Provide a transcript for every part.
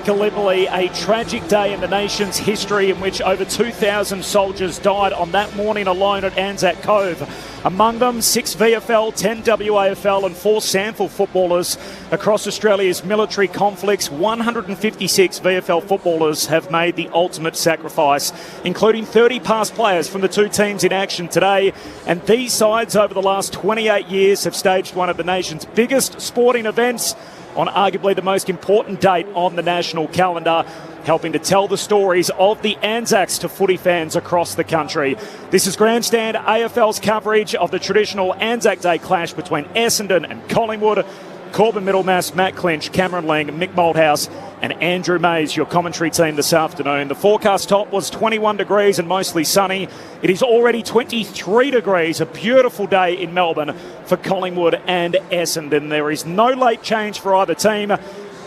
Gallipoli, a tragic day in the nation's history in which over 2,000 soldiers died on that morning alone at Anzac Cove. Among them, 6 VFL, 10 WAFL and 4 SANFL footballers. Across Australia's military conflicts, 156 VFL footballers have made the ultimate sacrifice, including 30 past players from the two teams in action today. And these sides over the last 28 years have staged one of the nation's biggest sporting events on arguably the most important date on the national calendar, helping to tell the stories of the Anzacs to footy fans across the country. This is Grandstand AFL's coverage of the traditional Anzac Day clash between Essendon and Collingwood. Corbin Middlemass, Matt Clinch, Cameron Ling, Mick Malthouse and Andrew Mays, your commentary team this afternoon. The forecast top was 21 degrees and mostly sunny. It is already 23 degrees, a beautiful day in Melbourne for Collingwood and Essendon. There is no late change for either team.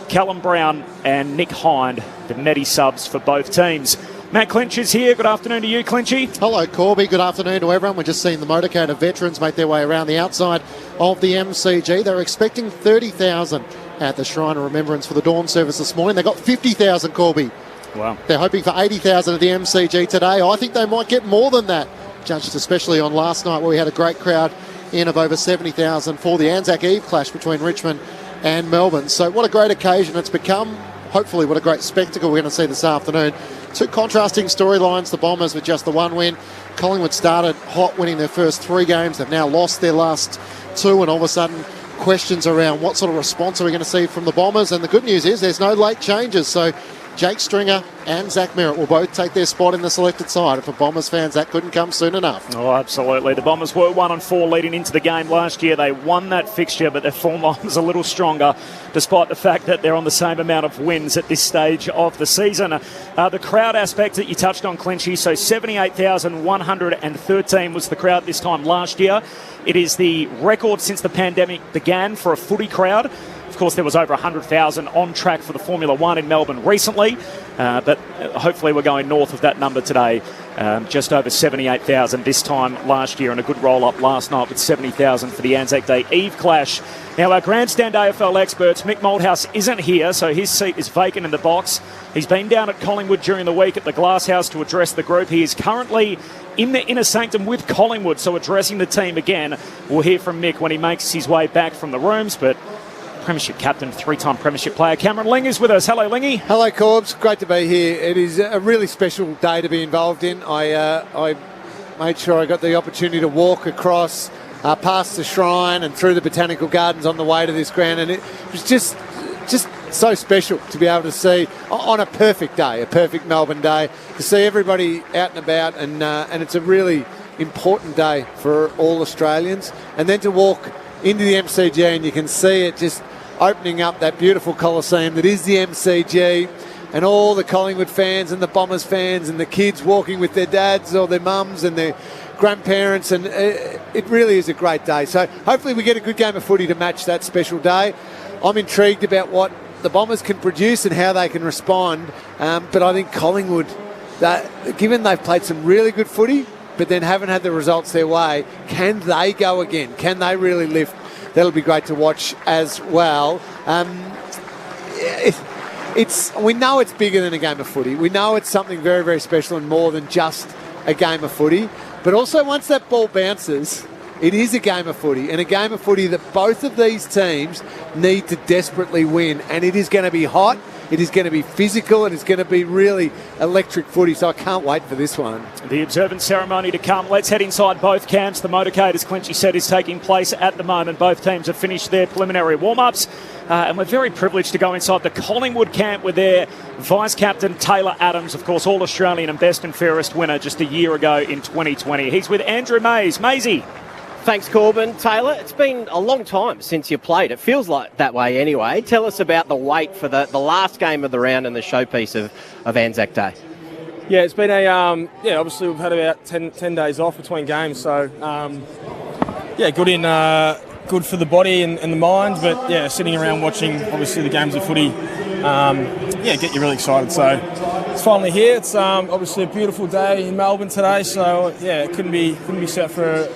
Callum Brown and Nick Hind, the Medi subs for both teams. Matt Clinch is here. Good afternoon to you, Clinchy. Hello, Corby. Good afternoon to everyone. We're just seeing the motorcade of veterans make their way around the outside of the MCG. They're expecting 30,000 at the Shrine of Remembrance for the dawn service this morning. They got 50,000, Corby. Wow. They're hoping for 80,000 at the MCG today. I think they might get more than that, judged especially on last night where we had a great crowd in of over 70,000 for the Anzac Eve clash between Richmond and Melbourne. So what a great occasion it's become. Hopefully what a great spectacle we're going to see this afternoon. Two contrasting storylines, the Bombers with just the one win. Collingwood started hot, winning their first 3 games. They've now lost their last 2, and all of a sudden questions around what sort of response are we going to see from the Bombers. And the good news is there's no late changes. So Jake Stringer and Zach Merritt will both take their spot in the selected side. And for Bombers fans, that couldn't come soon enough. Oh, absolutely. The Bombers were 1-4 leading into the game last year. They won that fixture, but their form was a little stronger, despite the fact that they're on the same amount of wins at this stage of the season. The crowd aspect that you touched on, Clinchy, so 78,113 was the crowd this time last year. It is the record since the pandemic began for a footy crowd. Of course, there was over 100,000 on track for the Formula One in Melbourne recently, but hopefully we're going north of that number today. Just over 78,000 this time last year, and a good roll-up last night with 70,000 for the Anzac Day Eve clash. Now, our Grandstand AFL experts, Mick Malthouse isn't here, so his seat is vacant in the box. He's been down at Collingwood during the week at the Glass House to address the group. He is currently in the inner sanctum with Collingwood, so addressing the team again. We'll hear from Mick when he makes his way back from the rooms, but Premiership captain, 3-time Premiership player Cameron Ling is with us. Hello, Lingy. Hello, Corbs. Great to be here. It is a really special day to be involved in. I made sure I got the opportunity to walk across past the Shrine and through the Botanical Gardens on the way to this ground, and it was just so special to be able to see on a perfect day, a perfect Melbourne day, to see everybody out and about, and it's a really important day for all Australians. And then to walk into the MCG and you can see it just opening up that beautiful Coliseum that is the MCG, and all the Collingwood fans and the Bombers fans and the kids walking with their dads or their mums and their grandparents, and it really is a great day. So hopefully we get a good game of footy to match that special day. I'm intrigued about what the Bombers can produce and how they can respond, but I think Collingwood, given they've played some really good footy but then haven't had the results their way, can they go again? Can they really lift? That'll be great to watch as well. We know it's bigger than a game of footy. We know it's something very, very special and more than just a game of footy. But also once that ball bounces, it is a game of footy, and a game of footy that both of these teams need to desperately win. And it is going to be hot, it is going to be physical, and it's going to be really electric footy, so I can't wait for this one. The observance ceremony to come. Let's head inside both camps. The motorcade, as Clinchy said, is taking place at the moment. Both teams have finished their preliminary warm-ups, and we're very privileged to go inside the Collingwood camp with their vice-captain, Taylor Adams, of course, All-Australian and Best and Fairest winner just a year ago in 2020. He's with Andrew Mays. Maysy. Thanks, Corbin. Taylor, it's been a long time since you played. It feels like that way anyway. Tell us about the wait for the last game of the round and the showpiece of Anzac Day. Yeah, it's been obviously we've had about 10 days off between games, so good for the body and the mind, but yeah, sitting around watching obviously the games of footy, get you really excited. So it's finally here. It's obviously a beautiful day in Melbourne today, so yeah, it couldn't be set for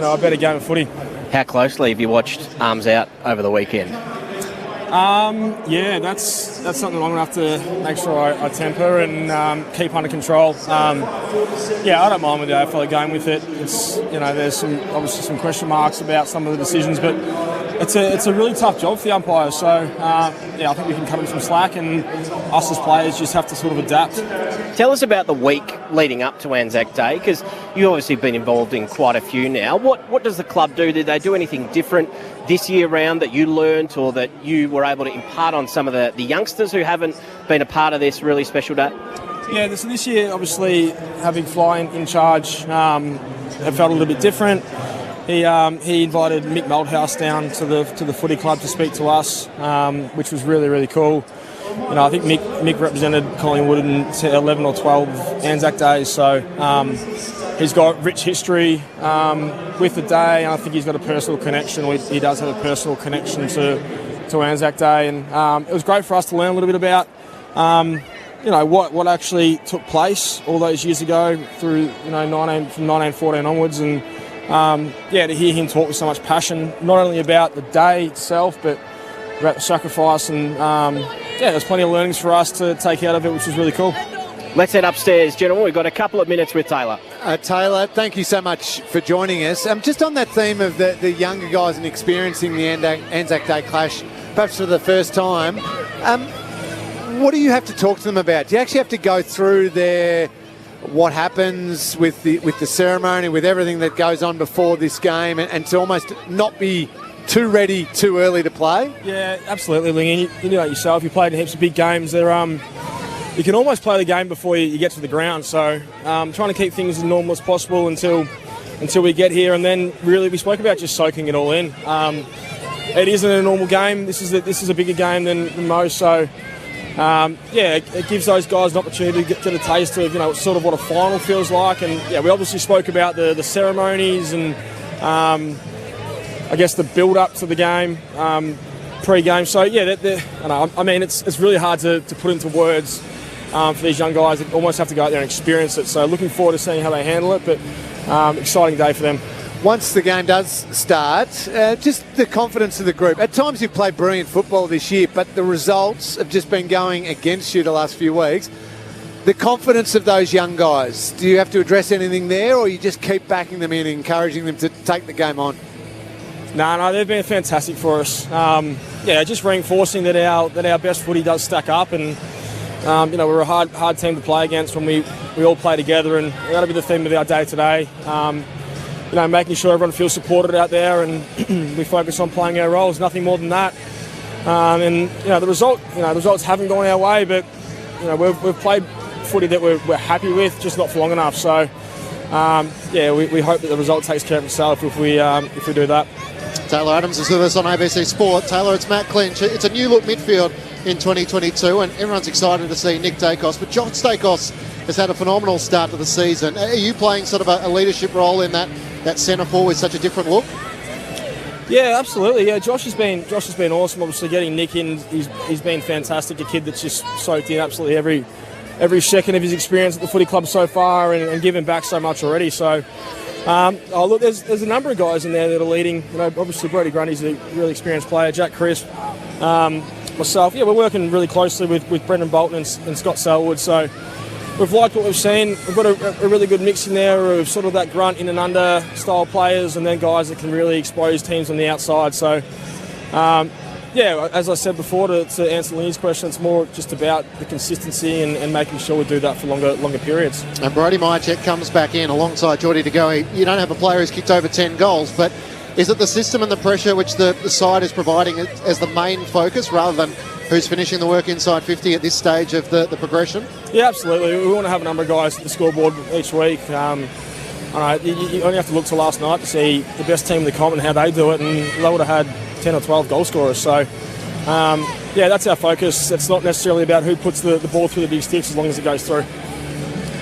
a better game of footy. How closely have you watched Arms Out over the weekend? Yeah, that's something I'm going to have to make sure I temper and keep under control. Yeah, I don't mind with the AFL going with it. It's, there's obviously some question marks about some of the decisions, but it's a really tough job for the umpires. So I think we can cut in some slack, and us as players just have to sort of adapt. Tell us about the week leading up to Anzac Day, because you've obviously been involved in quite a few now. What does the club do? Did they do anything different this year round that you learnt or that you were able to impart on some of the youngsters who haven't been a part of this really special day? Yeah, so this year, obviously, having Fly in charge, it felt a little bit different. He invited Mick Malthouse down to the footy club to speak to us, which was really, really cool. I think Mick represented Collingwood in 11 or 12 Anzac days, so he's got rich history with the day, and I think he's got a personal connection. He does have a personal connection to Anzac Day, and it was great for us to learn a little bit about what actually took place all those years ago through from 1914 onwards, and to hear him talk with so much passion, not only about the day itself, but about the sacrifice, and there's plenty of learnings for us to take out of it, which was really cool. Let's head upstairs, gentlemen. We've got a couple of minutes with Taylor. Taylor, thank you so much for joining us. Just on that theme of the younger guys and experiencing the Anzac Day clash, perhaps for the first time, what do you have to talk to them about? Do you actually have to go through what happens with the ceremony, with everything that goes on before this game, and to almost not be too ready too early to play? Yeah, absolutely, Ling. You know it yourself. You played in heaps of big games. You can almost play the game before you get to the ground. So trying to keep things as normal as possible until we get here, and then really we spoke about just soaking it all in. It isn't a normal game. This is a bigger game than most. So it gives those guys an opportunity to get a taste of sort of what a final feels like. And we obviously spoke about the ceremonies and I guess the build up to the game, pre-game. So it's really hard to put into words for these young guys that almost have to go out there and experience it. So looking forward to seeing how they handle it, but exciting day for them. Once the game does start, just the confidence of the group. At times you've played brilliant football this year, but the results have just been going against you the last few weeks. The confidence of those young guys, do you have to address anything there, or you just keep backing them in and encouraging them to take the game on? No, they've been fantastic for us. Just reinforcing that our best footy does stack up, and we're a hard team to play against when we all play together, and that'll be the theme of our day today. Making sure everyone feels supported out there, and we focus on playing our roles. Nothing more than that. The results haven't gone our way, but we've played footy that we're happy with, just not for long enough. So we hope that the result takes care of itself if we do that. Taylor Adams is with us on ABC Sport. Taylor, it's Matt Clinch. It's a new look midfield in 2022, and everyone's excited to see Nick Dacos. But John Dacos has had a phenomenal start to the season. Are you playing sort of a leadership role in that centre forward with such a different look? Yeah, absolutely. Yeah, Josh has been awesome. Obviously, getting Nick in, he's been fantastic. A kid that's just soaked in absolutely every second of his experience at the footy club so far, and given back so much already. So. There's a number of guys in there that are leading. Obviously Brody Grundy's a really experienced player. Jack Crisp, myself. We're working really closely with Brendan Bolton and Scott Selwood. So we've liked what we've seen. We've got a really good mix in there of sort of that grunt in and under style players, and then guys that can really expose teams on the outside. So. As I said before, to answer Lee's question, it's more just about the consistency and making sure we do that for longer periods. And Brody Mychek comes back in alongside Geordie De Goey. You don't have a player who's kicked over 10 goals, but is it the system and the pressure which the side is providing as the main focus rather than who's finishing the work inside 50 at this stage of the progression? Yeah, absolutely. We want to have a number of guys at the scoreboard each week. You only have to look to last night to see the best team in the comp and how they do it, and they would have had 10 or 12 goal scorers. So, that's our focus. It's not necessarily about who puts the ball through the big sticks as long as it goes through.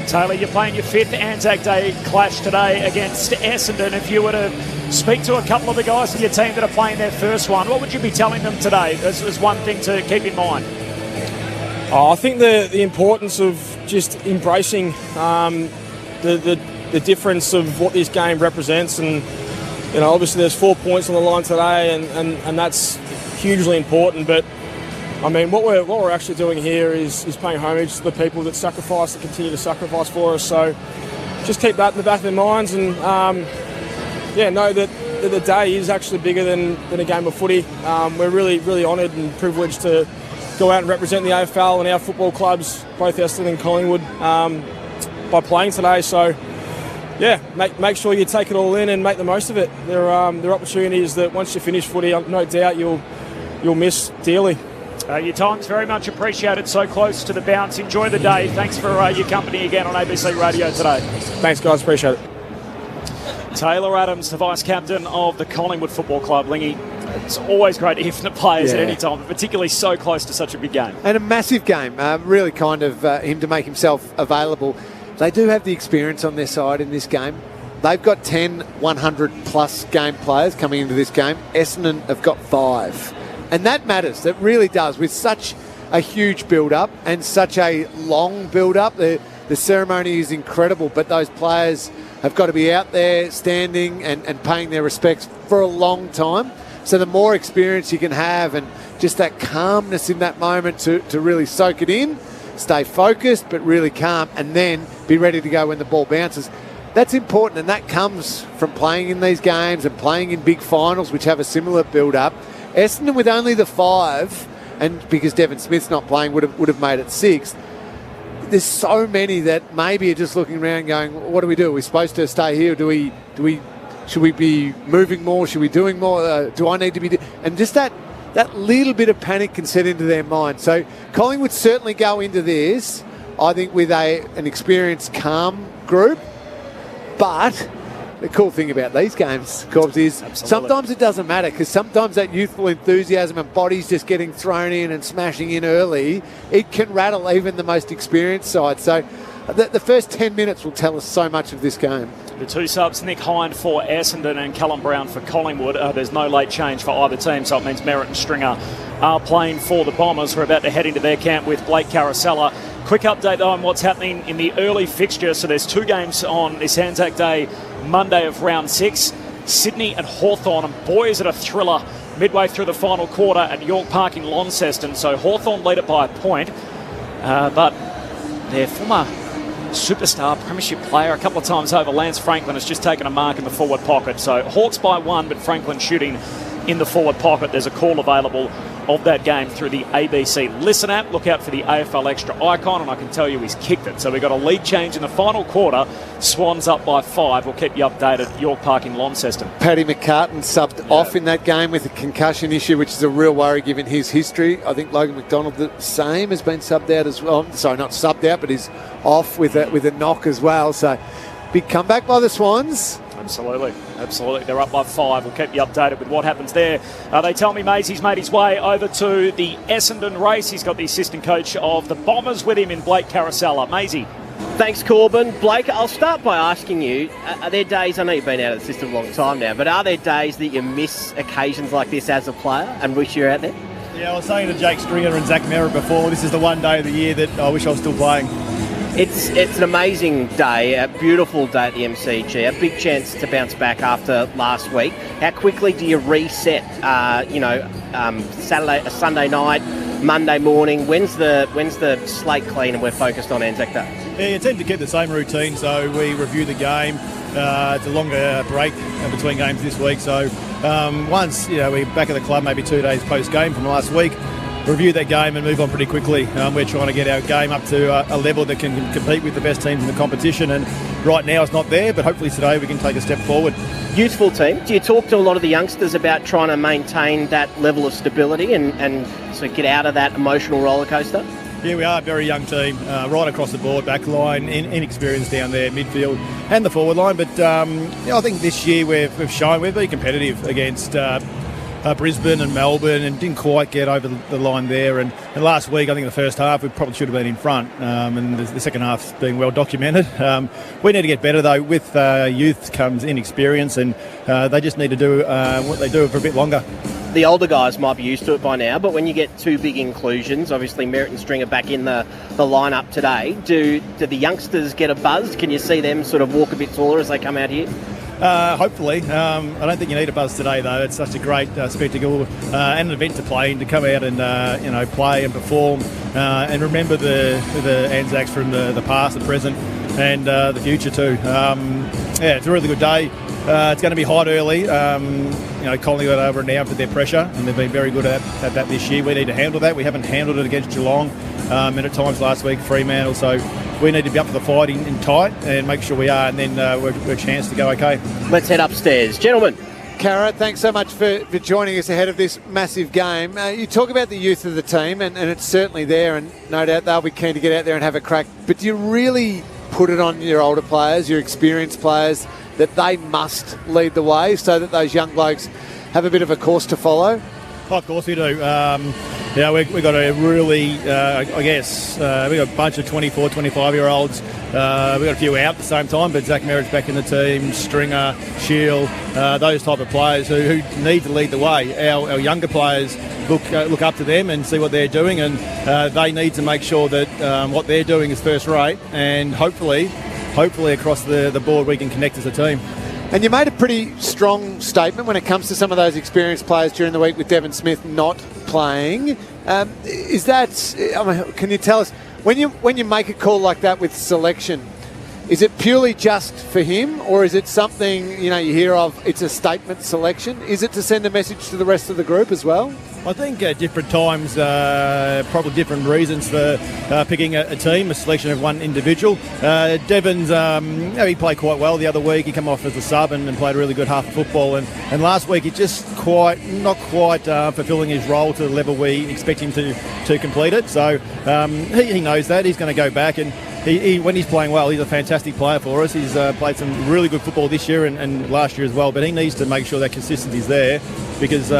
Taylor, you're playing your 5th Anzac Day clash today against Essendon. If you were to speak to a couple of the guys in your team that are playing their first one, what would you be telling them today as one thing to keep in mind? I think the importance of just embracing the difference of what this game represents, and obviously there's 4 points on the line today, and that's hugely important. But I mean, what we're actually doing here is paying homage to the people that sacrifice and continue to sacrifice for us. So just keep that in the back of their minds, and know that the day is actually bigger than a game of footy. We're really, really honoured and privileged to go out and represent the AFL and our football clubs, both Essendon and Collingwood, by playing today. So, yeah, make sure you take it all in and make the most of it. There are opportunities that once you finish footy, no doubt you'll miss dearly. Your time's very much appreciated, so close to the bounce. Enjoy the day. Thanks for your company again on ABC Radio today. Thanks, guys. Appreciate it. Taylor Adams, the vice-captain of the Collingwood Football Club. Lingy, it's always great to hear from the players at any time, but particularly so close to such a big game. And a massive game. Really kind of him to make himself available. They do have the experience on their side in this game. They've got 10 100-plus game players coming into this game. Essendon have got 5. And that matters. That really does. With such a huge build-up and such a long build-up, the ceremony is incredible, but those players have got to be out there standing and paying their respects for a long time. So the more experience you can have and just that calmness in that moment to really soak it in, stay focused but really calm, and then be ready to go when the ball bounces. That's important, and that comes from playing in these games and playing in big finals which have a similar build-up. Essendon with only the 5, and because Devon Smith's not playing, would have made it 6. There's so many that maybe are just looking around going, what do we do? Are we supposed to stay here? Should we be moving more? Should we be doing more? Do I need to be... And just that little bit of panic can set into their mind. So Collingwood certainly go into this, I think, with an experienced, calm group. But the cool thing about these games, Corbs, is sometimes it doesn't matter, because sometimes that youthful enthusiasm and bodies just getting thrown in and smashing in early, it can rattle even the most experienced side. So the first 10 minutes will tell us so much of this game. The two subs, Nick Hind for Essendon and Callum Brown for Collingwood. There's no late change for either team, so it means Merritt and Stringer are playing for the Bombers. We're about to head into their camp with Blake Carousella. Quick update, though, on what's happening in the early fixture. So there's 2 games on this Anzac Day, Monday of round 6. Sydney and Hawthorn, and boy, is it a thriller midway through the final quarter at York Park in Launceston. So Hawthorn lead it by a point, but their former superstar premiership player a couple of times over, Lance Franklin, has just taken a mark in the forward pocket. So Hawks by 1, but Franklin shooting in the forward pocket. There's a call available of that game through the ABC Listen app. Look out for the AFL Extra icon, and I can tell you he's kicked it. So we've got a lead change in the final quarter. Swans up by 5. We'll keep you updated. York Park in Launceston. Paddy McCartan subbed off in that game with a concussion issue, which is a real worry given his history. I think Logan McDonald, the same, has been subbed out as well. Sorry, not subbed out, but he's off with a knock as well. So big comeback by the Swans. Absolutely. They're up by 5. We'll keep you updated with what happens there. They tell me Maisie's made his way over to the Essendon race. He's got the assistant coach of the Bombers with him in Blake Carousella. Maisie. Thanks, Corbin. Blake, I'll start by asking you, are there days, I know you've been out of the system a long time now, but are there days that you miss occasions like this as a player and wish you were out there? Yeah, I was saying to Jake Stringer and Zach Merritt before, this is the one day of the year that I wish I was still playing. It's an amazing day, a beautiful day at the MCG, a big chance to bounce back after last week. How quickly do you reset, Sunday night, Monday morning? When's the slate clean and we're focused on Anzac Day? Yeah, you tend to keep the same routine, so we review the game. It's a longer break between games this week, so once we're back at the club, maybe 2 days post-game from last week, review that game and move on pretty quickly. We're trying to get our game up to a level that can compete with the best teams in the competition, and right now it's not there, but hopefully today we can take a step forward. Youthful team. Do you talk to a lot of the youngsters about trying to maintain that level of stability and so get out of that emotional roller coaster? Yeah, we are a very young team, right across the board, back line, inexperienced down there, midfield and the forward line. But I think this year we've shown we're very competitive against Brisbane and Melbourne, and didn't quite get over the line there. And last week, I think the first half, we probably should have been in front, and the second half's being well documented. We need to get better, though. With youth comes inexperience, and they just need to do what they do for a bit longer. The older guys might be used to it by now, but when you get 2 big inclusions, obviously Merritt and Stringer back in the lineup today, do the youngsters get a buzz? Can you see them sort of walk a bit taller as they come out here? Hopefully. I don't think you need a buzz today, though. It's such a great spectacle and an event to play in, to come out and play and perform and remember the Anzacs from the past, the present, and the future too. It's a really good day. It's going to be hot early. Collingwood over and out with their pressure, and they've been very good at that this year. We need to handle that. We haven't handled it against Geelong, and at times last week Fremantle. So we need to be up for the fight in tight and make sure we are, and then we're a chance to go okay. Let's head upstairs, gentlemen. Cara, thanks so much for joining us ahead of this massive game. You talk about the youth of the team, and it's certainly there, and no doubt they'll be keen to get out there and have a crack. But do you really put it on your older players, your experienced players, that they must lead the way so that those young blokes have a bit of a course to follow? Oh, of course we do. We've got a really, we've got a bunch of 24, 25-year-olds. We've got a few out at the same time, but Zach Merritt's back in the team, Stringer, Shield, those type of players who need to lead the way. Our younger players look up to them and see what they're doing, and they need to make sure that what they're doing is first rate, and hopefully across the board we can connect as a team. And you made a pretty strong statement when it comes to some of those experienced players during the week with Devon Smith not playing. Can you tell us, when you make a call like that with selection, is it purely just for him, or is it something you hear of, it's a statement selection? Is it to send a message to the rest of the group as well? I think at different times, probably different reasons for picking a team, a selection of one individual. Devon's, he played quite well the other week. He came off as a sub and played a really good half of football. And last week he just not quite fulfilling his role to the level we expect him to complete it. So he knows that. He's going to go back, and he when he's playing well, he's a fantastic player for us. He's played some really good football this year and last year as well. But he needs to make sure that consistency is there, because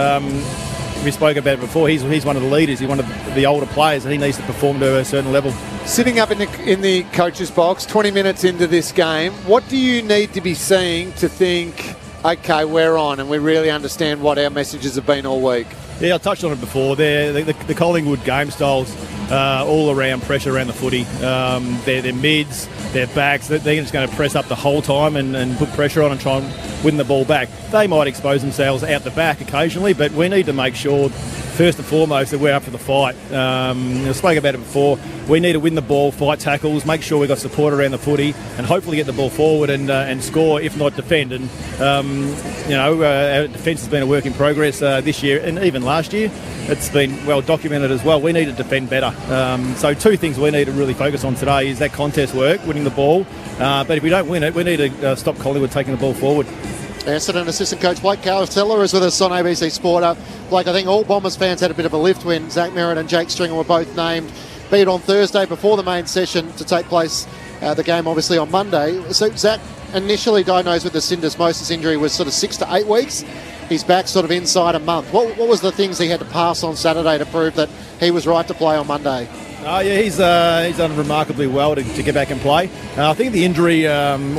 we spoke about it before. He's one of the leaders. He's one of the older players, and he needs to perform to a certain level. Sitting up in the coach's box, 20 minutes into this game, what do you need to be seeing to think, okay, we're on, and we really understand what our messages have been all week? Yeah, I touched on it before. The Collingwood game styles all around pressure around the footy. Their mids, their backs, they're just going to press up the whole time and put pressure on and try and win the ball back. They might expose themselves out the back occasionally, but we need to make sure, first and foremost, that we're up for the fight. I spoke about it before. We need to win the ball, fight tackles, make sure we've got support around the footy, and hopefully get the ball forward and score, if not defend. And our defence has been a work in progress this year, and even last year. It's been well documented as well. We need to defend better. So two things we need to really focus on today is that contest work, winning the ball. But if we don't win it, we need to stop Collingwood taking the ball forward. Essendon assistant coach Blake Carosella is with us on ABC Sport. Blake, I think all Bombers fans had a bit of a lift when Zach Merritt and Jake Stringer were both named, be it on Thursday before the main session to take place, the game obviously on Monday. So Zach, initially diagnosed with the syndesmosis injury, was sort of 6 to 8 weeks. He's back sort of inside a month. What was the things he had to pass on Saturday to prove that he was right to play on Monday? Oh, yeah, he's done remarkably well to get back and play. I think the injury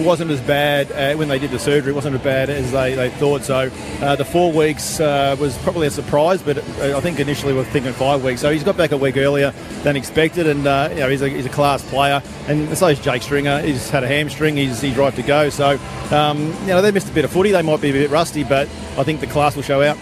wasn't as bad when they did the surgery. It wasn't as bad as they thought. So the 4 weeks was probably a surprise, but I think initially we were thinking 5 weeks. So he's got back a week earlier than expected, and he's a class player. And so is Jake Stringer. He's had a hamstring. He's right to go. So they missed a bit of footy. They might be a bit rusty, but I think the class will show out.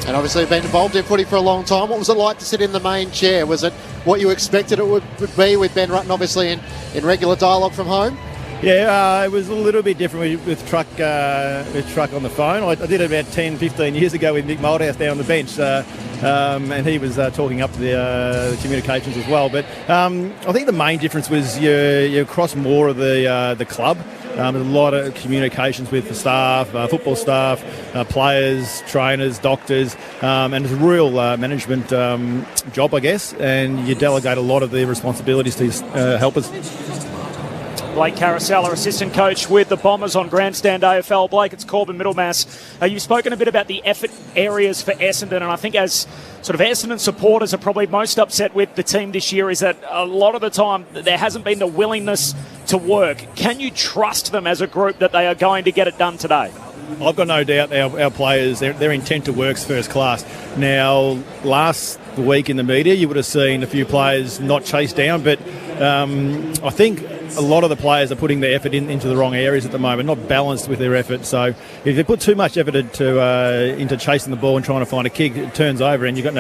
And obviously you've been involved in footy for a long time. What was it like to sit in the main chair? Was it what you expected it would be, with Ben Rutten obviously in regular dialogue from home? Yeah, it was a little bit different with Truck on the phone. I did it about 10, 15 years ago with Nick Moldhouse down on the bench, and he was talking up to the communications as well. But I think the main difference was you're across more of the club. There's a lot of communications with the staff, football staff, players, trainers, doctors, and it's a real management job, I guess, and you delegate a lot of the responsibilities to help us. Blake Carosella, assistant coach with the Bombers on Grandstand AFL. Blake, it's Corbin Middlemass. You've spoken a bit about the effort areas for Essendon, and I think as sort of Essendon supporters are probably most upset with the team this year is that a lot of the time there hasn't been the willingness to work. Can you trust them as a group that they are going to get it done today? I've got no doubt our players, their intent to work's first class. Now, last week in the media, you would have seen a few players not chased down, but I think a lot of the players are putting their effort into the wrong areas at the moment, not balanced with their effort. So if they put too much effort into chasing the ball and trying to find a kick, it turns over and you've got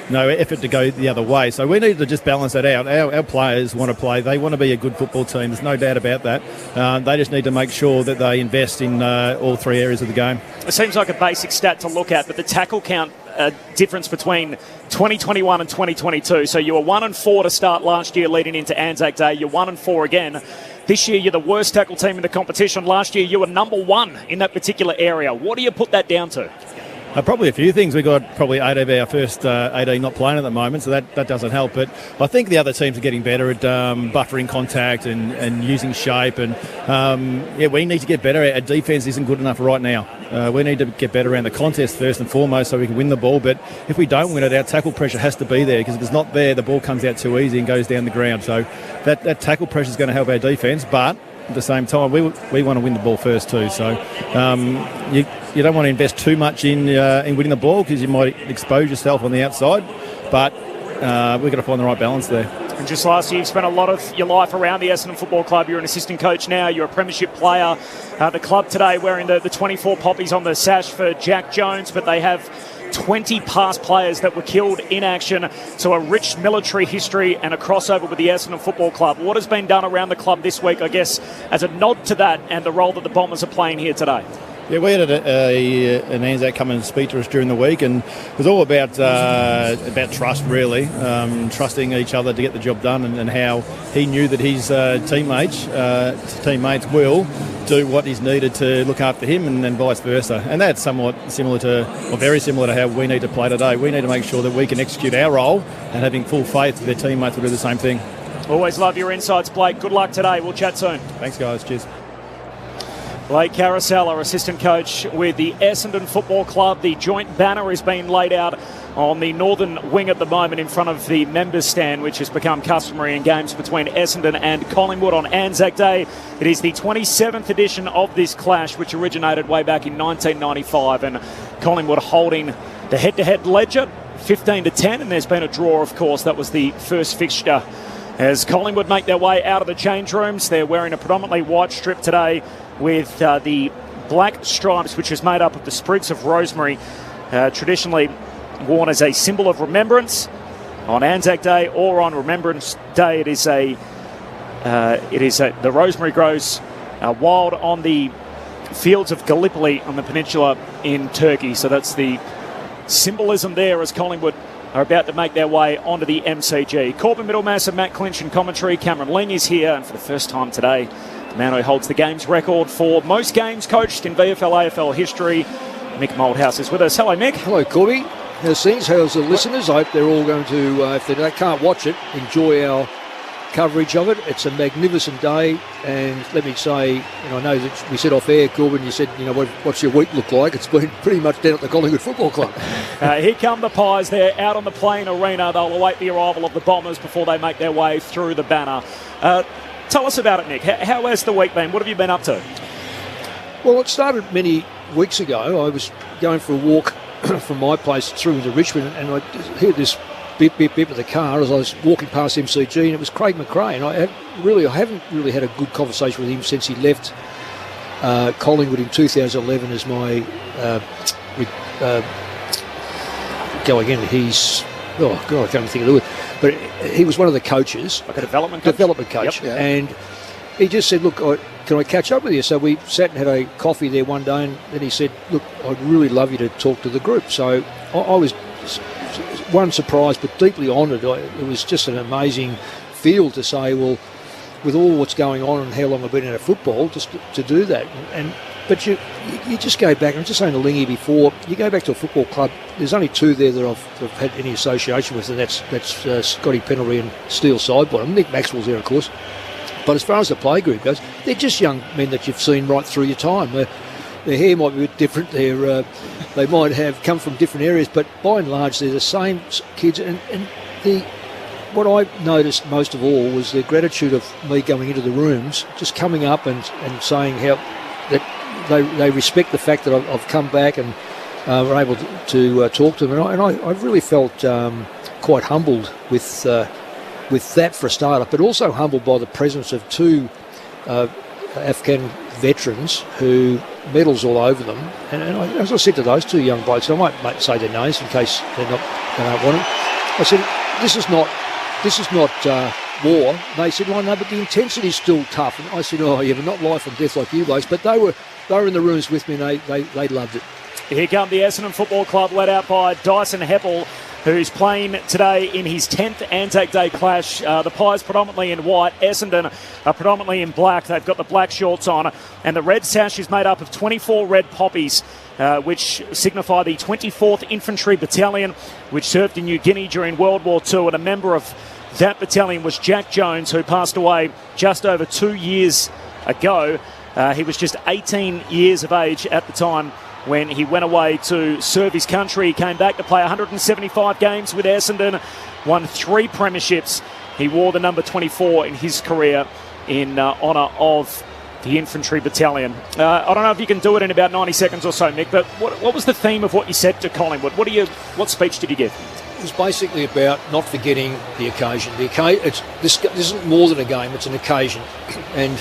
no effort to go the other way. So we need to just balance that out. Our players want to play. They want to be a good football team. There's no doubt about that. They just need to make sure that they invest in all three areas of the game. It seems like a basic stat to look at, but the tackle count difference between 2021 and 2022. So you were 1-4 to start last year leading into Anzac Day. You're 1-4 again. This year you're the worst tackle team in the competition. Last year you were number 1 in that particular area. What do you put that down to? Probably a few things. We've got probably 8 of our first 18 not playing at the moment, so that doesn't help. But I think the other teams are getting better at buffering contact and using shape. And, we need to get better. Our defence isn't good enough right now. We need to get better around the contest first and foremost so we can win the ball. But if we don't win it, our tackle pressure has to be there, because if it's not there, the ball comes out too easy and goes down the ground. So that tackle pressure is going to help our defence, but at the same time, we want to win the ball first too. So you don't want to invest too much in winning the ball, because you might expose yourself on the outside. But we've got to find the right balance there. And just last year, you've spent a lot of your life around the Essendon Football Club. You're an assistant coach now. You're a premiership player. The club today wearing the 24 poppies on the sash for Jack Jones, but they have 20 past players that were killed in action. So a rich military history and a crossover with the Essendon Football Club. What has been done around the club this week, I guess, as a nod to that and the role that the Bombers are playing here today? Yeah, we had an Anzac come and speak to us during the week, and it was all about trust, really, trusting each other to get the job done, and how he knew that his teammates will do what is needed to look after him, and then vice versa. And that's somewhat similar to, or very similar to, how we need to play today. We need to make sure that we can execute our role, and having full faith that their teammates will do the same thing. Always love your insights, Blake. Good luck today. We'll chat soon. Thanks, guys. Cheers. Blake Carousel, our assistant coach with the Essendon Football Club. The joint banner is being laid out on the northern wing at the moment in front of the members stand, which has become customary in games between Essendon and Collingwood on Anzac Day. It is the 27th edition of this clash, which originated way back in 1995, and Collingwood holding the head-to-head ledger 15-10, and there's been a draw, of course. That was the first fixture. As Collingwood make their way out of the change rooms, they're wearing a predominantly white strip today with the black stripes, which is made up of the sprigs of rosemary, traditionally worn as a symbol of remembrance on Anzac Day or on Remembrance Day. The rosemary grows wild on the fields of Gallipoli on the peninsula in Turkey. So that's the symbolism there as Collingwood are about to make their way onto the MCG. Corbin Middlemass and Matt Clinch in commentary. Cameron Ling is here, and for the first time today, the man who holds the games record for most games coached in VFL AFL history, Mick Moldhouse, is with us. Hello, Mick. Hello, Corby. How's things? How's the listeners? I hope they're all going to, if they can't watch it, enjoy our coverage of it. It's a magnificent day, and let me say, I know that we said off air, Corbin, you said, what's your week look like? It's been pretty much down at the Collingwood Football Club. Here come the Pies. They're out on the playing arena. They'll await the arrival of the Bombers before they make their way through the banner. Tell us about it, Nick. How has the week been? What have you been up to? Well, it started many weeks ago. I was going for a walk from my place through to Richmond, and I heard this beep of the car as I was walking past MCG, and it was Craig McRae. And I haven't really had a good conversation with him since he left Collingwood in 2011 as my go again. He's I can't think of the word, but he was one of the coaches, like a development coach, yep. And he just said, "Look, can I catch up with you?" So we sat and had a coffee there one day, and then he said, "Look, I'd really love you to talk to the group." So I was one surprised but deeply honoured. It was just an amazing feel to say, well, with all what's going on and how long I've been out of football, just to do that. But you just go back, and I was just saying to Lingy before, you go back to a football club, there's only two there that I've had any association with, and that's Scotty Penalty and Steele Sidebottom. Nick Maxwell's there, of course. But as far as the play group goes, they're just young men that you've seen right through your time. Their hair might be a bit different. They might have come from different areas, but by and large, they're the same kids. And what I noticed most of all was the gratitude of me going into the rooms, just coming up and saying how that they respect the fact that I've come back and were able to talk to them. And I really felt quite humbled with with that for a starter, but also humbled by the presence of two Afghan veterans who medals all over them. And as I said to those two young blokes, I might say their names in case they don't want them. I said, this is not war. They said, well, no, but the intensity is still tough. And I said, oh, yeah, but not life and death like you blokes. But they were in the rooms with me, and they loved it. Here come the Essendon Football Club, led out by Dyson Heppel, who's playing today in his 10th Anzac Day clash. The Pies predominantly in white, Essendon are predominantly in black. They've got the black shorts on, and the red sash is made up of 24 red poppies, which signify the 24th Infantry Battalion, which served in New Guinea during World War II, and a member of that battalion was Jack Jones, who passed away just over 2 years ago. He was just 18 years of age at the time when he went away to serve his country. He came back to play 175 games with Essendon, won 3 premierships. He wore the number 24 in his career in honour of the Infantry Battalion. I don't know if you can do it in about 90 seconds or so, Mick, but what was the theme of what you said to Collingwood? What speech did you give? It was basically about not forgetting the occasion. This isn't more than a game, it's an occasion. And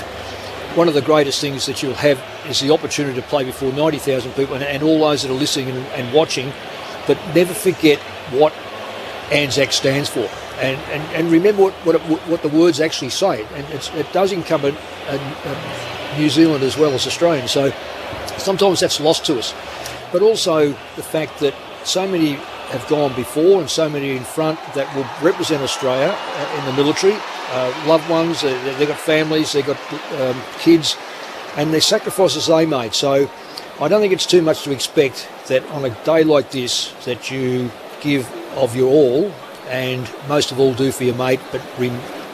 one of the greatest things that you'll have is the opportunity to play before 90,000 people and all those that are listening and watching, but never forget what Anzac stands for. And remember what the words actually say. And it does encompass New Zealand as well as Australian. So sometimes that's lost to us. But also the fact that so many have gone before and so many in front that will represent Australia in the military. Loved ones, they've got families, they've got kids, and their sacrifices they made. So I don't think it's too much to expect that on a day like this that you give of your all, and most of all do for your mate, but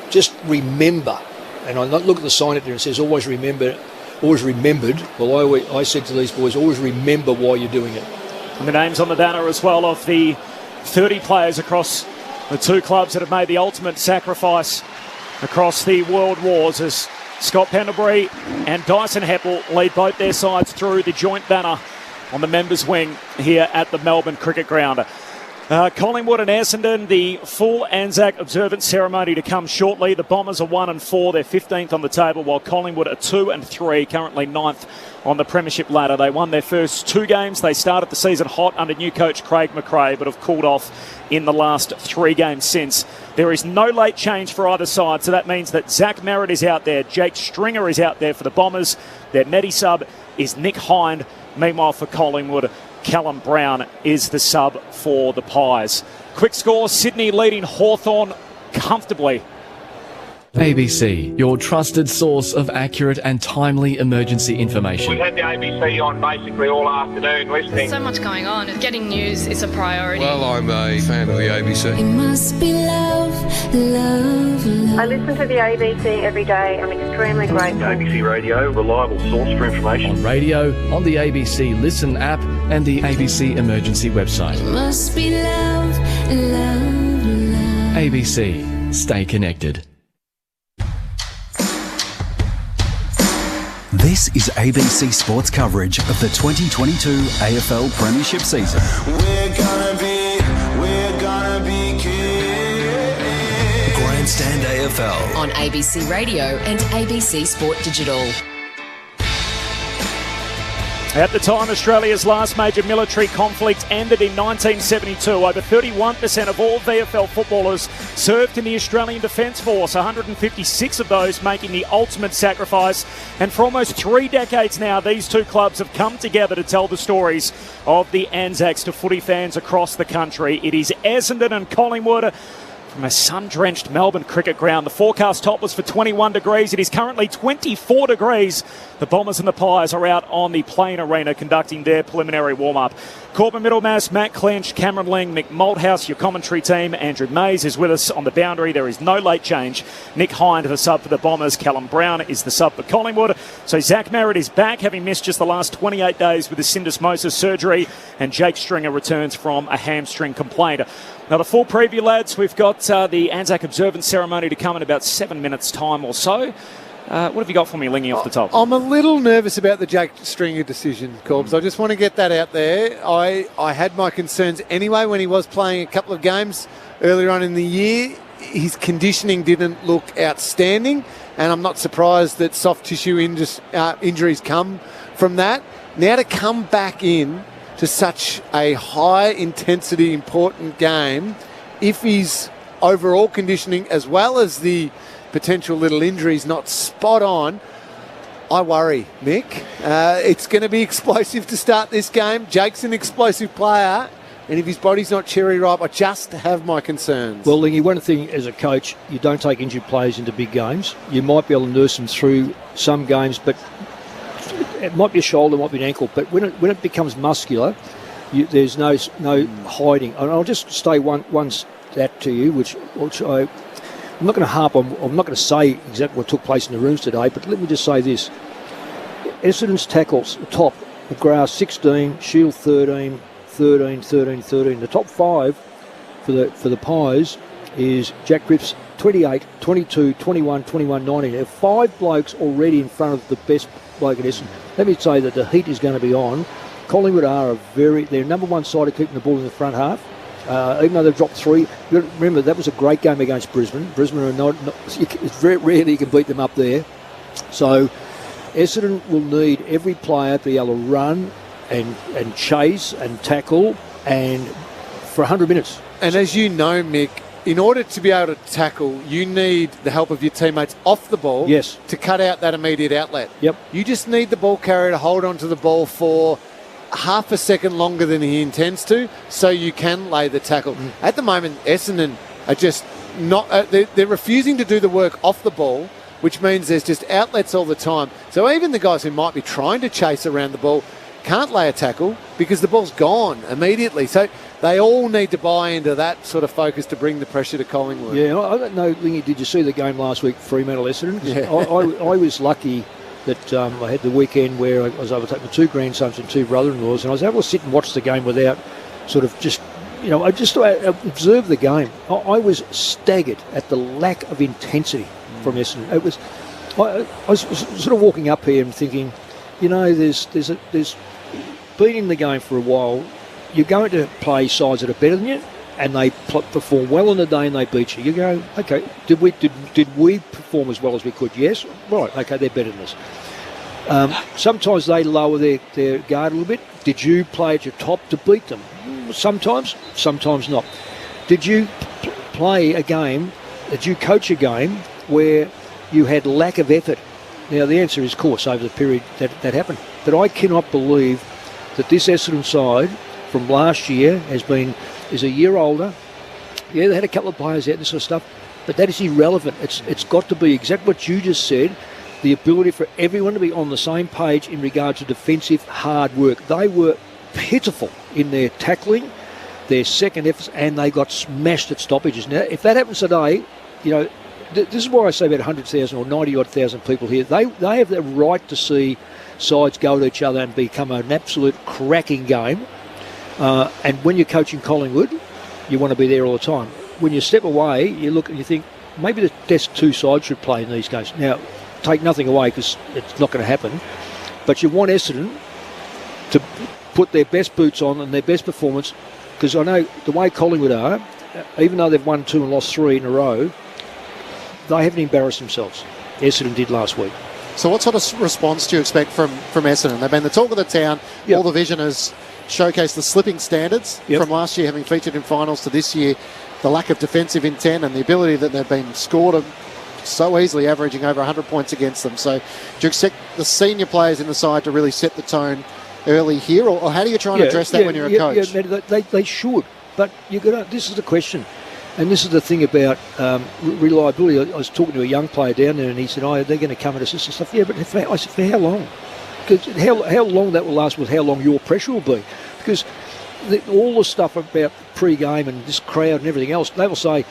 just remember. And I look at the sign up there and it says always remembered. Well, I said to these boys, always remember why you're doing it. And the names on the banner as well of the 30 players across the two clubs that have made the ultimate sacrifice across the world wars, as Scott Pendlebury and Dyson Heppel lead both their sides through the joint banner on the members' wing here at the Melbourne Cricket Ground. Collingwood and Essendon, the full Anzac Observance ceremony to come shortly. The Bombers are 1-4, they're 15th on the table, while Collingwood are 2-3, currently 9th on the premiership ladder. They won their first 2 games. They started the season hot under new coach Craig McRae, but have cooled off in the last 3 games since. There is no late change for either side, so that means that Zach Merritt is out there, Jake Stringer is out there for the Bombers. Their netty sub is Nick Hind. Meanwhile, for Collingwood, Callum Brown is the sub for the Pies. Quick score, Sydney leading Hawthorn comfortably. ABC, your trusted source of accurate and timely emergency information. We've had the ABC on basically all afternoon listening. There's so much going on. Getting news is a priority. Well, I'm a fan of the ABC. It must be love, love, love. I listen to the ABC every day. I'm extremely grateful. ABC Radio, reliable source for information. On radio, on the ABC Listen app and the ABC Emergency website. It must be love, love, love. ABC, stay connected. This is ABC Sports coverage of the 2022 AFL Premiership season. We're gonna be kids. Grandstand AFL on ABC Radio and ABC Sport Digital. At the time Australia's last major military conflict ended in 1972, over 31% of all VFL footballers served in the Australian Defence Force, 156 of those making the ultimate sacrifice. And for almost 3 decades now, these two clubs have come together to tell the stories of the Anzacs to footy fans across the country. It is Essendon and Collingwood from a sun-drenched Melbourne Cricket Ground. The forecast top was for 21 degrees. It is currently 24 degrees. The Bombers and the Pies are out on the playing arena conducting their preliminary warm-up. Corbin Middlemass, Matt Clinch, Cameron Ling, Mick Malthouse, your commentary team. Andrew Mays is with us on the boundary. There is no late change. Nick Hind, the sub for the Bombers. Callum Brown is the sub for Collingwood. So Zach Merritt is back, having missed just the last 28 days with the syndesmosis surgery. And Jake Stringer returns from a hamstring complaint. Now, the full preview, lads, we've got the Anzac Observance ceremony to come in about 7 minutes' time or so. What have you got for me, Lingy, off the top? I'm a little nervous about the Jake Stringer decision, Corbs. I just want to get that out there. I had my concerns anyway when he was playing a couple of games earlier on in the year. his conditioning didn't look outstanding, and I'm not surprised that soft tissue injuries come from that. Now to come back in to such a high-intensity, important game, if his overall conditioning as well as the potential little injuries not spot on, I worry, Mick. It's going to be explosive to start this game. Jake's an explosive player, and if his body's not cherry ripe, I just have my concerns. Well, Lingy, one thing as a coach, you don't take injured players into big games. You might be able to nurse them through some games, but it might be a shoulder, it might be an ankle. But when it becomes muscular, there's no hiding. And I'll just say one stat to you, which I'm not going to harp on. I'm not going to say exactly what took place in the rooms today, but let me just say this. Essendon's tackles, top, McGrath 16, Shield 13, 13. The top 5 for the Pies is Jack Cripps 28, 22, 21, 21, 19. There are 5 blokes already in front of the best bloke in Essendon. Let me say that the heat is going to be on. Collingwood are their number one side of keeping the ball in the front half. Even though they've dropped 3, remember that was a great game against Brisbane. Brisbane are not it's very rarely you can beat them up there. So Essendon will need every player to be able to run and chase and tackle and for 100 minutes. And as you know, Mick, in order to be able to tackle, you need the help of your teammates off the ball to cut out that immediate outlet. Yep. You just need the ball carrier to hold on to the ball for half a second longer than he intends to, so you can lay the tackle. At the moment, Essendon are just not... they're refusing to do the work off the ball, which means there's just outlets all the time. So even the guys who might be trying to chase around the ball can't lay a tackle because the ball's gone immediately. So they all need to buy into that sort of focus to bring the pressure to Collingwood. Yeah, I don't know, Lingy, did you see the game last week, Fremantle Essendon? Yeah. I was lucky that I had the weekend where I was able to take my 2 grandsons and 2 brother-in-laws, and I was able to sit and watch the game without sort of just, I just observed the game. I was staggered at the lack of intensity from Essendon. It was, I was sort of walking up here and thinking, there's been in the game for a while. You're going to play sides that are better than you, and they perform well on the day and they beat you. You go, okay, did we perform as well as we could? Yes. Right, okay, they're better than us. Sometimes they lower their guard a little bit. Did you play at your top to beat them? Sometimes not. Did you play a game, did you coach a game where you had lack of effort? Now, the answer is, of course, over the period that happened. But I cannot believe that this Essendon side from last year is a year older. Yeah, they had a couple of players out and this sort of stuff, but that is irrelevant. It's got to be exactly what you just said, the ability for everyone to be on the same page in regard to defensive hard work. They were pitiful in their tackling, their second efforts, and they got smashed at stoppages. Now, if that happens today, this is why I say about 100,000 or 90,000 people here. They have the right to see sides go at each other and become an absolute cracking game. And when you're coaching Collingwood, you want to be there all the time. When you step away, you look and you think, maybe the best 2 sides should play in these games. Now, take nothing away because it's not going to happen. But you want Essendon to put their best boots on and their best performance, because I know the way Collingwood are, even though they've won 2 and lost 3 in a row, they haven't embarrassed themselves. Essendon did last week. So what sort of response do you expect from Essendon? They've been the talk of the town. Yep. All the vision has showcased the slipping standards from last year, having featured in finals, to this year, the lack of defensive intent and the ability that they've been scored so easily, averaging over 100 points against them. So do you expect the senior players in the side to really set the tone early here, or how do you try and address that when you're a coach? Yeah, they should, but this is the question. And this is the thing about reliability. I was talking to a young player down there, and he said, they're going to come at us and stuff. Yeah, but I said, for how long? Because how long that will last with how long your pressure will be. Because all the stuff about pre-game and this crowd and everything else, they will say,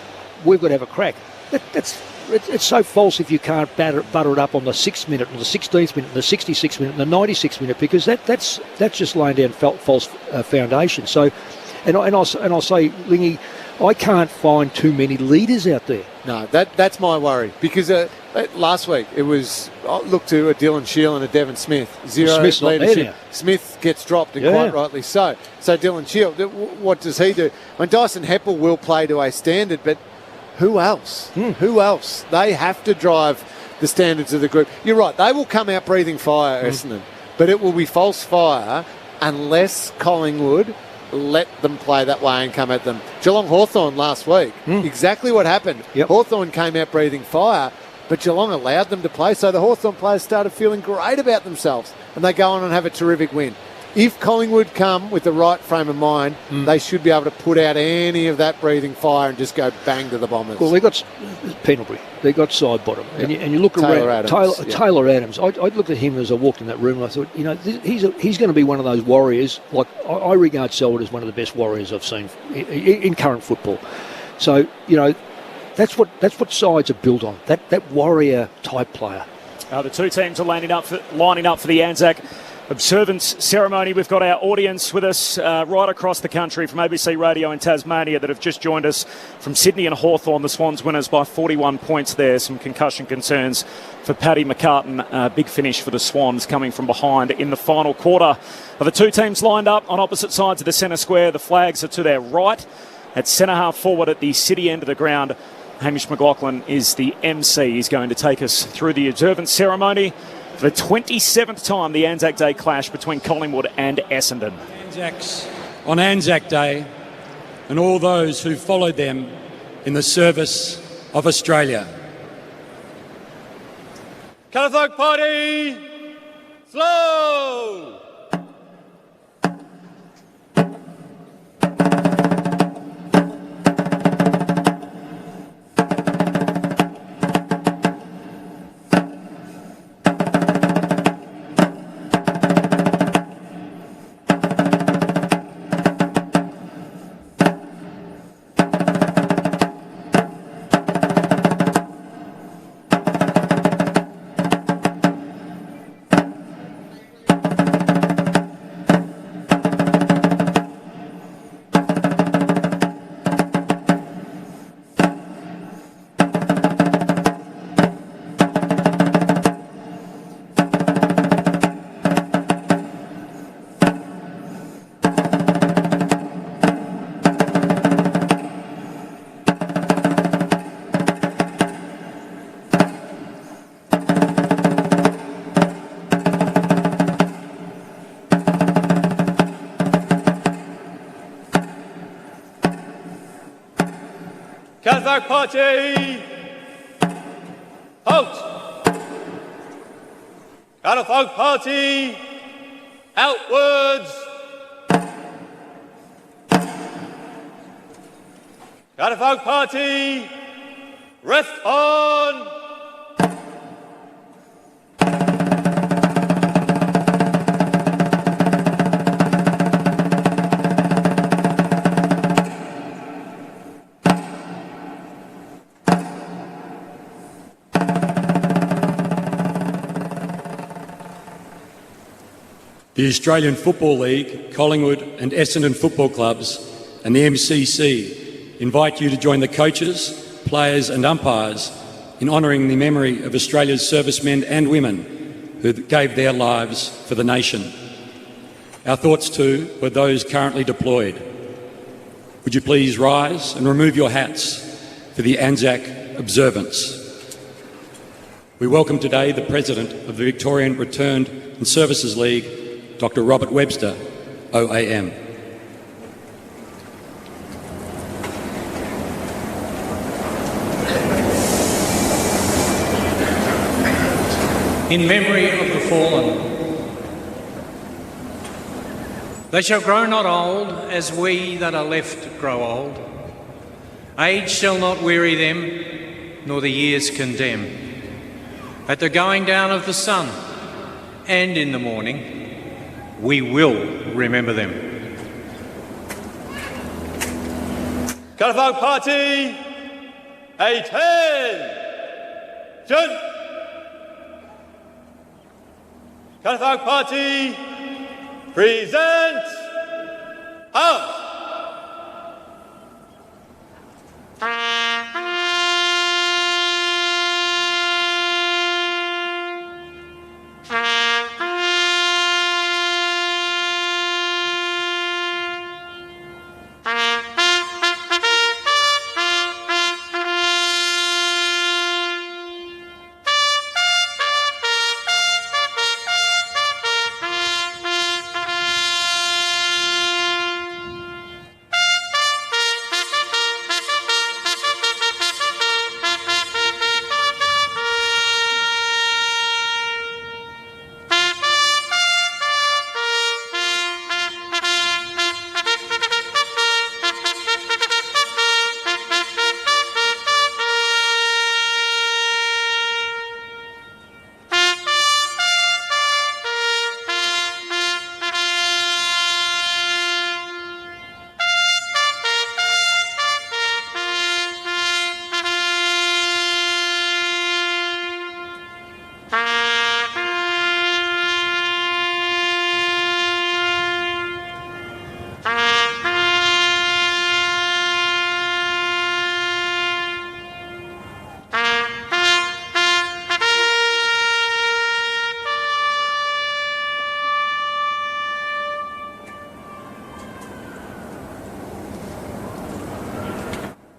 we've got to have a crack. It's so false if you can't butter it up on the 6th minute, and the 16th minute, and the 66th minute, and the 96th minute, because that's just laying down false foundation. So, and I'll say, Lingy, I can't find too many leaders out there. No, that's my worry, because last week it was, look to a Dylan Shield and a Devon Smith. Zero Smith's leadership. Smith gets dropped, and quite rightly so. So Dylan Shield, what does he do? Dyson Heppel will play to a standard, but who else? Who else? They have to drive the standards of the group. You're right. They will come out breathing fire, Essendon, but it will be false fire unless Collingwood let them play that way and come at them. Geelong Hawthorn last week, exactly what happened. Hawthorn came out breathing fire, but Geelong allowed them to play, so the Hawthorn players started feeling great about themselves, and they go on and have a terrific win. If Collingwood come with the right frame of mind, they should be able to put out any of that breathing fire and just go bang to the Bombers. Well, they got Pendlebury, they got side bottom, and you look Taylor around Adams, Taylor Adams. I looked at him as I walked in that room, and I thought, he's going to be one of those warriors. Like I regard Selwood as one of the best warriors I've seen in current football. So that's what sides are built on. That warrior type player. The two teams are lining up for the Anzac Observance ceremony. We've got our audience with us right across the country from ABC Radio in Tasmania that have just joined us from Sydney and Hawthorn. The Swans winners by 41 points there. Some concussion concerns for Paddy McCartan. Big finish for the Swans coming from behind in the final quarter. The two teams lined up on opposite sides of the centre square. The flags are to their right. At centre half forward at the city end of the ground, Hamish McLaughlin is the MC. He's going to take us through the observance ceremony. For the 27th time, the Anzac Day clash between Collingwood and Essendon. Anzacs on Anzac Day and all those who followed them in the service of Australia. Colour Party, flow! Anzac Party, out! Anzac Party, outwards! Anzac Party, rest on! The Australian Football League, Collingwood and Essendon football clubs and the MCC invite you to join the coaches, players and umpires in honouring the memory of Australia's servicemen and women who gave their lives for the nation. Our thoughts too were those currently deployed. Would you please rise and remove your hats for the Anzac Observance. We welcome today the President of the Victorian Returned and Services League, Dr. Robert Webster, OAM. In memory of the fallen, they shall grow not old as we that are left grow old. Age shall not weary them, nor the years condemn. At the going down of the sun and in the morning, we will remember them. Colour Party, attention! Colour Party, present arms!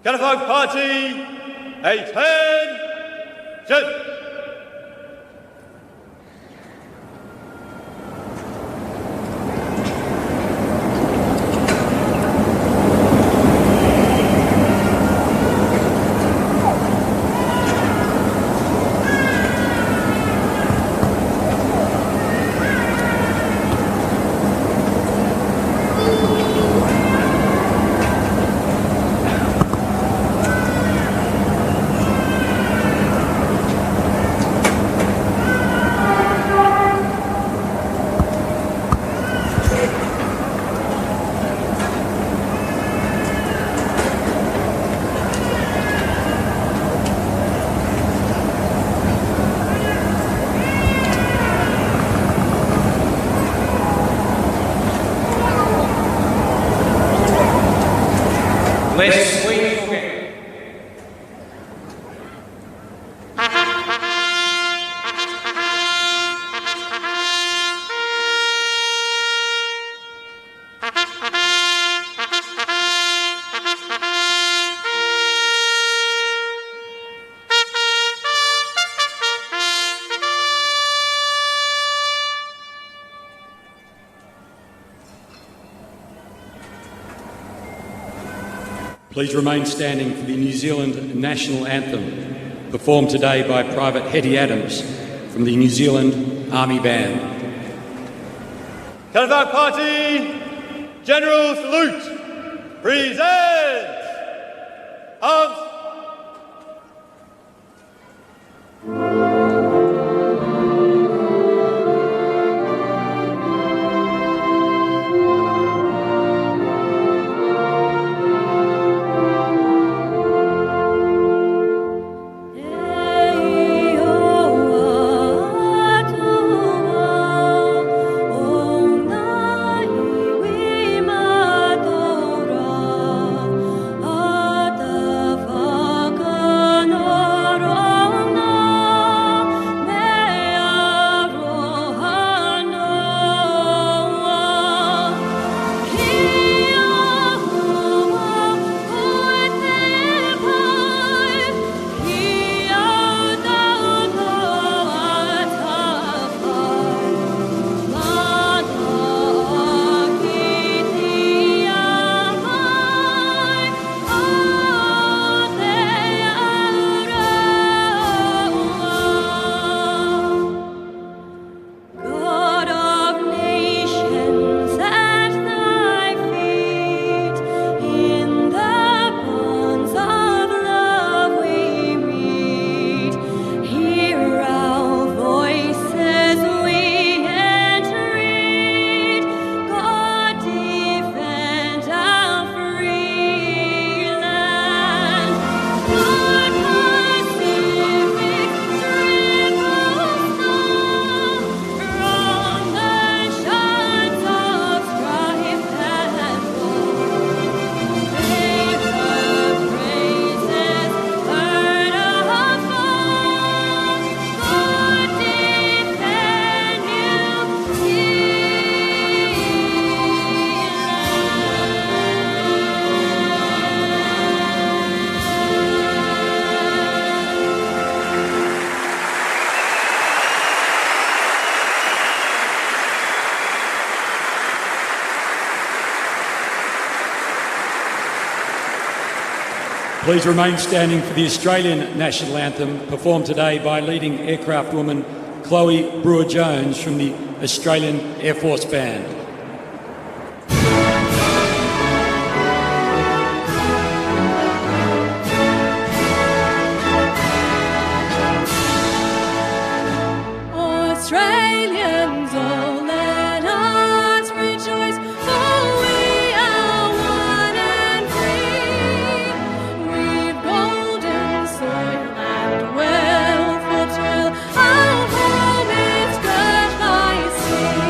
Catafalque Party, attention! Lest we forget. Please remain standing for the New Zealand National Anthem, performed today by Private Hetty Adams from the New Zealand Army Band. Catafalque Party, General Salute, present! Arms! Please remain standing for the Australian National Anthem, performed today by leading aircraft woman Chloe Brewer-Jones from the Australian Air Force Band. Australians, oh let us rejoice, for we are one and free. We've golden soil and wealth for toil, our home is girt by sea.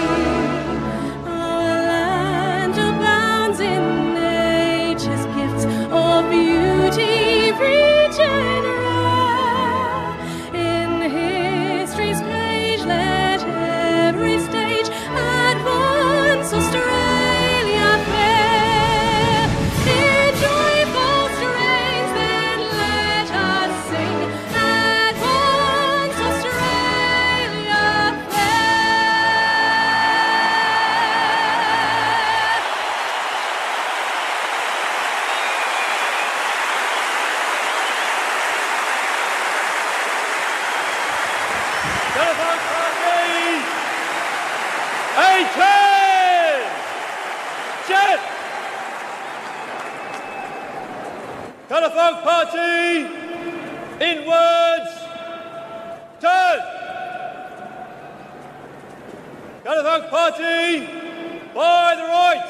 Telephone party! 8-10! Jet! Telephone party! Inwards! Turn! Telephone party! By the right!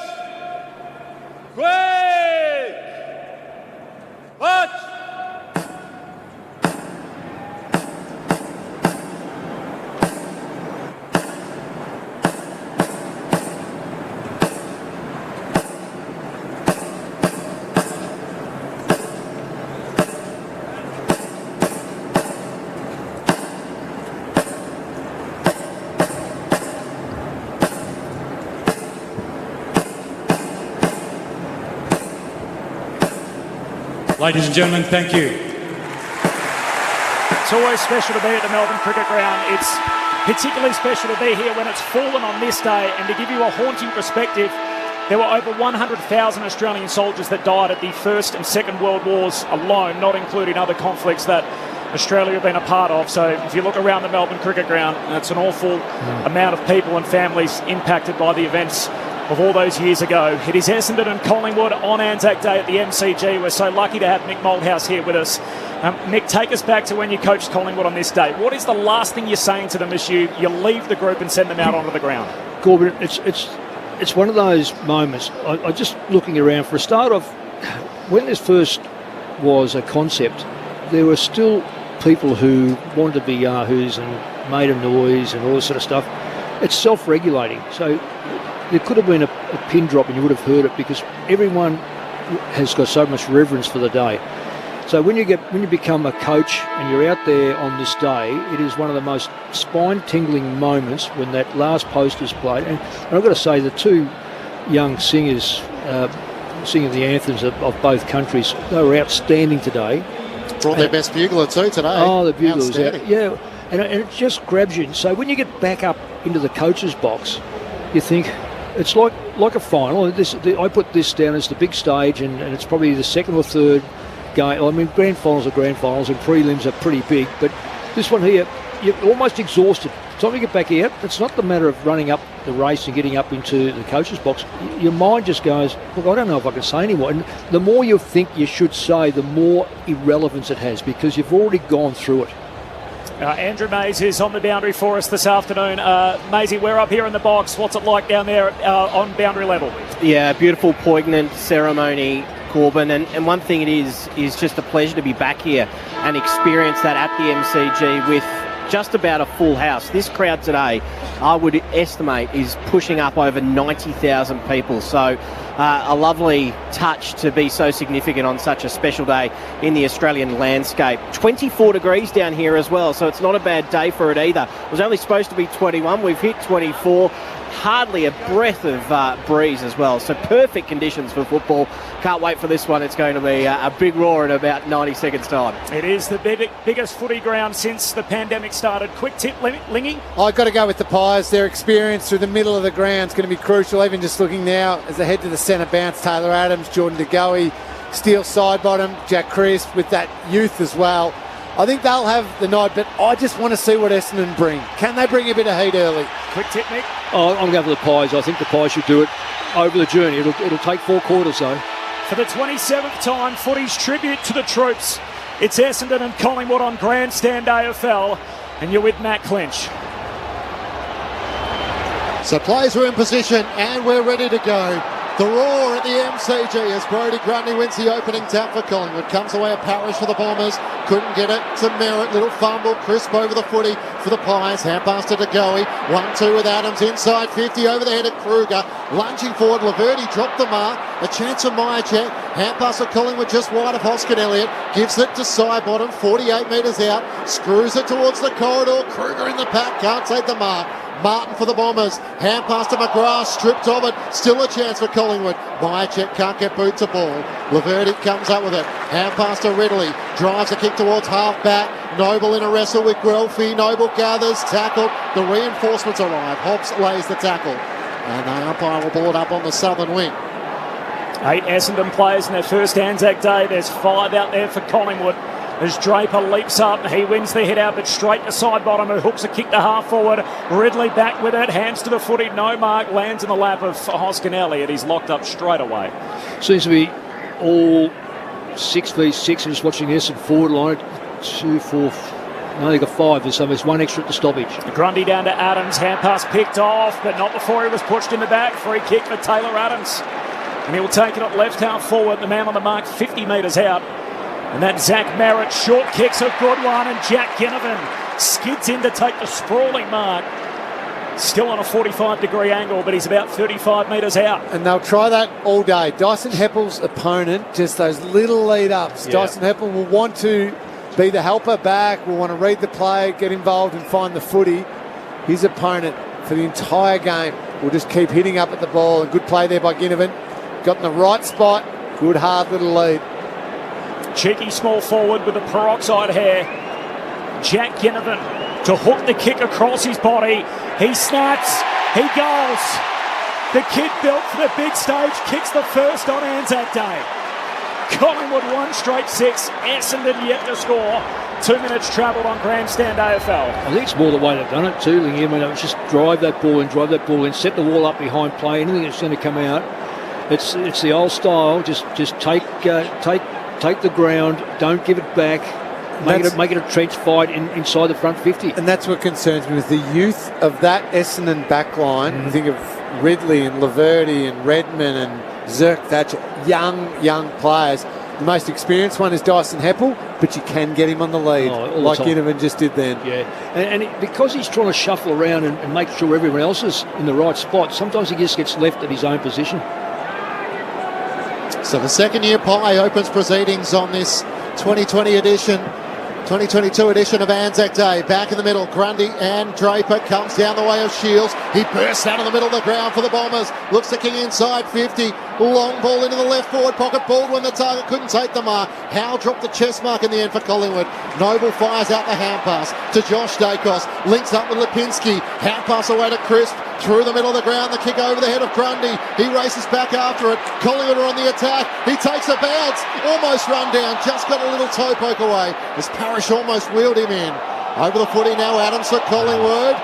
Quick! March! Ladies and gentlemen, thank you. It's always special to be at the Melbourne Cricket Ground. It's particularly special to be here when it's fallen on this day. And to give you a haunting perspective, there were over 100,000 Australian soldiers that died at the First and Second World Wars alone, not including other conflicts that Australia have been a part of. So if you look around the Melbourne Cricket Ground, it's an awful amount of people and families impacted by the events of all those years ago. It is Essendon and Collingwood on Anzac Day at the MCG. We're so lucky to have Mick Malthouse here with us. Mick, take us back to when you coached Collingwood on this day. What is the last thing you're saying to them as you leave the group and send them out onto the ground? Corbin, it's one of those moments. I just looking around for a start off, when this first was a concept, there were still people who wanted to be yahoos and made a noise and all this sort of stuff. It's self-regulating. So there could have been a pin drop and you would have heard it because everyone has got so much reverence for the day. So when you become a coach and you're out there on this day, it is one of the most spine-tingling moments when that last post is played. And I've got to say, the two young singers singing the anthems of both countries, they were outstanding today. Brought their best bugler too today. Oh, the bugler was out. Yeah, and it just grabs you. So when you get back up into the coach's box, you think, it's like a final. I put this down as the big stage, and it's probably the second or third game. I mean, grand finals are grand finals, and prelims are pretty big. But this one here, you're almost exhausted. Time to get back out. It's not the matter of running up the race and getting up into the coach's box. Your mind just goes, look, I don't know if I can say anymore. And the more you think you should say, the more irrelevance it has because you've already gone through it. Andrew Mays is on the boundary for us this afternoon. Maisie, we're up here in the box. What's it like down there on boundary level? Yeah, beautiful, poignant ceremony, Corbin. And one thing it is just a pleasure to be back here and experience that at the MCG with just about a full house. This crowd today, I would estimate, is pushing up over 90,000 people. So a lovely touch to be so significant on such a special day in the Australian landscape. 24 degrees down here as well, so it's not a bad day for it either. It was only supposed to be 21. We've hit 24. Hardly a breath of breeze as well. So perfect conditions for football. Can't wait for this one. It's going to be a big roar in about 90 seconds' time. It is the biggest footy ground since the pandemic started. Quick tip, Lingy? I've got to go with the Pies. Their experience through the middle of the ground is going to be crucial. Even just looking now as they head to the centre bounce, Taylor Adams, Jordan De Goey, Steele side bottom, Jack Crisp with that youth as well. I think they'll have the nod, but I just want to see what Essendon bring. Can they bring a bit of heat early? Quick tip, Nick? Oh, I'm going for the Pies. I think the Pies should do it over the journey. It'll take 4 quarters, though. For the 27th time, footy's tribute to the troops. It's Essendon and Collingwood on Grandstand AFL, and you're with Matt Clinch. So players are in position, and we're ready to go. The roar at the MCG as Brodie Grundy wins the opening tap for Collingwood. Comes away a Parrish for the Bombers. Couldn't get it to Merritt. Little fumble. Crisp over the footy for the Pies. Hand pass to De Goey. 1-2 with Adams. Inside 50 over the head of Kruger. Lunging forward. Laverty dropped the mark. A chance of Myercheck. Hand pass to Collingwood just wide of Hoskin Elliott. Gives it to Sidebottom. 48 metres out. Screws it towards the corridor. Kruger in the pack. Can't take the mark. Martin for the Bombers. Hand pass to McGrath. Stripped of it. Still a chance for Collingwood. Myercheck can't get boot to ball. Laverty comes up with it. Hand pass to Ridley. Drives a kick towards half back. Noble in a wrestle with Guelphy. Noble gathers. Tackled. The reinforcements arrive. Hobbs lays the tackle. And the umpire will board up on the southern wing. 8 Essendon players in their first Anzac Day. There's 5 out there for Collingwood. as Draper leaps up. He wins the hit out, but straight to side bottom, who hooks a kick to half forward. Ridley back with it, hands to the footy, no mark, lands in the lap of Hoskin-Elliott. He's locked up straight away. Seems to be all 6v6. I'm just watching this and forward line. 2, 4. No, they got 5, so there's one extra at the stoppage. Grundy down to Adams, hand pass picked off, but not before he was pushed in the back. Free kick for Taylor Adams. And he'll take it at left half forward. The man on the mark 50 metres out. And that Zach Merritt short kicks a good one, and Jack Ginnivan skids in to take the sprawling mark. Still on a 45-degree angle, but he's about 35 metres out. And they'll try that all day. Dyson Heppel's opponent, just those little lead-ups. Yeah. Dyson Heppel will want to be the helper back, will want to read the play, get involved and find the footy. His opponent for the entire game will just keep hitting up at the ball. A good play there by Ginnivan. Got in the right spot. Good hard little lead. Cheeky small forward with the peroxide hair. Jack Ginnivan to hook the kick across his body. He snaps. He goes. The kid built for the big stage kicks the first on Anzac Day. Collingwood 1 straight 6. Essendon yet to score. 2 minutes travelled on Grandstand AFL. I think it's more the way they've done it too, Lingy. I mean, just drive that ball in, set the wall up behind play. Anything that's going to come out, it's the old style. Just take the ground. Don't give it back. Make it a trench fight inside the front 50. And that's what concerns me, with the youth of that Essendon backline. I think of Ridley and Laverty and Redman and Zirk Thatcher, young players. The most experienced one is Dyson Heppel, but you can get him on the lead, like Ginnivan just did then. Yeah, and because he's trying to shuffle around and make sure everyone else is in the right spot, sometimes he just gets left at his own position. So the second-year pie opens proceedings on this 2022 edition of Anzac Day. Back in the middle, Grundy and Draper comes down the way of Shields. He bursts out of the middle of the ground for the Bombers. Looks to King inside 50. Long ball into the left forward pocket. Baldwin, the target, couldn't take the mark. Howe dropped the chest mark in the end for Collingwood. Noble fires out the hand pass to Josh Dacos. Links up with Lipinski. Hand pass away to Crisp. Through the middle of the ground, the kick over the head of Grundy. He races back after it. Collingwood are on the attack. He takes a bounce. Almost run down. Just got a little toe poke away as Parrish almost wheeled him in. Over the footy now, Adams for Collingwood.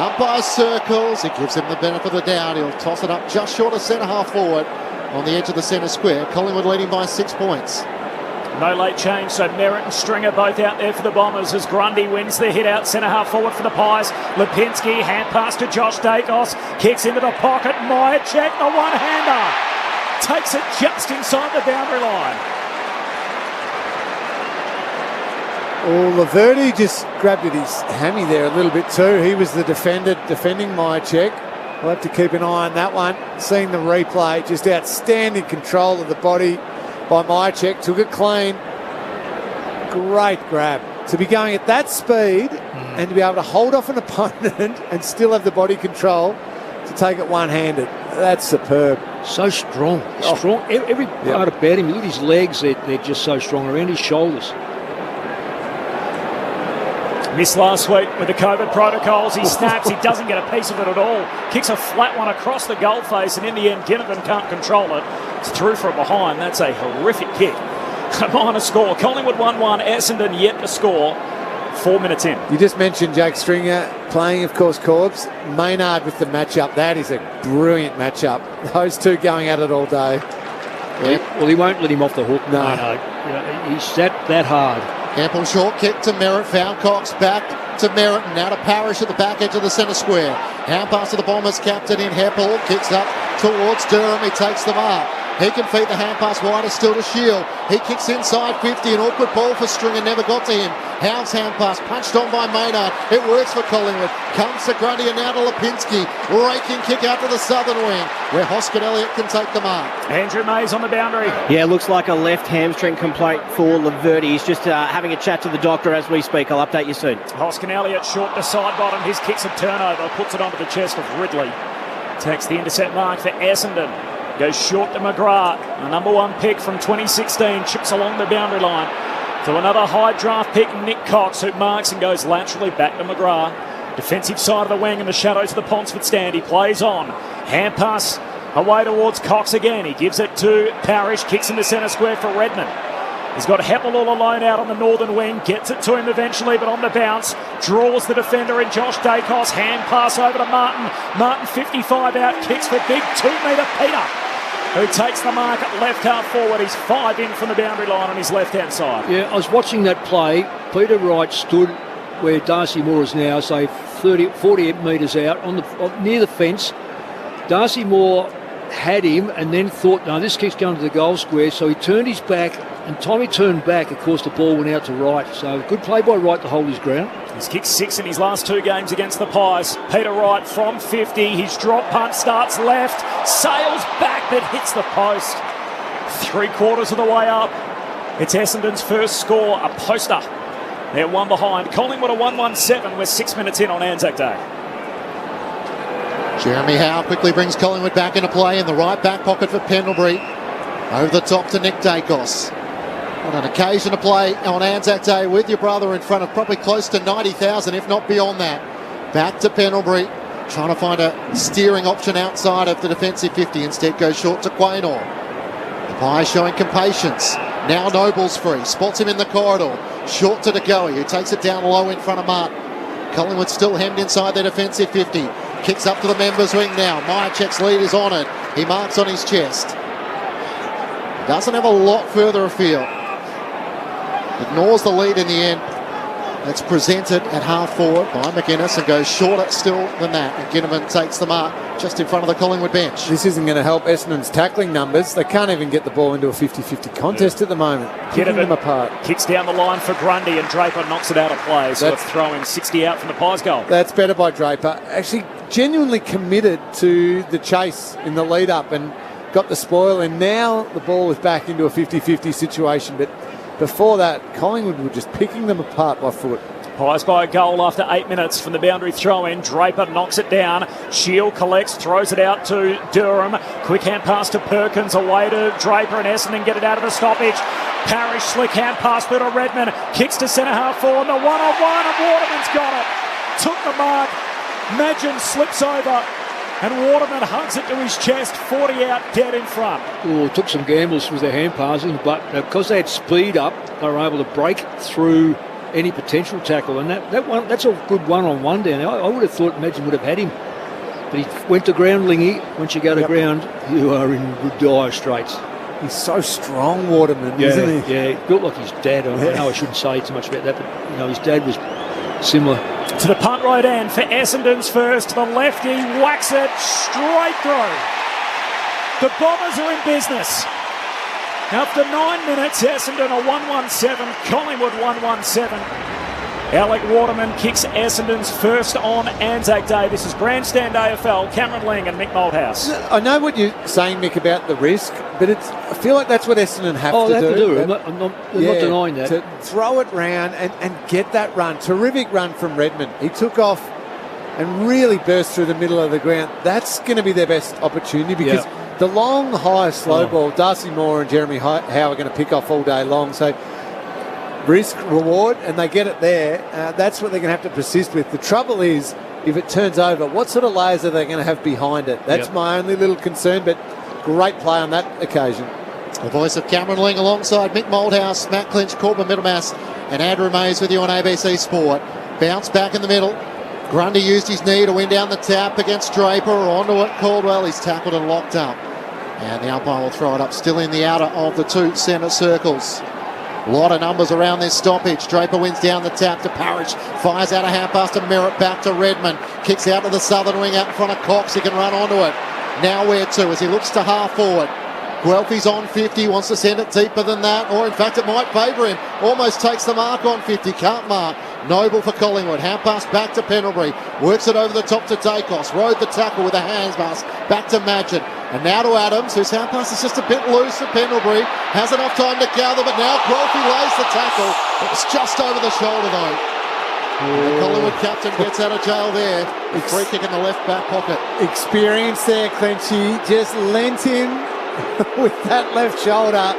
Umpire circles. He gives him the benefit of the doubt. He'll toss it up just short of centre half forward on the edge of the centre square. Collingwood leading by 6 points. No late change, so Merritt and Stringer both out there for the Bombers as Grundy wins the hit out centre half forward for the Pies. Lipinski, hand pass to Josh Dacos, kicks into the pocket. Myercheck, the one-hander, takes it just inside the boundary line. Oh, Laverty just grabbed at his hammy there a little bit too. He was the defender defending Myercheck. We'll have to keep an eye on that one. Seeing the replay, just outstanding control of the body by Myercheck, took it clean. Great grab. To be going at that speed and to be able to hold off an opponent and still have the body control to take it one-handed. That's superb. So strong. Strong. Every part about him, look at his legs, they're just so strong around his shoulders. Missed last week with the COVID protocols. He snaps, he doesn't get a piece of it at all. Kicks a flat one across the goal face, and in the end, Ginnivan can't control it. It's through from behind. That's a horrific kick. A minor score. Collingwood 1-1, Essendon yet to score. 4 minutes in. You just mentioned Jake Stringer playing, of course, Corbs. Maynard with the matchup. That is a brilliant matchup. Those two going at it all day. Yeah. Well, he won't let him off the hook. No. He's that hard. Ample short kick to Merritt. Found Cox back to Merritt. Now to Parrish at the back edge of the centre square. Hand pass to the Bombers captain in Heppel. Kicks up towards Durham. He takes the mark. He can feed the hand pass wider still to Shield. He kicks inside 50. An awkward ball for Stringer. Never got to him. Howe's hand pass punched on by Maynard. It works for Collingwood. Comes to Grundy and now to Lipinski. Raking kick out to the southern wing where Hoskin-Elliott can take the mark. Andrew Mays on the boundary. Yeah, looks like a left hamstring complaint for Laverty. He's just having a chat to the doctor as we speak. I'll update you soon. Hoskin-Elliott short to side bottom. His kick's a turnover. Puts it onto the chest of Ridley. Takes the intercept mark for Essendon. Goes short to McGrath, the number 1 pick from 2016, chips along the boundary line to another high draft pick, Nick Cox, who marks and goes laterally back to McGrath. Defensive side of the wing in the shadows of the Ponsford stand. He plays on. Hand pass away towards Cox again. He gives it to Parrish, kicks in the centre square for Redmond. He's got Heppel all alone out on the northern wing. Gets it to him eventually, but on the bounce. Draws the defender in Josh Dacos. Hand pass over to Martin. Martin 55 out. Kicks for big 2-metre Peter, who takes the mark at left half forward. He's 5 in from the boundary line on his left-hand side. Yeah, I was watching that play. Peter Wright stood where Darcy Moore is now, say 40 metres out, near the fence. Darcy Moore had him and then thought, no, this kick's going to the goal square, so he turned his back, and Tommy turned back. Of course, the ball went out to Wright. So good play by Wright to hold his ground. He's kicked 6 in his last 2 games against the Pies. Peter Wright from 50. His drop punt starts left, sails back, but hits the post. 3/4 of the way up. It's Essendon's first score, a poster. They're 1 behind. Collingwood are 1-1-7. We're 6 minutes in on Anzac Day. Jeremy Howe quickly brings Collingwood back into play in the right back pocket for Pendlebury. Over the top to Nick Dacos. What an occasion to play on Anzac Day with your brother in front of probably close to 90,000, if not beyond that. Back to Pendlebury, trying to find a steering option outside of the defensive 50. Instead goes short to Quaynor. The Pies showing impatience. Now Noble's free. Spots him in the corridor. Short to DeGoey, who takes it down low in front of Martin. Collingwood still hemmed inside their defensive 50. Kicks up to the members' wing now. Myercheck's lead is on it. He marks on his chest. Doesn't have a lot further afield. Ignores the lead in the end. That's presented at half forward by McInnes and goes shorter still than that. And Ginnivan takes the mark just in front of the Collingwood bench. This isn't going to help Essendon's tackling numbers. They can't even get the ball into a 50-50 contest at the moment. Kicking them apart. Kicks down the line for Grundy and Draper knocks it out of play. So it's throwing 60 out from the Pies goal. That's better by Draper. Actually genuinely committed to the chase in the lead up and got the spoil. And now the ball is back into a 50-50 situation. But before that, Collingwood were just picking them apart by foot. Pies by a goal after 8 minutes from the boundary throw-in. Draper knocks it down. Shield collects, throws it out to Durham. Quick hand pass to Perkins, away to Draper and Essendon get it out of the stoppage. Parrish, slick hand pass through to Redmond. Kicks to centre half forward. The one-on-one and Waterman's got it. Took the mark. Magin slips over. And Waterman hugs it to his chest, 40 out, dead in front. Oh, took some gambles with their hand passing, but because they had speed up, they were able to break through any potential tackle. And that's a good one-on-one down there. I would have thought Magin would have had him. But he went to ground, Lingy. Once you go to ground, you are in dire straits. He's so strong, Waterman, isn't he? Yeah, he built like his dad. I know I shouldn't say too much about that, but his dad was similar. To the punt right end for Essendon's first. The lefty whacks it straight through. The Bombers are in business. After 9 minutes, Essendon are 1-1-7. Collingwood 1-1-7. Alec Waterman kicks Essendon's first on Anzac Day. This is Grandstand AFL. Cameron Ling and Mick Malthouse. I know what you're saying, Mick, about the risk, but I feel like that's what Essendon have to do. I'm not denying that. To throw it round and get that run. Terrific run from Redmond. He took off and really burst through the middle of the ground. That's going to be their best opportunity because the long, high, slow ball, Darcy Moore and Jeremy Howe are going to pick off all day long. So risk, reward, and they get it there. That's what they're going to have to persist with. The trouble is, if it turns over, what sort of layers are they going to have behind it? That's my only little concern, but great play on that occasion. The voice of Cameron Ling alongside Mick Malthouse, Matt Clinch, Corbin Middlemass, and Andrew Mays with you on ABC Sport. Bounce back in the middle. Grundy used his knee to win down the tap against Draper. Onto it, Caldwell. He's tackled and locked up. And the umpire will throw it up, still in the outer of the 2 centre circles. A lot of numbers around this stoppage. Draper wins down the tap to Parrish. Fires out a hand pass to Merritt, back to Redmond. Kicks out to the southern wing out in front of Cox. He can run onto it. Now where to as he looks to half forward. Guelphy's on 50, wants to send it deeper than that, or in fact it might favour him. Almost takes the mark on 50, can't mark. Noble for Collingwood. Hand pass back to Pendlebury. Works it over the top to Dacos. Rode the tackle with a hands pass. Back to Magin. And now to Adams, whose hand pass is just a bit loose for Pendlebury. Has enough time to gather, but now Guelphy lays the tackle. It was just over the shoulder though. The Collingwood captain gets out of jail there. A free kick in the left back pocket. Experience there, Clinchy. Just lent him with that left shoulder.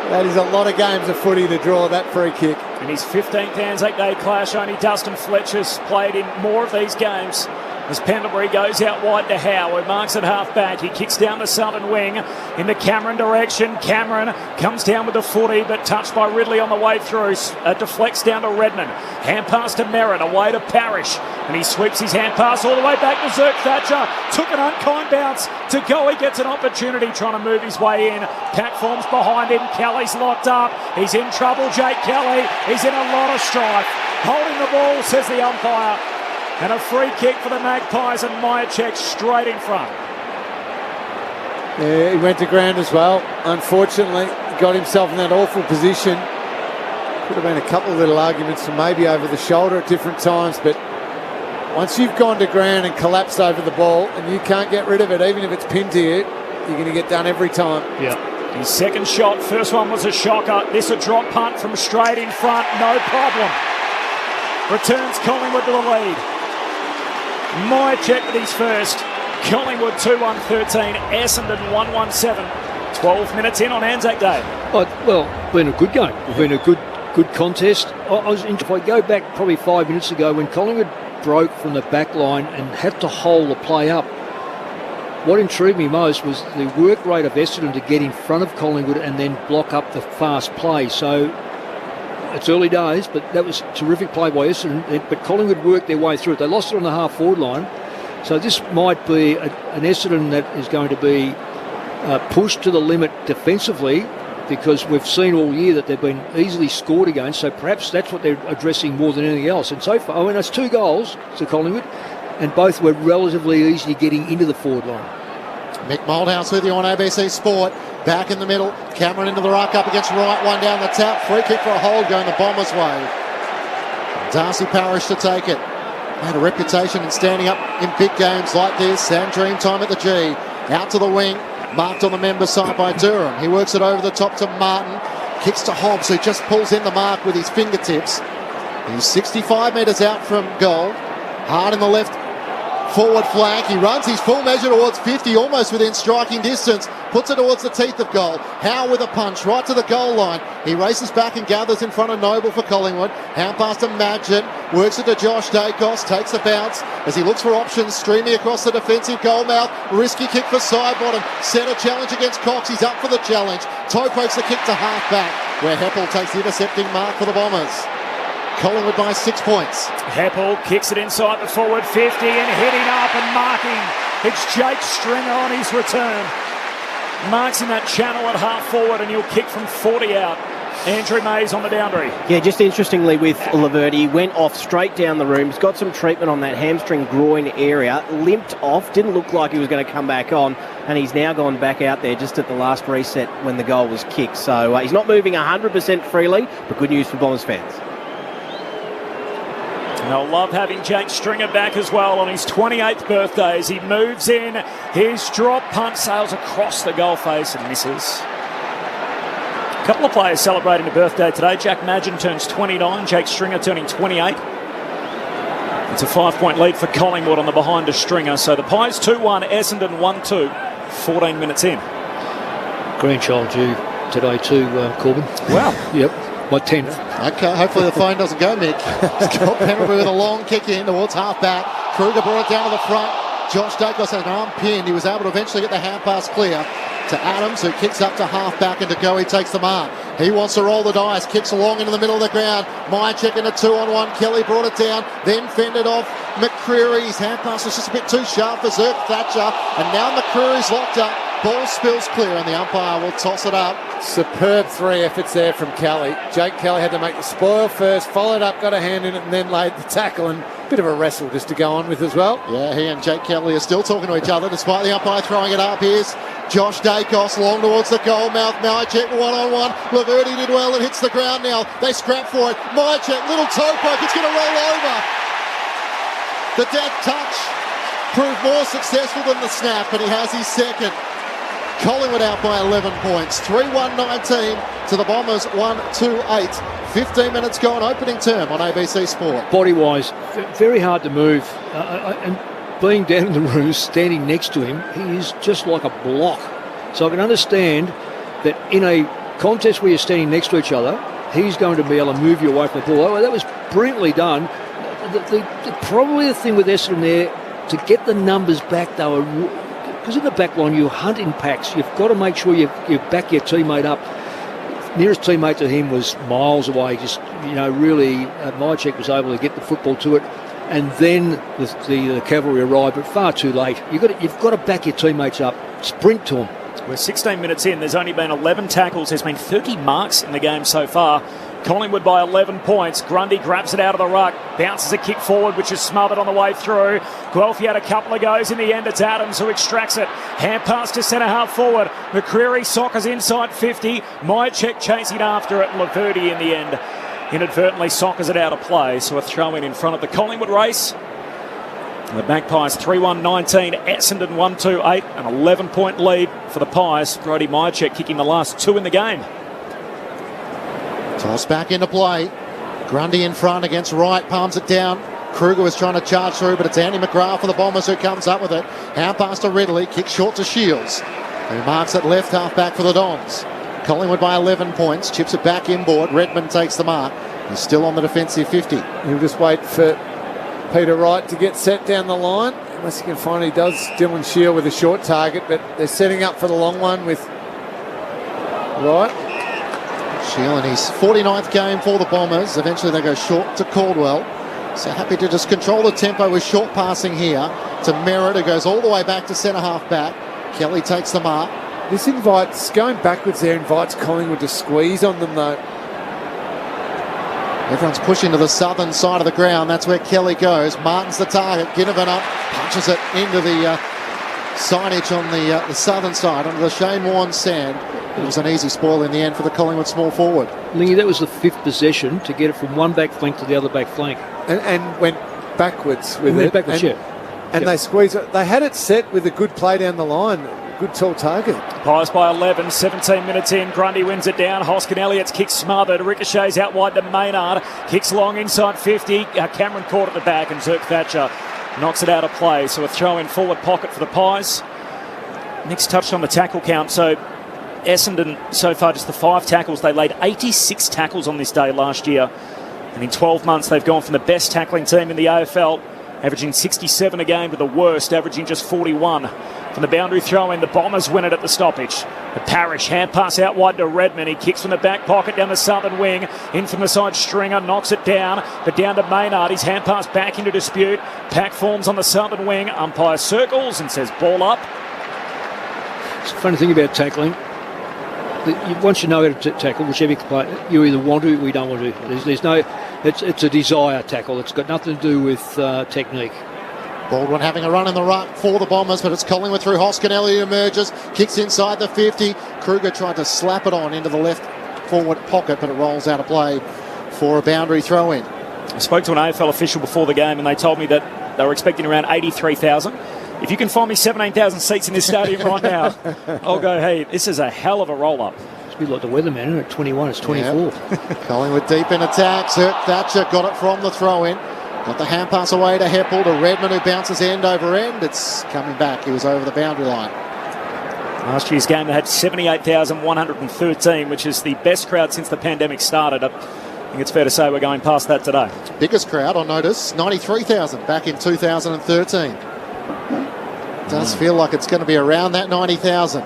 That is a lot of games of footy to draw that free kick. In his 15th Anzac Day clash, only Dustin Fletcher's played in more of these games. as Pendlebury goes out wide to Howe, who marks at half-back. He kicks down the southern wing in the Cameron direction. Cameron comes down with the footy, but touched by Ridley on the way through. Deflects down to Redmond. Hand pass to Merritt, away to Parrish. And he sweeps his hand pass all the way back to Zerk Thatcher. Took an unkind bounce to go. He gets an opportunity trying to move his way in. Pack forms behind him. Kelly's locked up. He's in trouble, Jake Kelly. He's in a lot of strife. Holding the ball, says the umpire. And a free kick for the Magpies, and Myercheck straight in front. Yeah, he went to ground as well. Unfortunately, he got himself in that awful position. Could have been a couple of little arguments for maybe over the shoulder at different times, but once you've gone to ground and collapsed over the ball and you can't get rid of it, even if it's pinned to you, you're going to get done every time. Yeah. His second shot, first one was a shocker. This a drop punt from straight in front, no problem. Returns Collingwood to the lead. Myercheck with his first. Collingwood 2-1-13. Essendon 1-1-7. 12 minutes in on Anzac Day. Well, been a good game. Been a good contest. If I go back probably 5 minutes ago when Collingwood broke from the back line and had to hold the play up, what intrigued me most was the work rate of Essendon to get in front of Collingwood and then block up the fast play. So it's early days, but that was terrific play by Essendon. But Collingwood worked their way through it. They lost it on the half-forward line. So this might be an Essendon that is going to be pushed to the limit defensively, because we've seen all year that they've been easily scored against. So perhaps that's what they're addressing more than anything else. And so far, it's 2 goals to Collingwood, and both were relatively easily getting into the forward line. Mick Moldhouse with you on ABC Sport. Back in the middle. Cameron into the ruck, up against Wright. One down the tap. Free kick for a hold going the Bombers' way. Darcy Parish to take it. Had a reputation in standing up in big games like this, and dream time at the G. Out to the wing. Marked on the member side by Durham. He works it over the top to Martin. Kicks to Hobbs, who just pulls in the mark with his fingertips. He's 65 metres out from goal. Hard in the left forward flank. He runs his full measure towards 50, almost within striking distance. Puts it towards the teeth of goal. Howe with a punch right to the goal line. He races back and gathers in front of Noble for Collingwood. Hand pass to Madgen. Works it to Josh Dacos. Takes a bounce as he looks for options. Streaming across the defensive goal mouth. Risky kick for side bottom. Set a challenge against Cox. He's up for the challenge. Toe pokes the kick to half back, where Heppel takes the intercepting mark for the Bombers. Collingwood by 6 points. Heppel kicks it inside the forward 50 and hitting up and marking. It's Jake Stringer on his return. Marks in that channel at half forward, and he'll kick from 40 out. Andrew Mays on the boundary. Yeah, just interestingly with Laverde, he went off straight down the room. He's got some treatment on that hamstring groin area. Limped off, didn't look like he was going to come back on, and he's now gone back out there just at the last reset when the goal was kicked. So he's not moving 100% freely, but good news for Bombers fans. And they'll love having Jake Stringer back as well on his 28th birthday as he moves in. His drop punt sails across the goal face and misses. A couple of players celebrating a birthday today. Jack Madgen turns 29, Jake Stringer turning 28. It's a 5-point lead for Collingwood on the behind of Stringer. So the Pies 2-1, Essendon 1-2, 14 minutes in. Grandchild due today too, Corbin. Wow. Yep. My 10th. Okay, hopefully the phone doesn't go, Mick. Scott Pendlebury with a long kick in towards half-back. Kruger brought it down to the front. Josh Dacos had an arm pinned. He was able to eventually get the hand pass clear to Adams, who kicks up to half-back, and to go he takes the mark. He wants to roll the dice, kicks along into the middle of the ground. Myercheck in a 2-on-1. Kelly brought it down, then fended off McCreery. His hand pass was just a bit too sharp for Zerk Thatcher, and now McCreery's locked up. Ball spills clear, and the umpire will toss it up. Superb 3 efforts there from Kelly. Jake Kelly had to make the spoil first, followed up, got a hand in it, and then laid the tackle, and a bit of a wrestle just to go on with as well. Yeah, he and Jake Kelly are still talking to each other despite the umpire throwing it up. Here's Josh Dacos long towards the goal mouth. Myercheck 1-on-1. Laverde did well and hits the ground now. They scrap for it. Myercheck, little toe poke. It's going to roll over. The death touch proved more successful than the snap, and he has his second. Collingwood out by 11 points. 3-1-19 to the Bombers 1-2-8. 15 minutes gone, opening term on ABC Sport. Body-wise, very hard to move. And being down in the room, standing next to him, he is just like a block. So I can understand that in a contest where you're standing next to each other, he's going to be able to move you away from the ball. Oh, that was brilliantly done. Probably the thing with Essendon there, to get the numbers back, they were, because in the back line you're hunting packs. You've got to make sure you back your teammate up. Nearest teammate to him was miles away. Just really, Mychek was able to get the football to it, and then the cavalry arrived, but far too late. You've got to back your teammates up. Sprint to them. We're 16 minutes in. There's only been 11 tackles. There's been 30 marks in the game so far. Collingwood by 11 points. Grundy grabs it out of the ruck, bounces a kick forward, which is smothered on the way through. Guelphy had a couple of goes. In the end, it's Adams who extracts it. Hand pass to centre half forward. McCreary soccers inside 50. Mychek chasing after it. Laverty in the end inadvertently soccers it out of play. So a throw in front of the Collingwood race. The Magpies 3-1-19, Essendon 1-2-8, an 11-point lead for the Pies. Brody Mychek kicking the last two in the game. Toss back into play. Grundy in front against Wright, palms it down. Kruger was trying to charge through, but it's Andy McGrath for the Bombers who comes up with it. Hand pass to Ridley, kick short to Shields, who marks it left half back for the Dons. Collingwood by 11 points, chips it back inboard. Redmond takes the mark. He's still on the defensive 50. He'll just wait for Peter Wright to get set down the line, unless he can find he does. Dylan Shield with a short target, but they're setting up for the long one with Wright. Shield in his 49th game for the Bombers. Eventually they go short to Caldwell. So happy to just control the tempo with short passing here to Merritt, who goes all the way back to centre half back. Kelly takes the mark. This invites, going backwards there, invites Collingwood to squeeze on them though. Everyone's pushing to the southern side of the ground. That's where Kelly goes. Martin's the target. Ginnivan up, punches it into the signage on the southern side, onto the Shane Warne sand. It was an easy spoil in the end for the Collingwood small forward. Lingy, that was the fifth possession to get it from one back flank to the other back flank. And went backwards with it. Backwards, and they squeezed it. They had it set with a good play down the line. Good tall target. Pies by 11, 17 minutes in. Grundy wins it down. Hoskin Elliott's kick smothered. Ricochets out wide to Maynard. Kicks long inside 50. Cameron caught at the back, and Zirk Thatcher knocks it out of play. So a throw in forward pocket for the Pies. Nick's touched on the tackle count. So Essendon, so far, just the 5 tackles. They laid 86 tackles on this day last year. And in 12 months, they've gone from the best tackling team in the AFL, averaging 67 a game, to the worst, averaging just 41. From the boundary throw in, the Bombers win it at the stoppage. The Parrish hand pass out wide to Redmond. He kicks from the back pocket down the southern wing. In from the side, Stringer knocks it down, but down to Maynard. His hand pass back into dispute. Pack forms on the southern wing. Umpire circles and says ball up. It's a funny thing about tackling. Once you know how to tackle, whichever play, you either want to or you don't want to. There's no, it's a desire tackle. It's got nothing to do with technique. Baldwin having a run in the ruck for the Bombers, but it's Collingwood through. Hoskin Elliott emerges, kicks inside the 50. Kruger tried to slap it on into the left forward pocket, but it rolls out of play for a boundary throw in. I spoke to an AFL official before the game, and they told me that they were expecting around 83,000. If you can find me 17,000 seats in this stadium right now, I'll go, hey, this is a hell of a roll-up. It's a bit like the weatherman, isn't it? 21, it's 24. Yep. Collingwood deep in attack. Zirk Thatcher got it from the throw-in. Got the hand pass away to Heppel, to Redmond, who bounces end over end. It's coming back. He was over the boundary line. Last year's game, they had 78,113, which is the best crowd since the pandemic started. I think it's fair to say we're going past that today. Biggest crowd on notice, 93,000 back in 2013. Does feel like it's going to be around that 90,000.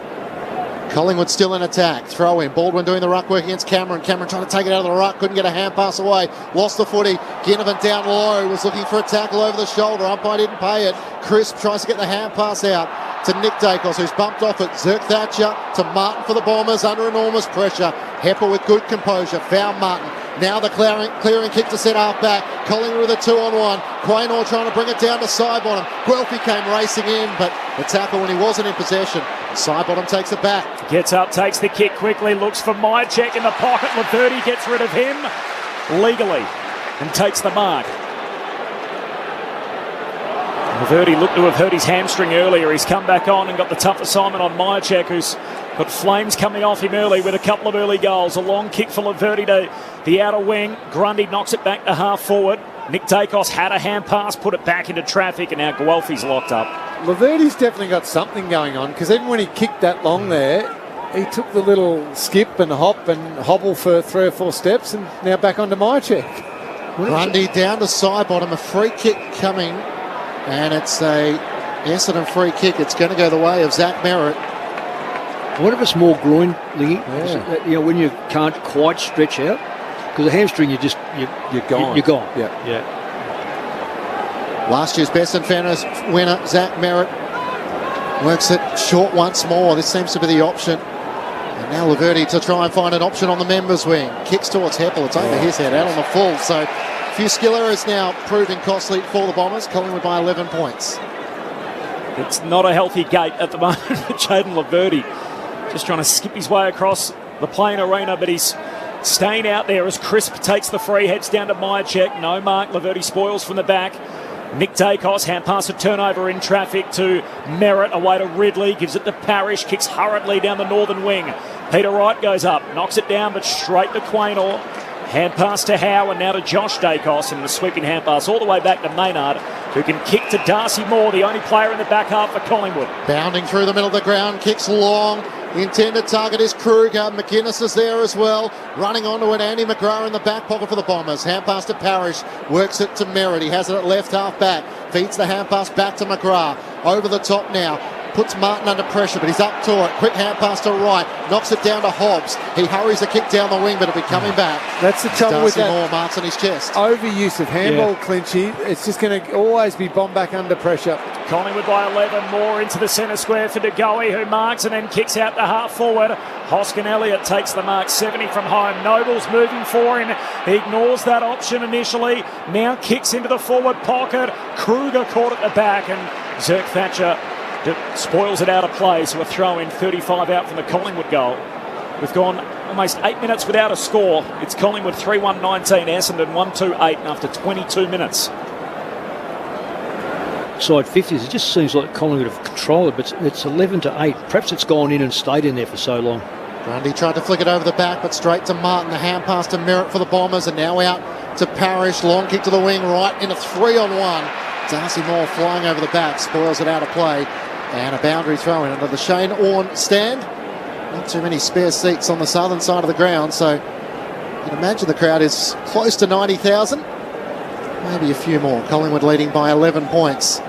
Collingwood still in attack. Throw in. Baldwin doing the ruck work against Cameron. Cameron trying to take it out of the ruck. Couldn't get a hand pass away. Lost the footy. Ginnivan down low. Was looking for a tackle over the shoulder. Umpire didn't pay it. Crisp tries to get the hand pass out to Nick Dacos, who's bumped off it. Zirk Thatcher to Martin for the Bombers under enormous pressure. Heppel with good composure. Found Martin. Now the clearing kick to set half back. Collingwood with a 2-on-1. Quaynor trying to bring it down to Sidebottom. Guelphy came racing in, but the tackle when he wasn't in possession. Sidebottom takes it back. Gets up, takes the kick quickly, looks for Mychek in the pocket. Laverty gets rid of him legally and takes the mark. Laverty looked to have hurt his hamstring earlier. He's come back on and got the tough assignment on Mychek, who's got flames coming off him early with a couple of early goals. A long kick for Laverty to the outer wing. Grundy knocks it back to half forward. Nick Dacos had a hand pass, put it back into traffic, and now Guelphy's locked up. Laverty's definitely got something going on, because even when he kicked that long there, he took the little skip and hop and hobble for 3 or 4 steps, and now back onto Mychek. Grundy down to Sidebottom. A free kick coming And it's a Essendon free kick. It's going to go the way of Zach Merritt. I wonder if it's more groin, Lingy, you know, when you can't quite stretch out. Because the hamstring, you're gone. You're gone. Yeah. Last year's Best and Fairness winner, Zach Merritt, works it short once more. This seems to be the option. And now Laverty to try and find an option on the members' wing. Kicks towards Heppel. It's over his head, out on the full. So a few skill errors now proving costly for the Bombers. Collingwood by 11 points. It's not a healthy gait at the moment for Jaden Laverty. Just trying to skip his way across the playing arena, but he's staying out there as Crisp takes the free, heads down to Myercheck. No mark, Laverty spoils from the back. Nick Dacos, hand pass a turnover in traffic to Merritt, away to Ridley, gives it to Parrish, kicks hurriedly down the northern wing. Peter Wright goes up, knocks it down, but straight to Quaynor. Hand pass to Howe and now to Josh Dacos, and the sweeping hand pass all the way back to Maynard, who can kick to Darcy Moore, the only player in the back half for Collingwood. Bounding through the middle of the ground, kicks long. The intended target is Kruger. McInnes is there as well. Running onto it, Andy McGrath in the back pocket for the Bombers. Hand pass to Parrish. Works it to Merritt. He has it at left half back. Feeds the hand pass back to McGrath. Over the top now. Puts Martin under pressure, but he's up to it. Quick hand pass to Wright. Knocks it down to Hobbs. He hurries the kick down the wing, but it'll be coming back. That's the trouble with that. Moore marks on his chest. Overuse of handball, Clinchy. It's just going to always be bombed back under pressure. Collingwood by 11, more into the centre square for DeGoey, who marks and then kicks out the half forward. Hoskin Elliott takes the mark, 70 from home. Noble's moving for him. He ignores that option initially. Now kicks into the forward pocket. Kruger caught at the back, and Zerk Thatcher spoils it out of play. So a throw in, 35 out from the Collingwood goal. We've gone almost 8 minutes without a score. It's Collingwood 3-1-19, Essendon 1-2-8 after 22 minutes. Side 50s, it just seems like Collingwood have controlled it, but it's 11-8. Perhaps it's gone in and stayed in there for so long. Grundy tried to flick it over the back, but straight to Martin. The hand pass to Merritt for the Bombers, and now out to Parrish. Long kick to the wing, right in a 3-on-1. Darcy Moore flying over the back, spoils it out of play. And a boundary throw in under the Shane Orn stand. Not too many spare seats on the southern side of the ground, so you can imagine the crowd is close to 90,000. Maybe a few more. Collingwood leading by 11 points.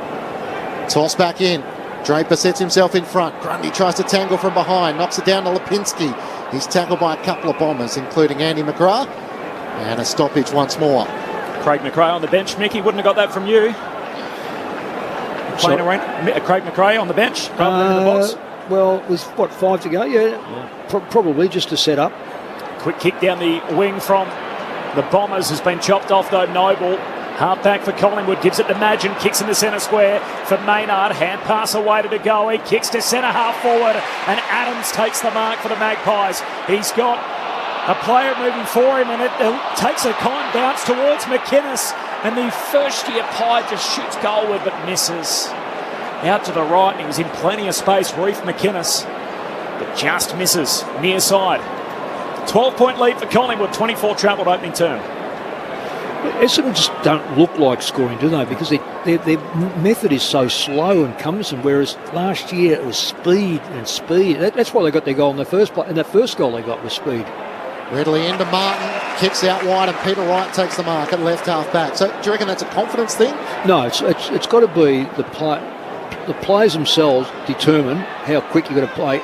Toss back in. Draper sets himself in front. Grundy tries to tangle from behind. Knocks it down to Lipinski. He's tackled by a couple of Bombers, including Andy McGrath. And a stoppage once more. Craig McRae on the bench. Mickey, wouldn't have got that from you. Playing around, Craig McRae on the bench rather than in the box. Well, it was, 5 to go? Yeah. Probably just to set up. Quick kick down the wing from the Bombers has been chopped off, though. Noble. Half back for Collingwood, gives it to Madgen, kicks in the centre square for Maynard. Hand pass away to DeGoey, kicks to centre half forward, and Adams takes the mark for the Magpies. He's got a player moving for him, and it takes a kind bounce towards McInnes, and the first-year Pie just shoots goalward but misses. Out to the right, and he was in plenty of space, Reef McInnes, but just misses near side. 12-point lead for Collingwood, 24 travelled opening term. Essendon just don't look like scoring, do they? Because their method is so slow and cumbersome, whereas last year it was speed and speed. That's why they got their goal in the first place, and that first goal they got was speed. Readily into Martin, kicks out wide, and Peter Wright takes the mark at left half back. So do you reckon that's a confidence thing? No, it's got to be the players themselves determine how quick you've got to play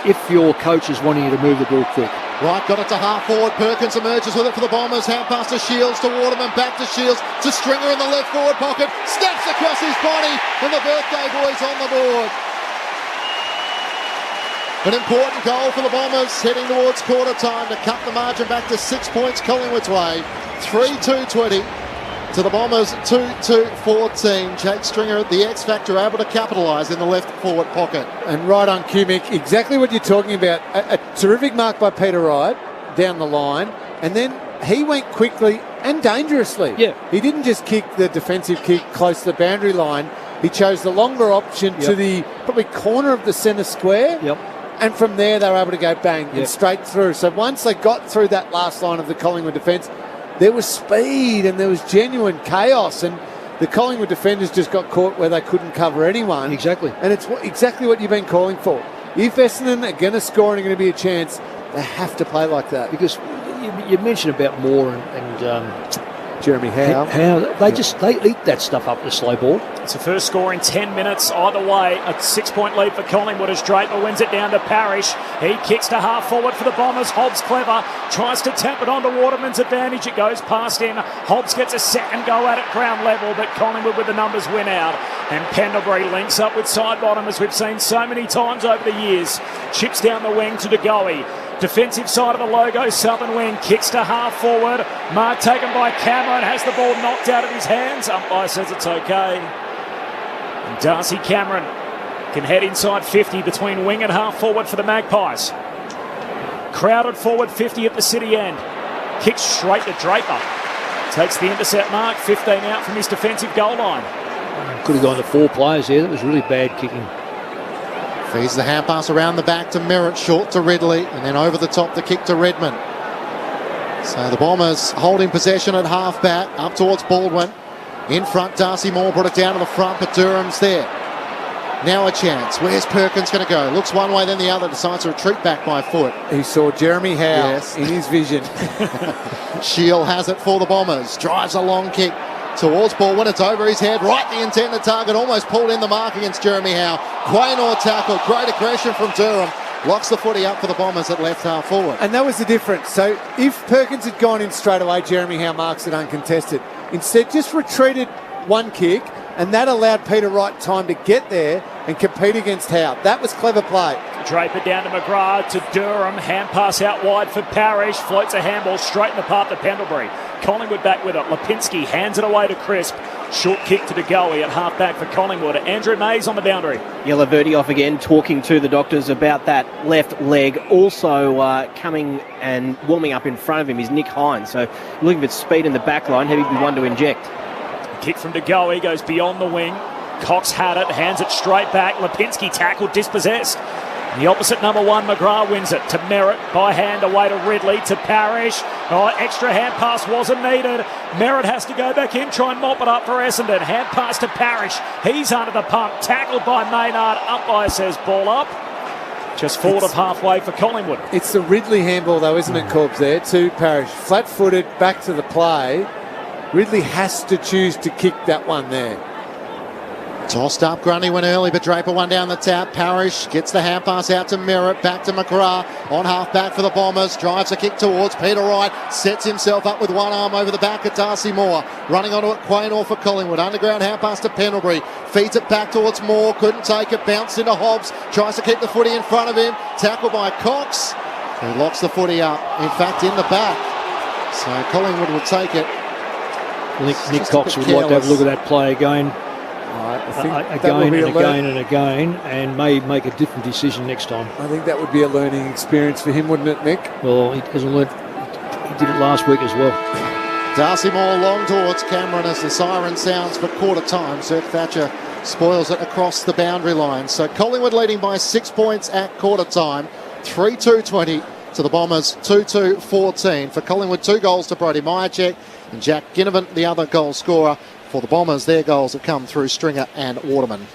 if your coach is wanting you to move the ball quick. Right, got it to half forward. Perkins emerges with it for the Bombers. Hand pass to Shields, to Waterman, back to Shields, to Stringer in the left forward pocket. Snaps across his body, and the birthday boy's on the board. An important goal for the Bombers, heading towards quarter time to cut the margin back to 6 points Collingwood's way. 3-2-20 to the Bombers, 2-2-14. Jake Stringer, the X Factor, able to capitalise in the left forward pocket. And right on cue, Mick, exactly what you're talking about. A terrific mark by Peter Wright down the line, and then he went quickly and dangerously. Yeah. He didn't just kick the defensive kick close to the boundary line. He chose the longer option to the probably corner of the centre square. Yep. And from there, they were able to go bang and straight through. So once they got through that last line of the Collingwood defence, there was speed and there was genuine chaos. And the Collingwood defenders just got caught where they couldn't cover anyone. Exactly. And it's exactly what you've been calling for. If Essendon are going to score and are going to be a chance, they have to play like that. Because you mentioned about Moore and Jeremy Howe. They eat that stuff up, the slow ball. It's the first score in 10 minutes. Either way, a 6-point lead for Collingwood as Draper wins it down to Parrish. He kicks to half forward for the Bombers. Hobbs clever, tries to tap it onto Waterman's advantage. It goes past him. Hobbs gets a second go at it ground level, but Collingwood with the numbers win out. And Pendlebury links up with Sidebottom, as we've seen so many times over the years. Chips down the wing to DeGoey. Defensive side of the logo, southern wing, kicks to half forward. Mark taken by Cameron, has the ball knocked out of his hands. Umpire says it's okay. And Darcy Cameron can head inside 50 between wing and half forward for the Magpies. Crowded forward 50 at the city end. Kicks straight to Draper. Takes the intercept mark, 15 out from his defensive goal line. Could have gone to 4 players there. That was really bad kicking. Feeds the hand pass around the back to Merritt, short to Ridley, and then over the top the kick to Redmond. So the Bombers holding possession at half back, up towards Baldwin. In front, Darcy Moore brought it down to the front, but Durham's there. Now a chance. Where's Perkins going to go? Looks one way, then the other. Decides to retreat back by foot. He saw Jeremy Howe in his vision. Shield has it for the Bombers. Drives a long kick towards Baldwin. It's over his head. Right the intended target. Almost pulled in the mark against Jeremy Howe. Quaynor tackle. Great aggression from Durham. Locks the footy up for the Bombers at left half forward. And that was the difference. So if Perkins had gone in straight away, Jeremy Howe marks it uncontested. Instead, just retreated one kick, and that allowed Peter Wright time to get there and compete against Howe. That was clever play. Draper down to McGrath to Durham. Hand pass out wide for Parrish. Floats a handball straight in the path to Pendlebury. Collingwood back with it. Lipinski hands it away to Crisp. Short kick to DeGoey at half back for Collingwood. Andrew Mays on the boundary. Yellow Verdi off again, talking to the doctors about that left leg. Also coming and warming up in front of him is Nick Hines. So looking for speed in the back line. He'd be one to inject. Kick from DeGoey goes beyond the wing. Cox had it, hands it straight back. Lipinski tackled, dispossessed. The opposite number 1, McGrath wins it to Merritt. By hand away to Ridley, to Parrish. Oh, extra hand pass wasn't needed. Merritt has to go back in, try and mop it up for Essendon. Hand pass to Parrish. He's under the pump. Tackled by Maynard. Umpire says ball up. Just forward of halfway for Collingwood. It's the Ridley handball though, isn't it, Corbs, there to Parrish. Flat-footed, back to the play. Ridley has to choose to kick that one there. Tossed up, Grundy went early, but Draper one down the tap. Parrish gets the hand pass out to Merritt, back to McGrath, on half back for the Bombers, drives a kick towards Peter Wright, sets himself up with one arm over the back at Darcy Moore, running onto it, Quaynor for Collingwood, underground hand pass to Pendlebury, feeds it back towards Moore, couldn't take it, bounced into Hobbs, tries to keep the footy in front of him, tackled by Cox, who locks the footy up, in fact in the back, so Collingwood will take it. I think Nick Cox would like to have a look at that play again. Again, and may make a different decision next time. I think that would be a learning experience for him, wouldn't it, Nick? Well, he hasn't learned. He did it last week as well. Darcy Moore long towards Cameron as the siren sounds for quarter time. Sir Thatcher spoils it across the boundary line. So Collingwood leading by 6 points at quarter time. 3-2-20 to the Bombers, 2-2-14. For Collingwood, 2 goals to Brody Myercheck and Jack Ginnivan, the other goal scorer. For the Bombers, their goals have come through Stringer and Waterman.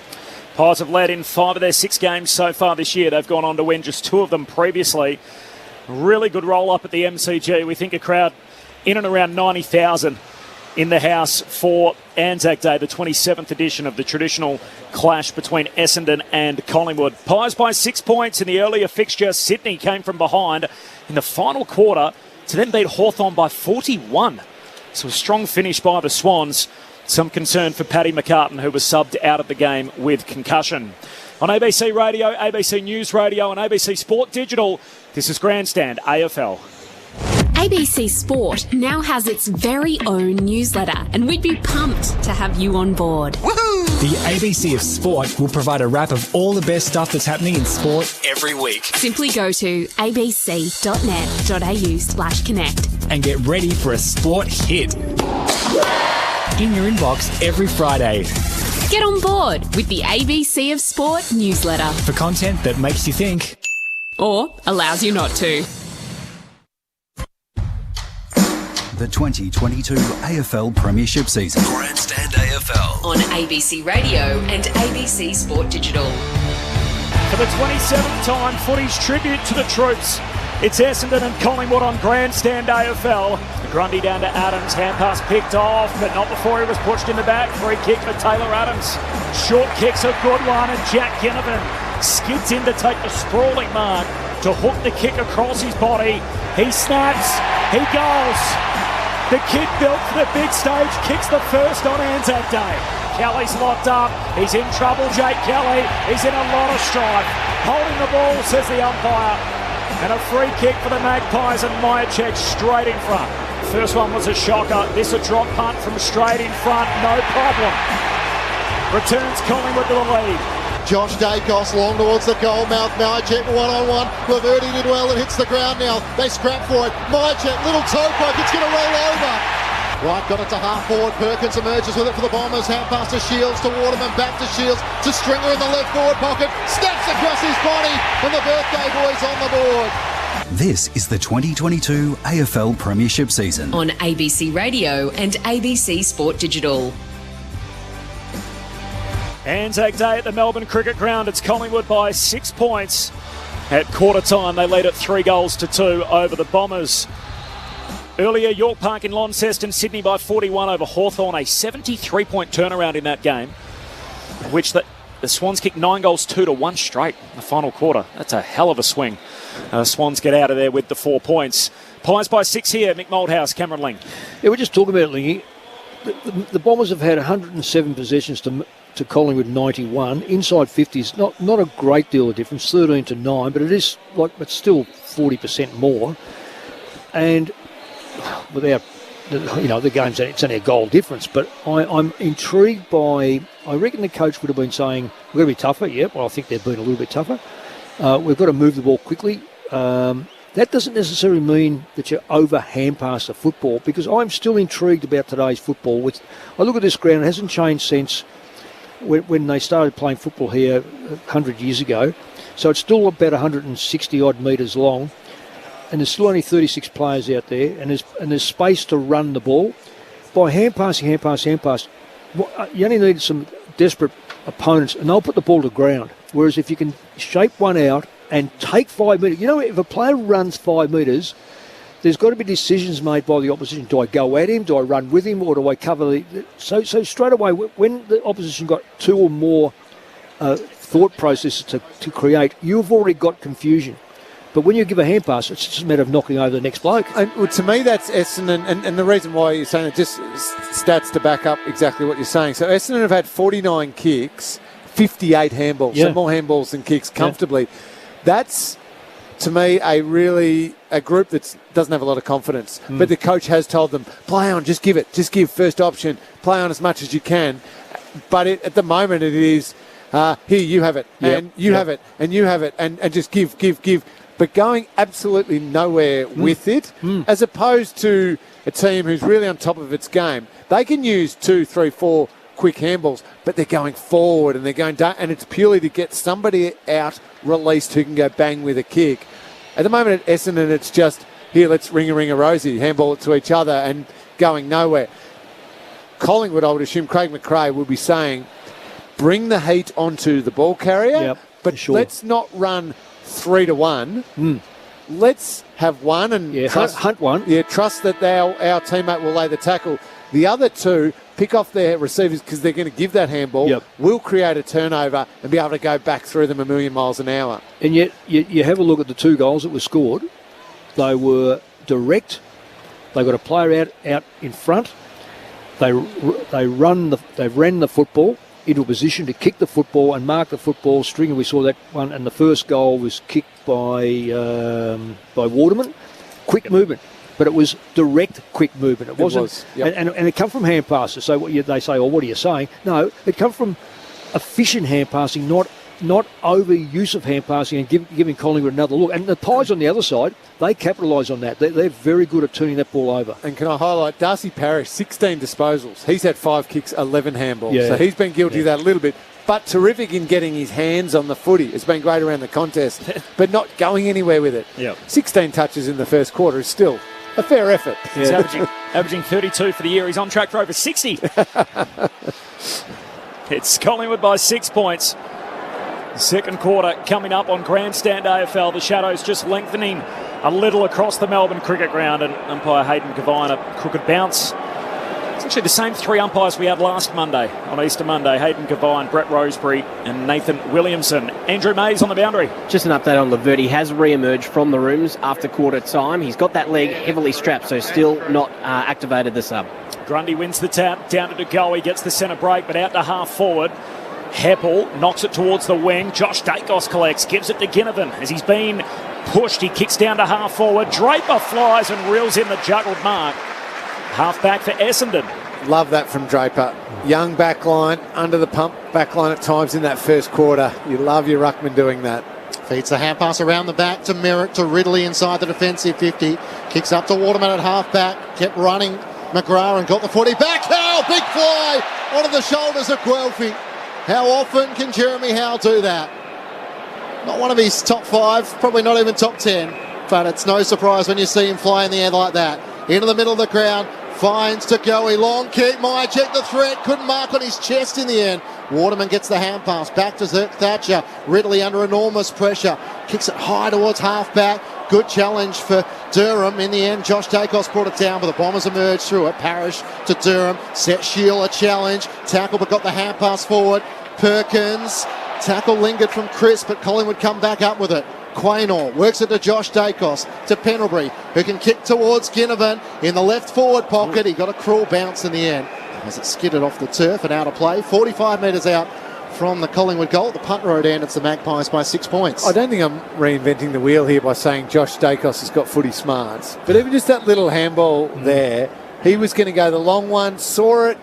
Pies have led in 5 of their 6 games so far this year. They've gone on to win just 2 of them previously. Really good roll-up at the MCG. We think a crowd in and around 90,000 in the house for Anzac Day, the 27th edition of the traditional clash between Essendon and Collingwood. Pies by 6 points in the earlier fixture. Sydney came from behind in the final quarter to then beat Hawthorn by 41. So a strong finish by the Swans. Some concern for Paddy McCartan, who was subbed out of the game with concussion. On ABC Radio, ABC News Radio and ABC Sport Digital, this is Grandstand AFL. ABC Sport now has its very own newsletter, and we'd be pumped to have you on board. Woohoo! The ABC of Sport will provide a wrap of all the best stuff that's happening in sport every week. Simply go to abc.net.au/connect and get ready for a sport hit in your inbox every Friday. Get on board with the ABC of Sport newsletter for content that makes you think or allows you not to. The 2022 AFL Premiership season. Grandstand AFL on ABC Radio and ABC Sport Digital. For the 27th time, footy's tribute to the troops. It's Essendon and Collingwood on Grandstand AFL. Grundy down to Adams. Hand pass picked off, but not before he was pushed in the back. Free kick for Taylor Adams. Short kick's a good one, and Jack Ginnivan skids in to take the sprawling mark to hook the kick across his body. He snaps. He goes. The kid built for the big stage kicks the first on Anzac Day. Kelly's locked up. He's in trouble, Jake Kelly. He's in a lot of strife. Holding the ball, says the umpire. And a free kick for the Magpies and Myercheck straight in front. First one was a shocker. This a drop punt from straight in front. No problem. Returns Collingwood to the lead. Josh Dacos long towards the goal mouth. Myercheck one-on-one. Laverty did well. It hits the ground now. They scrap for it. Myercheck, little toe poke. It's going to roll over. Right, got it to half forward. Perkins emerges with it for the Bombers. Hand pass to Shields, to Waterman, back to Shields, to Stringer in the left forward pocket. Snaps across his body, and the birthday boys on the board. This is the 2022 AFL Premiership season. On ABC Radio and ABC Sport Digital. Anzac Day at the Melbourne Cricket Ground. It's Collingwood by 6 points. At quarter time, they lead at 3-2 over the Bombers. Earlier, York Park in Launceston, Sydney by 41 over Hawthorn. A 73-point turnaround in that game, which the Swans kicked 9-2-1 straight in the final quarter. That's a hell of a swing. Swans get out of there with the 4 points. Pies by 6 here. Mick Moldhouse, Cameron Ling. Yeah, we're just talking about it, Lingy. The Bombers have had 107 possessions to Collingwood 91. Inside 50s, not a great deal of difference, 13-9, but it is it's still 40% more. And without, the game's it's only a goal difference, but I'm intrigued by. I reckon the coach would have been saying we've got to be tougher. Yep, well, I think they've been a little bit tougher. We've got to move the ball quickly. That doesn't necessarily mean that you over hand pass the football, because I'm still intrigued about today's football. I look at this ground; it hasn't changed since when they started playing football here 100 years ago. So it's still about 160 odd metres long. And there's still only 36 players out there, and there's space to run the ball. By hand pass, you only need some desperate opponents, and they'll put the ball to ground. Whereas if you can shape one out and take 5 metres, if a player runs 5 metres, there's got to be decisions made by the opposition. Do I go at him? Do I run with him? Or do I cover the... So straight away, when the opposition got 2 or more thought processes to create, you've already got confusion. But when you give a hand pass, it's just a matter of knocking over the next bloke. And to me, that's Essendon, and the reason why you're saying it, just stats to back up exactly what you're saying. So Essendon have had 49 kicks, 58 handballs, so more handballs than kicks comfortably. That's, to me, a group that doesn't have a lot of confidence. But the coach has told them, play on, just give first option, play on as much as you can. But at the moment it is, here, you have it, and you have it, and you have it, and just give. But going absolutely nowhere with it, as opposed to a team who's really on top of its game. They can use 2, 3, 4 quick handballs, but they're going forward and they're going down, and it's purely to get somebody out released who can go bang with a kick. At the moment at Essendon, it's just, here, let's ring-a-ring-a-rosy, handball it to each other and going nowhere. Collingwood, I would assume Craig McRae will be saying, bring the heat onto the ball carrier, but let's not run 3-1. Let's have one and hunt one. Trust that our teammate will lay the tackle. The other two pick off their receivers because they're going to give that handball. Will create a turnover and be able to go back through them a million miles an hour. And yet you have a look at the 2 goals that were scored. They were direct. They got a player out in front. They ran the football into a position to kick the football and mark the football. Stringer, we saw that one, and the first goal was kicked by Waterman. Quick movement, but it was direct, quick movement. It wasn't, and it come from hand passes. So they say, what are you saying? No, it come from efficient hand passing, not overuse of hand passing and giving Collingwood another look. And the Pies on the other side, they capitalise on that. They're very good at turning that ball over. And can I highlight Darcy Parish, 16 disposals. He's had 5 kicks, 11 handballs. So he's been guilty of that a little bit. But terrific in getting his hands on the footy. It's been great around the contest, but not going anywhere with it. 16 touches in the first quarter is still a fair effort. He's averaging 32 for the year. He's on track for over 60. It's Collingwood by 6 points. Second quarter coming up on Grandstand AFL. The shadows just lengthening a little across the Melbourne cricket ground, and umpire Hayden Gavine a crooked bounce. It's actually the same 3 umpires we had last Monday, on Easter Monday. Hayden Gavine, Brett Rosebery and Nathan Williamson. Andrew Mays on the boundary. Just an update on Levert. He has re-emerged from the rooms after quarter time. He's got that leg heavily strapped, so still not activated the sub. Grundy wins the tap, down to De Goey, gets the centre break, but out to half forward. Heppel knocks it towards the wing. Josh Dacos collects, gives it to Ginnivan. As he's been pushed, he kicks down to half forward. Draper flies and reels in the juggled mark. Half back for Essendon. Love that from Draper. Young backline, under the pump backline at times in that first quarter. You love your ruckman doing that. Feeds the hand pass around the back to Merritt, to Ridley inside the defensive 50. Kicks up to Waterman at half back. Kept running. McGrath and got the footy back. Howe, big fly onto the shoulders of Guelphy. How often can Jeremy Howe do that? Not one of his top 5, probably not even top 10. But it's no surprise when you see him fly in the air like that. Into the middle of the ground. Finds to go. Long kick. Meyer checked the threat. Couldn't mark on his chest in the end. Waterman gets the hand pass. Back to Zirk Thatcher. Ridley under enormous pressure. Kicks it high towards half back. Good challenge for Durham. In the end, Josh Dacos brought it down, but the Bombers emerged through it. Parrish to Durham. Set Shield a challenge. Tackle, but got the hand pass forward. Perkins. Tackle lingered from Chris, but Collingwood come back up with it. Quaynor works it to Josh Dacos, to Pendlebury, who can kick towards Ginnivan in the left forward pocket. He got a cruel bounce in the end as it skidded off the turf and out of play. 45 metres out from the Collingwood goal. The punt road end, it's the Magpies by 6 points. I don't think I'm reinventing the wheel here by saying Josh Dacos has got footy smarts. But even just that little handball there, he was going to go the long one, saw it,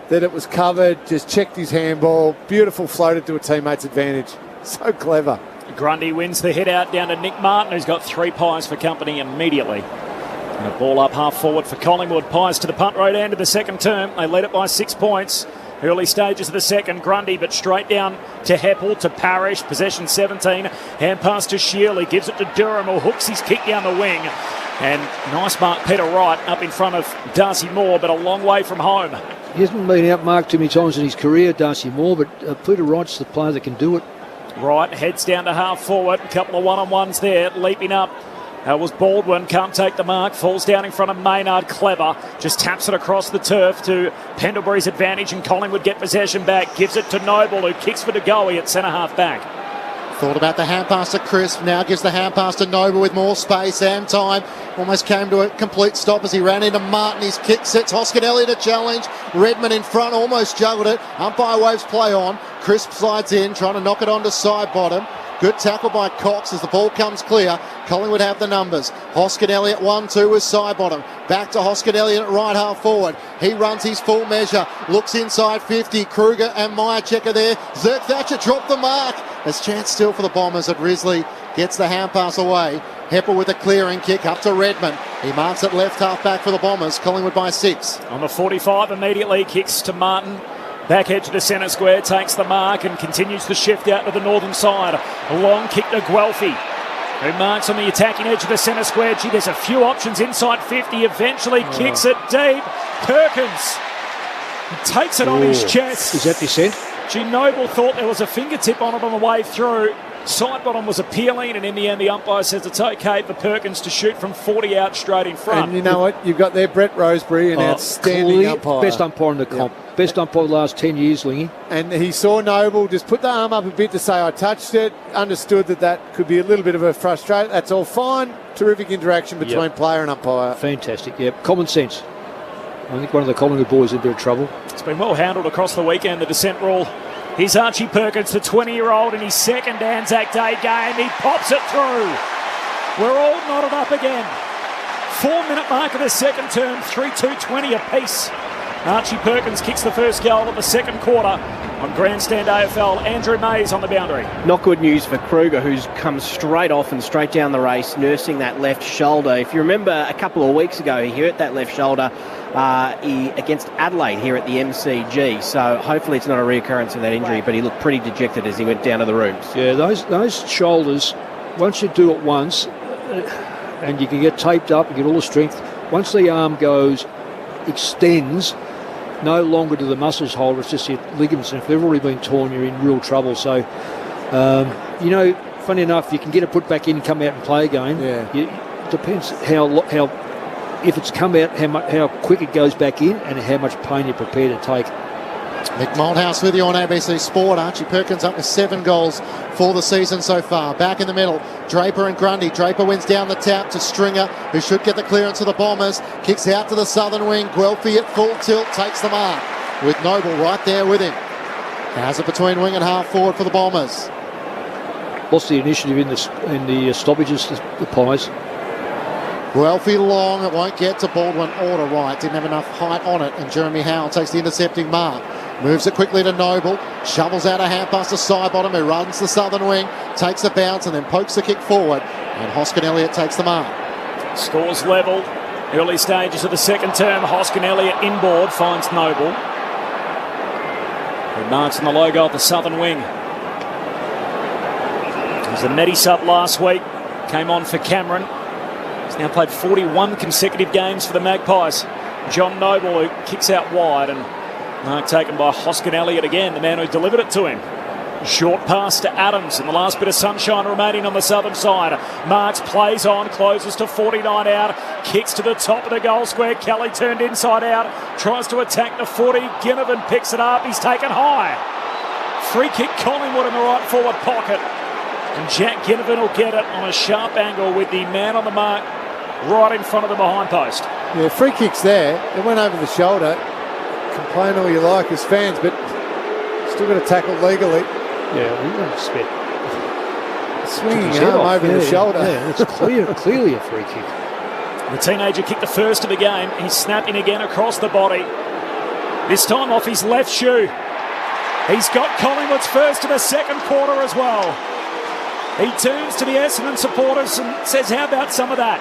that it was covered, just checked his handball. Beautiful, floated to a teammate's advantage. So clever. Grundy wins the hit out down to Nick Martin, who's got 3 pies for company immediately. And a ball up half forward for Collingwood. Pies to the punt road end of the second term. They lead it by 6 points. Early stages of the second. Grundy, but straight down to Heppel, to Parrish. Possession 17. Hand pass to Shield. He gives it to Durham, who hooks his kick down the wing. And nice mark, Peter Wright, up in front of Darcy Moore, but a long way from home. He hasn't been outmarked too many times in his career, Darcy Moore, but Peter Wright's the player that can do it. Wright heads down to half forward. A couple of one-on-ones there. Leaping up. That was Baldwin. Can't take the mark. Falls down in front of Maynard. Clever. Just taps it across the turf to Pendlebury's advantage, and Collingwood get possession back. Gives it to Noble, who kicks for De Goey at centre half back. Thought about the hand pass to Crisp. Now gives the hand pass to Noble with more space and time. Almost came to a complete stop as he ran into Martin. His kick sets Hoskin Elliott a challenge. Redmond in front, almost juggled it. Umpire waves play on. Crisp slides in, trying to knock it onto side bottom. Good tackle by Cox as the ball comes clear. Collingwood have the numbers. Hoskin Elliott 1-2 with side bottom. Back to Hoskin Elliott at right half forward. He runs his full measure. Looks inside 50. Kruger and Myerchecker there. Zirk Thatcher dropped the mark. There's chance still for the Bombers at Risley. Gets the hand pass away. Heppel with a clearing kick up to Redmond. He marks it left half back for the Bombers. Collingwood by 6. On the 45 immediately. Kicks to Martin. Back edge to the centre square, takes the mark and continues the shift out to the northern side. A long kick to Guelphy, who marks on the attacking edge of the centre square. Gee, there's a few options inside 50. Eventually kicks it deep. Perkins takes it on his chest. Is that descent? Gee, Noble thought there was a fingertip on it on the way through. Side bottom was appealing, and in the end the umpire says it's okay for Perkins to shoot from 40 out straight in front. And you know what? You've got there Brett Rosebery, an outstanding umpire. Best umpire in the comp. Yep. Best umpire the last 10 years, Lingy. And he saw Noble just put the arm up a bit to say, I touched it. Understood that could be a little bit of a frustration. That's all fine. Terrific interaction between player and umpire. Fantastic, yep. Common sense. I think one of the Collingwood boys is in a bit of trouble. It's been well handled across the weekend, the descent rule. Here's Archie Perkins, the 20-year-old, in his second Anzac Day game. He pops it through. We're all knotted up again. 4-minute mark of the second term, 3-2-20 apiece. Archie Perkins kicks the first goal of the second quarter on Grandstand AFL. Andrew Mays on the boundary. Not good news for Kruger, who's come straight off and straight down the race, nursing that left shoulder. If you remember, a couple of weeks ago, he hurt that left shoulder against Adelaide here at the MCG. So hopefully it's not a reoccurrence of that injury, but he looked pretty dejected as he went down to the rooms. Yeah, those shoulders, once you do it once, and you can get taped up, you get all the strength, once the arm extends, no longer do the muscles hold, it's just your ligaments, and if they've already been torn, you're in real trouble. So, funny enough, you can get it put back in, come out and play again. Yeah. depends how if it's come out, how quick it goes back in, and how much pain you're prepared to take. Mick Malthouse with you on ABC Sport. Archie Perkins up with 7 goals for the season so far. Back in the middle, Draper and Grundy. Draper wins down the tap to Stringer, who should get the clearance of the Bombers. Kicks out to the southern wing. Guelphy at full tilt takes the mark, with Noble right there with him. Has it between wing and half forward for the Bombers. What's the initiative in the stoppages, the Pies? Guelphy long, it won't get to Baldwin or to right. Didn't have enough height on it, and Jeremy Howell takes the intercepting mark. Moves it quickly to Noble, shovels out a hand pass to Sidebottom, who runs the southern wing, takes a bounce and then pokes the kick forward, and Hoskin Elliott takes the mark. Scores level. Early stages of the second term. Hoskin Elliott inboard finds Noble, who marks on the logo of the southern wing. He was the Medi sub last week, came on for Cameron. He's now played 41 consecutive games for the Magpies. John Noble, who kicks out wide, and mark taken by Hoskin Elliott again, the man who delivered it to him. Short pass to Adams, and the last bit of sunshine remaining on the southern side. Marks plays on, closes to 49 out, kicks to the top of the goal square. Kelly turned inside out, tries to attack the 40. Ginnivan picks it up, he's taken high. Free kick Collingwood in the right forward pocket. And Jack Ginnivan will get it on a sharp angle with the man on the mark right in front of the behind post. Yeah, free kicks there. It went over the shoulder. Complain all you like as fans, but still got to tackle legally. Yeah, we don't expect swinging arm over the shoulder. Yeah, it's clearly a free kick. The teenager kicked the first of the game. He's snapping again across the body. This time off his left shoe. He's got Collingwood's first of the second quarter as well. He turns to the Essendon supporters and says, how about some of that?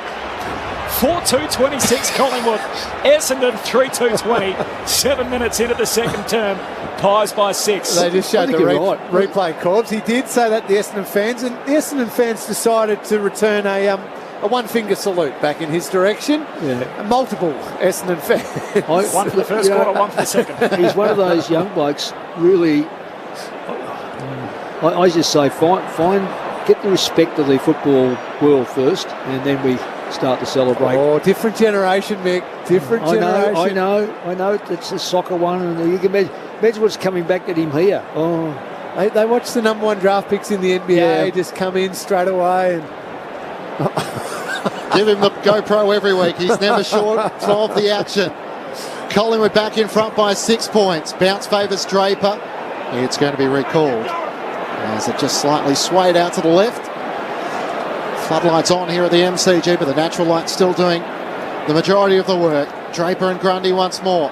4-2-26 Collingwood. Essendon 3-2-20. 7 minutes into the second term. Pies by 6. They just showed the replay corps. He did say that to the Essendon fans, and the Essendon fans decided to return a one-finger salute back in his direction. Yeah. Multiple Essendon fans. One for the first quarter, one for the second. He's one of those young blokes, really. I just say, get the respect of the football world first, and then we start to celebrate. Oh, different generation, Mick. Different generation. I know. It's a soccer one, and you can imagine what's coming back at him here. Oh, they watch the number 1 draft picks in the NBA just come in straight away and give him the GoPro every week. He's never short of the action. Collingwood back in front by 6 points. Bounce favours Draper. It's going to be recalled as it just slightly swayed out to the left. Floodlights on here at the MCG, but the natural light's still doing the majority of the work. Draper and Grundy once more.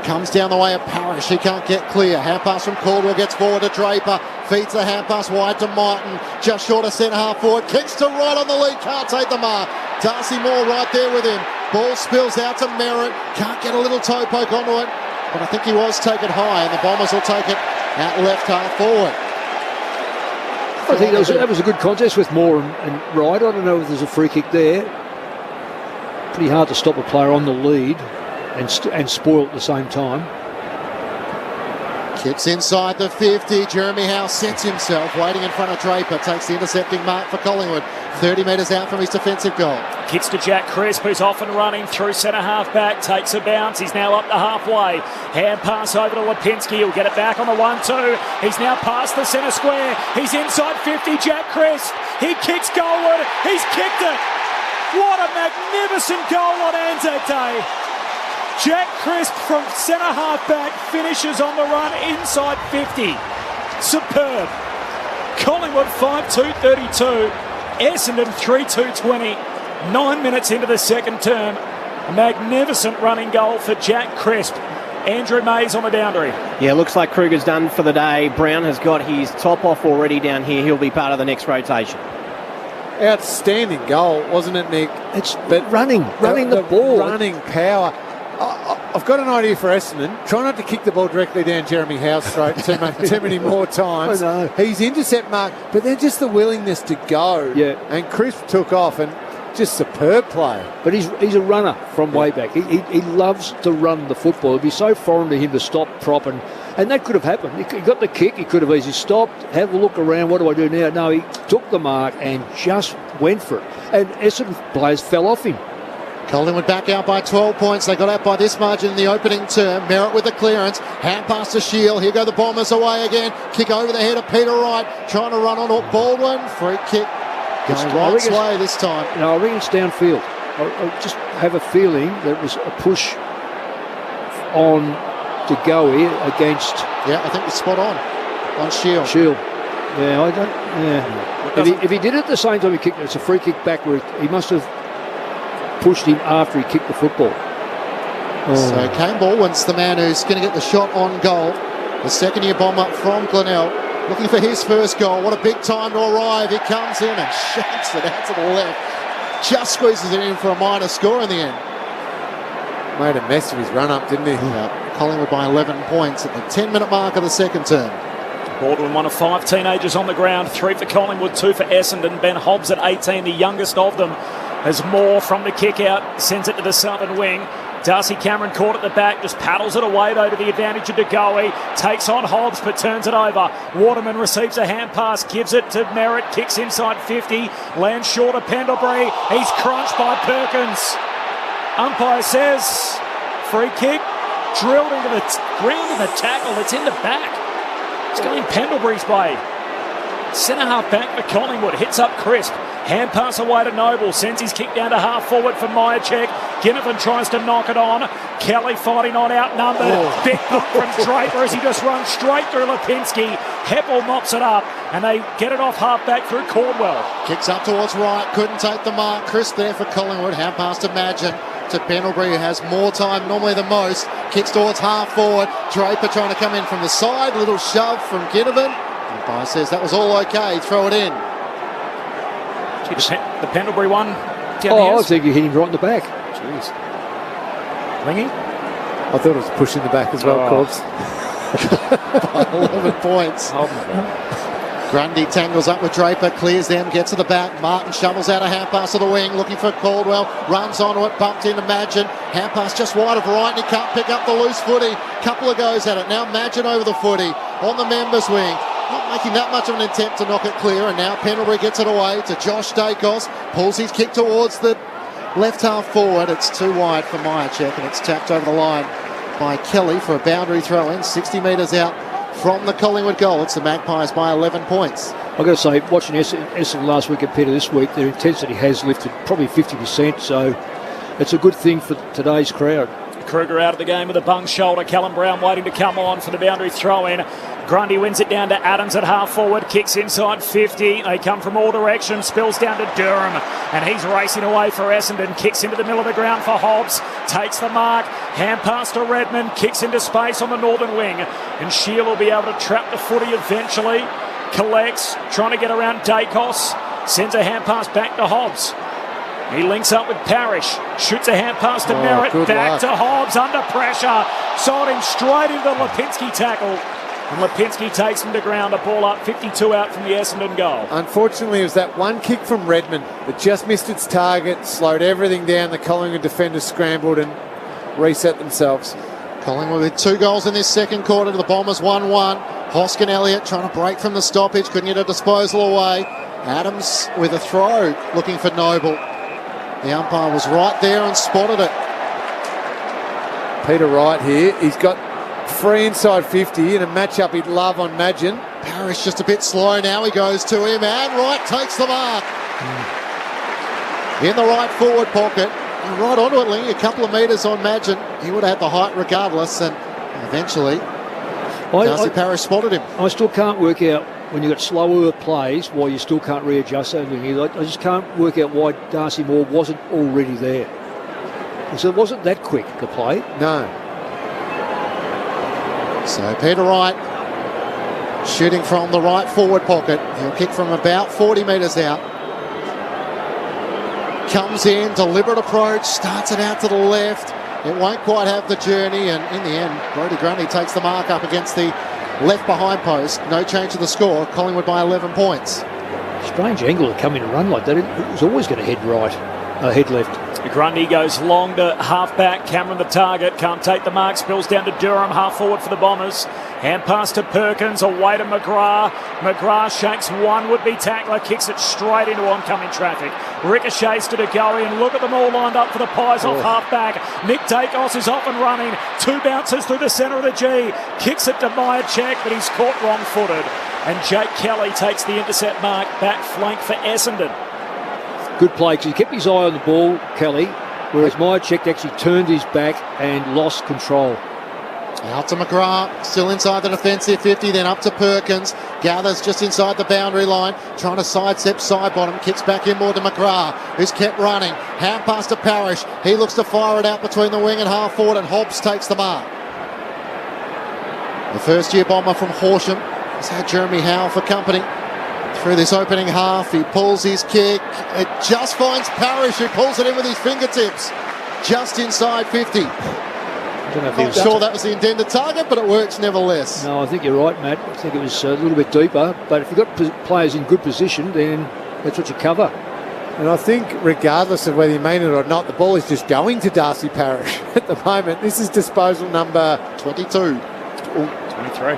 Comes down the way of Parrish. He can't get clear. Hand pass from Caldwell gets forward to Draper. Feeds the hand pass wide to Martin. Just short of centre half forward. Kicks to right on the lead. Can't take the mark. Darcy Moore right there with him. Ball spills out to Merritt. Can't get a little toe poke onto it. But I think he was taken high, and the Bombers will take it out left half forward. I think that was a good contest with Moore and Wright. I don't know if there's a free kick there. Pretty hard to stop a player on the lead and spoil at the same time. Kicks inside the 50. Jeremy Howe sets himself, waiting in front of Draper. Takes the intercepting mark for Collingwood. 30 metres out from his defensive goal. Kicks to Jack Crisp, who's off and running through centre half back. Takes a bounce. He's now up the halfway. Hand pass over to Lipinski. He'll get it back on the 1-2. He's now past the centre square. He's inside 50. Jack Crisp. He kicks goalward. He's kicked it. What a magnificent goal on Anzac Day. Jack Crisp from centre half back finishes on the run inside 50. Superb. Collingwood 5-2-32. Essendon 3-2-20. 9 minutes into the second term. A magnificent running goal for Jack Crisp. Andrew Mays on the boundary. Yeah, looks like Kruger's done for the day. Brown has got his top off already down here. He'll be part of the next rotation. Outstanding goal, wasn't it, Nick? It's running the ball. Running power. I've got an idea for Essendon. Try not to kick the ball directly down Jeremy Howe's throat too many more times. I know. He's intercept mark, but then just the willingness to go. Yeah. And Crisp took off, and just superb play. But he's a runner from way back. He loves to run the football. It'd be so foreign to him to stop, prop, and And that could have happened. He got the kick. He could have easily stopped, have a look around. What do I do now? No, he took the mark and just went for it. And Essendon players fell off him. Collingwood back out by 12 points. They got out by this margin in the opening term. Merritt with the clearance. Hand pass to Shield. Here go the Bombers away again. Kick over the head of Peter Wright. Trying to run on Baldwin. Free kick. Going Wright's way this time. No, I reckon it's downfield. I just have a feeling that it was a push on to go here against... Yeah, I think it's spot on Shield. Yeah, I don't... Yeah. If he did it at the same time he kicked it, it's a free kick backward. He must have pushed him after he kicked the football. So Kane Baldwin's the man who's going to get the shot on goal. The second-year bomber from Glenelg, looking for his first goal. What a big time to arrive. He comes in and shanks it out to the left. Just squeezes it in for a minor score in the end. Made a mess of his run-up, didn't he? Yeah. Collingwood by 11 points at the 10-minute mark of the second term. Baldwin, one of 5 teenagers on the ground. 3 for Collingwood, 2 for Essendon. Ben Hobbs at 18, the youngest of them, as Moore from the kick-out sends it to the southern wing. Darcy Cameron caught at the back, just paddles it away though to the advantage of DeGoey. Takes on Hobbs but turns it over. Waterman receives a hand pass, gives it to Merritt, kicks inside 50, lands short of Pendlebury. He's crunched by Perkins. Umpire says free kick, drilled into the ground in the tackle. It's in the back. It's going Pendlebury's way. Centre half back for Collingwood, hits up Crisp. Hand pass away to Noble, sends his kick down to half forward for Myercheck. Ginnivan tries to knock it on. Kelly fighting on outnumbered. Big bump from Draper as he just runs straight through Lipinski. Heppel mops it up and they get it off half back through Caldwell. Kicks up towards right, couldn't take the mark. Chris there for Collingwood. Hand pass to Madgen. To Pendlebury, who has more time normally than most. Kicks towards half forward. Draper trying to come in from the side. Little shove from Ginnivan. Umpire says that was all okay. Throw it in. The Pendlebury one. I think you hit him right in the back. Jeez. Lingy? I thought it was pushing the back as well, Corbs. By 11 points. Grundy tangles up with Draper, clears them, gets to the back. Martin shovels out a hand pass to the wing, looking for Caldwell, runs onto it, bumped into Madgen. Hand pass just wide of right, and he can't pick up the loose footy. Couple of goes at it. Now Madgen over the footy on the members' wing. Not making that much of an attempt to knock it clear, and now Pendlebury gets it away to Josh Dacos. Pulls his kick towards the left half forward. It's too wide for Myercheck, and it's tapped over the line by Kelly for a boundary throw-in, 60 metres out from the Collingwood goal. It's the Magpies by 11 points. I've got to say, watching Essendon last week compared to this week, their intensity has lifted probably 50%, so it's a good thing for today's crowd. Kruger out of the game with a bung shoulder. Callum Brown waiting to come on for the boundary throw-in. Grundy wins it down to Adams at half forward, kicks inside 50. They come from all directions, spills down to Durham, and he's racing away for Essendon. Kicks into the middle of the ground for Hobbs, takes the mark, hand pass to Redmond, kicks into space on the northern wing, and Shield will be able to trap the footy eventually. Collects, trying to get around Dacos, sends a hand pass back to Hobbs. He links up with Parrish, shoots a hand pass to Merritt, back to Hobbs, under pressure, sold him straight into the Lipinski tackle. And Lipinski takes him to ground, a ball up, 52 out from the Essendon goal. Unfortunately, it was that one kick from Redmond that just missed its target, slowed everything down. The Collingwood defenders scrambled and reset themselves. Collingwood with 2 goals in this second quarter to the Bombers 1-1. Hoskin Elliott trying to break from the stoppage, couldn't get a disposal away. Adams with a throw, looking for Noble. The umpire was right there and spotted it. Peter Wright here, he's got free inside 50 in a matchup he'd love on Madgen. Parrish just a bit slow now, he goes to him and Wright takes the mark. In the right forward pocket, and right onto it, Ling, a couple of metres on Madgen. He would have had the height regardless, and eventually Darcy Parrish spotted him. I still can't work out, when you've got slower plays, why you still can't readjust that. I just can't work out why Darcy Moore wasn't already there. So it wasn't that quick, the play. No. So Peter Wright shooting from the right forward pocket. He'll kick from about 40 metres out. Comes in, deliberate approach, starts it out to the left. It won't quite have the journey, and in the end, Brodie Grundy takes the mark up against the left behind post. No change to the score. Collingwood by 11 points. Strange angle to come in and run like that. It was always going to head right, head left. Grundy goes long to half back. Cameron the target, can't take the mark, spills down to Durham, half forward for the Bombers. Hand pass to Perkins, away to McGrath. McGrath shakes one would-be tackler, kicks it straight into oncoming traffic. Ricochets to Degoe, and look at them all lined up for the Pies off half-back. Nick Dacos is off and running. 2 bounces through the centre of the G. Kicks it to Myercheck, but he's caught wrong-footed. And Jake Kelly takes the intercept mark back flank for Essendon. Good play, because he kept his eye on the ball, Kelly, whereas Myercheck actually turned his back and lost control. Out to McGrath, still inside the defensive 50, then up to Perkins. Gathers just inside the boundary line, trying to sidestep side bottom, kicks back inboard to McGrath, who's kept running. Hand pass to Parrish, he looks to fire it out between the wing and half forward, and Hobbs takes the mark. The first-year bomber from Horsham has had Jeremy Howe for company through this opening half. He pulls his kick, it just finds Parrish, who pulls it in with his fingertips, just inside 50. I'm sure that was the intended target, but it works nevertheless. No, I think you're right, Matt. I think it was a little bit deeper, but if you've got players in good position, then that's what you cover. And I think regardless of whether you mean it or not, the ball is just going to Darcy Parish at the moment. This is disposal number 22.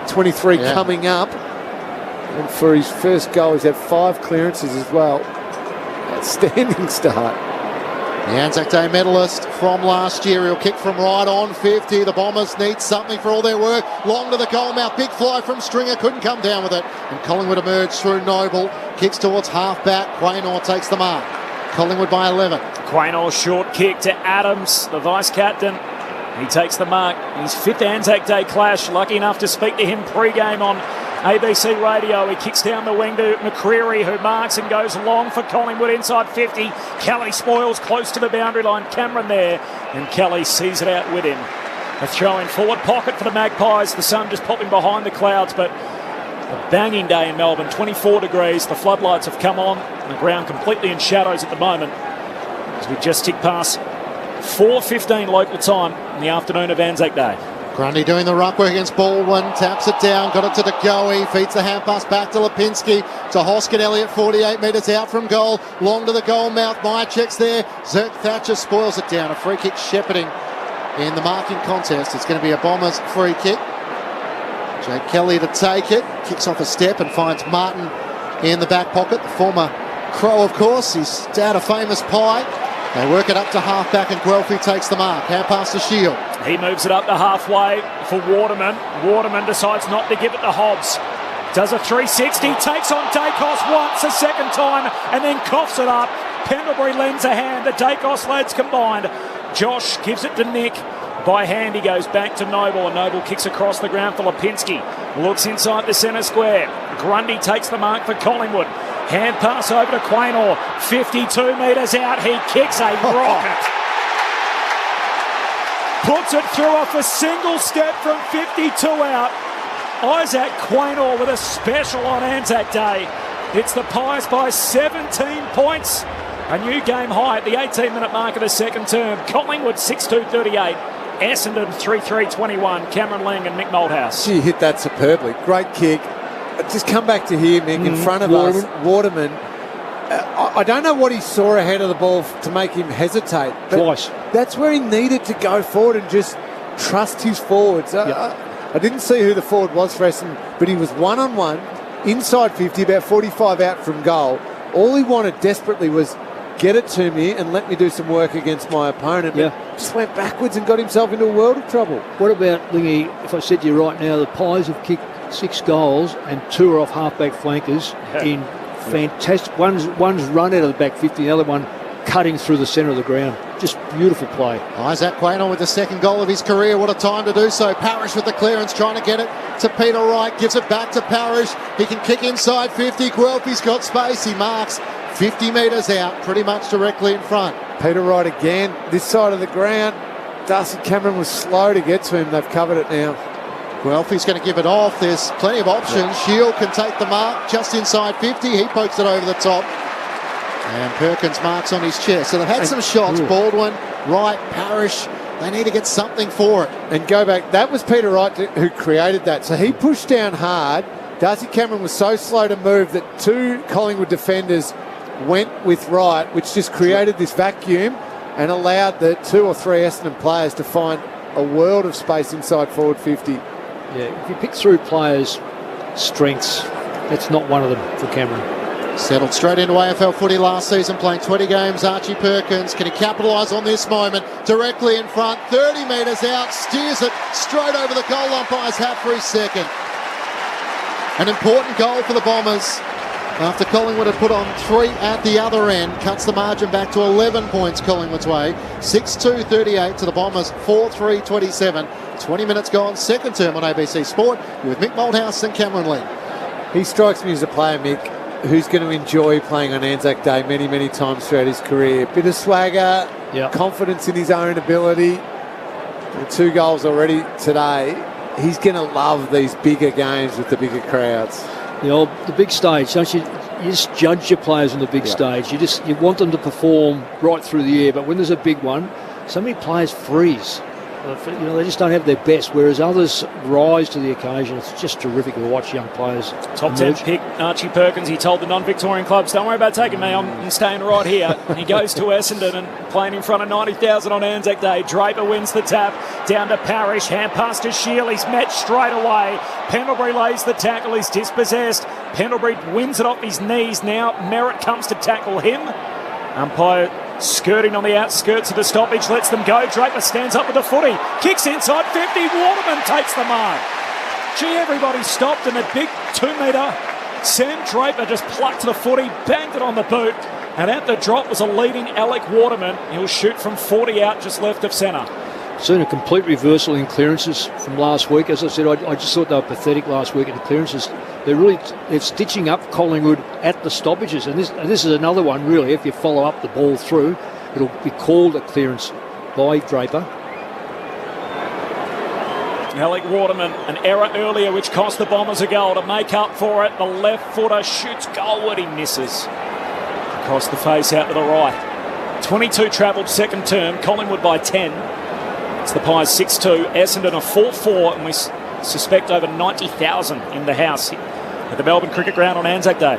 23 coming up. And for his first goal, he's had 5 clearances as well. Outstanding start. The Anzac Day medalist from last year. He'll kick from right on 50. The Bombers need something for all their work. Long to the goal mouth. Big fly from Stringer. Couldn't come down with it. And Collingwood emerged through Noble. Kicks towards half-back. Quaynor takes the mark. Collingwood by 11. Quaynor short kick to Adams, the vice-captain. He takes the mark. His 5th Anzac Day clash. Lucky enough to speak to him pre-game on ABC Radio. He kicks down the wing to McCreary, who marks and goes long for Collingwood inside 50. Kelly spoils close to the boundary line. Cameron there, and Kelly sees it out with him. A throw in forward pocket for the Magpies. The sun just popping behind the clouds, but a banging day in Melbourne. 24 degrees. The floodlights have come on. The ground completely in shadows at the moment as we just tick past 4:15 local time in the afternoon of Anzac Day. Grundy doing the ruck work against Baldwin, taps it down, got it to DeGoey, feeds the hand pass back to Lipinski, to Hoskin Elliott, 48 metres out from goal, long to the goal mouth, Myercheck's there, Zerk Thatcher spoils it down, a free kick shepherding in the marking contest. It's going to be a Bombers free kick. Jake Kelly to take it, kicks off a step and finds Martin in the back pocket, the former Crow of course, he's down a famous pie. They work it up to half-back and Guelphy takes the mark. Hand pass to Shield. He moves it up to halfway for Waterman. Waterman decides not to give it to Hobbs. Does a 360, takes on Dacos once, a second time, and then coughs it up. Pendlebury lends a hand. The Dacos lads combined. Josh gives it to Nick. By hand, he goes back to Noble, and Noble kicks across the ground for Lipinski. Looks inside the centre square. Grundy takes the mark for Collingwood. Hand pass over to Quaynor. 52 metres out. He kicks a rocket. Puts it through off a single step from 52 out. Isaac Quaynor with a special on Anzac Day. It's the Pies by 17 points. A new game high at the 18-minute mark of the second term. Collingwood 6-2-38. Essendon 3-3-21. Cameron Lang and Mick Malthouse. She hit that superbly. Great kick. Just come back to here, Mick, in front of us. Waterman. I don't know what he saw ahead of the ball to make him hesitate. Twice. That's where he needed to go forward and just trust his forwards. I didn't see who the forward was for Essendon, but he was one-on-one, inside 50, about 45 out from goal. All he wanted desperately was get it to me and let me do some work against my opponent. But just went backwards and got himself into a world of trouble. What about, Lingy, if I said to you right now, the Pies have kicked 6 goals and 2 are off half-back flankers in fantastic. One's run out of the back 50, the other one cutting through the centre of the ground. Just beautiful play. Isaac Quaynor with the second goal of his career. What a time to do so. Parrish with the clearance, trying to get it to Peter Wright. Gives it back to Parrish. He can kick inside 50. Guelphy's got space. He marks 50 metres out, pretty much directly in front. Peter Wright again, this side of the ground. Darcy Cameron was slow to get to him. They've covered it now. Guelphy's going to give it off. There's plenty of options. Shield can take the mark just inside 50. He pokes it over the top. And Perkins marks on his chest. So they've had some shots. Baldwin, Wright, Parrish. They need to get something for it. And go back. That was Peter Wright who created that. So he pushed down hard. Darcy Cameron was so slow to move that 2 Collingwood defenders went with Wright, which just created this vacuum and allowed the 2 or 3 Essendon players to find a world of space inside forward 50. Yeah, if you pick through players' strengths, that's not one of them for Cameron. Settled straight into AFL footy last season, playing 20 games. Archie Perkins, can he capitalise on this moment? Directly in front, 30 metres out, steers it straight over the goal umpire's hat for his second. An important goal for the Bombers after Collingwood had put on 3 at the other end. Cuts the margin back to 11 points Collingwood's way. 6-2-38 to the Bombers, 4-3-27. 20 minutes gone, second term on ABC Sport. You're with Mick Malthouse and Cameron Lee. He strikes me as a player, Mick, who's going to enjoy playing on Anzac Day many, many times throughout his career. Bit of swagger, confidence in his own ability. And 2 goals already today. He's going to love these bigger games with the bigger crowds. The big stage, don't you? You just judge your players on the big stage. You want them to perform right through the year, but when there's a big one, so many players freeze. They just don't have their best, whereas others rise to the occasion. It's just terrific to watch young players. Top 10 pick, Archie Perkins. He told the non-Victorian clubs, don't worry about taking me, I'm staying right here. He goes to Essendon and playing in front of 90,000 on Anzac Day. Draper wins the tap, down to Parrish, hand pass to Shield. He's met straight away. Pendlebury lays the tackle, he's dispossessed. Pendlebury wins it off his knees now. Merritt comes to tackle him. Umpire skirting on the outskirts of the stoppage, lets them go. Draper stands up with the footy, kicks inside 50. Waterman takes the mark. Gee, everybody stopped, and a big 2-metre Sam Draper just plucked the footy, banged it on the boot, and at the drop was a leading Alec Waterman. He'll shoot from 40 out, just left of centre. Seen a complete reversal in clearances from last week. As I said, I just thought they were pathetic last week in the clearances. They're stitching up Collingwood at the stoppages, and this is another one really. If you follow up the ball through, it'll be called a clearance by Draper. Alec Waterman, an error earlier which cost the Bombers a goal. To make up for it, the left footer shoots goalward, he misses. Across the face out to the right. 22 travelled second term, Collingwood by 10. It's the Pies 6-2, Essendon a 4-4, and we suspect over 90,000 in the house at the Melbourne Cricket Ground on Anzac Day.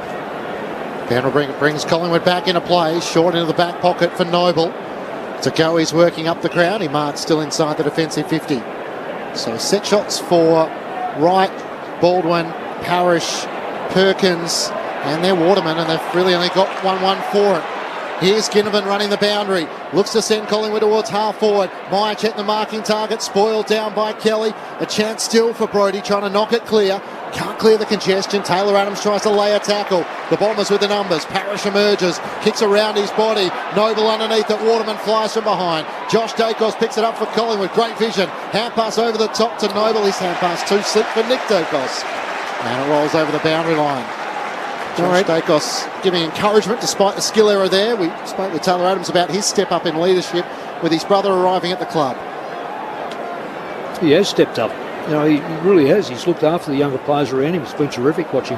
Pendlebury brings Collingwood back into play, short into the back pocket for Noble. To go, he's working up the crowd. He marks still inside the defensive 50. So set shots for Wright, Baldwin, Parrish, Perkins, and they're Waterman, and they've really only got 1-1 for it. Here's Ginnivan running the boundary. Looks to send Collingwood towards half forward. Myercheck the marking target. Spoiled down by Kelly. A chance still for Brodie trying to knock it clear. Can't clear the congestion. Taylor Adams tries to lay a tackle. The Bombers with the numbers. Parrish emerges. Kicks around his body. Noble underneath it. Waterman flies from behind. Josh Dacos picks it up for Collingwood. Great vision. Hand pass over the top to Noble. His hand pass too slick for Nick Dacos. And it rolls over the boundary line. Josh Dacos giving encouragement despite the skill error there. We spoke with Taylor Adams about his step up in leadership with his brother arriving at the club. He has stepped up. He really has. He's looked after the younger players around him. It's been terrific watching.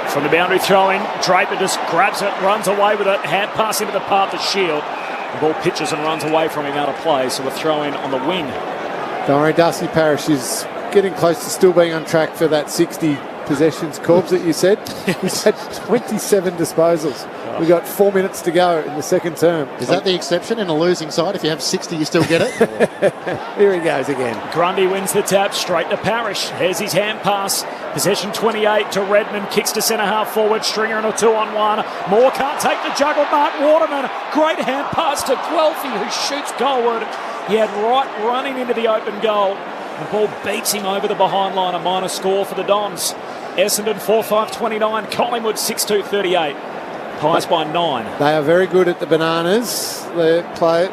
From the boundary throw-in, Draper just grabs it, runs away with it, hand pass into the path of Shield. The ball pitches and runs away from him out of play, so a throw-in on the wing. Don't worry, Darcy Parrish is getting close to still being on track for that 60 possessions, Corbs, that you said. He's had 27 disposals. We've got 4 minutes to go in the second term. Is that the exception in a losing side? If you have 60, you still get it? Here he goes again. Grundy wins the tap, straight to Parrish. Here's his hand pass. Possession 28 to Redmond. Kicks to centre half forward. Stringer in a 2-on-1. Moore can't take the juggle. Mark Waterman. Great hand pass to Guelphy, who shoots goalward. He had Wright running into the open goal. The ball beats him over the behind line. A minor score for the Dons. Essendon 4-5-29. Collingwood 6-2-38. Pies by 9. They are very good at the bananas. They're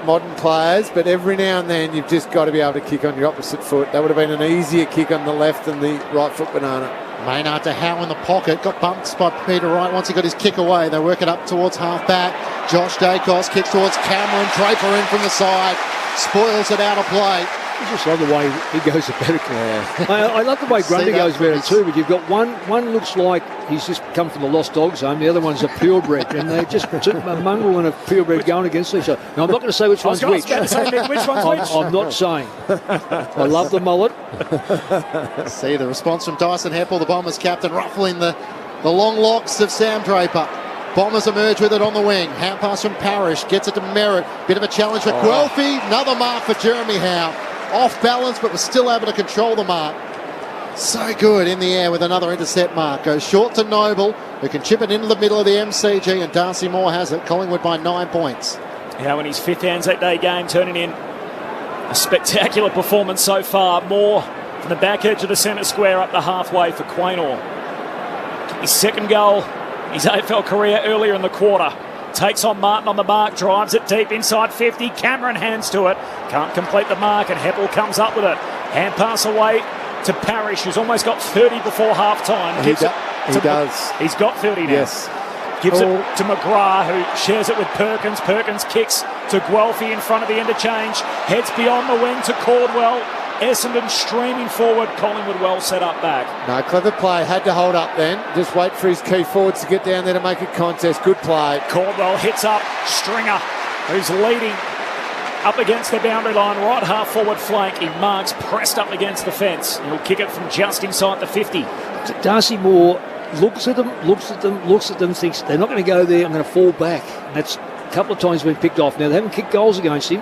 modern players, but every now and then you've just got to be able to kick on your opposite foot. That would have been an easier kick on the left than the right foot banana. Maynard to Howe in the pocket. Got bumped by Peter Wright once he got his kick away. They work it up towards half back. Josh Dacos kicks towards Cameron. Draper in from the side. Spoils it out of play. I just love the way he goes about it. Yeah. I love the way Grundy goes about it too, but you've got one looks like he's just come from the Lost Dogs home, the other one's a purebred, and they're just a mongrel and a purebred going against each other. Now, I'm not going to say which one's which. Which one's which? I'm not saying. I love the mullet. See the response from Dyson Heppel, the Bombers captain, ruffling the long locks of Sam Draper. Bombers emerge with it on the wing. Hand pass from Parrish. Gets it to Merritt. Bit of a challenge for Guelphy. Another mark for Jeremy Howe. off balance, but was still able to control the mark. So good in the air with another intercept mark. Goes short to Noble, who can chip it into the middle of the MCG, and Darcy Moore has it. Collingwood by 9 points. Now in his 5th Anzac Day game, turning in a spectacular performance so far. Moore from the back edge of the centre square up the halfway for Quaynor. His 2nd goal, his AFL career earlier in the quarter. Takes on Martin on the mark, drives it deep inside 50. Cameron hands to it, can't complete the mark, and Heppel comes up with it. Hand pass away to Parrish, who's almost got 30 before half-time. He does. He's got 30 now. Yes. Gives it to McGrath, who shares it with Perkins. Perkins kicks to Guelphy in front of the interchange. Heads beyond the wing to Caldwell. Essendon streaming forward. Collingwood well set up back. No, clever play. Had to hold up then. Just wait for his key forwards to get down there to make a contest. Good play. Caldwell hits up Stringer, who's leading up against the boundary line, right half forward flank. He marks, pressed up against the fence. He'll kick it from just inside the 50. Darcy Moore looks at them, thinks they're not going to go there, I'm going to fall back. And that's a couple of times been picked off. Now, they haven't kicked goals against him,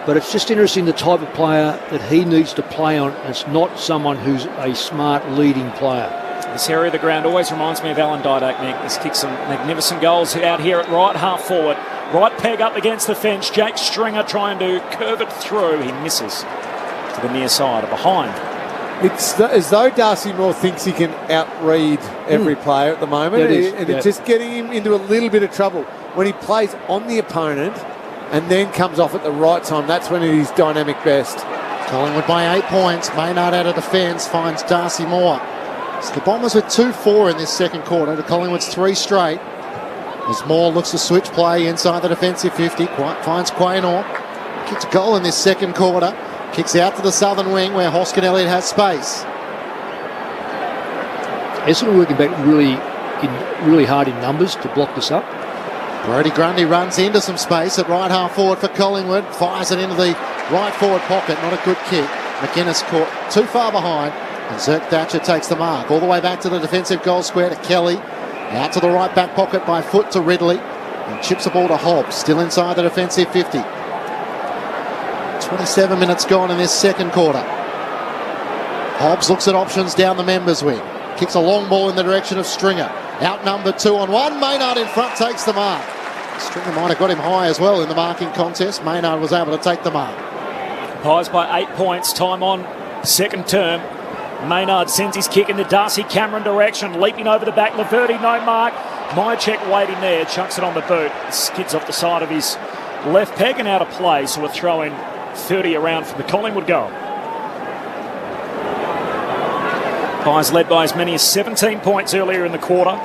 but it's just interesting the type of player that he needs to play on. It's not someone who's a smart leading player. This area of the ground always reminds me of Alan Didak, Nick. He's kicked some magnificent goals out here at right half forward. Right peg up against the fence. Jake Stringer trying to curve it through. He misses to the near side or behind. It's as though Darcy Moore thinks he can outread every player at the moment. It's just getting him into a little bit of trouble. When he plays on the opponent and then comes off at the right time, that's when he's dynamic best. Collingwood by 8 points. Maynard out of defence finds Darcy Moore. So the Bombers with 2-4 in this second quarter to Collingwood's 3 straight. As Moore looks to switch play inside the defensive 50, finds Quaynor. Kicks a goal in this second quarter. Kicks out to the southern wing where Hoskin Elliott has space. Essendon working back really hard in numbers to block this up. Brodie Grundy runs into some space at right half forward for Collingwood. Fires it into the right forward pocket. Not a good kick. McInnes caught too far behind. And Zerk Thatcher takes the mark. All the way back to the defensive goal square to Kelly. Out to the right back pocket by foot to Ridley. And chips the ball to Hobbs. Still inside the defensive 50. 27 minutes gone in this second quarter. Hobbs looks at options down the members' wing. Kicks a long ball in the direction of Stringer. Outnumbered 2-on-1. Maynard in front takes the mark. Stringer might have got him high as well in the marking contest. Maynard was able to take the mark. Pies by 8 points. Time on second term. Maynard sends his kick in the Darcy Cameron direction. Leaping over the back. Laverty, no mark. Myercheck waiting there. Chucks it on the boot. Skids off the side of his left peg and out of play. So we're throwing 30 around from the Collingwood goal. Pies led by as many as 17 points earlier in the quarter.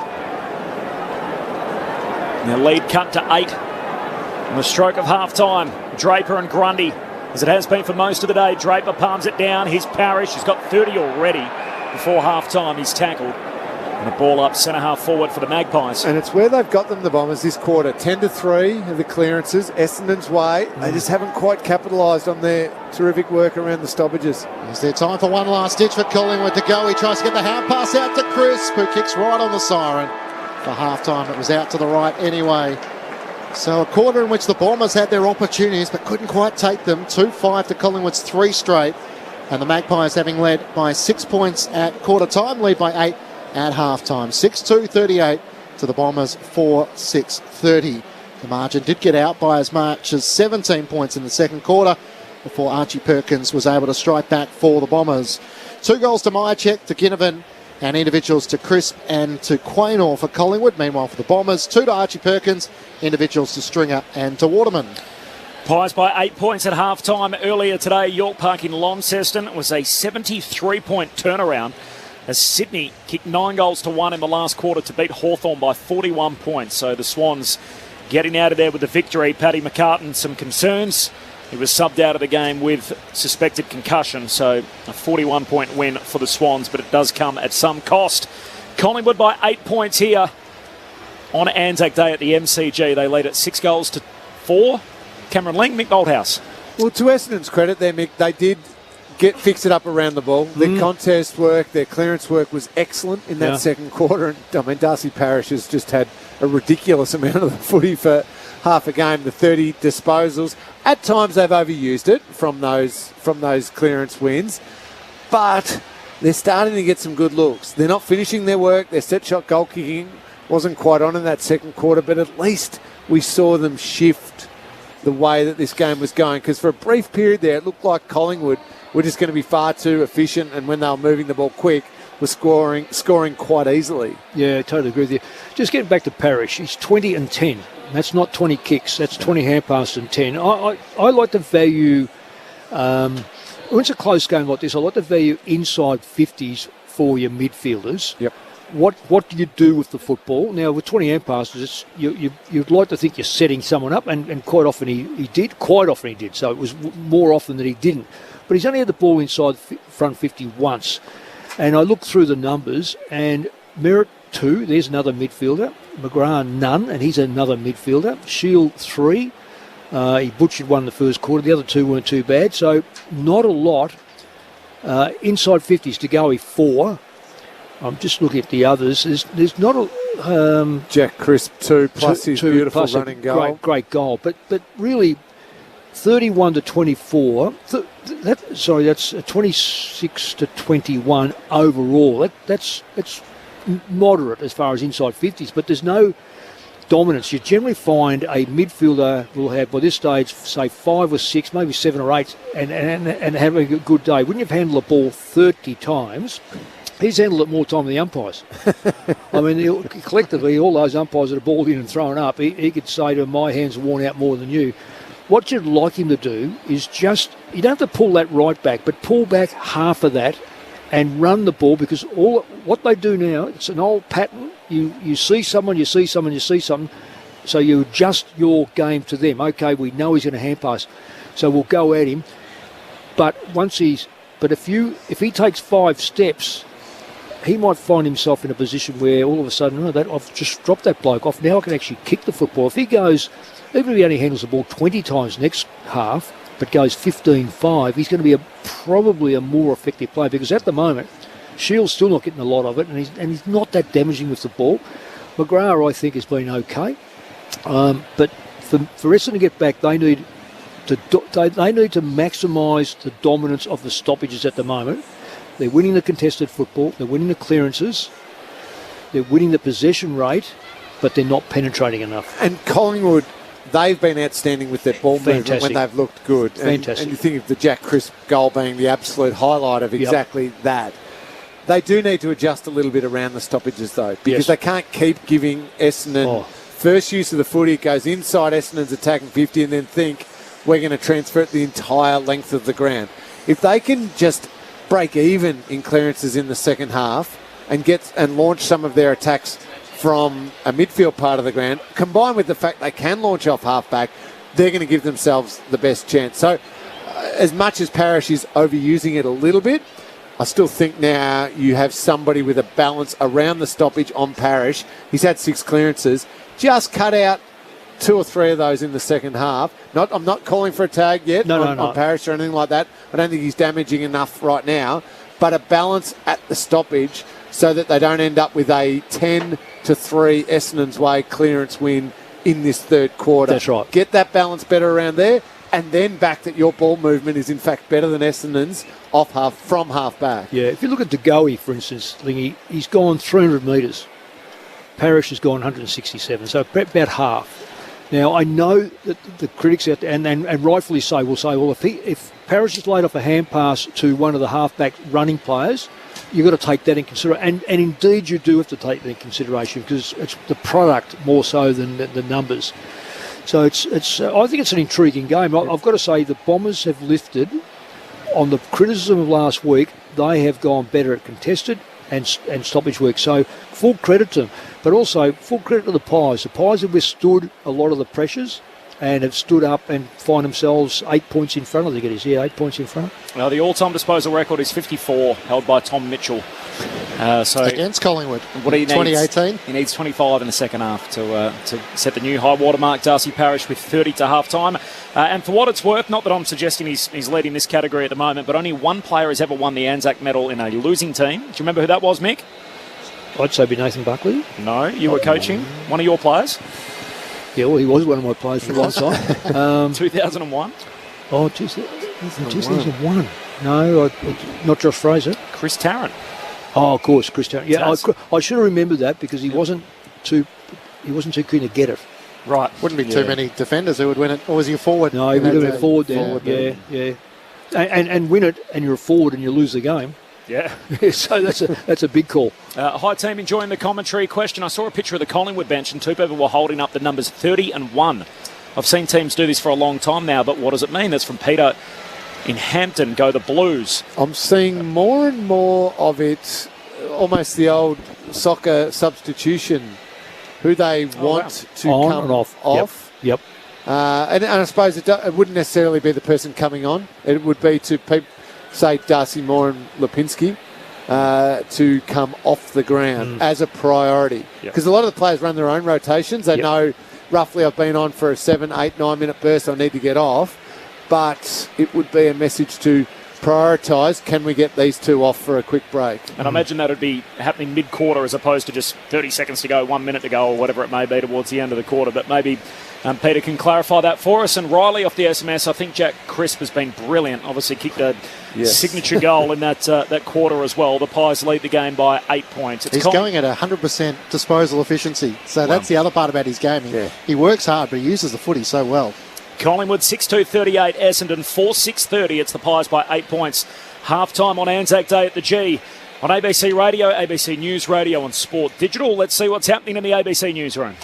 Their lead cut to 8 on the stroke of half-time. Draper and Grundy, as it has been for most of the day. Draper palms it down. Here's Parrish. He's got 30 already before half-time. He's tackled. And a ball up centre half forward for the Magpies. And it's where they've got them, the Bombers, this quarter. 10-3 of the clearances. Essendon's way. They just haven't quite capitalised on their terrific work around the stoppages. Is there time for one last ditch for Collingwood to go? He tries to get the hand pass out to Crisp, who kicks right on the siren. For half-time, it was out to the right anyway. So a quarter in which the Bombers had their opportunities but couldn't quite take them. 2-5 to Collingwood's 3 straight. And the Magpies having led by 6 points at quarter time, lead by 8 at half-time. 6-2-38 to the Bombers 4-6-30. The margin did get out by as much as 17 points in the second quarter before Archie Perkins was able to strike back for the Bombers. 2 goals to Myercheck, to Ginnivan, and individuals to Crisp and to Quaynor for Collingwood. Meanwhile for the Bombers, 2 to Archie Perkins, individuals to Stringer and to Waterman. Pies by 8 points at half-time earlier today. York Park in Launceston. It was a 73-point turnaround as Sydney kicked 9 goals to 1 in the last quarter to beat Hawthorn by 41 points. So the Swans getting out of there with the victory. Paddy McCartan, some concerns. He was subbed out of the game with suspected concussion. So a 41-point win for the Swans, but it does come at some cost. Collingwood by 8 points here on Anzac Day at the MCG. They lead at 6 goals to 4. Cameron Ling, Mick Bolthouse. Well, to Essendon's credit there, Mick, they did fix it up around the ball. Their contest work, their clearance work was excellent in that second quarter. And I mean, Darcy Parrish has just had a ridiculous amount of the footy for half a game, the 30 disposals. At times they've overused it from those clearance wins, but they're starting to get some good looks. They're not finishing their work. Their set shot goal kicking wasn't quite on in that second quarter, but at least we saw them shift the way that this game was going, because for a brief period there it looked like Collingwood were just going to be far too efficient, and when they were moving the ball quick, were scoring quite easily. Yeah, I totally agree with you. Just getting back to Parrish, he's 20 and 10. That's not 20 kicks, that's 20 hand passes and 10. I like to value, when it's a close game like this, I like to value inside 50s for your midfielders. Yep. What do you do with the football? Now, with 20 hand passes, you'd like to think you're setting someone up, and quite often he did. Quite often he did, so it was more often that he didn't. But he's only had the ball inside front 50 once. And I looked through the numbers, and Merritt 2, there's another midfielder. McGrath none, and he's another midfielder. Shield 3, he butchered one in the first quarter. The other 2 weren't too bad, so not a lot. Inside 50s, Degoe 4. I'm just looking at the others. There's not a... Jack Crisp 2 plus his beautiful running goal. Great goal. But really, 31 to 24... that's 26 to 21 overall. That's moderate as far as inside 50s, but there's no dominance. You generally find a midfielder will have, by this stage, say 5 or 6, maybe 7 or 8, and having a good day. When you've handled the ball 30 times... He's handled it more time than the umpires. I mean, collectively, all those umpires that are balled in and thrown up, he could say to him, my hands are worn out more than you. What you'd like him to do is just, you don't have to pull that right back, but pull back half of that and run the ball, because what they do now, it's an old pattern. You see someone, you see someone, you see something, so you adjust your game to them. Okay, we know he's going to hand pass, so we'll go at him. But if he takes 5 steps, he might find himself in a position where all of a sudden, I've just dropped that bloke off. Now I can actually kick the football. If he goes, even if he only handles the ball 20 times next half, but goes 15-5, he's going to be probably a more effective player, because at the moment, Shield's still not getting a lot of it, and he's not that damaging with the ball. McGrath, I think, has been okay. But for Essendon to get back, they need to maximise the dominance of the stoppages at the moment. They're winning the contested football, they're winning the clearances, they're winning the possession rate, but they're not penetrating enough. And Collingwood, they've been outstanding with their ball movement when they've looked good. Fantastic. And you think of the Jack Crisp goal being the absolute highlight of exactly that. They do need to adjust a little bit around the stoppages, though, because they can't keep giving Essendon first use of the footy. It goes inside Essendon's attacking 50 and then think we're going to transfer it the entire length of the ground. If they can just break even in clearances in the second half and launch some of their attacks from a midfield part of the ground, combined with the fact they can launch off half-back, they're going to give themselves the best chance. So as much as Parrish is overusing it a little bit, I still think now you have somebody with a balance around the stoppage on Parrish. He's had 6 clearances. Just cut out 2 or 3 of those in the second half. I'm not calling for a tag yet on Parrish or anything like that. I don't think he's damaging enough right now. But a balance at the stoppage so that they don't end up with a 10-3 Essendon's way clearance win in this third quarter. That's right. Get that balance better around there, and then back that your ball movement is in fact better than Essendon's from half back. Yeah, if you look at Degoe, for instance, he's gone 300 metres. Parrish has gone 167, so about half. Now, I know that the critics out there, and rightfully so, will say, well, if Parrish has laid off a hand pass to one of the half-back running players, you've got to take that in consideration. And indeed, you do have to take that in consideration, because it's the product more so than the numbers. So I think it's an intriguing game. I've got to say the Bombers have lifted on the criticism of last week. They have gone better at contested and stoppage work. So full credit to them. But also full credit to the Pies. The Pies have withstood a lot of the pressures and have stood up and find themselves 8 points in front. I think it is, 8 points in front. The all-time disposal record is 54, held by Tom Mitchell. Against Collingwood, what he needs, 2018. He needs 25 in the second half to set the new high water mark. Darcy Parish with 30 to half-time. And for what it's worth, not that I'm suggesting he's leading this category at the moment, but only one player has ever won the Anzac medal in a losing team. Do you remember who that was, Mick? I'd say be Nathan Buckley. No, you were coaching one of your players. Yeah, well, he was one of my players for a long time. 2001? Oh, 2001. No, not Josh Fraser. Chris Tarrant. Oh, of course, Chris Tarrant. Yeah, I should have remembered that because he wasn't too keen to get it. Right. Wouldn't be too many defenders who would win it. Or was he a forward? No, he would have been a forward then. Yeah. And win it, and you're a forward and you lose the game. Yeah. So that's a big call. Hi, team. Enjoying the commentary. Question. I saw a picture of the Collingwood bench and two people were holding up the numbers 30 and 1. I've seen teams do this for a long time now, but what does it mean? That's from Peter in Hampton. Go the Blues. I'm seeing more and more of it, almost the old soccer substitution, who they want to on come and off. Yep. And I suppose it wouldn't necessarily be the person coming on. It would be to say Darcy Moore and Lipinski to come off the ground as a priority. Because a lot of the players run their own rotations. They know roughly I've been on for a 7, 8, 9 minute burst. I need to get off. But it would be a message to prioritise, can we get these two off for a quick break? And I imagine that would be happening mid-quarter as opposed to just 30 seconds to go, 1 minute to go, or whatever it may be towards the end of the quarter. But maybe Peter can clarify that for us. And Riley off the SMS, I think Jack Crisp has been brilliant. Obviously kicked a signature goal in that quarter as well. The Pies lead the game by 8 points. He's going at 100% disposal efficiency. So that's the other part about his game. He works hard, but he uses the footy so well. Collingwood 6-2-38, Essendon 4-6-30. It's the Pies by 8 points. Half-time on Anzac Day at the G. On ABC Radio, ABC News Radio and Sport Digital. Let's see what's happening in the ABC newsroom.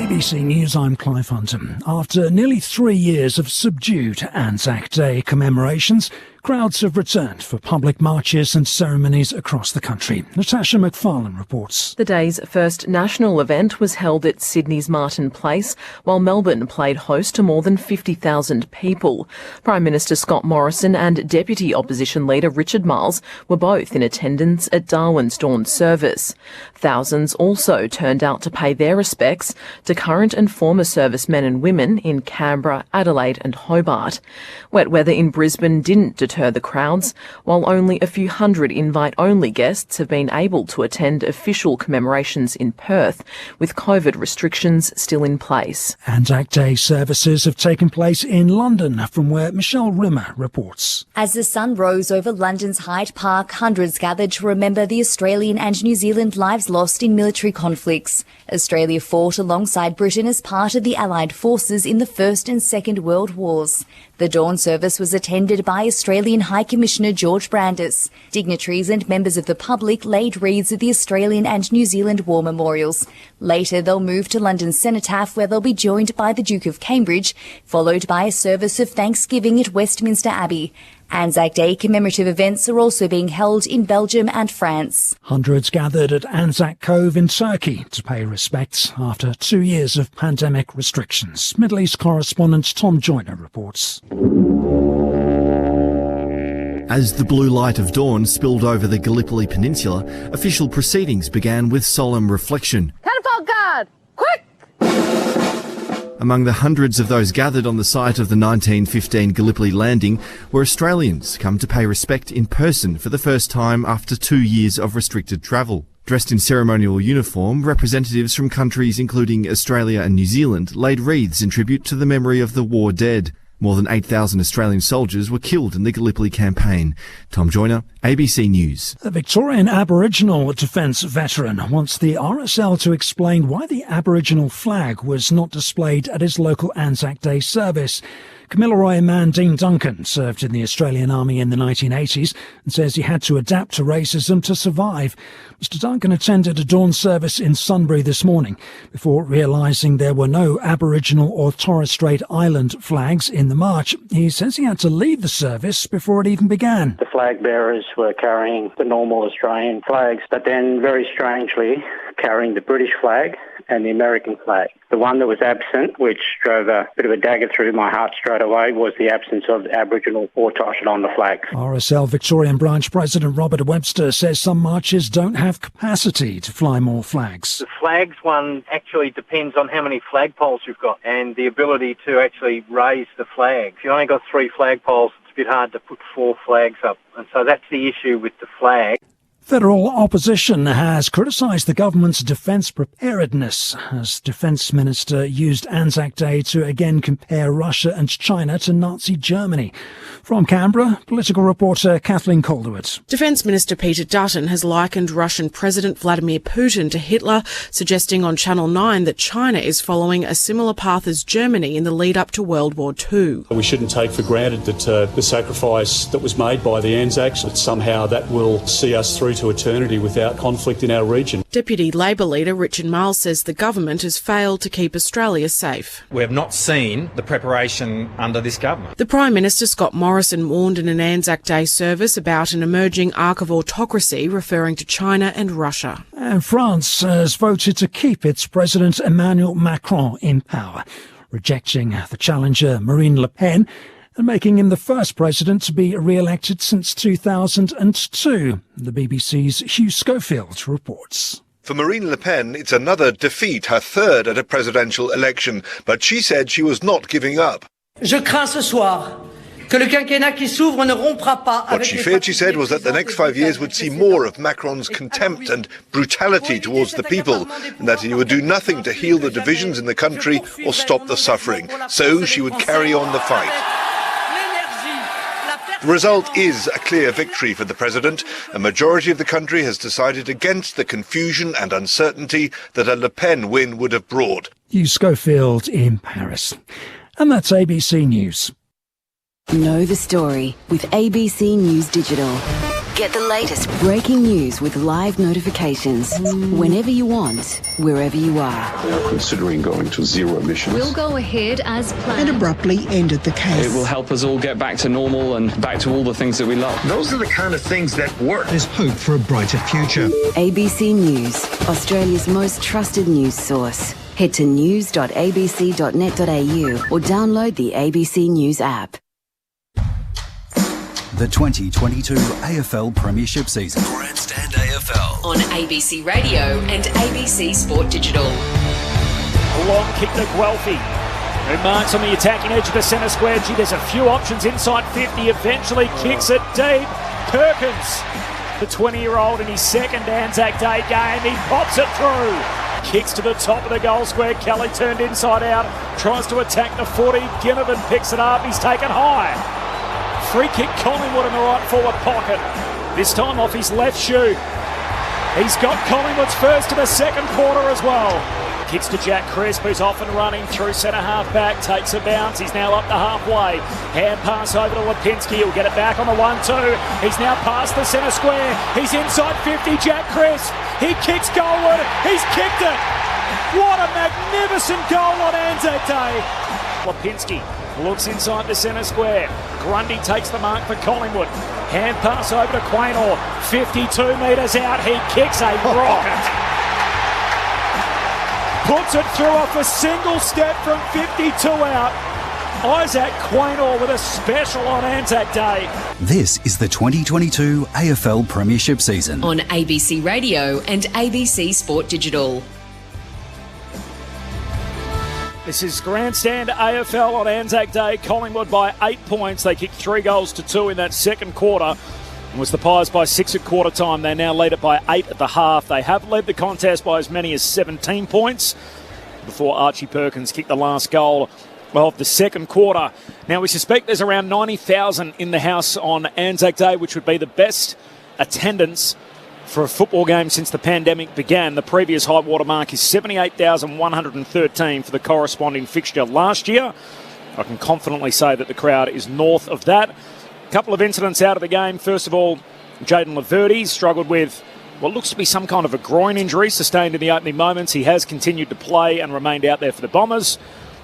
ABC News, I'm Clive Hunton. After nearly 3 years of subdued Anzac Day commemorations, crowds have returned for public marches and ceremonies across the country. Natasha McFarlane reports. The day's first national event was held at Sydney's Martin Place, while Melbourne played host to more than 50,000 people. Prime Minister Scott Morrison and Deputy Opposition Leader Richard Marles were both in attendance at Darwin's dawn service. Thousands also turned out to pay their respects to current and former servicemen and women in Canberra, Adelaide and Hobart. Wet weather in Brisbane didn't deter the crowds, while only a few hundred invite-only guests have been able to attend official commemorations in Perth, with COVID restrictions still in place. Anzac Day services have taken place in London, from where Michelle Rimmer reports. As the sun rose over London's Hyde Park, hundreds gathered to remember the Australian and New Zealand lives lost in military conflicts. Australia fought alongside Britain as part of the Allied forces in the First and Second World Wars. The dawn service was attended by Australian High Commissioner George Brandis. Dignitaries and members of the public laid wreaths at the Australian and New Zealand war memorials. Later, they'll move to London's Cenotaph, where they'll be joined by the Duke of Cambridge, followed by a service of thanksgiving at Westminster Abbey. Anzac Day commemorative events are also being held in Belgium and France. Hundreds gathered at Anzac Cove in Turkey to pay respects after 2 years of pandemic restrictions. Middle East correspondent Tom Joyner reports. As the blue light of dawn spilled over the Gallipoli Peninsula, official proceedings began with solemn reflection. Catapult guard! Quick! Among the hundreds of those gathered on the site of the 1915 Gallipoli landing were Australians come to pay respect in person for the first time after 2 years of restricted travel. Dressed in ceremonial uniform, representatives from countries including Australia and New Zealand laid wreaths in tribute to the memory of the war dead. More than 8,000 Australian soldiers were killed in the Gallipoli campaign. Tom Joyner, ABC News. A Victorian Aboriginal defence veteran wants the RSL to explain why the Aboriginal flag was not displayed at his local Anzac Day service. Kamilaroi man Dean Duncan served in the Australian Army in the 1980s and says he had to adapt to racism to survive. Mr Duncan attended a dawn service in Sunbury this morning before realising there were no Aboriginal or Torres Strait Island flags in the march. He says he had to leave the service before it even began. The flag bearers were carrying the normal Australian flags, but then very strangely carrying the British flag and the American flag. The one that was absent, which drove a bit of a dagger through my heart straight away, was the absence of Aboriginal or Torres Strait Islander flags. RSL Victorian Branch President Robert Webster says some marches don't have capacity to fly more flags. The flags one actually depends on how many flagpoles you've got and the ability to actually raise the flag. If you've only got 3 flagpoles, it's bit hard to put 4 flags up. And so that's the issue with the flag. Federal opposition has criticised the government's defence preparedness as Defence Minister used Anzac Day to again compare Russia and China to Nazi Germany. From Canberra, political reporter Kathleen Calderwood. Defence Minister Peter Dutton has likened Russian President Vladimir Putin to Hitler, suggesting on Channel 9 that China is following a similar path as Germany in the lead up to World War II. We shouldn't take for granted that the sacrifice that was made by the Anzacs, that somehow that will see us through to eternity without conflict in our region. Deputy Labor leader Richard Marles says the government has failed to keep Australia safe. We have not seen the preparation under this government. The Prime Minister Scott Morrison warned in an Anzac Day service about an emerging arc of autocracy, referring to China and Russia. And France has voted to keep its President Emmanuel Macron in power, rejecting the challenger Marine Le Pen and making him the first president to be re-elected since 2002. The BBC's Hugh Schofield reports. For Marine Le Pen, it's another defeat, her third at a presidential election, but she said she was not giving up. Je crains ce soir que le quinquennat qui s'ouvre ne rompra pas. What she feared, she said, was that the next 5 years would see more of Macron's contempt and brutality towards the people, and that he would do nothing to heal the divisions in the country or stop the suffering. So she would carry on the fight. The result is a clear victory for the president. A majority of the country has decided against the confusion and uncertainty that a Le Pen win would have brought. Hugh Schofield in Paris. And that's ABC News. Know the story with ABC News Digital. Get the latest breaking news with live notifications whenever you want, wherever you are. They are considering going to zero emissions. We'll go ahead as planned. And abruptly ended the case. It will help us all get back to normal and back to all the things that we love. Those are the kind of things that work. There's hope for a brighter future. ABC News, Australia's most trusted news source. Head to news.abc.net.au or download the ABC News app. The 2022 AFL Premiership season. Grandstand AFL on ABC Radio and ABC Sport Digital. A long kick to Guelphy, who marks on the attacking edge of the centre square. Gee, there's a few options inside 50. Eventually kicks it deep. Perkins, the 20-year-old in his second Anzac Day game. He pops it through. Kicks to the top of the goal square. Kelly turned inside out. Tries to attack the 40. Ginnivan picks it up. He's taken high. Free kick Collingwood in the right forward pocket. This time off his left shoe. He's got Collingwood's first of the second quarter as well. Kicks to Jack Crisp, who's off and running through centre half back. Takes a bounce. He's now up to halfway. Hand pass over to Lipinski. He'll get it back on the 1-2. He's now past the centre square. He's inside 50. Jack Crisp. He kicks goalward. He's kicked it. What a magnificent goal on Anzac Day. Lipinski looks inside the centre square. Grundy takes the mark for Collingwood. Hand pass over to Quaynor. 52 metres out. He kicks a rocket. Puts it through off a single step from 52 out. Isaac Quaynor with a special on Anzac Day. This is the 2022 AFL Premiership season. On ABC Radio and ABC Sport Digital. This is Grandstand AFL on Anzac Day. Collingwood by 8 points. They kicked 3 goals to 2 in that second quarter. It was the Pies by 6 at quarter time. They now lead it by 8 at the half. They have led the contest by as many as 17 points before Archie Perkins kicked the last goal of the second quarter. Now we suspect there's around 90,000 in the house on Anzac Day, which would be the best attendance for a football game since the pandemic began. The previous high water mark is 78,113 for the corresponding fixture last year. I can confidently say that the crowd is north of that. A couple of incidents out of the game. First of all, Jayden Laverde struggled with what looks to be some kind of a groin injury sustained in the opening moments. He has continued to play and remained out there for the Bombers,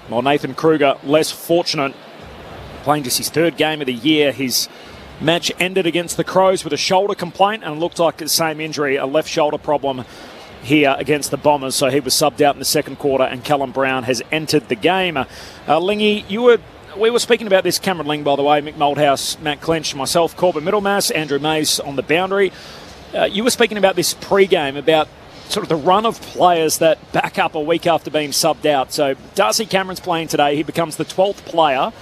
while Nathan Kruger, less fortunate, playing just his third game of the year. His match ended against the Crows with a shoulder complaint and looked like the same injury, a left shoulder problem here against the Bombers. So he was subbed out in the second quarter and Callum Brown has entered the game. Lingy, we were speaking about this, Cameron Ling, by the way, Mick Moldhouse, Matt Clench, myself, Corbin Middlemass, Andrew Mace on the boundary. You were speaking about this pre-game, about sort of the run of players that back up a week after being subbed out. So Darcy Cameron's playing today. He becomes the 12th player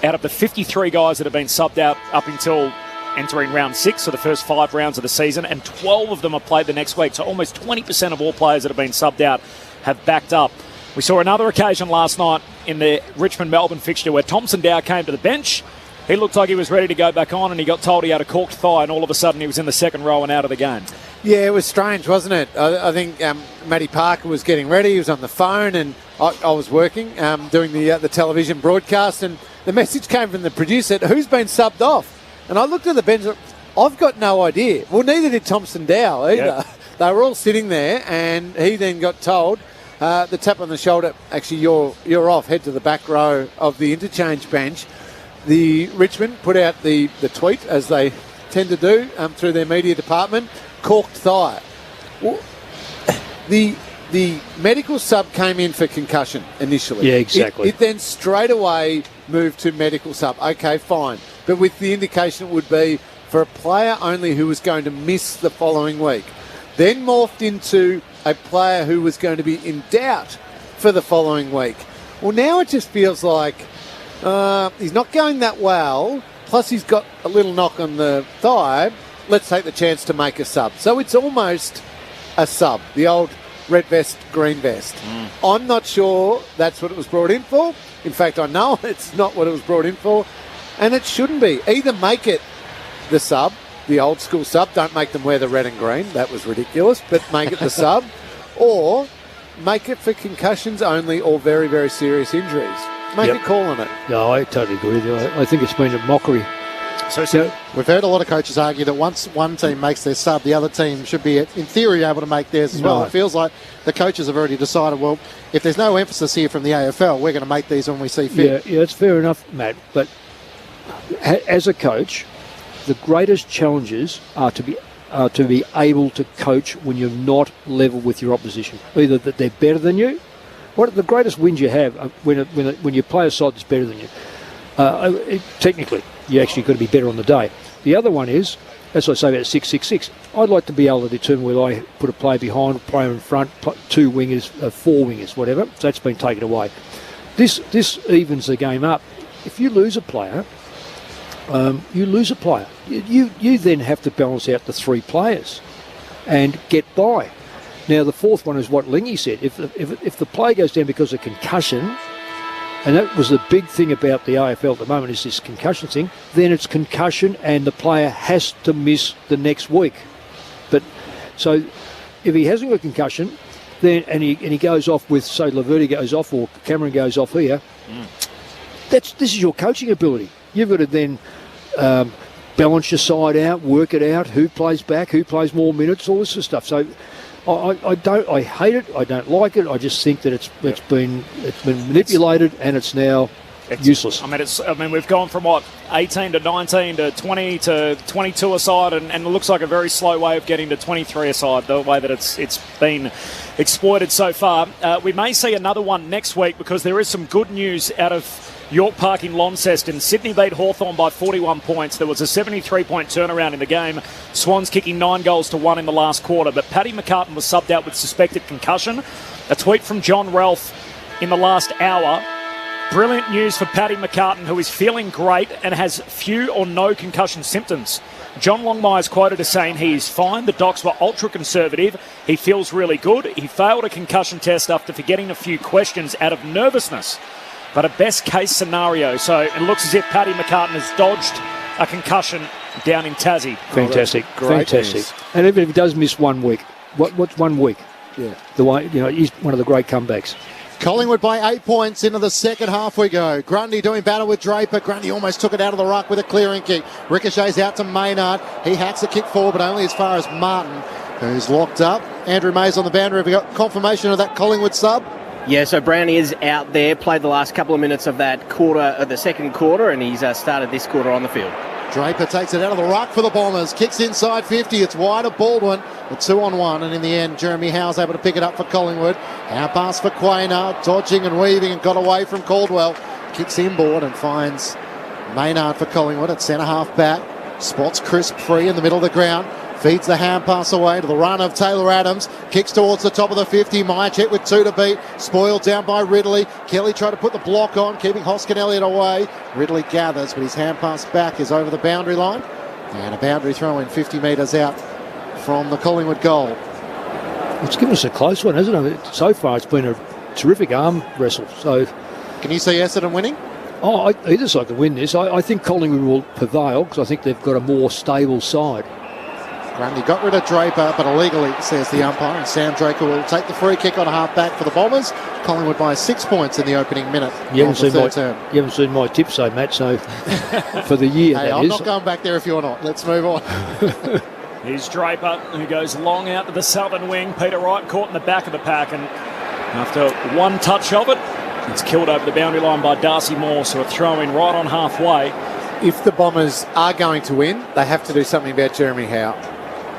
out of the 53 guys that have been subbed out up until entering round 6, so the first 5 rounds of the season, and 12 of them have played the next week. So almost 20% of all players that have been subbed out have backed up. We saw another occasion last night in the Richmond-Melbourne fixture where Thompson Dow came to the bench. He looked like he was ready to go back on, and he got told he had a corked thigh, and all of a sudden he was in the second row and out of the game. Yeah, it was strange, wasn't it? I think Matty Parker was getting ready. He was on the phone, and I was working, doing the television broadcast, and the message came from the producer, who's been subbed off? And I looked at the bench, I've got no idea. Well, neither did Thompson Dow either. Yep. They were all sitting there, and he then got told, the tap on the shoulder, actually, you're off, head to the back row of the interchange bench. The Richmond put out the tweet, as they tend to do, through their media department, corked thigh. Well, the medical sub came in for concussion initially. Yeah, exactly. It then straight away moved to medical sub. Okay, fine. But with the indication it would be for a player only who was going to miss the following week. Then morphed into a player who was going to be in doubt for the following week. Well, now it just feels like he's not going that well, plus he's got a little knock on the thigh. Let's take the chance to make a sub. So it's almost a sub, the old red vest, green vest. I'm not sure that's what it was brought in for. In fact, I know it's not what it was brought in for, and it shouldn't be. Either make it the sub, the old school sub, don't make them wear the red and green, that was ridiculous, but make it the sub, or make it for concussions only or very, very serious injuries. Make a call on it. No, I totally agree with you. I think it's been a mockery. So we've heard a lot of coaches argue that once one team makes their sub, the other team should be, in theory, able to make theirs as well. It feels like the coaches have already decided, well, if there's no emphasis here from the AFL, we're going to make these when we see fit. Yeah, it's fair enough, Matt. But as a coach, the greatest challenges are to be able to coach when you're not level with your opposition. Either that they're better than you. What the greatest wins you have when you play a side that's better than you. Technically, you actually got to be better on the day. The other one is, as I say about 6-6-6, I'd like to be able to determine whether I put a player behind, a player in front, 2 wingers, 4 wingers, whatever. So that's been taken away. This evens the game up. If you lose a player, you lose a player. You then have to balance out the 3 players and get by. Now, the fourth one is what Lingy said. If the player goes down because of concussion, and that was the big thing about the AFL at the moment, is this concussion thing, then it's concussion and the player has to miss the next week. But so if he hasn't got concussion, then and he goes off with, say, Laverty goes off or Cameron goes off here, this is your coaching ability. You've got to then balance your side out, work it out, who plays back, who plays more minutes, all this sort of stuff. So I hate it. I don't like it. I just think that it's been manipulated and it's now useless. I mean, we've gone from 18 to 19 to 20 to 22 aside, and it looks like a very slow way of getting to 23 aside. The way that it's been exploited so far. We may see another one next week because there is some good news out of York Park in Launceston. Sydney beat Hawthorn by 41 points. There was a 73-point turnaround in the game. Swans kicking 9-1 in the last quarter. But Paddy McCartan was subbed out with suspected concussion. A tweet from John Ralph in the last hour. Brilliant news for Paddy McCartan, who is feeling great and has few or no concussion symptoms. John Longmire is quoted as saying he is fine. The docs were ultra-conservative. He feels really good. He failed a concussion test after forgetting a few questions out of nervousness. But a best-case scenario. So it looks as if Paddy McCartan has dodged a concussion down in Tassie. Fantastic. Fantastic. News. And even if he does miss 1 week, what's 1 week? Yeah. The way, he's one of the great comebacks. Collingwood by 8 points into the second half we go. Grundy doing battle with Draper. Grundy almost took it out of the ruck with a clearing kick. Ricochets out to Maynard. He hacks a kick forward, but only as far as Martin, who's locked up. Andrew Mays on the boundary. Have we got confirmation of that Collingwood sub? Yeah, so Brownie is out there, played the last couple of minutes of that the second quarter, and he's started this quarter on the field. Draper takes it out of the ruck for the Bombers, kicks inside 50, it's wide of Baldwin, a 2-on-1, and in the end, Jeremy Howe's able to pick it up for Collingwood. Our pass for Quaynor, dodging and weaving and got away from Caldwell. Kicks inboard and finds Maynard for Collingwood at centre half back. Spots Crisp free in the middle of the ground. Feeds the hand pass away to the run of Taylor Adams. Kicks towards the top of the 50. Mychet with 2 to beat. Spoiled down by Ridley. Kelly tried to put the block on, keeping Hoskin Elliott away. Ridley gathers, but his hand pass back is over the boundary line. And a boundary throw in 50 metres out from the Collingwood goal. It's given us a close one, hasn't it? So far it's been a terrific arm wrestle. So, can you see Essendon winning? Oh, either side can win this. I think Collingwood will prevail because I think they've got a more stable side. Grundy got rid of Draper, but illegally, says the umpire. And Sam Draper will take the free kick on a half-back for the Bombers. Collingwood by 6 points in the opening minute of the third term. You haven't seen my tips, though, Matt, so for the year, hey, I'm not going back there if you're not. Let's move on. Here's Draper, who goes long out to the southern wing. Peter Wright caught in the back of the pack, and after one touch of it, it's killed over the boundary line by Darcy Moore, so a throw-in right on halfway. If the Bombers are going to win, they have to do something about Jeremy Howe.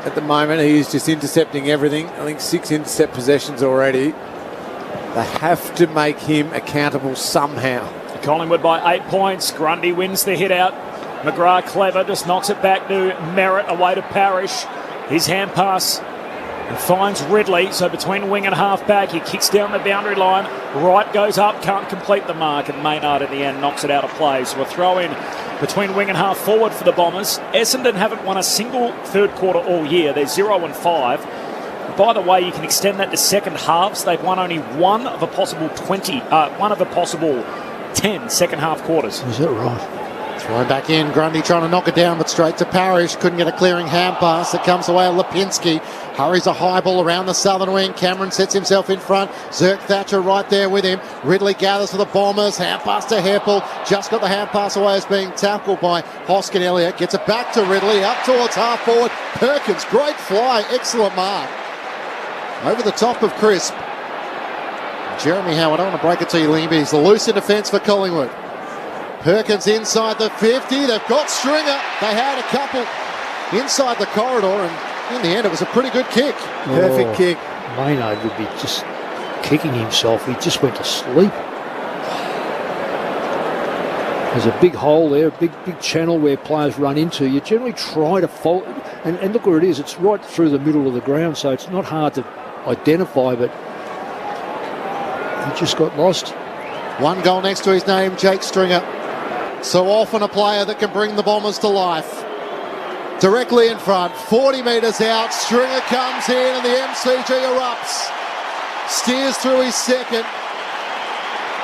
At the moment, he is just intercepting everything. I think 6 intercept possessions already. They have to make him accountable somehow. Collingwood by 8 points. Grundy wins the hit out. McGrath clever, just knocks it back to Merritt, away to Parrish. His hand pass and finds Ridley, so between wing and half-back, he kicks down the boundary line. Wright goes up, can't complete the mark, and Maynard in the end knocks it out of play. So a throw-in between wing and half-forward for the Bombers. Essendon haven't won a single third quarter all year. They're 0-5. By the way, you can extend that to second halves. They've won only one of a possible 10 second half quarters. Is that right? Thrown back in, Grundy trying to knock it down, but straight to Parrish. Couldn't get a clearing hand pass. It comes away. Lipinski hurries a high ball around the southern wing. Cameron sets himself in front. Zirk Thatcher right there with him. Ridley gathers for the Bombers. Hand pass to Heppel. Just got the hand pass away as being tackled by Hoskin Elliott. Gets it back to Ridley. Up towards half forward. Perkins, great fly. Excellent mark. Over the top of Crisp. Jeremy Howe, I don't want to break it to you, Lee, but he's the loose in defence for Collingwood. Perkins inside the 50. They've got Stringer. They had a couple inside the corridor, and in the end, it was a pretty good kick. Perfect kick. Maynard would be just kicking himself. He just went to sleep. There's a big hole there, a big channel where players run into. You generally try to follow, and look where it is. It's right through the middle of the ground, so it's not hard to identify, but he just got lost. One goal next to his name, Jake Stringer. So often a player that can bring the Bombers to life. Directly in front, 40 metres out, Stringer comes in and the MCG erupts. Steers through his second.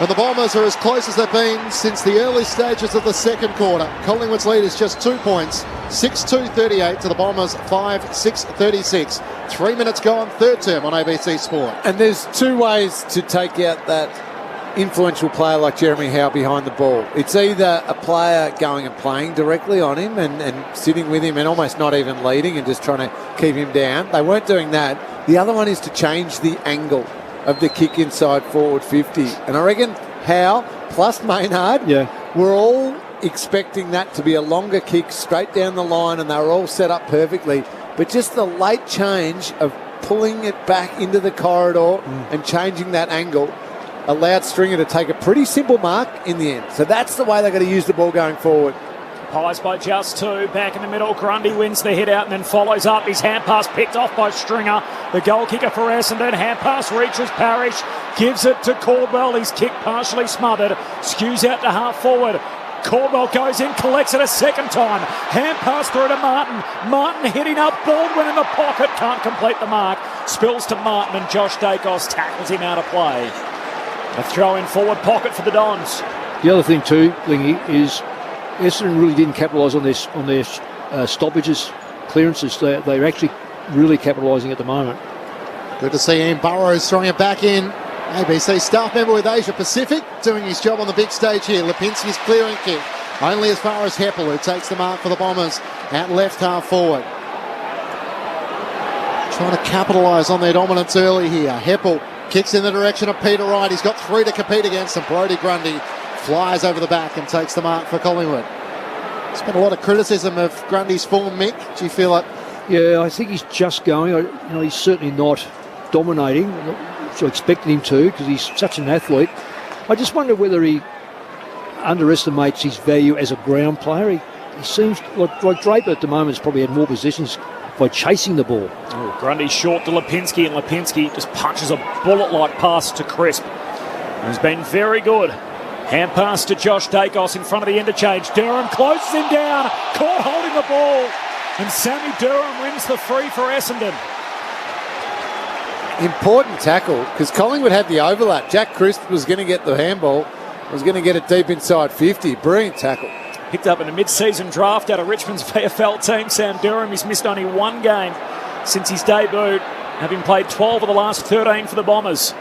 And the Bombers are as close as they've been since the early stages of the second quarter. Collingwood's lead is just 2 points, 6-2-38 to the Bombers, 5-6-36. 3 minutes gone, third term on ABC Sport. And there's two ways to take out that influential player like Jeremy Howe behind the ball. It's either a player going and playing directly on him and sitting with him and almost not even leading and just trying to keep him down. They weren't doing that. The other one is to change the angle of the kick inside forward 50. And I reckon Howe plus Maynard were all expecting that to be a longer kick straight down the line, and they were all set up perfectly. But just the late change of pulling it back into the corridor and changing that angle allowed Stringer to take a pretty simple mark in the end. So that's the way they're going to use the ball going forward. Pies by just 2, back in the middle. Grundy wins the hit out and then follows up. His hand pass picked off by Stringer. The goal kicker for Essendon. Hand pass reaches Parrish, gives it to Caldwell. His kick partially smothered, skews out to half forward. Caldwell goes in, collects it a second time. Hand pass through to Martin. Martin hitting up Baldwin in the pocket, can't complete the mark. Spills to Martin and Josh Dacos tackles him out of play. A throw in forward pocket for the Dons. The other thing too, Lingy, is Essendon really didn't capitalise on their stoppages, clearances. They're actually really capitalising at the moment. Good to see Ian Burrows throwing it back in. ABC staff member with Asia Pacific doing his job on the big stage here. Lipinski's clearing kick. Only as far as Heppel, who takes the mark for the Bombers at left half forward. Trying to capitalise on their dominance early here. Heppel kicks in the direction of Peter Wright. He's got 3 to compete against, and Brodie Grundy flies over the back and takes the mark for Collingwood. There's been a lot of criticism of Grundy's form, Mick. Do you feel like... Yeah, I think he's just going. He's certainly not dominating. So I expected him to, because he's such an athlete. I just wonder whether he underestimates his value as a ground player. He seems like Draper at the moment has probably had more possessions by chasing the ball. Oh, Grundy short to Lipinski, and Lipinski just punches a bullet-like pass to Crisp. He's been very good. Hand pass to Josh Dacos in front of the interchange. Durham closes him down, caught holding the ball, and Sammy Durham wins the free for Essendon. Important tackle, because Collingwood had the overlap. Jack Crisp was going to get the handball, was going to get it deep inside 50. Brilliant tackle. Picked up in a mid-season draft out of Richmond's VFL team, Sam Durham. He's missed only one game since his debut, having played 12 of the last 13 for the Bombers.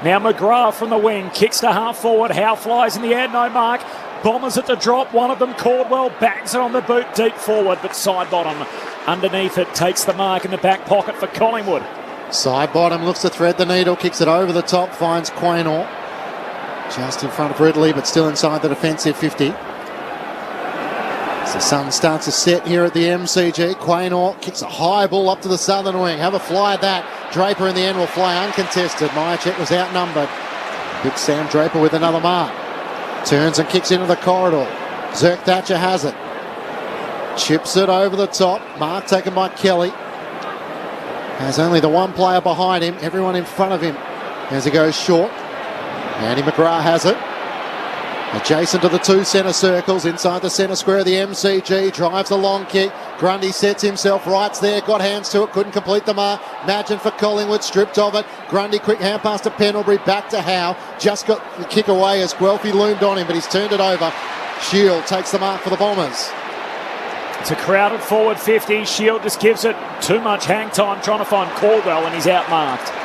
Now McGrath from the wing, kicks to half forward. Howe flies in the air, no mark. Bombers at the drop, one of them, Caldwell, bags it on the boot deep forward, but side bottom underneath it takes the mark in the back pocket for Collingwood. Side bottom looks to thread the needle, kicks it over the top, finds Quaynor. Just in front of Ridley, but still inside the defensive 50. As the sun starts to set here at the MCG, Quaynor kicks a high ball up to the southern wing. Have a fly at that. Draper in the end will fly uncontested. Myercheck was outnumbered. Big Sam Draper with another mark. Turns and kicks into the corridor. Zerk Thatcher has it. Chips it over the top. Mark taken by Kelly. Has only the one player behind him. Everyone in front of him as he goes short. Andy McGrath has it. Adjacent to the two centre circles, inside the centre square of the MCG, drives the long kick. Grundy sets himself, rights there, got hands to it, couldn't complete the mark. Madgen for Collingwood, stripped of it. Grundy, quick hand pass to Pendlebury, back to Howe. Just got the kick away as Guelphy loomed on him, but he's turned it over. Shield takes the mark for the Bombers. It's a crowded forward 50. Shield just gives it too much hang time trying to find Caldwell, and he's outmarked.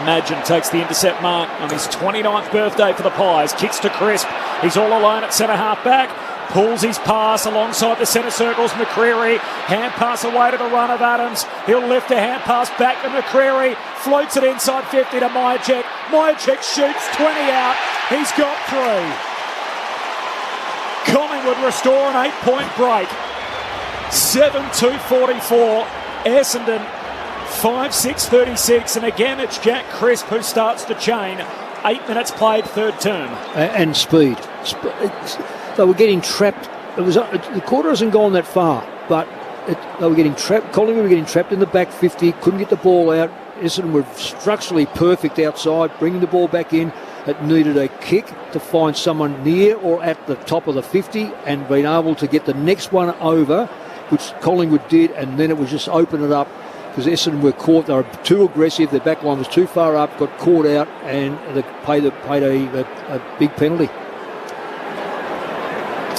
Madgen takes the intercept mark on his 29th birthday for the Pies. Kicks to Crisp. He's all alone at centre half back. Pulls his pass alongside the centre circles. McCreary. Hand pass away to the run of Adams. He'll lift a hand pass back to McCreary. Floats it inside 50 to Myercheck. Myercheck shoots 20 out. He's got 3. Collingwood restore an 8-point break. 7-2-44. Essendon 5-6-36, and again it's Jack Crisp who starts to chain. 8 minutes played, third term. And speed. They were getting trapped. The quarter hasn't gone that far, but they were getting trapped. Collingwood were getting trapped in the back 50, couldn't get the ball out. Essendon were structurally perfect outside, bringing the ball back in. It needed a kick to find someone near or at the top of the 50 and being able to get the next one over, which Collingwood did, and then it was just open it up. Because Essendon were caught, they were too aggressive, their back line was too far up, got caught out, and they paid a big penalty.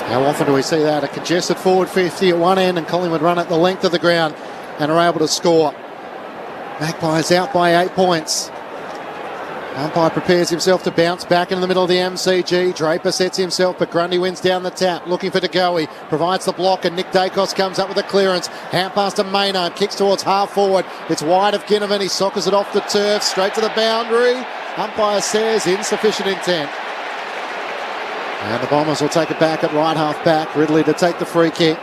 How often do we see that? A congested forward 50 at one end, and Collingwood run at the length of the ground and are able to score. Magpies out by 8 points. Umpire prepares himself to bounce back in the middle of the MCG. Draper sets himself, but Grundy wins down the tap, looking for DeGoey, provides the block, and Nick Dacos comes up with a clearance. Hand pass to Maynard, kicks towards half forward. It's wide of Ginnivan, he soccers it off the turf, straight to the boundary. Umpire says insufficient intent. And the Bombers will take it back at right half back. Ridley to take the free kick.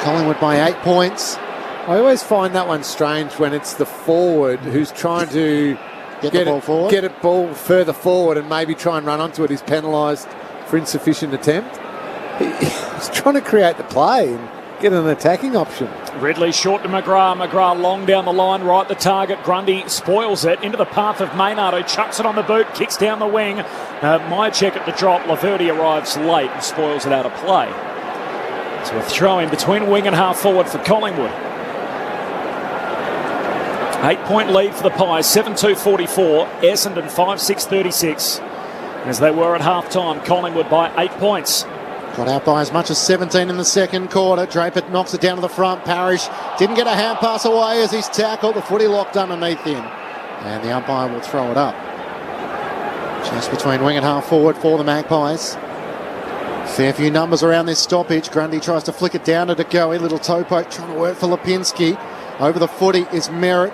Collingwood by 8 points. I always find that one strange when it's the forward who's trying to get the ball forward. Get it ball further forward and maybe try and run onto it. He's penalised for insufficient attempt. He's trying to create the play and get an attacking option. Ridley short to McGrath. McGrath long down the line, right the target. Grundy spoils it into the path of Maynard, who chucks it on the boot, kicks down the wing. Myercheck at the drop. Laverty arrives late and spoils it out of play. So a throw in between wing and half forward for Collingwood. 8-point lead for the Pies, 7-2-44. Essendon 5-6-36. As they were at half-time, Collingwood by 8 points. Got out by as much as 17 in the second quarter. Draper knocks it down to the front. Parrish didn't get a hand pass away as he's tackled. The footy locked underneath him. And the umpire will throw it up. Just between wing and half forward for the Magpies. Fair few numbers around this stoppage. Grundy tries to flick it down to DeGoey. Little toe poke trying to work for Lipinski. Over the footy is Merritt.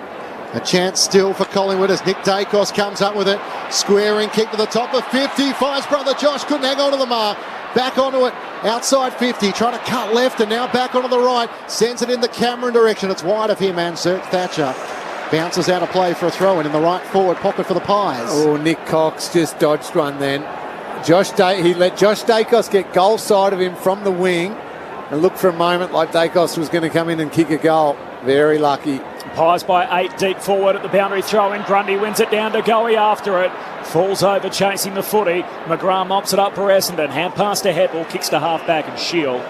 A chance still for Collingwood as Nick Dacos comes up with it. Squaring kick to the top of 50. Finds brother Josh. Couldn't hang on to the mark. Back onto it. Outside 50. Trying to cut left and now back onto the right. Sends it in the Cameron direction. It's wide of him and Zerk Thatcher. Bounces out of play for a throw in the right forward pocket for the Pies. Oh, Nick Cox just dodged one then. He let Josh Dacos get goal side of him from the wing. and looked for a moment like Dacos was going to come in and kick a goal. Very lucky. Pies by 8 deep forward at the boundary throw-in. Grundy wins it down to Goey after it. Falls over chasing the footy. McGrath mops it up for Essendon. Hand pass to Heppel. Kicks to half-back and Shield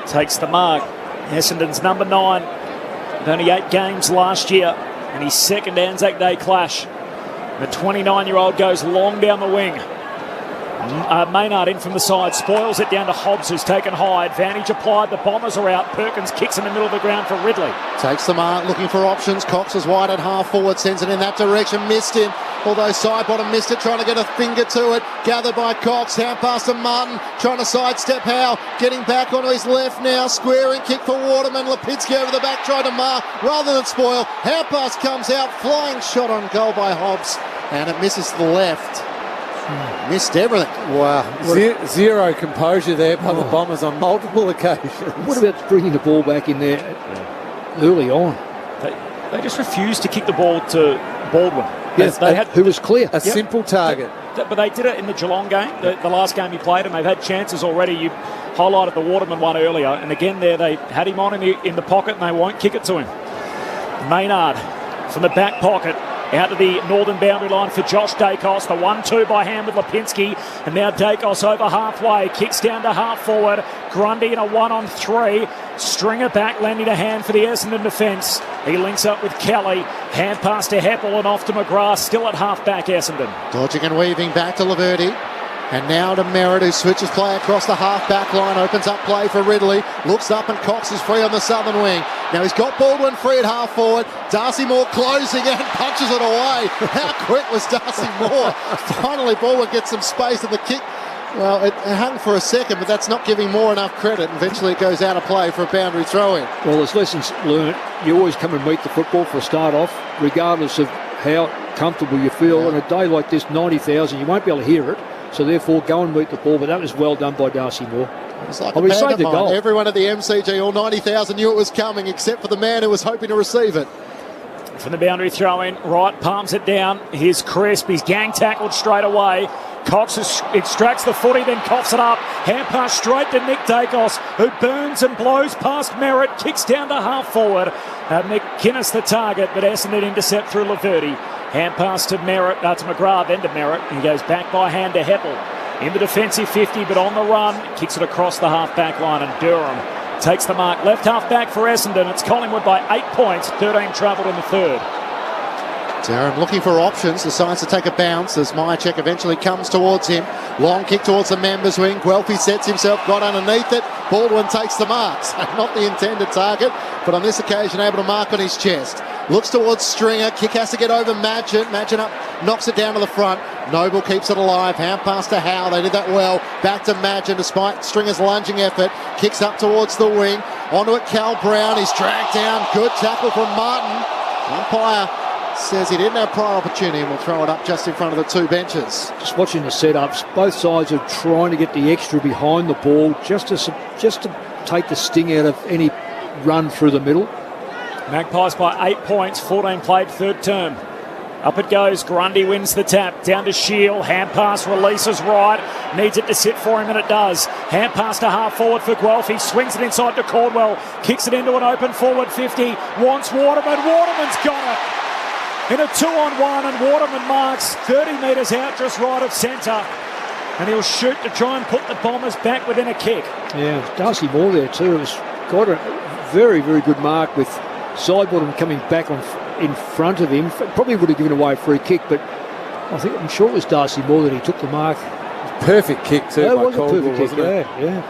takes the mark. Essendon's number 9. With only 8 games last year. And his second Anzac Day clash. The 29-year-old goes long down the wing. Maynard in from the side, spoils it down to Hobbs, who's taken high. Advantage applied, the Bombers are out. Perkins kicks in the middle of the ground for Ridley. Takes the mark, looking for options. Cox is wide at half forward, sends it in that direction, missed him. Although Sidebottom missed it, trying to get a finger to it. Gathered by Cox, hand pass to Martin, trying to sidestep Howe. Getting back onto his left now, squaring kick for Waterman. Lipinski over the back, tried to mark rather than spoil. Hand pass comes out, flying shot on goal by Hobbs, and it misses to the left. Missed everything. Wow. Zero composure there by the Bombers on multiple occasions. What about bringing the ball back in there early on? They just refused to kick the ball to Baldwin. Yes, who was clear. A simple target. But they did it in the Geelong game, the last game he played, and they've had chances already. You highlighted the Waterman one earlier, and again there they had him on in the pocket and they won't kick it to him. Maynard from the back pocket. Out to the northern boundary line for Josh Dacos. The 1-2 by hand with Lipinski. And now Dacos over halfway. Kicks down to half forward. Grundy in a 1-on-3. Stringer back, lending a hand for the Essendon defence. He links up with Kelly. Hand pass to Heppel and off to McGrath. Still at half-back Essendon. Dodging and weaving back to Laverty. And now to Merritt, who switches play across the half-back line, opens up play for Ridley, looks up and Cox is free on the southern wing. Now he's got Baldwin free at half-forward, Darcy Moore closing and punches it away. How quick was Darcy Moore? Finally Baldwin gets some space at the kick. Well, it hung for a second, but that's not giving Moore enough credit. Eventually it goes out of play for a boundary throw-in. Well, there's lessons learned. You always come and meet the football for a start off, regardless of how comfortable you feel. On a day like this, 90,000, you won't be able to hear it. So therefore, go and meet the ball. But that was well done by Darcy Moore. It's like a saved the goal. Everyone at the MCG, all 90,000, knew it was coming, except for the man who was hoping to receive it. From the boundary throw-in, Wright palms it down. Here's Crisp. He's gang tackled straight away. Cox extracts the footy, then coughs it up. Hand pass straight to Nick Dacos, who burns and blows past Merritt. Kicks down to half forward. McInnes the target, but Essendon intercept through Laverty. Hand pass to Merritt, to McGrath, then to Merritt. He goes back by hand to Heppel. In the defensive 50, but on the run. Kicks it across the half-back line, and Durham takes the mark. Left half-back for Essendon. It's Collingwood by 8 points. 13 travelled in the third. Durham looking for options, decides to take a bounce as Myercheck eventually comes towards him. Long kick towards the members wing. Guelphy sets himself, got underneath it. Baldwin takes the marks. Not the intended target, but on this occasion able to mark on his chest. Looks towards Stringer. Kick has to get over Madgen. Madgen up, knocks it down to the front. Noble keeps it alive. Hand pass to Howe. They did that well. Back to Madgen despite Stringer's lunging effort. Kicks up towards the wing. Onto it, Cal Brown. He's dragged down. Good tackle from Martin. Umpire says he didn't have prior opportunity and will throw it up just in front of the two benches. Just watching the setups, both sides are trying to get the extra behind the ball just to take the sting out of any run through the middle. Magpies by 8 points, 14 played, third term. Up it goes, Grundy wins the tap, down to Shield, hand pass, releases right, needs it to sit for him and it does. Hand pass to half forward for Guelphy, swings it inside to Caldwell, kicks it into an open forward 50, wants Waterman, Waterman's got it! In a 2-on-1 and Waterman marks 30 metres out just right of centre. And he'll shoot to try and put the Bombers back within a kick. Yeah, Darcy Moore there too has got a very, very good mark with Sidebottom coming back in front of him. Probably would have given away a free kick, but I'm sure it was Darcy Moore that he took the mark. Perfect kick too. That was Caldwell, a perfect kick, yeah.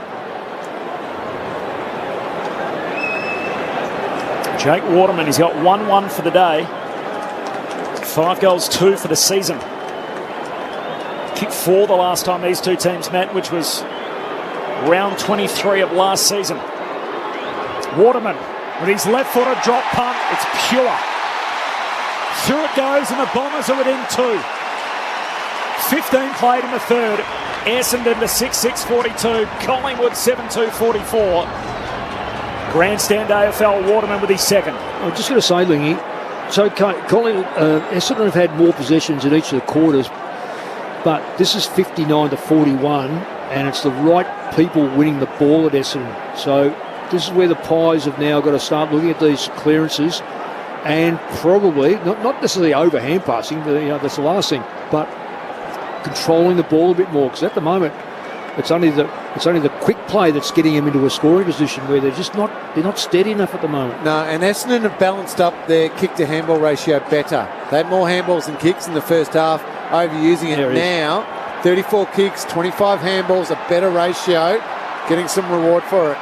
Jake Waterman, he's got 1-1 for the day. 5 goals, 2 for the season. Kicked 4 the last time these two teams met, which was round 23 of last season. Waterman with his left-footed drop punt. It's pure. Through it goes, and the Bombers are within 2. 15 played in the third. Essendon to 6-6-42. Collingwood 7-2-44. Grandstand AFL, Waterman with his second. I'm just going to say, Lingy, so Essendon have had more possessions in each of the quarters, but this is 59-41. and it's the right people winning the ball at Essendon. So this is where the Pies have now got to start looking at these clearances and probably, not necessarily overhand passing, that's the last thing, but controlling the ball a bit more, because at the moment it's only the quick play that's getting them into a scoring position where they're not steady enough at the moment. No, and Essendon have balanced up their kick to handball ratio better. They had more handballs than kicks in the first half, overusing it now. 34 kicks, 25 handballs, a better ratio, getting some reward for it.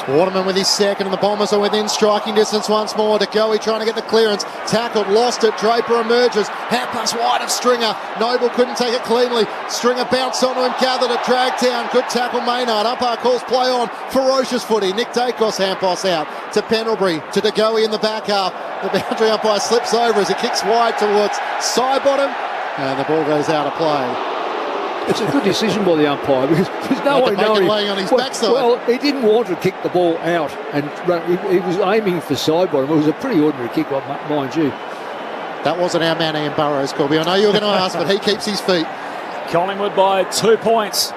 Waterman with his second, and the Bombers are within striking distance once more. De Goey trying to get the clearance. Tackled, lost it. Draper emerges. Hand pass wide of Stringer. Noble couldn't take it cleanly. Stringer bounced onto him, gathered it, dragged down. Good tackle, Maynard. Umpire calls play on. Ferocious footy. Nick Dacos hand pass out to Pendlebury, to De Goey in the back half. The boundary umpire slips over as he kicks wide towards side bottom, and the ball goes out of play. It's a good decision by the umpire because no one knows laying on his backside. Well, he didn't want to kick the ball out and run. He was aiming for side bottom. It was a pretty ordinary kick, mind you. That wasn't our man Ian Burrows, Corby. I know you were going to ask, but he keeps his feet. Collingwood by 2 points.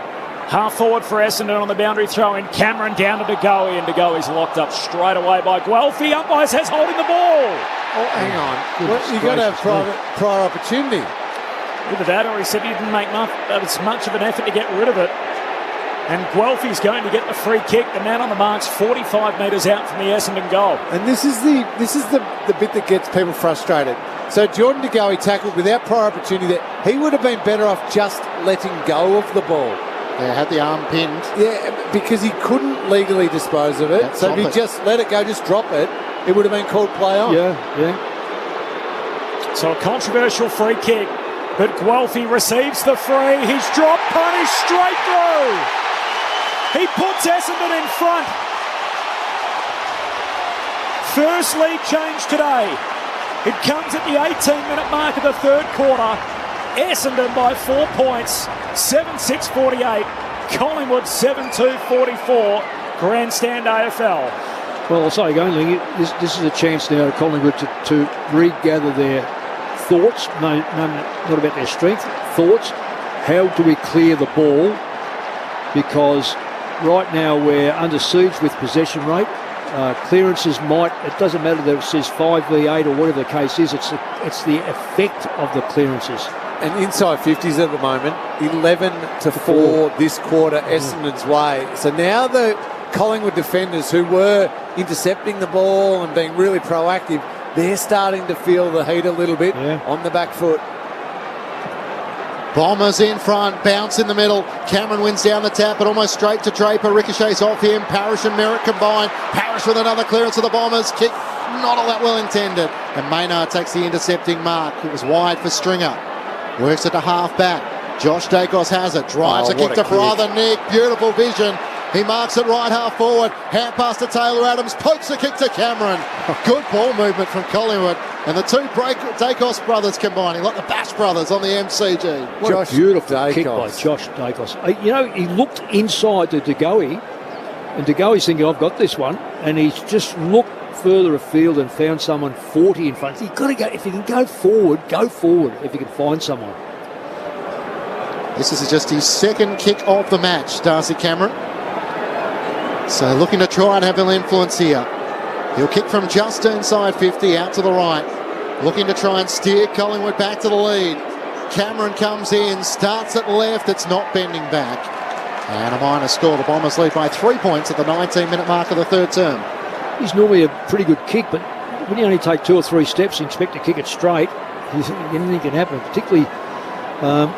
Half forward for Essendon on the boundary throw in. Cameron down to De Goey, and De Goey's locked up straight away by Guelphy. Umpire says holding the ball. Oh, hang on. You've got to have prior opportunity. Either that or he said he didn't make as much of an effort to get rid of it. And Guelphy's going to get the free kick. The man on the mark's 45 metres out from the Essendon goal. And this is the bit that gets people frustrated. So Jordan De Goey tackled without prior opportunity that he would have been better off just letting go of the ball. Yeah, had the arm pinned. Yeah, because he couldn't legally dispose of it. So if he just let it go, just drop it, it would have been called play on. Yeah. So a controversial free kick. But Guelphy receives the free. He's dropped, punished straight through. He puts Essendon in front. First lead change today. It comes at the 18-minute mark of the third quarter. Essendon by 4 points, 7-6-48. Collingwood 7-2-44. Grandstand AFL. Well, I'll say again, Ling, this is a chance now for Collingwood to regather their thoughts, not about their strength, thoughts. How do we clear the ball? Because right now we're under siege with possession rate. Clearances it doesn't matter that it says 5v8 or whatever the case is, it's the effect of the clearances. And inside 50s at the moment, 11-4 this quarter, Essendon's way. So now the Collingwood defenders who were intercepting the ball and being really proactive, they're starting to feel the heat a little bit on the back foot. Bombers in front, bounce in the middle. Cameron wins down the tap, but almost straight to Draper. Ricochets off him. Parrish and Merritt combine. Parrish with another clearance of the Bombers. Kick not all that well intended. And Maynard takes the intercepting mark. It was wide for Stringer. Works it to half back. Josh Dacos has it. Drives a kick to brother Nick. Beautiful vision. He marks it right half forward. Hand pass to Taylor Adams. Pokes a kick to Cameron. Good ball movement from Collingwood. And the two Dacos brothers combining, like the Bash brothers on the MCG. What a beautiful kick by Josh Dacos. He looked inside to De Goey, and De Goey's thinking, I've got this one. And he's just looked further afield and found someone 40 in front. You've got to go, if you can go forward if you can find someone. This is just his second kick of the match, Darcy Cameron. So looking to try and have an influence here. He'll kick from just inside 50 out to the right. Looking to try and steer Collingwood back to the lead. Cameron comes in, starts at left, it's not bending back. And a minor score. The Bombers lead by 3 points at the 19-minute mark of the third term. He's normally a pretty good kick, but when you only take 2 or 3 steps and expect to kick it straight, anything can happen, particularly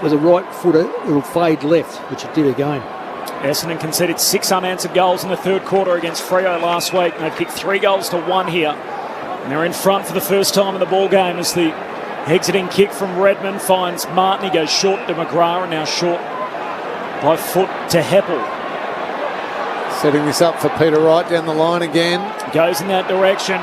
with a right footer, it'll fade left, which it did again. Essendon conceded 6 unanswered goals in the third quarter against Freo last week. They've kicked 3 goals to 1 here. And they're in front for the first time in the ball game as the exiting kick from Redmond finds Martin. He goes short to McGrath and now short by foot to Heppel. Setting this up for Peter Wright down the line again. Goes in that direction.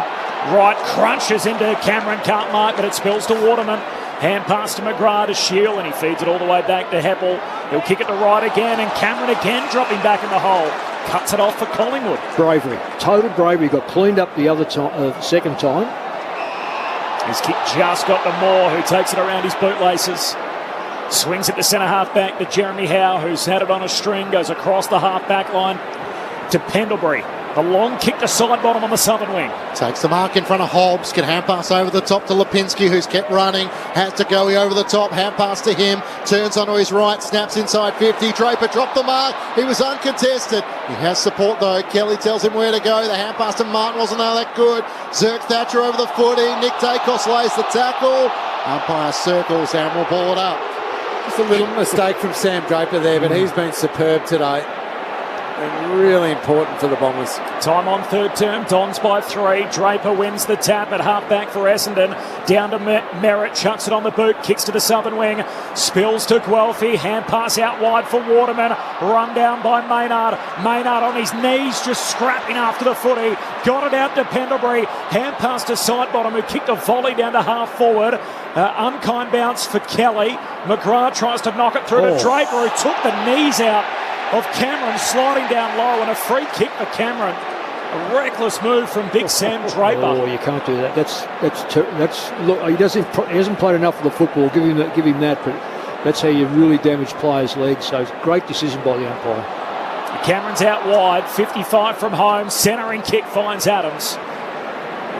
Wright crunches into Cameron, can't mark, but it spills to Waterman. Hand pass to McGrath to Shield, and he feeds it all the way back to Heppel. He'll kick it to Wright again, and Cameron again dropping back in the hole. Cuts it off for Collingwood. Bravery, total bravery. Got cleaned up the other second time. His kick just got to Moore, who takes it around his bootlaces. Swings it to centre half back to Jeremy Howe, who's had it on a string, goes across the half back line to Pendlebury. A long kick to side bottom on the southern wing. Takes the mark in front of Hobbs. Can hand pass over the top to Lipinski, who's kept running. Has to go over the top. Hand pass to him. Turns onto his right. Snaps inside 50. Draper dropped the mark. He was uncontested. He has support though. Kelly tells him where to go. The hand pass to Martin wasn't all that good. Zerk Thatcher over the footy. Nick Dacos lays the tackle. Umpire circles and will ball it up. Just a little mistake from Sam Draper there, but he's been superb today. And really important for the Bombers. Time on third term. Dons by 3. Draper wins the tap at half back for Essendon. Down to Merritt. Chucks it on the boot. Kicks to the southern wing. Spills to Guelphy. Hand pass out wide for Waterman. Run down by Maynard. Maynard on his knees, just scrapping after the footy. Got it out to Pendlebury. Hand pass to side bottom, who kicked a volley down to half forward. Unkind bounce for Kelly. McGrath tries to knock it through to Draper, who took the knees out of Cameron, sliding down low, and a free kick for Cameron. A reckless move from Big Sam Draper. Oh, you can't do that. That's look. He hasn't played enough of the football. Give him that. But that's how you really damage players' legs. So it's a great decision by the umpire. Cameron's out wide. 55 from home. Centering kick finds Adams.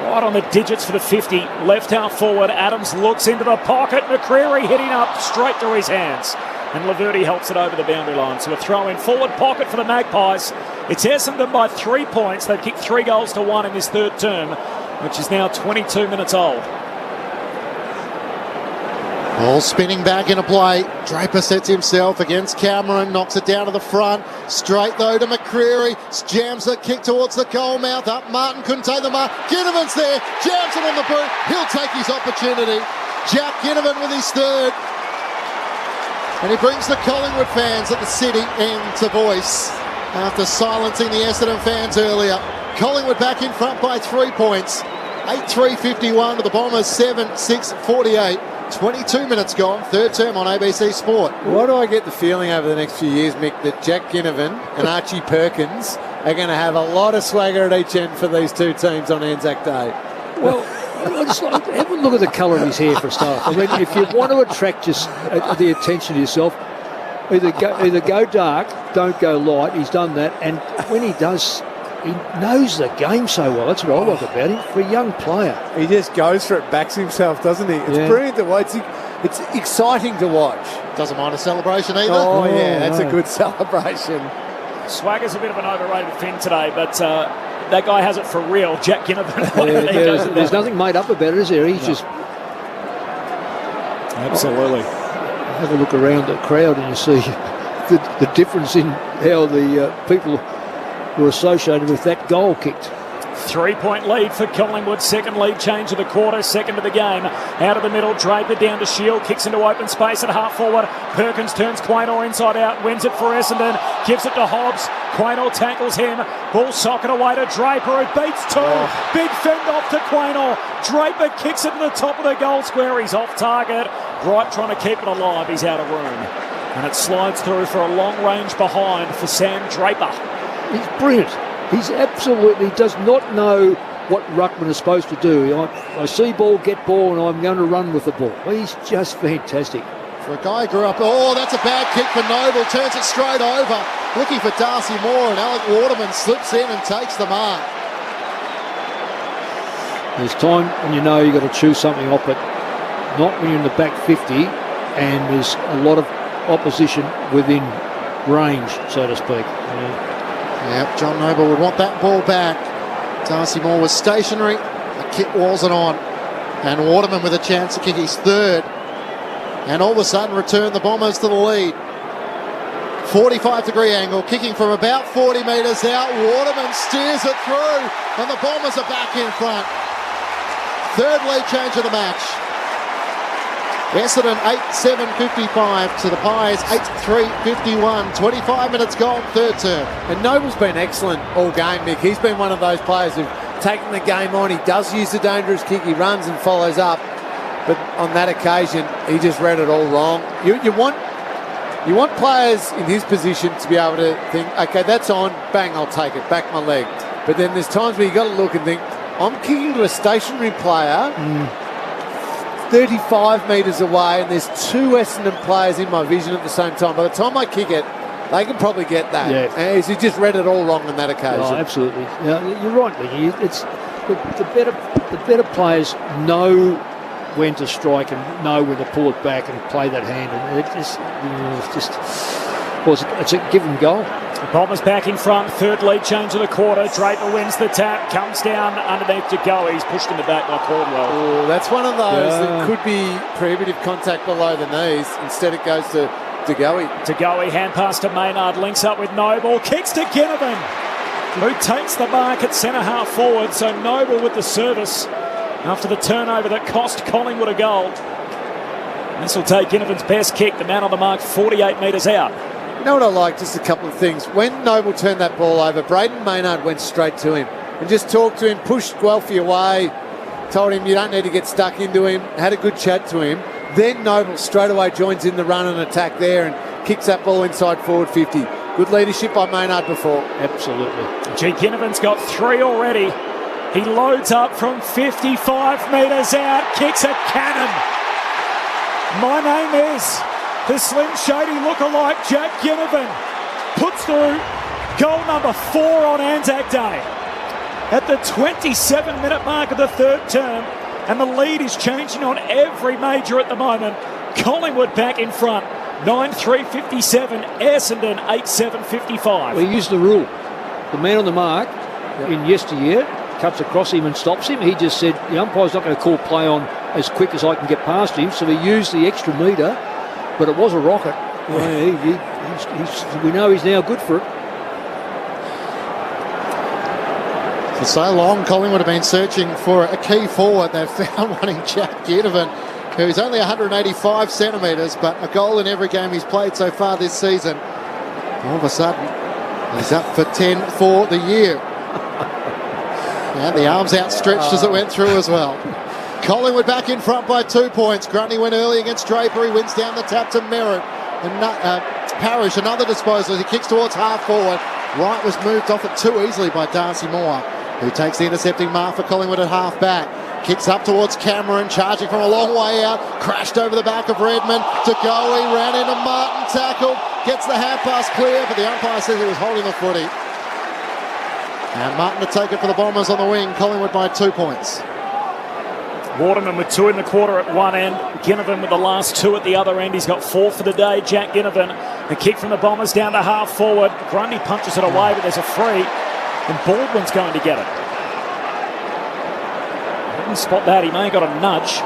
Right on the digits for the 50. Left half forward. Adams looks into the pocket. McCreary hitting up straight to his hands. And Laverty helps it over the boundary line. So a throw in forward pocket for the Magpies. It's Essendon by 3 points. They've kicked 3 goals to 1 in this third term, which is now 22 minutes old. Ball spinning back into play. Draper sets himself against Cameron, knocks it down to the front. Straight though to McCreary. Jams the kick towards the goal mouth. Up Martin, couldn't take the mark. Ginnivan's there. Jams it on the boot. He'll take his opportunity. Jack Ginnivan with his third. And he brings the Collingwood fans at the City into voice after silencing the Essendon fans earlier. Collingwood back in front by 3 points. 8-3-51 to the Bombers, 7-6-48. 22 minutes gone, third term on ABC Sport. Why do I get the feeling over the next few years, Mick, that Jack Ginnivan and Archie Perkins are going to have a lot of swagger at each end for these two teams on Anzac Day? Well, have a look at the colour of his hair for a start. I mean, if you want to attract just the attention to yourself, either go dark, don't go light. He's done that, and when he does, he knows the game so well. That's what I like about him. For a young player, he just goes for it, backs himself, doesn't he? It's brilliant to watch. It's exciting to watch. Doesn't mind a celebration either. Oh yeah, that's a good celebration. Swagger's a bit of an overrated thing today, but that guy has it for real. Jack Ginnivan. There's nothing made up about it, is there? He's just absolutely. Have a look around the crowd and you see the difference in how the people were associated with that goal kicked. 3-point lead for Collingwood. Second lead change of the quarter, second of the game. Out of the middle, Draper down to Shield, kicks into open space at half forward. Perkins turns Quaynor inside out, wins it for Essendon, gives it to Hobbs. Quaynor tackles him, ball socket away to Draper, who beats two. Big fend off to Quaynor. Draper kicks it to the top of the goal square. He's off target. Bright trying to keep it alive. He's out of room. And it slides through for a long range behind for Sam Draper. He's brilliant. He's absolutely does not know what ruckman is supposed to do. I see ball, get ball, and I'm going to run with the ball. He's just fantastic. For a guy who grew up, that's a bad kick for Noble. Turns it straight over. Looking for Darcy Moore, and Alec Waterman slips in and takes the mark. There's time when you know you've got to choose something off, but not when you're in the back 50 and there's a lot of opposition within range, so to speak. Yep, John Noble would want that ball back. Darcy Moore was stationary. The kick wasn't on. And Waterman with a chance to kick his third. And all of a sudden return the Bombers to the lead. 45-degree angle, kicking from about 40 metres out. Waterman steers it through. And the Bombers are back in front. Third lead change of the match. Essendon 8-7-55 to the Pies 8-3-51. 25 minutes gone, third term. And Noble's been excellent all game, Mick. He's been one of those players who've taken the game on. He does use the dangerous kick. He runs and follows up. But on that occasion, he just read it all wrong. You want players in his position to be able to think, okay, that's on, bang, I'll take it, back my leg. But then there's times where you've got to look and think, I'm kicking to a stationary player 35 metres away, and there's two Essendon players in my vision at the same time. By the time I kick it, they can probably get that. Yeah. And he just read it all wrong on that occasion. Oh, absolutely. Yeah, you're right, Mickey. It's the better players know when to strike and know when to pull it back and play that hand. And it's a given goal. Bombers back in front, third lead change of the quarter. Draper wins the tap, comes down underneath to go. He's pushed in the back by Caldwell. Oh, that's one of those that could be prohibitive contact below the knees. Instead it goes to Goey. Hand pass to Maynard, links up with Noble, kicks to Ginnivan, who takes the mark at centre half forward. So Noble with the service after the turnover that cost Collingwood a goal. This will take Ginnivan's best kick, the man on the mark 48 metres out. You know what I like? Just a couple of things. When Noble turned that ball over, Braden Maynard went straight to him and just talked to him, pushed Guelphy away, told him you don't need to get stuck into him, had a good chat to him. Then Noble straight away joins in the run and attack there and kicks that ball inside forward 50. Good leadership by Maynard before. Absolutely. G. Ginnivan's got 3 already. He loads up from 55 metres out, kicks a cannon. My name is the Slim Shady lookalike Jack Ginnivan. Puts through goal number 4 on Anzac Day at the 27-minute mark of the third term. And the lead is changing on every major at the moment. Collingwood back in front, 9-3-57. Essendon 8-7-55. We used the rule. The man on the mark in yesteryear cuts across him and stops him. He just said the umpire's not going to call play on as quick as I can get past him. So he used the extra metre, but it was a rocket. We know he's now good for it. For so long, Collingwood have been searching for a key forward. They've found one in Jack Ginnivan, who's only 185 centimetres, but a goal in every game he's played so far this season. All of a sudden, he's up for 10 for the year. And the arms outstretched as it went through as well. Collingwood back in front by 2 points. Grundy went early against Draper. He wins down the tap to Merritt. And Parrish, another disposal. He kicks towards half forward. Wright was moved off it too easily by Darcy Moore, who takes the intercepting mark for Collingwood at half back. Kicks up towards Cameron, charging from a long way out. Crashed over the back of Redmond. To go, he ran into Martin, tackled. Gets the hand pass clear, but the umpire says he was holding the footy. And Martin to take it for the Bombers on the wing. Collingwood by 2 points. Waterman with 2 in the quarter at one end. Ginnivan with the last 2 at the other end. He's got 4 for the day. Jack Ginnivan. The kick from the Bombers down to half forward. Grundy punches it away, but there's a free. And Baldwin's going to get it. I didn't spot that. He may have got a nudge.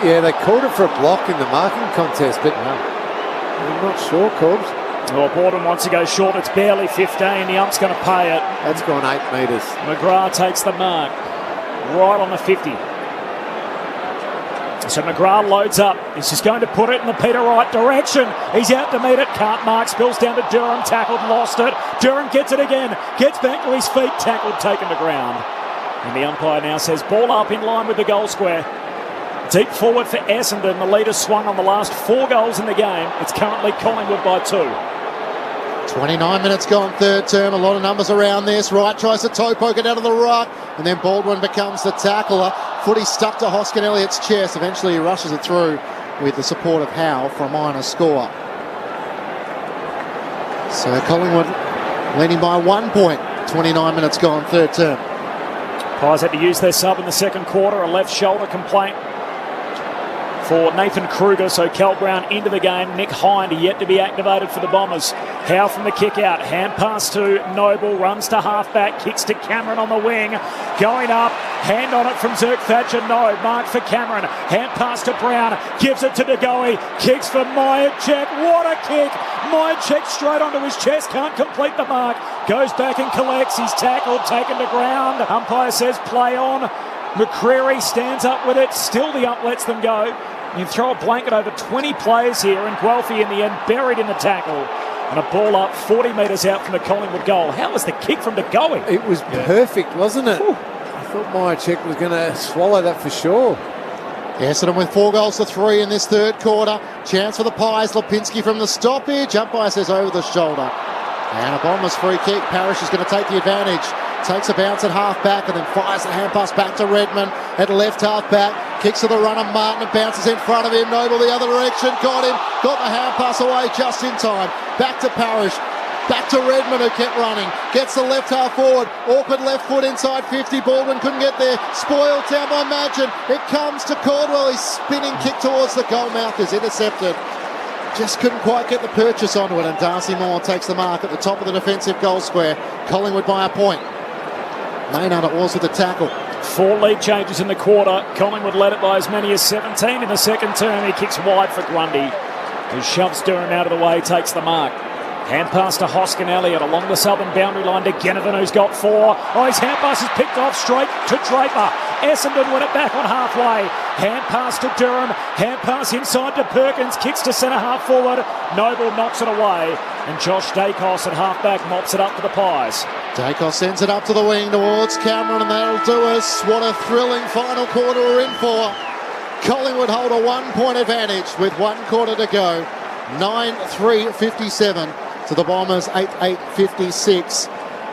Yeah, they called it for a block in the marking contest, but I'm not sure, Corbs. Well, Baldwin wants to go short. It's barely 15. The ump's going to pay it. That's gone 8 metres. McGrath takes the mark. Right on the 50. So McGrath loads up. He's just going to put it in the Peter Wright direction. He's out to meet it. Can't mark. Spills down to Durham. Tackled. Lost it. Durham gets it again. Gets back to his feet. Tackled. Taken to ground. And the umpire now says ball up in line with the goal square. Deep forward for Essendon. The leader swung on the last 4 goals in the game. It's currently Collingwood by 2. 29 minutes gone, third term. A lot of numbers around this. Wright tries to toe poke it out of the ruck, and then Baldwin becomes the tackler. Footy stuck to Hoskin Elliott's chest. Eventually he rushes it through with the support of Howe for a minor score. So Collingwood leading by 1 point. 29 minutes gone, third term. Pies had to use their sub in the second quarter. A left shoulder complaint for Nathan Kruger, so Cal Brown into the game. Nick Hind yet to be activated for the Bombers. Howe from the kick out. Hand pass to Noble. Runs to half-back. Kicks to Cameron on the wing. Going up. Hand on it from Zerk Thatcher. No. Mark for Cameron. Hand pass to Brown. Gives it to DeGoey. Kicks for Myercheck. What a kick. Myercheck straight onto his chest. Can't complete the mark. Goes back and collects. He's tackled. Taken to ground. Umpire says play on. McCreary stands up with it. Still the ump lets them go. You throw a blanket over 20 players here, and Guelphy in the end buried in the tackle. And a ball up 40 metres out from the Collingwood goal. How was the kick from DeGoey? It was perfect, wasn't it? Whew. I thought Myercheck was going to swallow that for sure. Essendon with 4 goals to 3 in this third quarter. Chance for the Pies. Lipinski from the stoppage. Umpire says over the shoulder. And a Bombers free kick. Parrish is going to take the advantage. Takes a bounce at half back and then fires the hand pass back to Redmond at left half back. kicks to the runner, Martin, and bounces in front of him. Noble the other direction, got him, got the hand pass away just in time. Back to Parrish. Back to Redmond, who kept running. Gets the left half forward. Awkward left foot inside 50. Baldwin couldn't get there. Spoiled down by Madgen. It comes to Caldwell. His spinning kick towards the goal mouth is intercepted. Just couldn't quite get the purchase onto it. And Darcy Moore takes the mark at the top of the defensive goal square. Collingwood by a point. Maynard it was with the tackle. 4 lead changes in the quarter. Collingwood led it by as many as 17 in the second term. He kicks wide for Grundy, who shoves Durham out of the way, takes the mark. Hand pass to Hoskin Elliott along the southern boundary line to Ginnivan, who's got 4. Oh, his hand pass is picked off straight to Draper. Essendon win it back on halfway. Hand pass to Durham. Hand pass inside to Perkins. Kicks to centre half forward. Noble knocks it away. And Josh Dacos at halfback mops it up for the Pies. Dacos sends it up to the wing towards Cameron, and that'll do us. What a thrilling final quarter we're in for. Collingwood hold a 1-point advantage with 1 quarter to go. 9-3-57 to the Bombers, 8-8-56.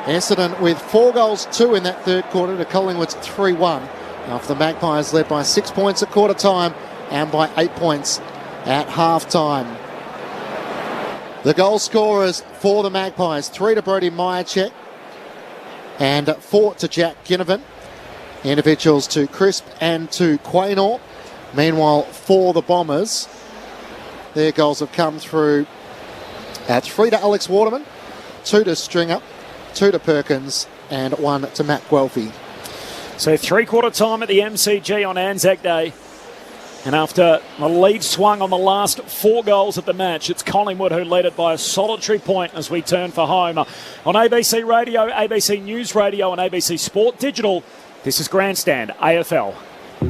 Essendon with 4 goals, 2 in that third quarter to Collingwood's 3-1. After the Magpies led by 6 points at quarter time and by 8 points at half time. The goal scorers for the Magpies, 3 to Brody Myercheck and 4 to Jack Ginnivan. Individuals to Crisp and to Quaynor. Meanwhile, for the Bombers, their goals have come through at 3 to Alex Waterman, 2 to Stringer, 2 to Perkins, and 1 to Matt Guelphy. So 3-quarter time at the MCG on Anzac Day. And after the lead swung on the last 4 goals of the match, it's Collingwood who lead it by a solitary point as we turn for home. On ABC Radio, ABC News Radio and ABC Sport Digital, this is Grandstand AFL.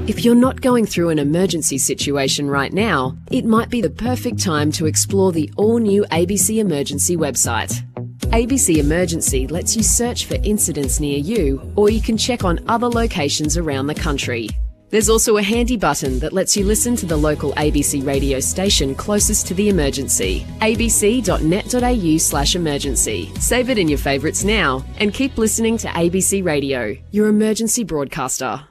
If you're not going through an emergency situation right now, it might be the perfect time to explore the all-new ABC Emergency website. ABC Emergency lets you search for incidents near you, or you can check on other locations around the country. There's also a handy button that lets you listen to the local ABC radio station closest to the emergency. abc.net.au/emergency. Save it in your favourites now and keep listening to ABC Radio, your emergency broadcaster.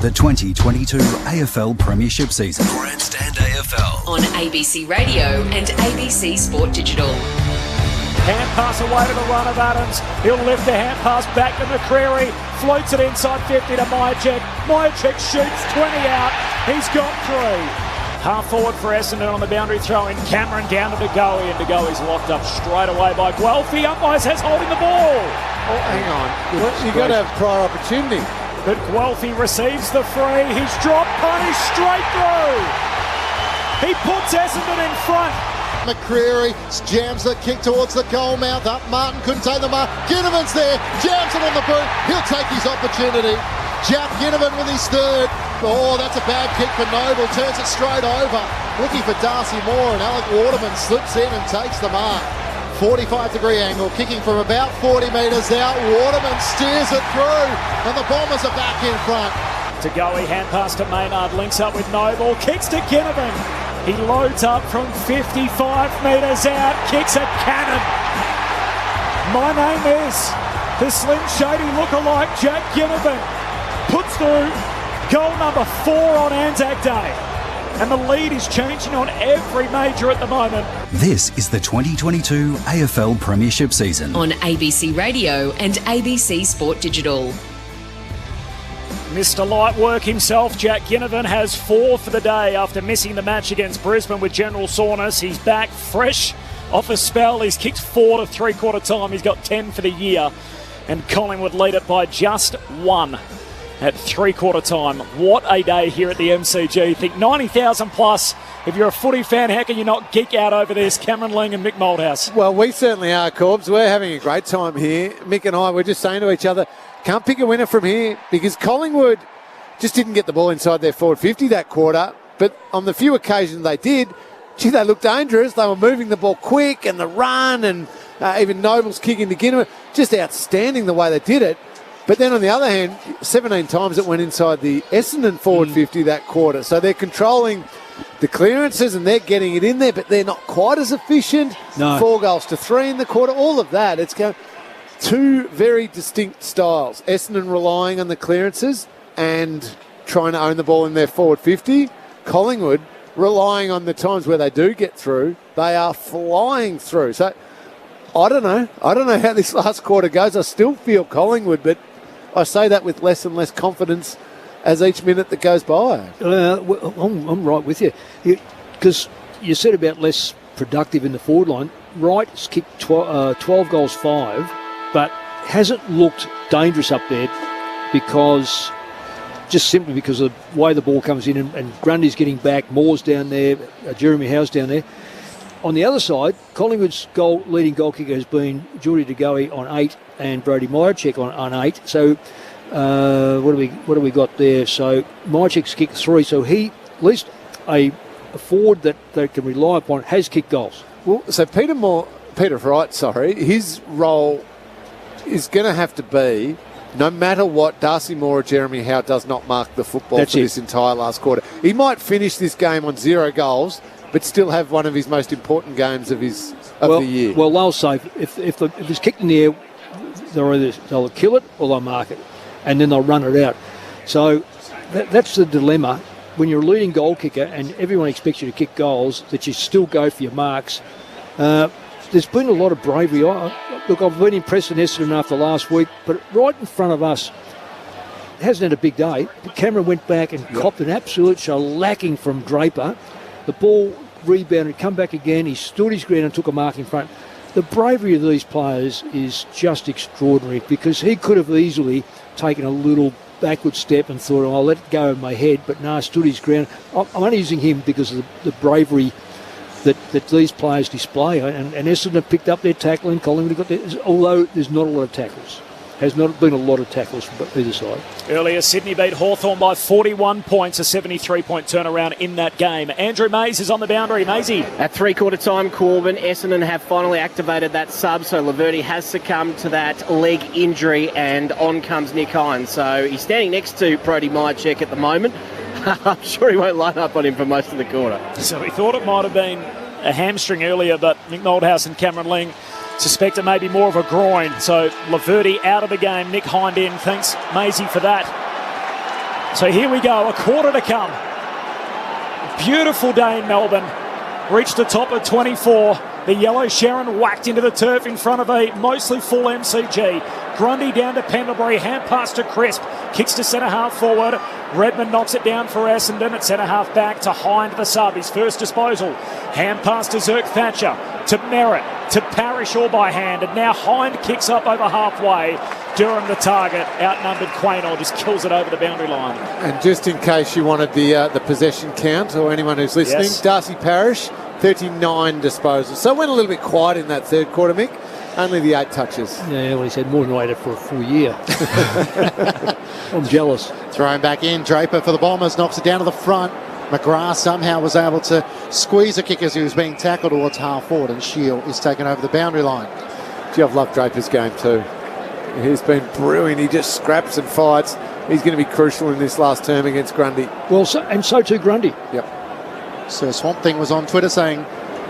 The 2022 AFL Premiership season. Grandstand AFL on ABC Radio and ABC Sport Digital. Hand pass away to the run of Adams. He'll lift the hand pass back to McCreary. Floats it inside 50 to Myercheck. Myercheck shoots 20 out. He's got 3. Half forward for Essendon on the boundary throw in. Cameron down to DeGoey, and DeGoey's locked up straight away by Guelphy. Umpires has holding the ball. Oh, hang on. You've got to have prior opportunity. But Guelphy receives the free. He's dropped, punished straight through. He puts Essendon in front. McCreary jams the kick towards the goal mouth. Up Martin couldn't take the mark. Ginnivan's there. Jams it on the boot. He'll take his opportunity. Jack Ginnivan with his 3rd. Oh, that's a bad kick for Noble. Turns it straight over. Looking for Darcy Moore, and Alec Waterman slips in and takes the mark. 45-degree angle, kicking from about 40 metres out. Waterman steers it through, and the Bombers are back in front. DeGoey, hand pass to Maynard, links up with Noble, kicks to Ginnivan. He loads up from 55 metres out, kicks a cannon. My name is the Slim Shady lookalike Jack Ginnivan. Puts through goal number 4 on Anzac Day. And the lead is changing on every major at the moment. This is the 2022 AFL Premiership season. On ABC Radio and ABC Sport Digital. Mr. Light Work himself, Jack Ginnivan, has 4 for the day after missing the match against Brisbane with general soreness. He's back fresh off a spell. He's kicked 4 to 3-quarter time. He's got 10 for the year. And Collingwood lead it by just 1. At 3-quarter time. What a day here at the MCG. Think 90,000 plus. If you're a footy fan, how can you not geek out over this? Cameron Ling and Mick Moldhouse. Well, we certainly are, Corbs. We're having a great time here. Mick and I, we're just saying to each other, can't pick a winner from here because Collingwood just didn't get the ball inside their forward 50 that quarter. But on the few occasions they did, gee, they looked dangerous. They were moving the ball quick, and the run, and even Noble's kicking to Ginnivan. Just outstanding the way they did it. But then on the other hand, 17 times it went inside the Essendon forward 50 that quarter. So they're controlling the clearances and they're getting it in there, but they're not quite as efficient. No. 4 goals to 3 in the quarter, all of that. It's going. two very distinct styles. Essendon relying on the clearances and trying to own the ball in their forward 50. Collingwood relying on the times where they do get through. They are flying through. So I don't know how this last quarter goes. I still feel Collingwood, but I say that with less and less confidence as each minute that goes by. Well, I'm right with you. Because you said about less productive in the forward line. Wright's kicked 12 goals 5, but hasn't looked dangerous up there simply because of the way the ball comes in and Grundy's getting back, Moore's down there, Jeremy Howe's down there. On the other side, Collingwood's leading goal kicker has been Geordie DeGoey on 8 and Brody Myercheck on 8. So what do we got there? So Myercheck's kicked 3. So he, at least a forward that they can rely upon, has kicked goals. Well, so Peter Wright, his role is going to have to be, no matter what, Darcy Moore or Jeremy Howe does not mark the football this entire last quarter. He might finish this game on 0 goals, but still have one of his most important games of the year. Well, they'll say if it's kicked in the air, they'll kill it or they'll mark it, and then they'll run it out. So that's the dilemma. When you're a leading goal kicker and everyone expects you to kick goals, that you still go for your marks. There's been a lot of bravery. Look, I've been impressed in Essendon after last week, but right in front of us, hasn't had a big day. Cameron went back and copped an absolute shellacking from Draper. The ball rebounded, come back again. He stood his ground and took a mark in front. The bravery of these players is just extraordinary because he could have easily taken a little backward step and thought, I'll let it go in my head, but no, stood his ground. I'm only using him because of the bravery that these players display. And Essendon picked up their tackling. Collingwood got theirs, although there's not a lot of tackles. Has not been a lot of tackles from either side. Earlier, Sydney beat Hawthorn by 41 points, a 73-point turnaround in that game. Andrew Mays is on the boundary. Maysy. At three-quarter time, Corbin, Essendon have finally activated that sub, so Laverty has succumbed to that leg injury, and on comes Nick Hines. So he's standing next to Brody Myercheck at the moment. I'm sure he won't line up on him for most of the quarter. So he thought it might have been a hamstring earlier, but Nick Noldhouse and Cameron Ling suspect it may be more of a groin. So Laverty out of the game, Nick Hind in. Thanks, Maisie, for that. So here we go, a quarter to come. Beautiful day in Melbourne. Reached the top of 24. The yellow Sharon whacked into the turf in front of a mostly full MCG. Grundy down to Pendlebury, hand pass to Crisp. Kicks to centre-half forward. Redmond knocks it down for Essendon at centre-half back to Hind, the sub. His first disposal. Hand pass to Zirk Thatcher. To Merritt. To Parrish all by hand. And now Hind kicks up over halfway. Durham the target. Outnumbered Quaynor just kills it over the boundary line. And just in case you wanted the possession count, or anyone who's listening, yes. Darcy Parrish, 39 disposals. So it went a little bit quiet in that third quarter, Mick. Only the 8 touches. Yeah, well, he's had more than 8 for a full year. I'm jealous. Thrown back in. Draper for the Bombers. Knocks it down to the front. McGrath somehow was able to squeeze a kick as he was being tackled towards half forward, and Shield is taken over the boundary line. Gee, I've loved Draper's game too. He's been brilliant. He just scraps and fights. He's going to be crucial in this last term against Grundy. Well, so too Grundy. Yep. So Swamp Thing was on Twitter saying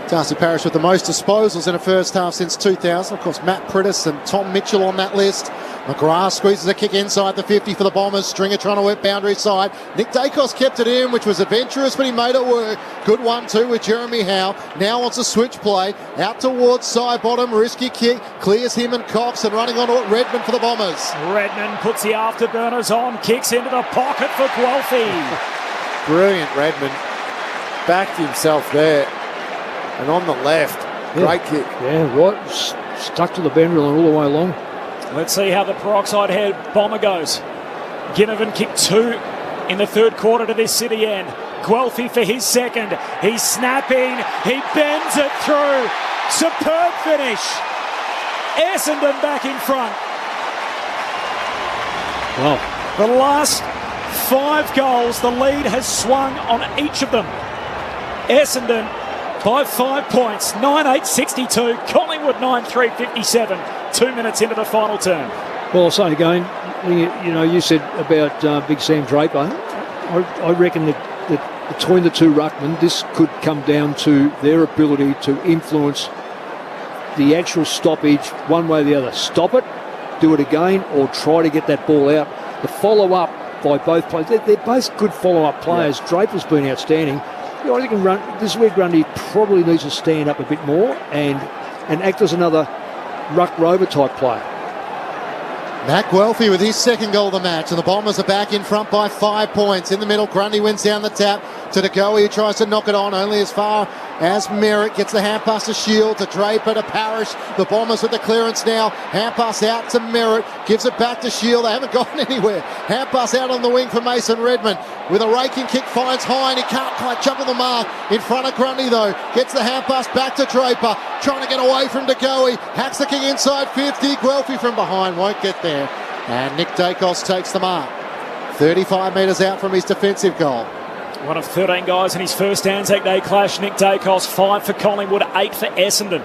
Darcy Parrish with the most disposals in a first half since 2000. Of course, Matt Prittis and Tom Mitchell on that list. McGrath squeezes a kick inside the 50 for the Bombers. Stringer trying to work boundary side. Nick Dacos kept it in, which was adventurous, but he made it work. Good 1-2 with Jeremy Howe. Now wants a switch play. Out towards side bottom. Risky kick. Clears him and Cox, and running on to Redmond for the Bombers. Redmond puts the afterburners on. Kicks into the pocket for Guelphy. Brilliant Redmond. Backed himself there. And on the left. Great kick. Yeah, right. Stuck to the boundary line all the way along. Let's see how the peroxide head bomber goes. Ginnivan kicked 2 in the third quarter to this City end. Guelphy for his second. He's snapping. He bends it through. Superb finish. Essendon back in front. Wow. The last 5 goals, the lead has swung on each of them. Essendon by 5 points, 9-8-62. Collingwood 9-3-57. 2 minutes into the final term. Well, I'll say again, you said about Big Sam Draper. I reckon that between the two ruckmen, this could come down to their ability to influence the actual stoppage one way or the other. Stop it, do it again, or try to get that ball out. The follow-up by both players, they're both good follow-up players. Yeah. Draper's been outstanding. You know, I think this is where Grundy probably needs to stand up a bit more and act as another ruck rover type player. Matt Guelphy with his second goal of the match, and the Bombers are back in front by 5 points. In the middle, Grundy wins down the tap to De Goey, who tries to knock it on only as far as Merritt. Gets the hand pass to Shield, to Draper, to Parrish. The Bombers with the clearance now. Hand pass out to Merritt, gives it back to Shield. They haven't gone anywhere. Hand pass out on the wing for Mason Redmond. With a raking kick, finds Hine. He can't quite jump on the mark. In front of Grundy though. Gets the hand pass back to Draper. Trying to get away from De Goey. Hacks the kick inside 50. Guelphy from behind won't get there. And Nick Dacos takes the mark. 35 metres out from his defensive goal. One of 13 guys in his first Anzac Day clash. Nick Dacos, 5 for Collingwood, 8 for Essendon,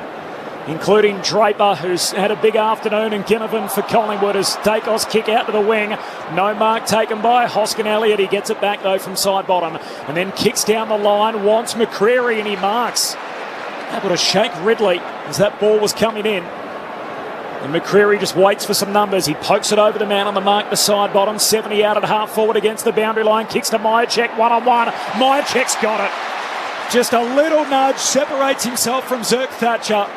including Draper, who's had a big afternoon, and Ginnivan for Collingwood as Dacos kick out to the wing. No mark taken by Hoskin Elliott. He gets it back though from side bottom and then kicks down the line, wants McCreary, and he marks. Able to shake Ridley as that ball was coming in. And McCreary just waits for some numbers. He pokes it over the man on the mark, the side bottom. 70 out at half forward against the boundary line. Kicks to Myercheck, one-on-one. Myercheck's got it. Just a little nudge, separates himself from Zerk Thatcher.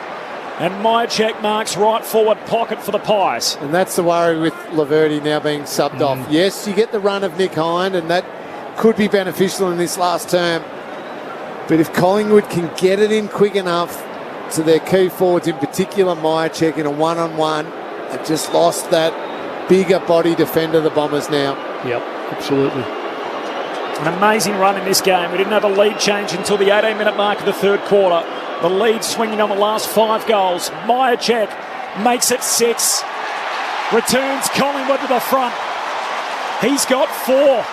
And Myercheck marks right forward pocket for the Pies. And that's the worry with Laverty now being subbed off. Yes, you get the run of Nick Hine, and that could be beneficial in this last term. But if Collingwood can get it in quick enough to their key forwards, in particular Myercheck, in a one-on-one, they've just lost that bigger body defender, the Bombers now. Yep, absolutely. An amazing run in this game. We didn't have a lead change until the 18-minute mark of the third quarter. The lead swinging on the last 5 goals. Myercheck makes it 6. Returns Collingwood to the front. He's got 4.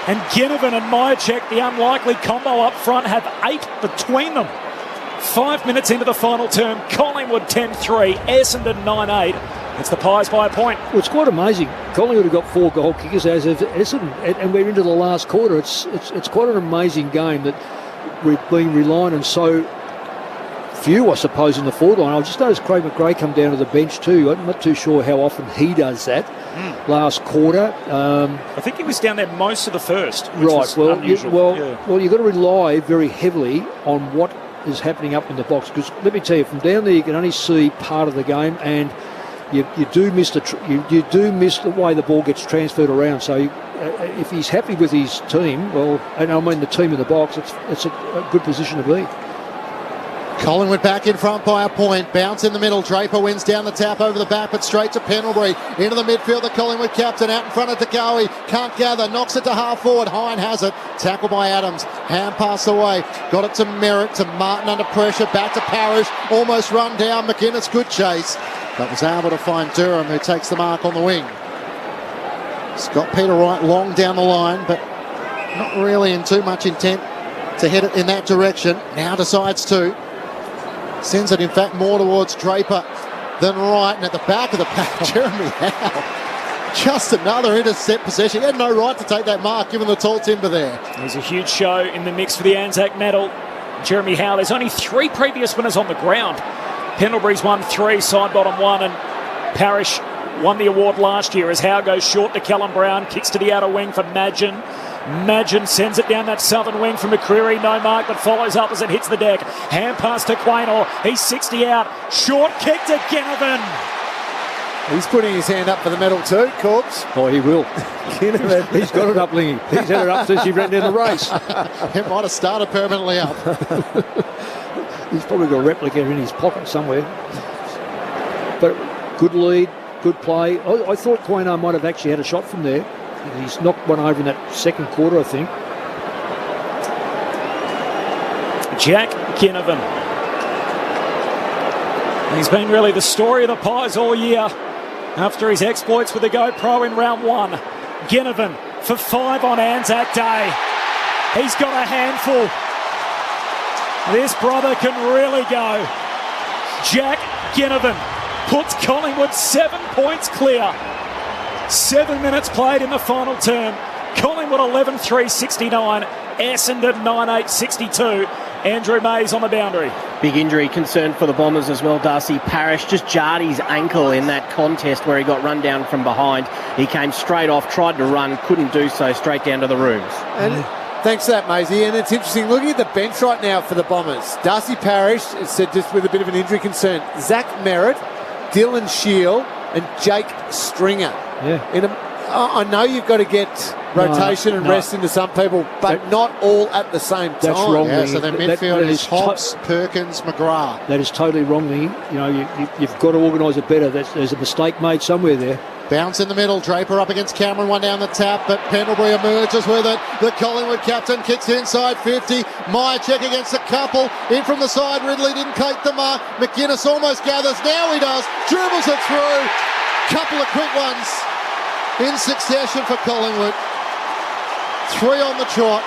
And Ginnivan and Myercheck, the unlikely combo up front, have 8 between them. 5 minutes into the final term, Collingwood 10-3, Essendon 9-8. It's the Pies by a point. Well, it's quite amazing. Collingwood have got 4 goal kickers as of Essendon, and we're into the last quarter. It's quite an amazing game that we've been relying on so few, I suppose, in the forward line. I've just noticed Craig McRae come down to the bench too. I'm not too sure how often he does that. Last quarter, I think he was down there most of the first. Right. Well, you've got to rely very heavily on what is happening up in the box, because let me tell you, from down there you can only see part of the game, and you do miss the way the ball gets transferred around. So if he's happy with his team, well, and I mean the team in the box, it's a good position to be. Collingwood back in front by a point. Bounce in the middle. Draper wins down the tap over the back, but straight to Pendlebury. Into the midfield, the Collingwood captain out in front of De Goey. Can't gather. Knocks it to half forward. Hine has it. Tackled by Adams. Hand pass away. Got it to Merritt. To Martin under pressure. Back to Parrish. Almost run down. McInnes. Good chase. But was able to find Durham, who takes the mark on the wing. Scott Peter Wright long down the line, but not really in too much intent to head it in that direction. Now decides to. Sends it, in fact, more towards Draper than Wright. And at the back of the pack, Jeremy Howe. Just another intercept possession. He had no right to take that mark, given the tall timber there. There's a huge show in the mix for the Anzac medal. Jeremy Howe, there's only 3 previous winners on the ground. Pendlebury's won 3, side bottom 1, and Parrish won the award last year as Howe goes short to Callum Brown, kicks to the outer wing for Madgen. Madgen sends it down that southern wing for McCreary. No mark, but follows up as it hits the deck. Hand pass to Quaynor. He's 60 out. Short kick to Ginnivan. He's putting his hand up for the medal too, Corbs. Oh, he will. He's got it up, Lingy. He's had it up since he ran down the race. It might have started permanently up. He's probably got a replica in his pocket somewhere. But good lead, good play. I thought Quaynor might have actually had a shot from there. He's knocked one over in that second quarter, I think. Jack Ginnivan. He's been really the story of the Pies all year after his exploits with the GoPro in round 1. Ginnivan for 5 on Anzac Day. He's got a handful. This brother can really go. Jack Ginnivan puts Collingwood 7 points clear. 7 minutes played in the final term. Collingwood 11-3, 69. Essendon 9-8, 62. Andrew Mays on the boundary. Big injury concern for the Bombers as well. Darcy Parish just jarred his ankle in that contest where he got run down from behind. He came straight off, tried to run, couldn't do so, straight down to the rooms. And thanks for that, Maisie. And it's interesting, looking at the bench right now for the Bombers. Darcy Parish, it said just with a bit of an injury concern. Zach Merritt, Dylan Shield and Jake Stringer. Yeah. I know you've got to get rotation and rest into some people, but not all at the same time. That's wrong. Yeah, so their midfield is Hobbs, Perkins, McGrath. That is totally wrong, Lee. You know, you've got to organise it better. There's a mistake made somewhere there. Bounce in the middle, Draper up against Cameron, one down the tap, but Pendlebury emerges with it. The Collingwood captain kicks inside 50. Myercheck against a couple. In from the side, Ridley didn't take the mark. McGuinness almost gathers, now he does. Dribbles it through. Couple of quick ones in succession for Collingwood. 3 on the trot.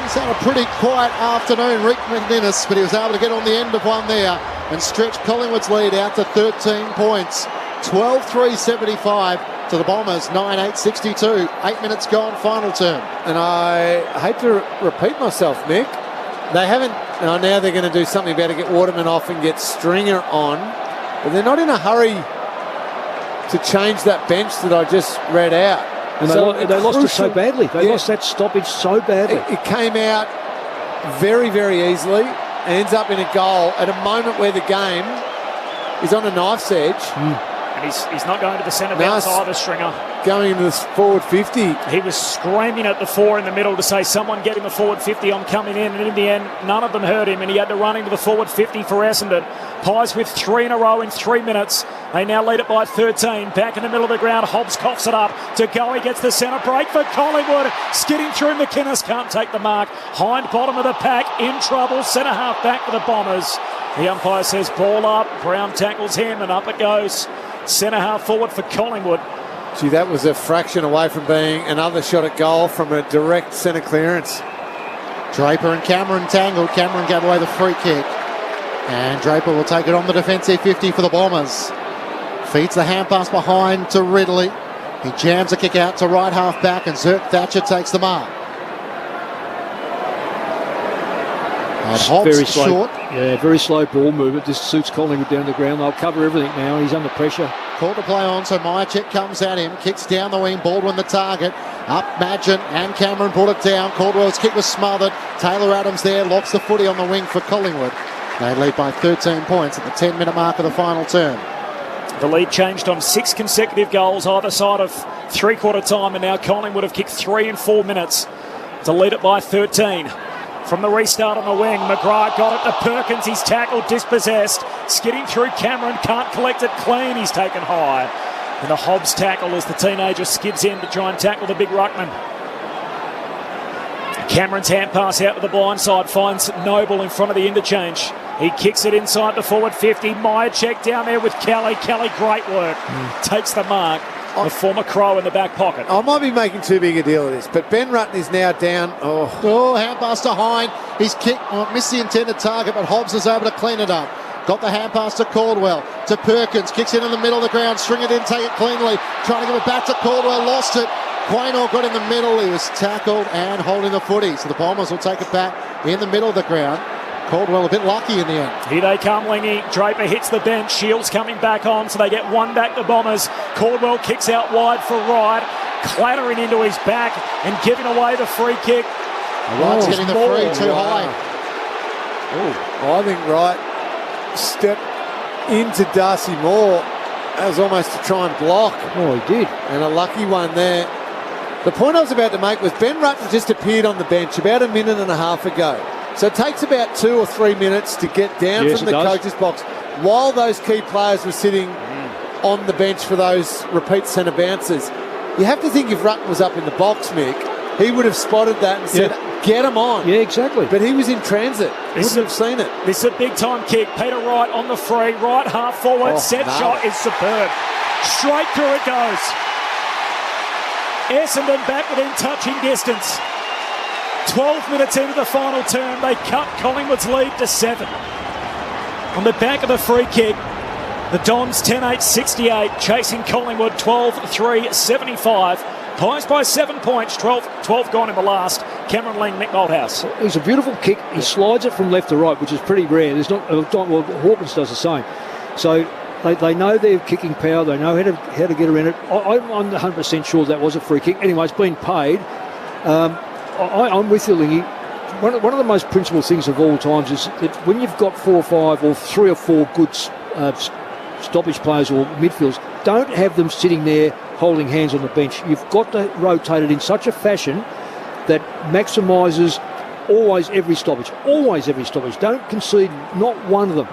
He's had a pretty quiet afternoon, Rick McGuinness, but he was able to get on the end of one there and stretch Collingwood's lead out to 13 points. 12-3-75 to the Bombers, 9-8-62. 8 minutes gone, final term. And I hate to repeat myself, Nick. They haven't. Now they're going to do something about to get Waterman off and get Stringer on, but they're not in a hurry to change that bench that I just read out. And they lost it so badly. They lost that stoppage so badly. It came out very, very easily. Ends up in a goal at a moment where the game is on a knife's edge. And he's not going to the centre bounce either, Stringer. Going into the forward 50. He was screaming at the 4 in the middle to say, someone get in the forward 50, I'm coming in. And in the end, none of them heard him, and he had to run into the forward 50 for Essendon. Pies with 3 in a row in 3 minutes. They now lead it by 13. Back in the middle of the ground, Hobbs coughs it up to go. He gets the centre break for Collingwood. Skidding through, McInnes can't take the mark. Hind bottom of the pack, in trouble. Centre half back for the Bombers. The umpire says ball up. Brown tackles him, and up it goes. Centre half forward for Collingwood. Gee, that was a fraction away from being another shot at goal from a direct centre clearance. Draper and Cameron tangled. Cameron gave away the free kick. And Draper will take it on the defensive 50 for the Bombers. Feeds the hand pass behind to Ridley. He jams a kick out to right half back, and Zerk Thatcher takes the mark. And Hobbs very slow, short. Yeah, very slow ball movement. This suits Collingwood down the ground. They'll cover everything now. He's under pressure. Call to play on, so Myercheck comes at him, kicks down the wing, Baldwin the target. Up Madgen and Cameron brought it down. Caldwell's kick was smothered. Taylor Adams there locks the footy on the wing for Collingwood. They lead by 13 points at the 10-minute mark of the final term. The lead changed on 6 consecutive goals either side of three-quarter time, and now Collingwood have kicked 3 in 4 minutes to lead it by 13. From the restart on the wing, McGrath got it to Perkins. He's tackled, dispossessed. Skidding through, Cameron can't collect it clean. He's taken high. And the Hobbs tackle as the teenager skids in to try and tackle the big ruckman. Cameron's hand pass out to the blind side finds Noble in front of the interchange. He kicks it inside the forward 50. Myercheck down there with Kelly. Kelly, great work. Takes the mark. The former Crow in the back pocket. I might be making too big a deal of this, but Ben Rutten is now down. Hand pass to Hind. He's kicked, missed the intended target, but Hobbs is able to clean it up. Got the hand pass to Caldwell, to Perkins, kicks in the middle of the ground. Stringer didn't take it cleanly. Trying to give it back to Caldwell, lost it. Quaynor got in the middle. He was tackled and holding the footy. So the Bombers will take it back in the middle of the ground. Caldwell a bit lucky in the end. Here they come, Lingy. Draper hits the bench. Shields coming back on, so they get one back, the Bombers. Caldwell kicks out wide for Wright, clattering into his back and giving away the free kick. Wright's getting the free too high. I think Wright stepped into Darcy Moore. That was almost to try and block. Oh, he did. And a lucky one there. The point I was about to make was Ben Rutten just appeared on the bench about a minute and a half ago. So it takes about 2 or 3 minutes to get down from the coach's box while those key players were sitting on the bench for those repeat centre bounces. You have to think if Rutten was up in the box, Mick, he would have spotted that and said, get him on. Yeah, exactly. But he was in transit. He wouldn't have seen it. This is a big-time kick. Peter Wright on the free. Right half forward. Shot is superb. Straight through it goes. Essendon back within touching distance. 12 minutes into the final term, they cut Collingwood's lead to 7. On the back of the free kick, the Dons 10-8-68, chasing Collingwood 12-3-75. Pies by 7 points, 12 gone in the last. Cameron Ling, Mick Malthouse. It's a beautiful kick. He slides it from left to right, which is pretty rare. There's not. Well, Hawkins does the same. So they know their kicking power. They know how to get around it. I'm 100% sure that was a free kick. Anyway, it's been paid. I'm with you, Lingy. One of the most principal things of all times is that when you've got 4 or 5 or 3 or 4 good stoppage players or midfielders, don't have them sitting there holding hands on the bench. You've got to rotate it in such a fashion that maximises always every stoppage. Always every stoppage. Don't concede not one of them.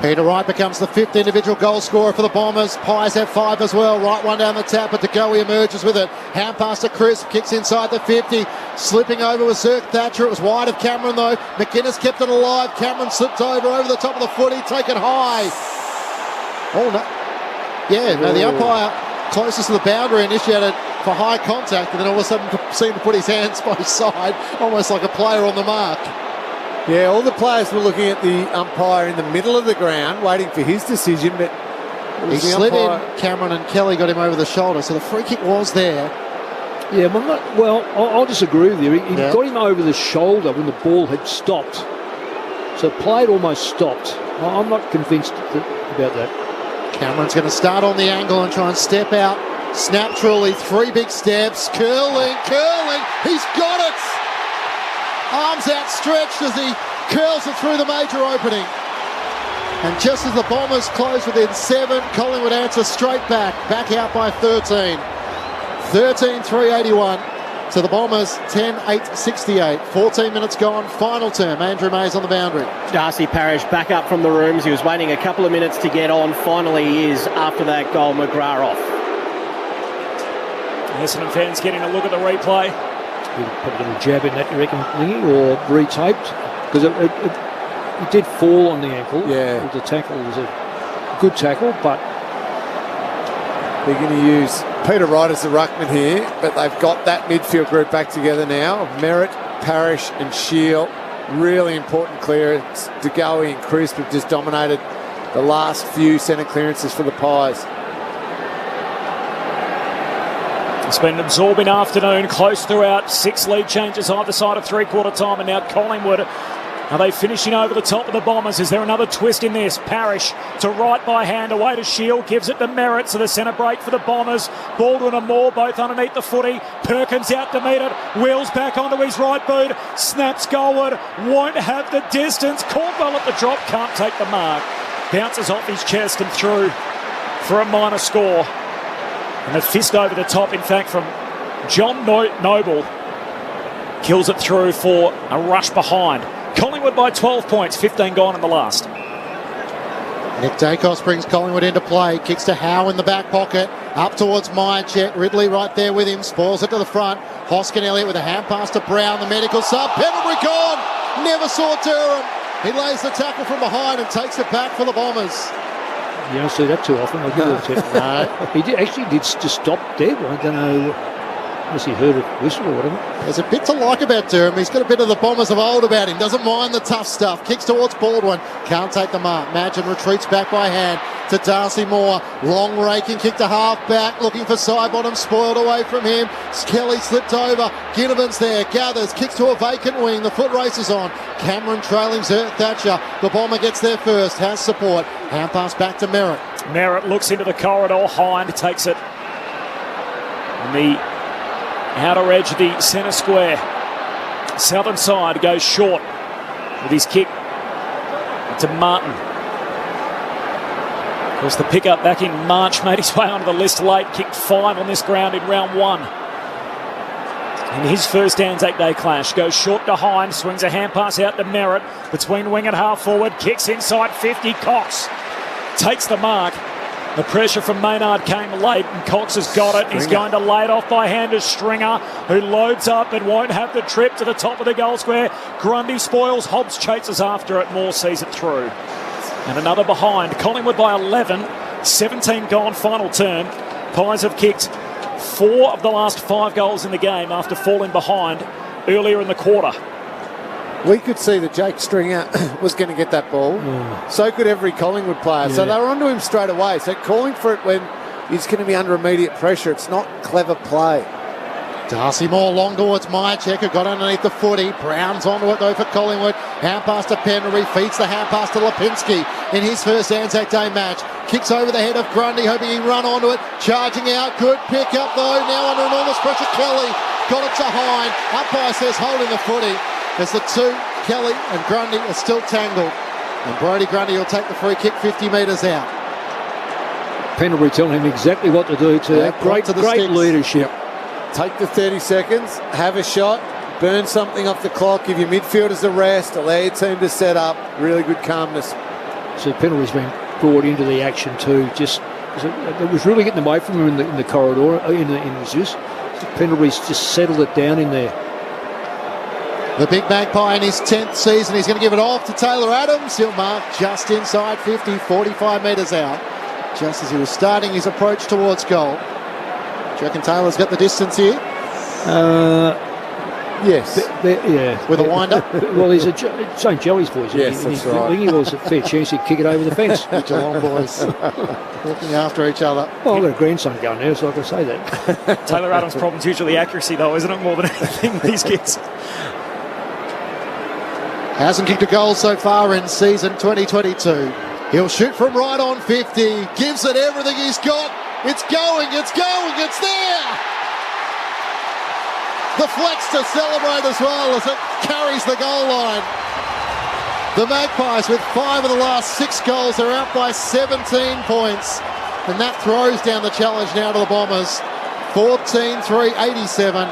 Peter Wright becomes the 5th individual goal scorer for the Bombers. Pies have 5 as well. Wright one down the tap, but De Goey emerges with it. Hand pass to Crisp, kicks inside the 50. Slipping over with Zerk Thatcher. It was wide of Cameron though. McInnes kept it alive. Cameron slipped over the top of the footy, taken high. Oh no. Yeah, no, the umpire closest to the boundary initiated for high contact, and then all of a sudden seemed to put his hands by his side, almost like a player on the mark. Yeah, all the players were looking at the umpire in the middle of the ground, waiting for his decision, but he slid in, Cameron, and Kelly got him over the shoulder, so the free kick was there. Yeah, I'll disagree with you. He got him over the shoulder when the ball had stopped. So play had almost stopped. I'm not convinced about that. Cameron's going to start on the angle and try and step out. Snap truly, 3 big steps, curling, he's got it! Arms outstretched as he curls it through the major opening. And just as the Bombers close within 7, Collingwood answer straight back out by 13. 13-3-81 to the Bombers, 10-8-68. 14 minutes gone, final term. Andrew Mays on the boundary. Darcy Parish back up from the rooms. He was waiting a couple of minutes to get on. Finally he is after that goal. McGrath off. Essendon fans getting a look at the replay. Probably going to jab in that, you reckon, Lingy, or retaped? Because it did fall on the ankle. Yeah. The tackle was a good tackle, but they're going to use Peter Wright as the ruckman here, but they've got that midfield group back together now. Merritt, Parish and Shield. Really important clearance. De Goey and Crisp have just dominated the last few centre clearances for the Pies. It's been an absorbing afternoon, close throughout. 6 lead changes either side of three-quarter time, and now Collingwood. Are they finishing over the top of the Bombers? Is there another twist in this? Parish to right by hand, away to Shield, gives it to Merritt, so the centre break for the Bombers. Baldwin and Moore both underneath the footy. Perkins out to meet it, wheels back onto his right boot, snaps goalward, won't have the distance. Caldwell at the drop, can't take the mark. Bounces off his chest and through for a minor score. And a fist over the top, in fact, from John Noble. Kills it through for a rush behind. Collingwood by 12 points, 15 gone in the last. Nick Dacos brings Collingwood into play. Kicks to Howe in the back pocket. Up towards Myercheck. Ridley right there with him. Spoils it to the front. Hoskin Elliott with a hand pass to Brown. The medical sub. Pendlebury gone. Never saw Durham. He lays the tackle from behind and takes it back for the Bombers. You don't see that too often. I'll give it to No. He did just stop dead. I don't know unless he heard a whistle or whatever. There's a bit to like about Durham. He's got a bit of the Bombers of old about him. Doesn't mind the tough stuff. Kicks towards Baldwin. Can't take the mark. Madgen retreats back by hand to Darcy Moore. Long raking kick to half back. Looking for Sidebottom. Spoiled away from him. Kelly slipped over. Ginnivan's there. Gathers. Kicks to a vacant wing. The foot race is on. Cameron trailing Zerk Thatcher. The Bomber gets there first. Has support. Hand pass back to Merritt. Merritt looks into the corridor. Hind takes it on the outer edge of the centre square. Southern side goes short with his kick to Martin. Of course, the pickup back in March made his way onto the list late. Kicked 5 on this ground in round 1. In his first Anzac Day clash, goes short to Hind, swings a hand pass out to Merritt between wing and half forward, kicks inside 50. Cox takes the mark. The pressure from Maynard came late, and Cox has got it. He's going to lay it off by hand to Stringer, who loads up and won't have the trip to the top of the goal square. Grundy spoils, Hobbs chases after it, Moore sees it through. And another behind. Collingwood by 11, 17 gone, final turn. Pies have kicked 4 of the last 5 goals in the game after falling behind earlier in the quarter. We could see that Jake Stringer was going to get that ball. So could every Collingwood player. Yeah. So they were onto him straight away. So calling for it when he's going to be under immediate pressure, it's not clever play. Darcy Moore long towards Myercheck, who got underneath the footy. Brown's onto it though for Collingwood. Hand pass to Penry, feeds the hand pass to Lipinski in his first Anzac Day match. Kicks over the head of Grundy, hoping he can run onto it. Charging out, good pick up though. Now under enormous pressure, Kelly got it to Hine. Umpire says holding the footy as the two, Kelly and Grundy, are still tangled. And Brodie Grundy will take the free kick 50 metres out. Pendlebury telling him exactly what to do to great leadership. Take the 30 seconds, have a shot, burn something off the clock, give your midfielders a rest, allow your team to set up. Really good calmness. So Pendlebury's been brought into the action too. Just it was really getting away from him in the corridor, in the Zeus. Pendlebury's just settled it down in there. The big magpie in his 10th season. He's going to give it off to Taylor Adams. He'll mark just inside 50, 45 metres out, just as he was starting his approach towards goal. Do you reckon Taylor's got the distance here? Yes. Yeah. With a wind-up? Well, he's St. Joey's boys. Yes, that's right. I think he was a fair chance he'd kick it over the fence. The Geelong boys walking after each other. Well, I've got a grandson going there, so I can say that. Taylor Adams' problem's usually accuracy, though, isn't it? More than anything with these kids. Hasn't kicked a goal so far in season 2022. He'll shoot from right on 50. Gives it everything he's got. It's going, it's there! The flex to celebrate as well as it carries the goal line. The Magpies, with 5 of the last 6 goals, are out by 17 points. And that throws down the challenge now to the Bombers. 14-3, 87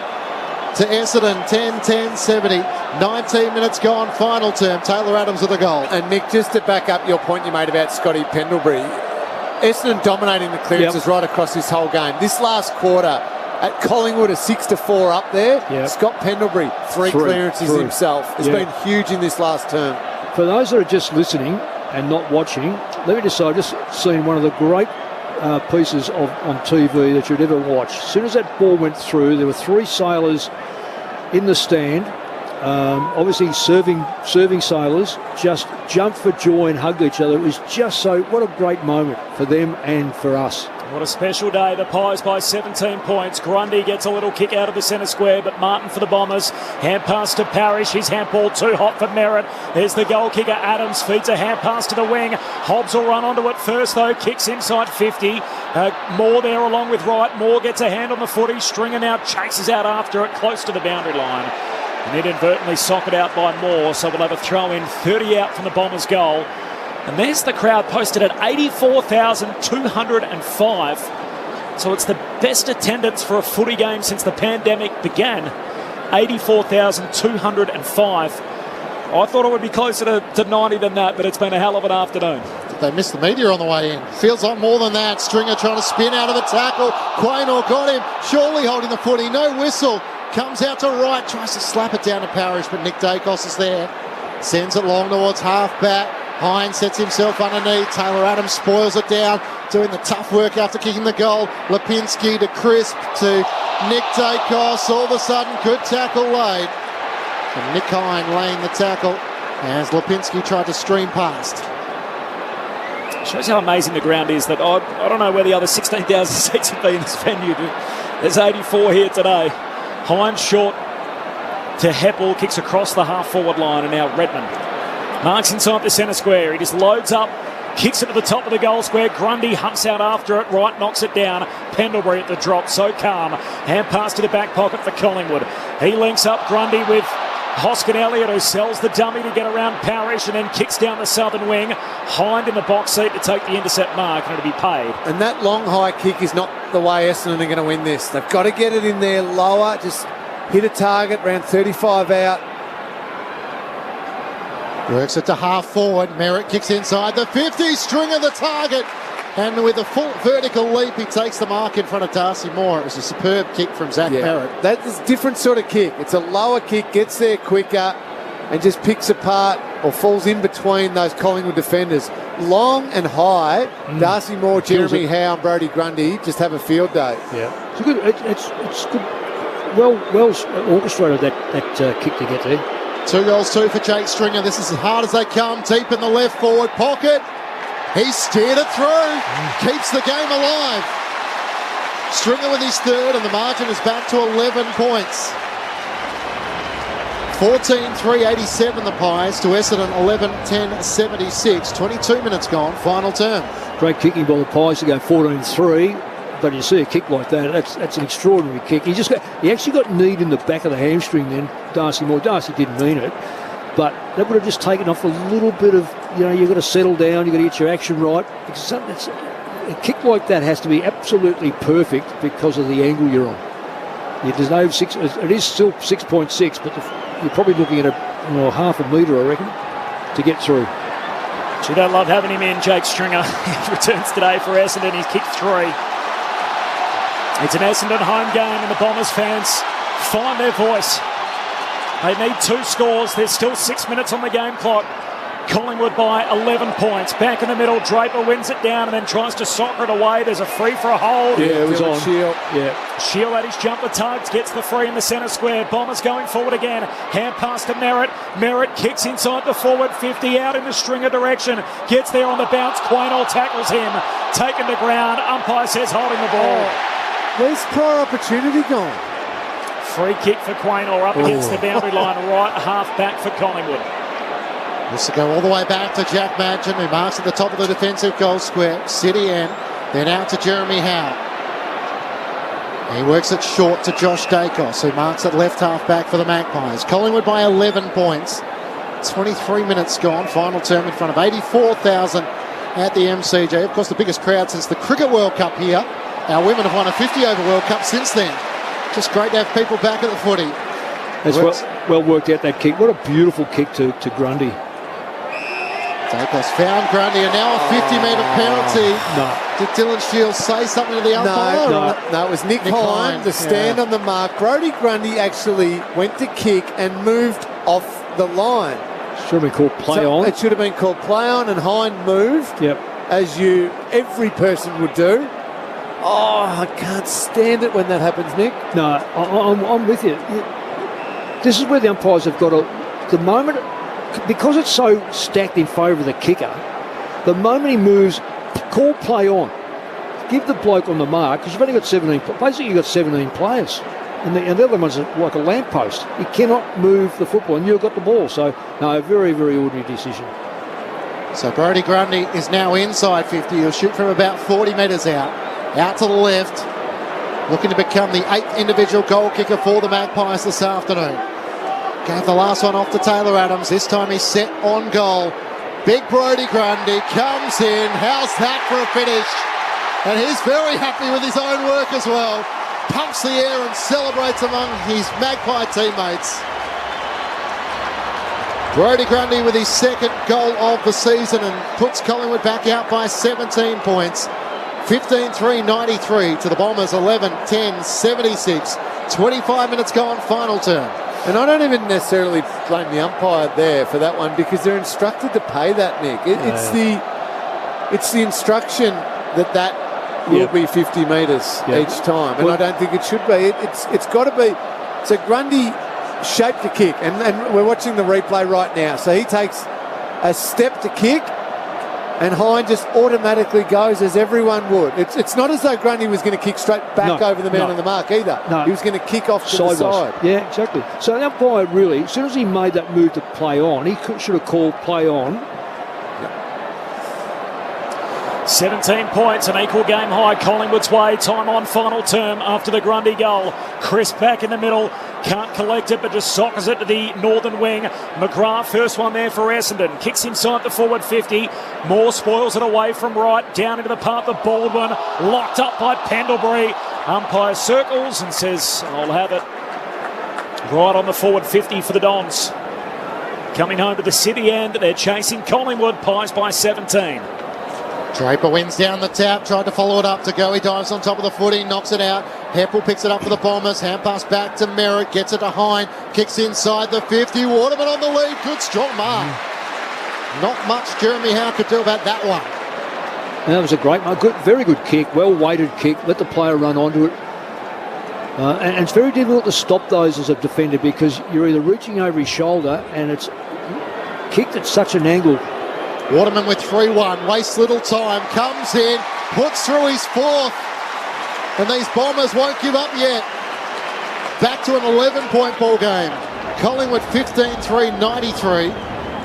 to Essendon, 10-10, 70. 19 minutes gone, final term. Taylor Adams with a goal. And Nick, just to back up your point you made about Scotty Pendlebury, Essendon dominating the clearances right across this whole game. This last quarter at Collingwood, a 6-4 up there. Yep. Scott Pendlebury, three clearances himself. Has been huge in this last term. For those that are just listening and not watching, let me just say, I've just seen one of the great pieces on TV that you'd ever watch. As soon as that ball went through, there were 3 sailors in the stand. Obviously serving sailors just jumped for joy and hugged each other. It was just what a great moment for them and for us. What a special day. The Pies by 17 points. Grundy gets a little kick out of the centre square, but Martin for the Bombers. Hand pass to Parrish. His handball too hot for Merritt. There's the goal kicker. Adams feeds a hand pass to the wing. Hobbs will run onto it first, though. Kicks inside 50. Moore there along with Wright. Moore gets a hand on the footy. Stringer now chases out after it, close to the boundary line. And inadvertently socked out by Moore, so we'll have a throw in, 30 out from the Bombers' goal. And there's the crowd posted at 84,205. So it's the best attendance for a footy game since the pandemic began. 84,205. I thought it would be closer to 90 than that, but it's been a hell of an afternoon. They missed the media on the way in. Feels like more than that. Stringer trying to spin out of the tackle. Quaynor got him. Surely holding the footy. No whistle. Comes out to right. Tries to slap it down to Parrish, but Nick Dacos is there. Sends it long towards half-back. Hine sets himself underneath. Taylor Adams spoils it down, doing the tough work after kicking the goal. Lipinski to Crisp to Nick Dacos. All of a sudden, good tackle laid. And Nick Hine laying the tackle as Lipinski tried to stream past. Shows how amazing the ground is. That I don't know where the other 16,000 seats would be in this venue. There's 84 here today. Hine short to Heppel, kicks across the half-forward line, and now Redmond marks inside the centre square. He just loads up, kicks it to the top of the goal square. Grundy humps out after it. Wright knocks it down. Pendlebury at the drop, so calm. Hand pass to the back pocket for Collingwood. He links up Grundy with Hoskin Elliott, who sells the dummy to get around Parrish and then kicks down the southern wing. Hind in the box seat to take the intercept mark, and it'll be paid. And that long high kick is not the way Essendon are going to win this. They've got to get it in there lower, just hit a target, around 35 out. Works it to half forward. Merritt kicks inside the 50. Stringer the target. And with a full vertical leap, he takes the mark in front of Darcy Moore. It was a superb kick from Zach Merritt. That's a different sort of kick. It's a lower kick, gets there quicker, and just picks apart or falls in between those Collingwood defenders. Long and high, Darcy Moore, Jeremy Howe and Brodie Grundy just have a field day. Yeah, it's good. It's good. Well orchestrated that kick to get there. 2 goals, 2 for Jake Stringer. This is as hard as they come. Deep in the left forward pocket. He steered it through. Keeps the game alive. Stringer with his third, and the margin is back to 11 points. 14-3-87 the Pies to Essendon 11-10-76. 22 minutes gone, final term. Great kicking by the Pies to go 14-3. But you see a kick like that, that's an extraordinary kick. He actually got kneed in the back of the hamstring then, Darcy Moore. Darcy didn't mean it, but that would have just taken off a little bit of, you've got to settle down, you've got to get your action right. A kick like that has to be absolutely perfect because of the angle you're on. There's no six, it is still 6.6, but you're probably looking at half a metre, I reckon, to get through. You don't love having him in, Jake Stringer. He returns today for Essendon. He's kicked 3. It's an Essendon home game, and the Bombers fans find their voice. They need 2 scores. There's still 6 minutes on the game clock. Collingwood by 11 points. Back in the middle, Draper wins it down and then tries to soccer it away. There's a free for a hold. Yeah, it was on. Shield. Yeah. Shield at his jumper tugs, gets the free in the centre square. Bombers going forward again. Hand pass to Merritt. Merritt kicks inside the forward 50, out in the Stringer direction. Gets there on the bounce. Quaynor tackles him. Taken to ground. Umpire says holding the ball. Where's prior opportunity gone? Free kick for Quaynor up against the boundary line, right half back for Collingwood. This will go all the way back to Jack Madgen, who marks at the top of the defensive goal square. City end, then out to Jeremy Howe. He works it short to Josh Dacos, who marks at left half back for the Magpies. Collingwood by 11 points. 23 minutes gone. Final term in front of 84,000 at the MCG. Of course, the biggest crowd since the Cricket World Cup here. Our women have won a 50 over World Cup since then. Just great to have people back at the footy. That's well worked out, that kick. What a beautiful kick to Grundy. Dacos found Grundy, and now a 50-metre penalty. No. Did Dylan Shields say something to the umpire? No, it was Nick Hine to stand on the mark. Brodie Grundy actually went to kick and moved off the line. Should have been called play on. It should have been called play on, and Hine moved, as every person would do. Oh, I can't stand it when that happens, Nick. No, I'm with you. This is where the umpires have got to... The moment... Because it's so stacked in favour of the kicker, the moment he moves, call play on. Give the bloke on the mark, because you've only got 17... Basically, you've got 17 players. And the other one's like a lamppost. You cannot move the football, and you've got the ball. So, no, very, very ordinary decision. So, Brodie Grundy is now inside 50. He'll shoot from about 40 metres out. Out to the left, looking to become the 8th individual goal kicker for the Magpies this afternoon. Gave the last one off to Taylor Adams. This time he's set on goal. Big Brodie Grundy comes in. How's that for a finish? And he's very happy with his own work as well. Pumps the air and celebrates among his Magpie teammates. Brodie Grundy with his 2nd goal of the season and puts Collingwood back out by 17 points. 15-3-93 to the Bombers, 11-10-76. 25 minutes gone, final term. And I don't even necessarily blame the umpire there for that one, because they're instructed to pay that, Nick. It's the instruction that will be 50 metres each time, and I don't think it should be. It's got to be. So Grundy shaped the kick, and we're watching the replay right now. So he takes a step to kick, and Hine just automatically goes as everyone would. It's not as though Grundy was going to kick straight back over the man on the mark either. No. He was going to kick off to the side. Yeah, exactly. So the umpire really, as soon as he made that move to play on, he should have called play on. 17 points, an equal game high Collingwood's way. Time on final term after the Grundy goal. Chris back in the middle, can't collect it but just soccers it to the northern wing. McGrath, first one there for Essendon, kicks inside the forward 50. Moore spoils it away from right, down into the path of Baldwin, locked up by Pendlebury. Umpire circles and says, I'll have it. Right on the forward 50 for the Dons. Coming home to the city end, they're chasing Collingwood, Pies by 17. Draper wins down the tap, tried to follow it up to go. He dives on top of the footy, knocks it out. Heppel picks it up for the Bombers. Hand pass back to Merritt, gets it to Hine, kicks inside the 50. Waterman on the lead, good strong mark. Not much Jeremy Howe could do about that one. That was a great mark, very good kick, well-weighted kick. Let the player run onto it. And it's very difficult to stop those as a defender, because you're either reaching over his shoulder and it's kicked at such an angle. Waterman with 3-1, wastes little time, comes in, puts through his 4th. And these Bombers won't give up yet. Back to an 11-point ball game. Collingwood 15-3, 93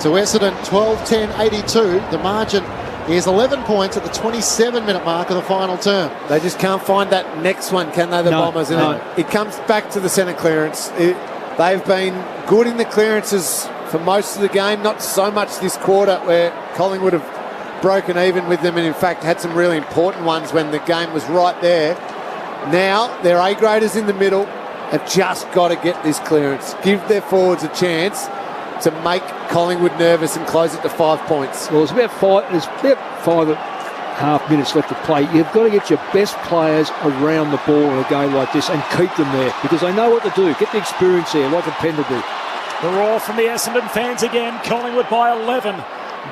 to Essendon 12-10, 82. The margin is 11 points at the 27-minute mark of the final term. They just can't find that next one, can they, the Bombers? And it comes back to the centre clearance. They've been good in the clearances for most of the game, not so much this quarter where Collingwood have broken even with them and in fact had some really important ones when the game was right there. Now their A-graders in the middle have just got to get this clearance, give their forwards a chance to make Collingwood nervous and close it to 5 points. Well, there's about 5.5 minutes left to play. You've got to get your best players around the ball in a game like this and keep them there because they know what to do. Get the experience here like a Pendlebury. The roar from the Essendon fans again. Collingwood by 11.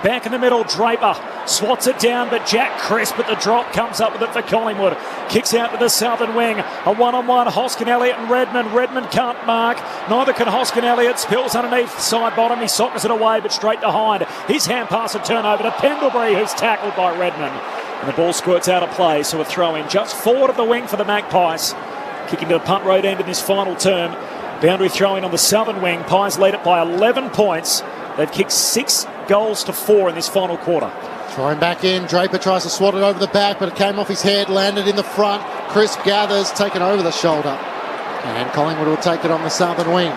Back in the middle, Draper swats it down, but Jack Crisp at the drop comes up with it for Collingwood. Kicks out to the southern wing. A one-on-one, Hoskin Elliott and Redmond. Redmond can't mark. Neither can Hoskin Elliott. Spills underneath, side bottom. He sockers it away, but straight behind. His hand pass and turn over to Pendlebury, who's tackled by Redmond. And the ball squirts out of play, so a throw in just forward of the wing for the Magpies. Kicking to the punt road end in this final term. Boundary throw in on the southern wing. Pies lead it by 11 points. They've kicked 6 goals to 4 in this final quarter. Throwing back in, Draper tries to swat it over the back, but it came off his head, landed in the front. Crisp gathers, taken over the shoulder. And Collingwood will take it on the southern wing.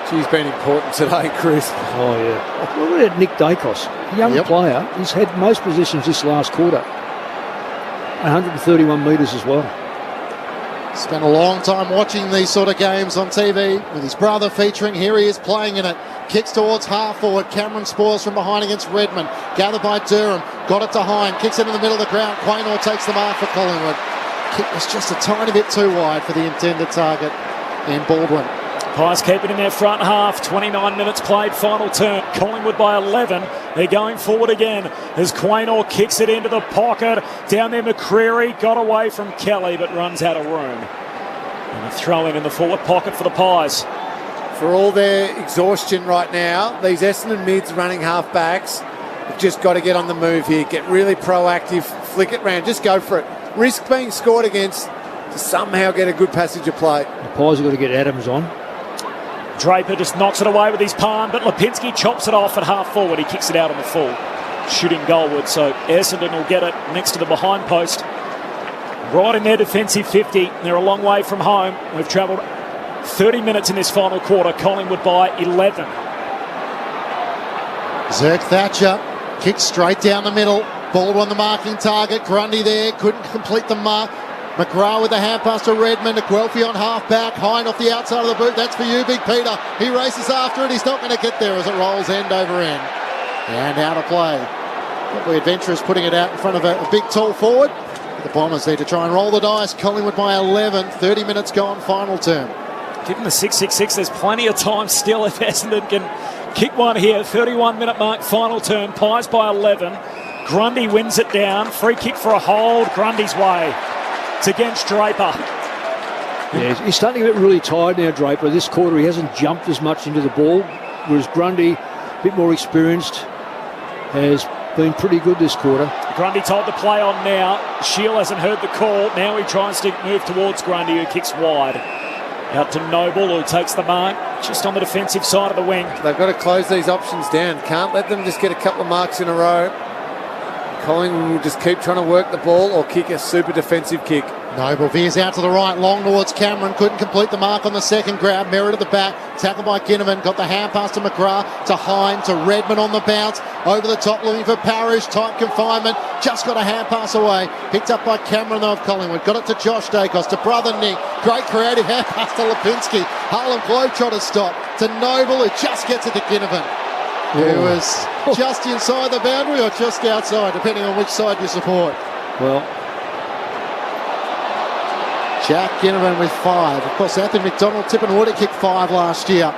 She's been important today, Crisp. Oh, yeah. Look at Nick Dacos, a young player. He's had most positions this last quarter. 131 metres as well. Spent a long time watching these sort of games on TV with his brother featuring. Here he is playing in it. Kicks towards half forward. Cameron spoils from behind against Redmond. Gathered by Durham. Got it to Hine. Kicks it in the middle of the ground. Quaynor takes the mark for Collingwood. Kick was just a tiny bit too wide for the intended target in Baldwin. Pies keep it in their front half. 29 minutes played, final term. Collingwood by 11. They're going forward again as Quaynor kicks it into the pocket. Down there, McCreary got away from Kelly but runs out of room. And a throw in the forward pocket for the Pies. For all their exhaustion right now, these Essendon mids running half-backs have just got to get on the move here. Get really proactive, flick it round, just go for it. Risk being scored against to somehow get a good passage of play. The Pies have got to get Adams on. Draper just knocks it away with his palm, but Lipinski chops it off at half forward. He kicks it out on the full, shooting goalward. So Essendon will get it next to the behind post. Right in their defensive 50. They're a long way from home. We've travelled 30 minutes in this final quarter. Collingwood by 11. Zerk Thatcher kicks straight down the middle. Ball on the marking target. Grundy there, couldn't complete the mark. McGrath with the hand pass to Redmond. To Guelphy on half-back. Hine off the outside of the boot. That's for you, Big Peter. He races after it. He's not going to get there as it rolls end over end. And out of play. Probably adventurous putting it out in front of a big tall forward. The Bombers need to try and roll the dice. Collingwood by 11. 30 minutes gone, final term. Given the 6-6-6, there's plenty of time still if Essendon can kick one here. 31-minute mark, final term. Pies by 11. Grundy wins it down. Free kick for a hold. Grundy's way. It's against Draper. Yeah, he's starting to get really tired now, Draper. This quarter he hasn't jumped as much into the ball, whereas Grundy, a bit more experienced, has been pretty good this quarter. Grundy told to play on now. Shield hasn't heard the call. Now he tries to move towards Grundy, who kicks wide. Out to Noble, who takes the mark just on the defensive side of the wing. They've got to close these options down. Can't let them just get a couple of marks in a row. Collingwood will just keep trying to work the ball or kick a super defensive kick. Noble veers out to the right, long towards Cameron. Couldn't complete the mark on the second grab. Merritt at the back. Tackled by Ginnivan. Got the hand pass to McGrath, to Hine, to Redmond on the bounce. Over the top looking for Parrish. Tight confinement. Just got a hand pass away. Picked up by Cameron though of Collingwood. Got it to Josh Dacos, to brother Nick. Great creative hand pass to Lipinski. Harlem Globetrotters stop. To Noble, who just gets it to Ginnivan. Who was just inside the boundary or just outside, depending on which side you support. Well, Jack Ginnivan with 5. Of course, Anthony McDonald, Tippin Woody kicked 5 last year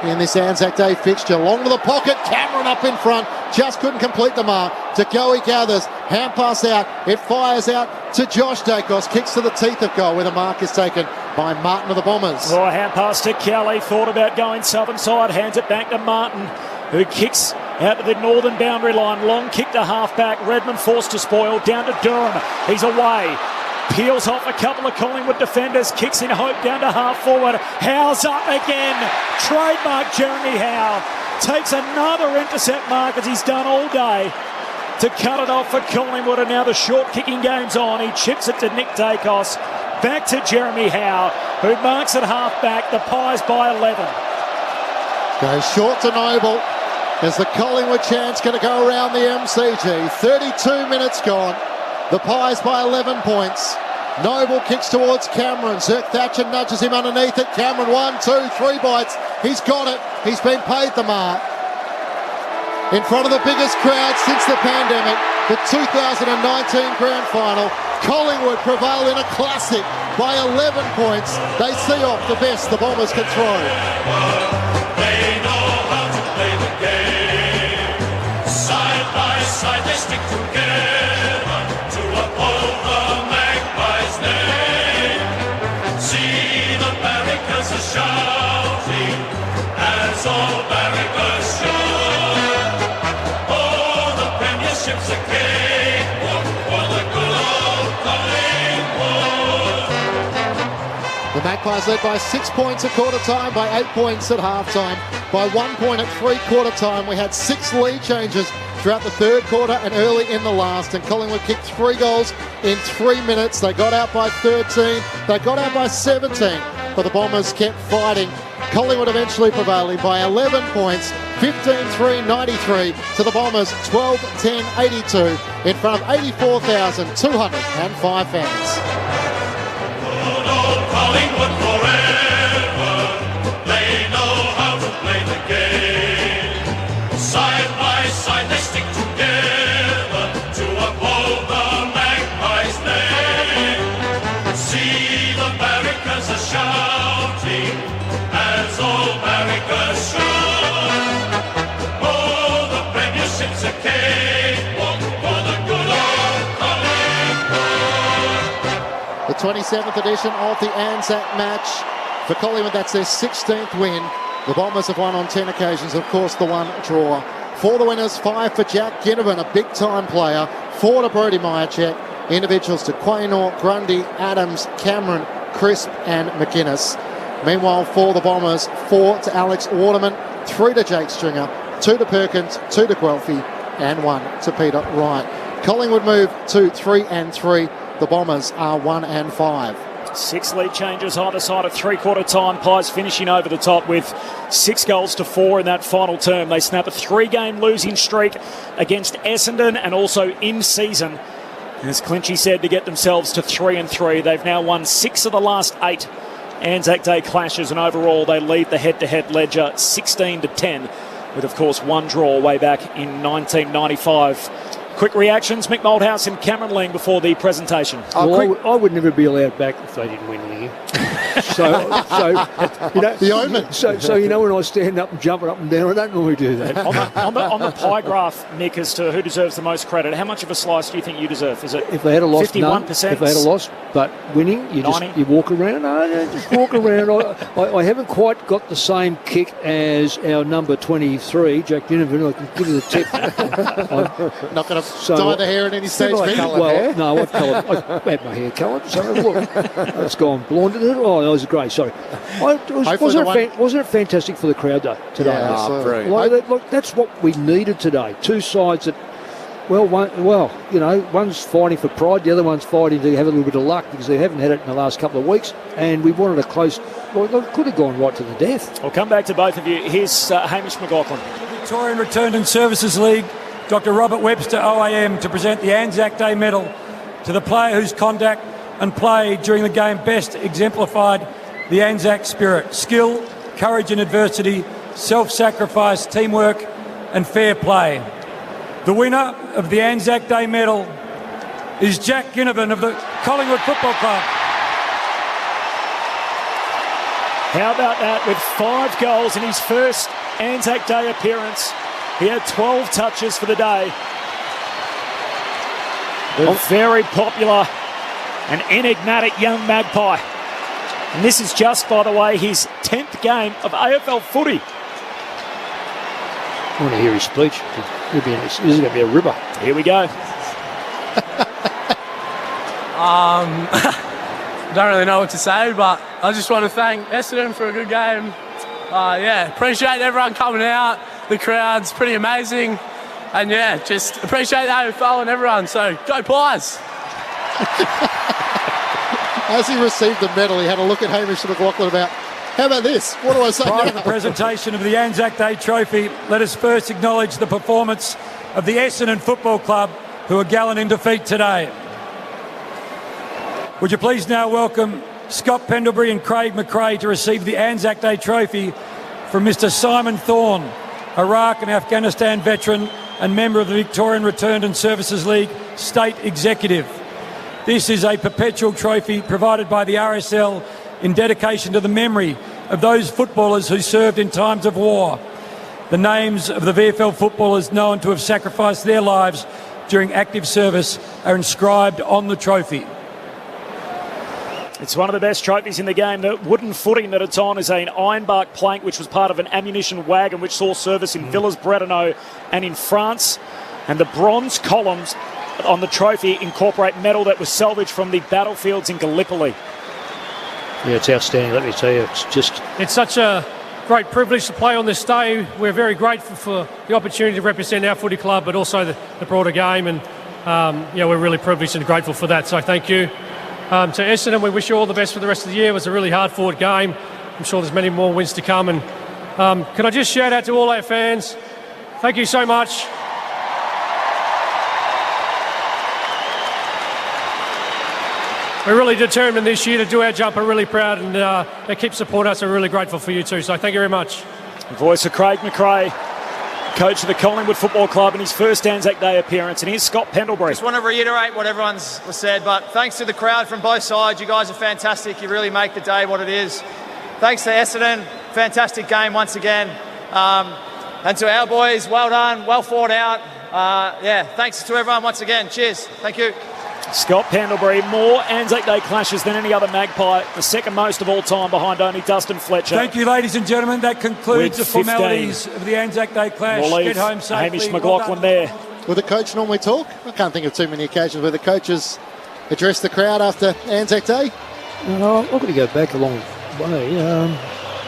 in this Anzac Day fixture. Long to the pocket, Cameron up in front, just couldn't complete the mark. To go he gathers, hand pass out, it fires out to Josh Dacos, kicks to the teeth of goal where the mark is taken by Martin of the Bombers. Oh, a hand pass to Kelly, thought about going southern side, hands it back to Martin, who kicks out to the northern boundary line. Long kick to half-back. Redmond forced to spoil. Down to Durham. He's away. Peels off a couple of Collingwood defenders, kicks in Hope down to half forward. Howe's up again. Trademark Jeremy Howe. Takes another intercept mark as he's done all day to cut it off for Collingwood, and now the short kicking game's on. He chips it to Nick Dacos. Back to Jeremy Howe, who marks at half back. The Pies by 11. Goes short to Noble. Is the Collingwood chance going to go around the MCG? 32 minutes gone. The Pies by 11 points. Noble kicks towards Cameron. Zerk Thatcher nudges him underneath it. Cameron 1, 2, 3 bites. He's got it. He's been paid the mark. In front of the biggest crowd since the pandemic, the 2019 Grand Final, Collingwood prevail in a classic by 11 points. They see off the best the Bombers can throw. They know how to play the game. Side by side they stick together to uphold the Magpies' name. See the barricades are shouting as all barricades shout. Ships a cakewalk for the good old Collingwood. The Magpies led by 6 points at quarter time, by 8 points at half time, by 1 point at three-quarter time. We had 6 lead changes throughout the third quarter and early in the last, and Collingwood kicked 3 goals in 3 minutes. They got out by 13, they got out by 17, but the Bombers kept fighting. Collingwood eventually prevailing by 11 points, 15-3-93 to the Bombers 12-10-82 in front of 84,205 fans. Good old Collingwood forever. They know how to play the game. Side by side they stick together to uphold the Magpies' name. See the barricades are shouting as all barricades shout. It's a cakewalk for the good old Collingwood. The 27th edition of the Anzac match. For Collingwood, that's their 16th win. The Bombers have won on 10 occasions, of course, the one draw. For the winners, 5 for Jack Ginnivan, a big-time player. 4 to Brodie Myercheck. Individuals to Quaynor, Grundy, Adams, Cameron, Crisp and McInnes. Meanwhile, for the Bombers, 4 to Alex Waterman, 3 to Jake Stringer, 2 to Perkins, 2 to Guelphy, and 1 to Peter Wright. Collingwood move to 3-3. The Bombers are 1-5. 6 lead changes either side at three-quarter time. Pies finishing over the top with 6 goals to 4 in that final term. They snap a 3-game losing streak against Essendon and also in season, as Clinchy said, to get themselves to 3-3. They've now won 6 of the last 8 Anzac Day clashes, and overall they lead the head-to-head ledger 16-10. With, of course, 1 draw way back in 1995. Quick reactions, Mick Moldhouse and Cameron Ling before the presentation. Well, I would never be allowed back if they didn't win here. so you know, the omen. So you know, when I stand up and jump up and down, I don't normally do that. on the pie graph, Mick, as to who deserves the most credit, how much of a slice do you think you deserve? Is it if they had a loss? 51%? If they had a loss, but winning, you walk around. No, just walk around. I haven't quite got the same kick as our number 23, Jack Ginnivan. I can give you the tip. Not going to dye the hair in any stage. No, I've had my hair coloured. So look, it's gone blonde. Oh, that was great. Sorry. Wasn't it fantastic for the crowd though today? Yeah, look, that's what we needed today. 2 sides that, one's fighting for pride, the other one's fighting to have a little bit of luck because they haven't had it in the last couple of weeks, and we wanted a close. Well, it could have gone right to the death. I'll come back to both of you. Here's Hamish McLaughlin. Victorian Returned and Services League, Dr. Robert Webster OAM, to present the Anzac Day Medal to the player whose conduct and play during the game best exemplified the Anzac spirit, skill, courage in adversity, self-sacrifice, teamwork and fair play. The winner of the Anzac Day Medal is Jack Ginnivan of the Collingwood Football Club. How about that? With 5 goals in his first Anzac Day appearance. He had 12 touches for the day. The very popular and enigmatic young Magpie. And this is just, by the way, his 10th game of AFL footy. I want to hear his speech. This is going to be a ripper. Here we go. Don't really know what to say, but I just want to thank Essendon for a good game. Appreciate everyone coming out. The crowd's pretty amazing. And just appreciate the AFL and everyone. So go Pies! As he received the medal, he had a look at Hamish McLaughlin about, how about this? What do I say Prior now? to the presentation of the Anzac Day Trophy, let us first acknowledge the performance of the Essendon Football Club, who are gallant in defeat today. Would you please now welcome Scott Pendlebury and Craig McRae to receive the Anzac Day Trophy from Mr. Simon Thorne, Iraq and Afghanistan veteran and member of the Victorian Returned and Services League State Executive. This is a perpetual trophy provided by the RSL in dedication to the memory of those footballers who served in times of war. The names of the VFL footballers known to have sacrificed their lives during active service are inscribed on the trophy. It's one of the best trophies in the game. The wooden footing that it's on is an ironbark plank, which was part of an ammunition wagon which saw service in Villers-Bretonneux and in France. And the bronze columns on the trophy incorporate metal that was salvaged from the battlefields in Gallipoli. Yeah, it's outstanding, let me tell you. It's such a great privilege to play on this day. We're very grateful for the opportunity to represent our footy club, but also the broader game. And, we're really privileged and grateful for that. So thank you. To Essendon, we wish you all the best for the rest of the year. It was a really hard-fought game. I'm sure there's many more wins to come. And can I just shout out to all our fans? Thank you so much. We're really determined this year to do our job. We're really proud, and they keep supporting us. We're really grateful for you too. So thank you very much. Voice of Craig McRae, coach of the Collingwood Football Club in his first Anzac Day appearance. And here's Scott Pendlebury. Just want to reiterate what everyone's said, but thanks to the crowd from both sides. You guys are fantastic. You really make the day what it is. Thanks to Essendon. Fantastic game once again. And to our boys, well done, well fought out. Thanks to everyone once again. Cheers. Thank you. Scott Pendlebury, more Anzac Day clashes than any other Magpie, the second most of all time behind only Dustin Fletcher. Thank you, ladies and gentlemen. That concludes the formalities of the Anzac Day clash. We'll Get home safely. Hamish McLaughlin there. Will the coach normally talk? I can't think of too many occasions where the coaches address the crowd after Anzac Day. No, I'm going to go back a long way.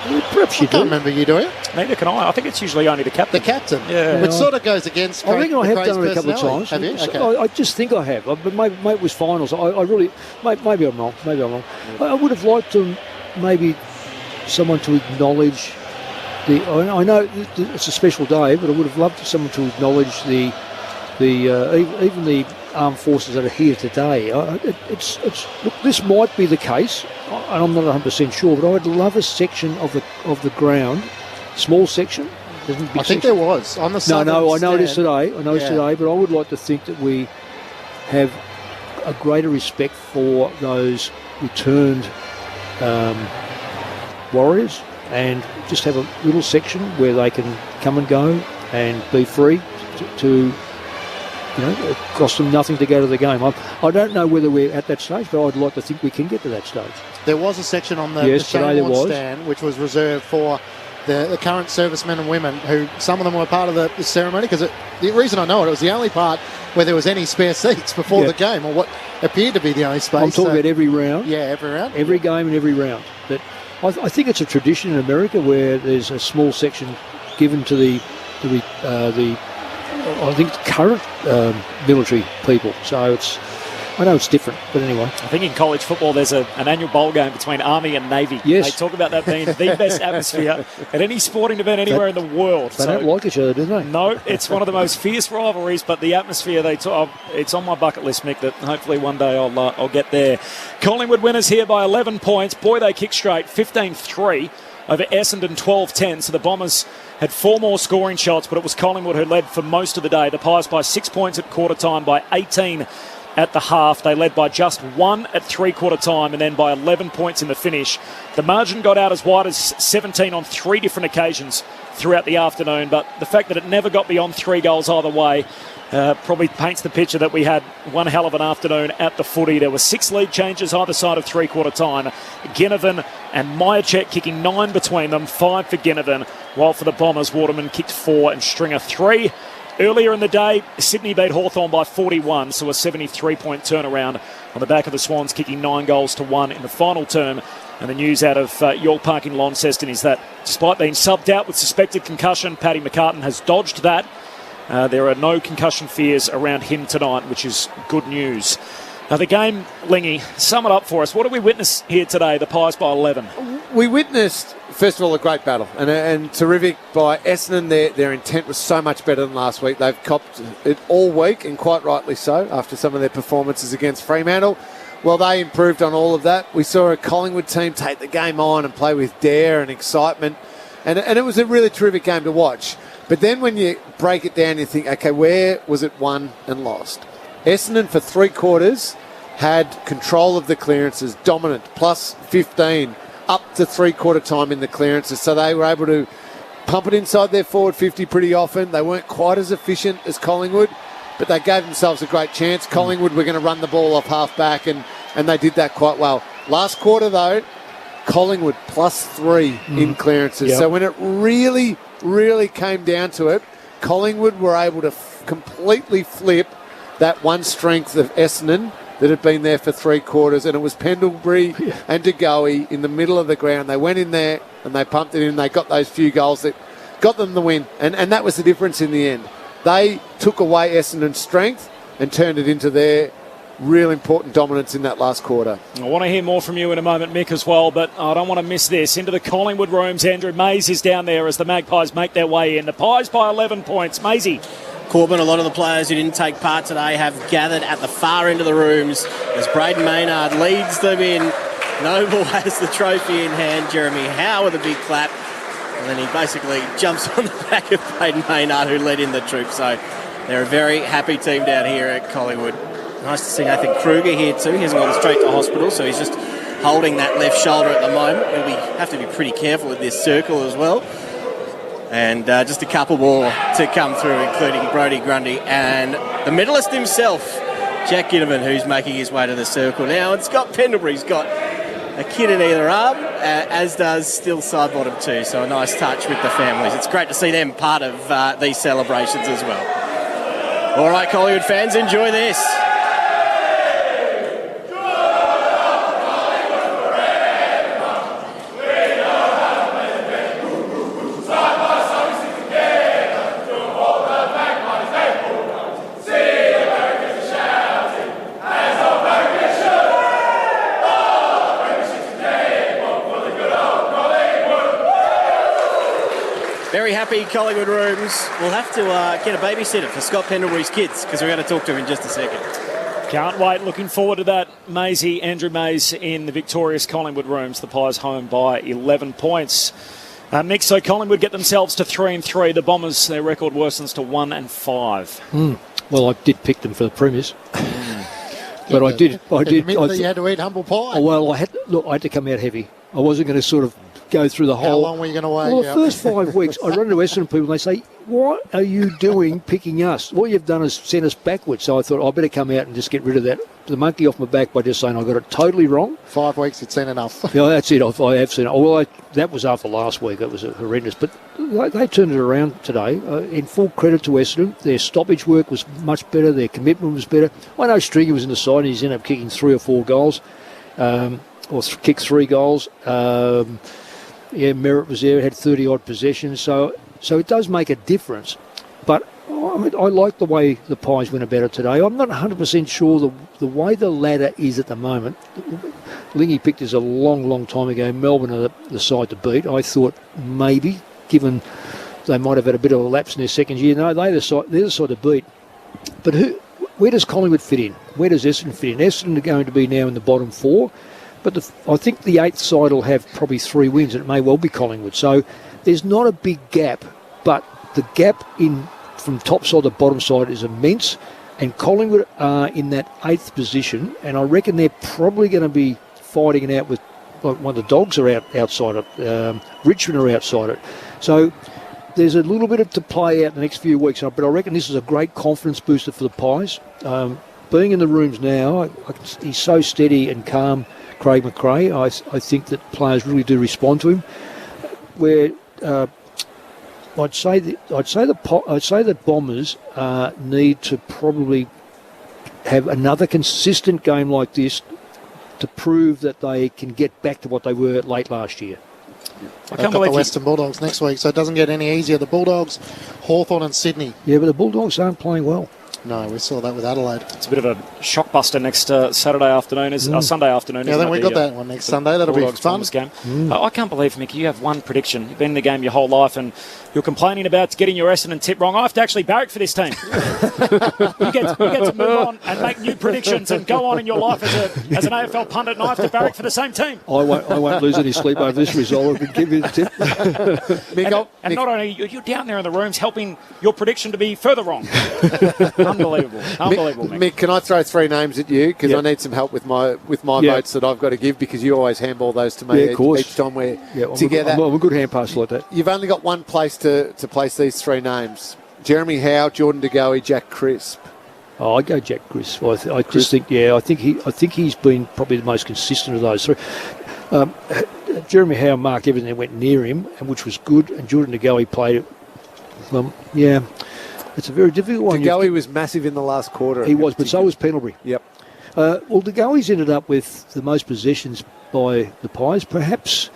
Perhaps you do. I can't remember you doing it. Neither can I. I think it's usually only the captain. The captain? Yeah. Which sort of goes against I think I have done it a couple of personality. times. Have you? So Okay. I just think I have. But maybe it was finals. I really... Maybe I'm wrong. I would have liked to maybe someone to acknowledge the... I know it's a special day, but I would have loved someone to acknowledge the even the armed forces that are here today. Look, this might be the case, and I'm not 100% sure, but I would love a section of the ground, small section. I think there was on the southern I know stand. it is today. I know it's today, but I would like to think that we have a greater respect for those returned warriors, and just have a little section where they can come and go and be free to it costs them nothing to go to the game. I don't know whether we're at that stage, but I'd like to think we can get to that stage. There was a section on the today there was. stand which was reserved for the current servicemen and women, who some of them were part of the ceremony, because the reason I know it was the only part where there was any spare seats before the game, or what appeared to be the only space. I'm talking about every round. Yeah, every round. Every game and every round. But I think it's a tradition in America where there's a small section given to the I think current military people. So I know it's different, but anyway. I think in college football there's an annual bowl game between Army and Navy. Yes. They talk about that being the best atmosphere at any sporting event anywhere in the world. They don't like each other, do they? No, it's one of the most fierce rivalries, but the atmosphere it's on my bucket list, Mick, that hopefully one day I'll get there. Collingwood winners here by 11 points. Boy, they kick straight, 15-3 over Essendon 12-10. So the Bombers had 4 more scoring shots, but it was Collingwood who led for most of the day. The Pies by 6 points at quarter time, by 18 at the half. They led by just 1 at three-quarter time, and then by 11 points in the finish. The margin got out as wide as 17 on 3 different occasions throughout the afternoon, but the fact that it never got beyond 3 goals either way probably paints the picture that we had one hell of an afternoon at the footy. There were 6 lead changes either side of three-quarter time. Ginnivan and Myercheck kicking 9 between them, 5 for Ginnivan, while for the Bombers, Waterman kicked 4 and Stringer 3. Earlier in the day, Sydney beat Hawthorn by 41, so a 73-point turnaround on the back of the Swans kicking 9 goals to 1 in the final term. And the news out of York Park in Launceston is that despite being subbed out with suspected concussion, Paddy McCartan has dodged that. There are no concussion fears around him tonight, which is good news. Now the game, Lingy, sum it up for us. What did we witness here today, the Pies by 11? We witnessed, first of all, a great battle and terrific by Essendon. Their intent was so much better than last week. They've copped it all week, and quite rightly so, after some of their performances against Fremantle. Well, they improved on all of that. We saw a Collingwood team take the game on and play with dare and excitement. And it was a really terrific game to watch. But then when you break it down, you think, okay, where was it won and lost? Essendon, for 3 quarters, had control of the clearances, dominant, plus 15, up to 3-quarter time in the clearances. So they were able to pump it inside their forward 50 pretty often. They weren't quite as efficient as Collingwood, but they gave themselves a great chance. Collingwood were going to run the ball off half-back, and they did that quite well. Last quarter, though, Collingwood plus 3 in clearances. Yep. So when it really, really came down to it, Collingwood were able to completely flip that one strength of Essendon that had been there for 3 quarters, and it was Pendlebury and De Goey in the middle of the ground. They went in there and they pumped it in. They got those few goals that got them the win, and that was the difference in the end. They took away Essendon's strength and turned it into their real important dominance in that last quarter. I want to hear more from you in a moment, Mick, as well, but I don't want to miss this. Into the Collingwood rooms, Andrew Mays is down there as the Magpies make their way in. The Pies by 11 points. Maisie. Corbin, a lot of the players who didn't take part today have gathered at the far end of the rooms as Braden Maynard leads them in. Noble has the trophy in hand. Jeremy Howe with a big clap. And then he basically jumps on the back of Braden Maynard, who led in the troop. So they're a very happy team down here at Collingwood. Nice to see Nathan Kruger here too. He hasn't gone straight to hospital, so he's just holding that left shoulder at the moment. We have to be pretty careful with this circle as well. And just a couple more to come through, including Brodie Grundy and the medalist himself, Jack Ginnivan, who's making his way to the circle now. And Scott Pendlebury's got a kid in either arm, as does Still Sidebottom too. So a nice touch with the families. It's great to see them part of these celebrations as well. All right, Collingwood fans, enjoy this. Very happy Collingwood rooms. We'll have to get a babysitter for Scott Pendlebury's kids, because we're going to talk to him in just a second. Can't wait. Looking forward to that. Maisie, Andrew Mays in the victorious Collingwood rooms. The Pies home by 11 points. Mick, so Collingwood get themselves to 3-3. The Bombers, their record worsens to 1-5. Well, I did pick them for the premiers. But I did. Admit that you had to eat humble pie. Well, I had to come out heavy. I wasn't going to sort of go through the whole... How long were you going to wait? Well, the first 5 weeks, I run into Essendon people and they say, what are you doing picking us? What you've done is sent us backwards. So I thought, I better come out and just get rid of the monkey off my back by just saying I got it totally wrong. 5 weeks, it's seen enough. Yeah, that's it. I have seen it. Well, that was after last week. It was horrendous. But they turned it around today. In full credit to Essendon, their stoppage work was much better. Their commitment was better. I know Stringer was in the side and he's ended up kicking 3 or 4 goals, or kicked 3 goals. Merritt was there, had 30-odd possessions, so it does make a difference. But I like the way the Pies went about it today. I'm not 100% sure the way the ladder is at the moment. Lingy picked us a long, long time ago. Melbourne are the side to beat. I thought maybe, given they might have had a bit of a lapse in their second year, no, they're the side to beat. But where does Collingwood fit in? Where does Essendon fit in? Essendon are going to be now in the bottom 4. But I think the 8th side will have probably 3 wins, and it may well be Collingwood. So there's not a big gap, but the gap from top side to bottom side is immense, and Collingwood are in that 8th position, and I reckon they're probably going to be fighting it out with one of the Dogs are outside it, Richmond are outside it. So there's a little bit to play out the next few weeks, but I reckon this is a great confidence booster for the Pies. Being in the rooms now, he's so steady and calm, Craig McRae. I think that players really do respond to him. Where I'd say the Bombers need to probably have another consistent game like this to prove that they can get back to what they were late last year. They've got the Western Bulldogs next week, so it doesn't get any easier. The Bulldogs, Hawthorn and Sydney. Yeah, but the Bulldogs aren't playing well. No, we saw that with Adelaide. It's a bit of a shockbuster next Saturday afternoon, Sunday afternoon. Yeah, then we got that one next Sunday. That'll be fun. Game. I can't believe, Mick, you have one prediction. You've been in the game your whole life and you're complaining about getting your Essendon tip wrong. I have to actually barrack for this team. you get to move on and make new predictions and go on in your life as an AFL pundit, and I have to barrack for the same team. I won't lose any sleep over this result. I can give you the tip. Mick, and not only you're down there in the rooms helping your prediction to be further wrong. Unbelievable, Mick. Mick, can I throw 3 names at you? Because I need some help with my votes that I've got to give, because you always handball those to me each time we're together. I'm a good hand passer like that. You've only got one place to place these 3 names. Jeremy Howe, Jordan De Goey, Jack Crisp. Oh, I go Jack Crisp. I just think he's been probably the most consistent of those 3. Jeremy Howe and Mark Evans went near him, and which was good, and Jordan De Goey played it. It's a very difficult one. De Goey was massive in the last quarter. He was, but so was Pendlebury. Yep. Well, De Goey's ended up with the most possessions by the Pies. Perhaps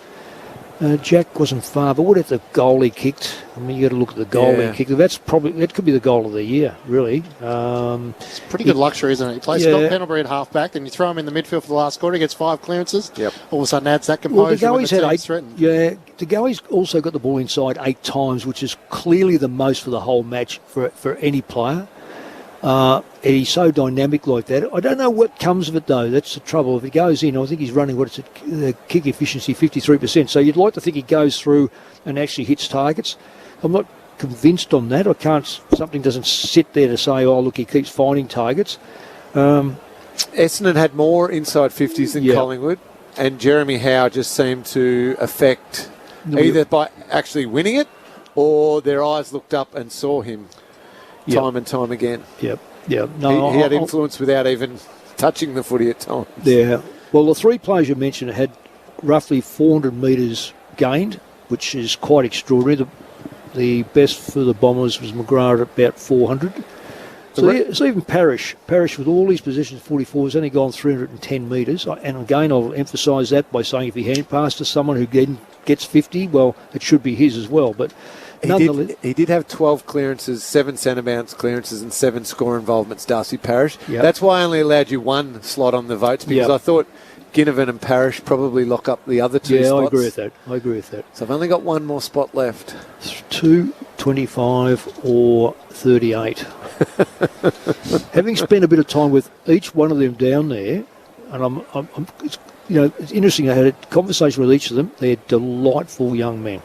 Jack wasn't far, but what at the goal he kicked? I mean, you got to look at the goal he kicked. That could be the goal of the year, really. It's pretty good luxury, isn't it? You play Scott Pendlebury at half-back, and you throw him in the midfield for the last quarter, he gets 5 clearances. Yep. All of a sudden adds that composure when the team's threatened. Yeah, De Goey's also got the ball inside 8 times, which is clearly the most for the whole match for any player. He's so dynamic like that. I don't know what comes of it, though. That's the trouble. If he goes in, I think he's running the kick efficiency 53%. So you'd like to think he goes through and actually hits targets. I'm not convinced on that. Something doesn't sit there to say, oh, look, he keeps finding targets. Essendon had more inside 50s than Collingwood, and Jeremy Howe just seemed to affect either by actually winning it or their eyes looked up and saw him time and time again. Yep. Yeah. No, he had influence without even touching the footy at times. Yeah. Well, the 3 players you mentioned had roughly 400 metres gained, which is quite extraordinary. The best for the Bombers was McGrath at about 400. So even Parrish with all his possessions, 44, has only gone 310 metres. And again, I'll emphasise that by saying if he hand passed to someone who gets 50, well, it should be his as well. But he did have 12 clearances, 7 centre bounce clearances and 7 score involvements, Darcy Parish. Yep. That's why I only allowed you 1 slot on the votes, because I thought Ginnivan and Parish probably lock up the other 2 spots. Yeah, I agree with that. So I've only got 1 more spot left. 2, 25 or 38. Having spent a bit of time with each one of them down there, and it's interesting, I had a conversation with each of them. They're delightful young men.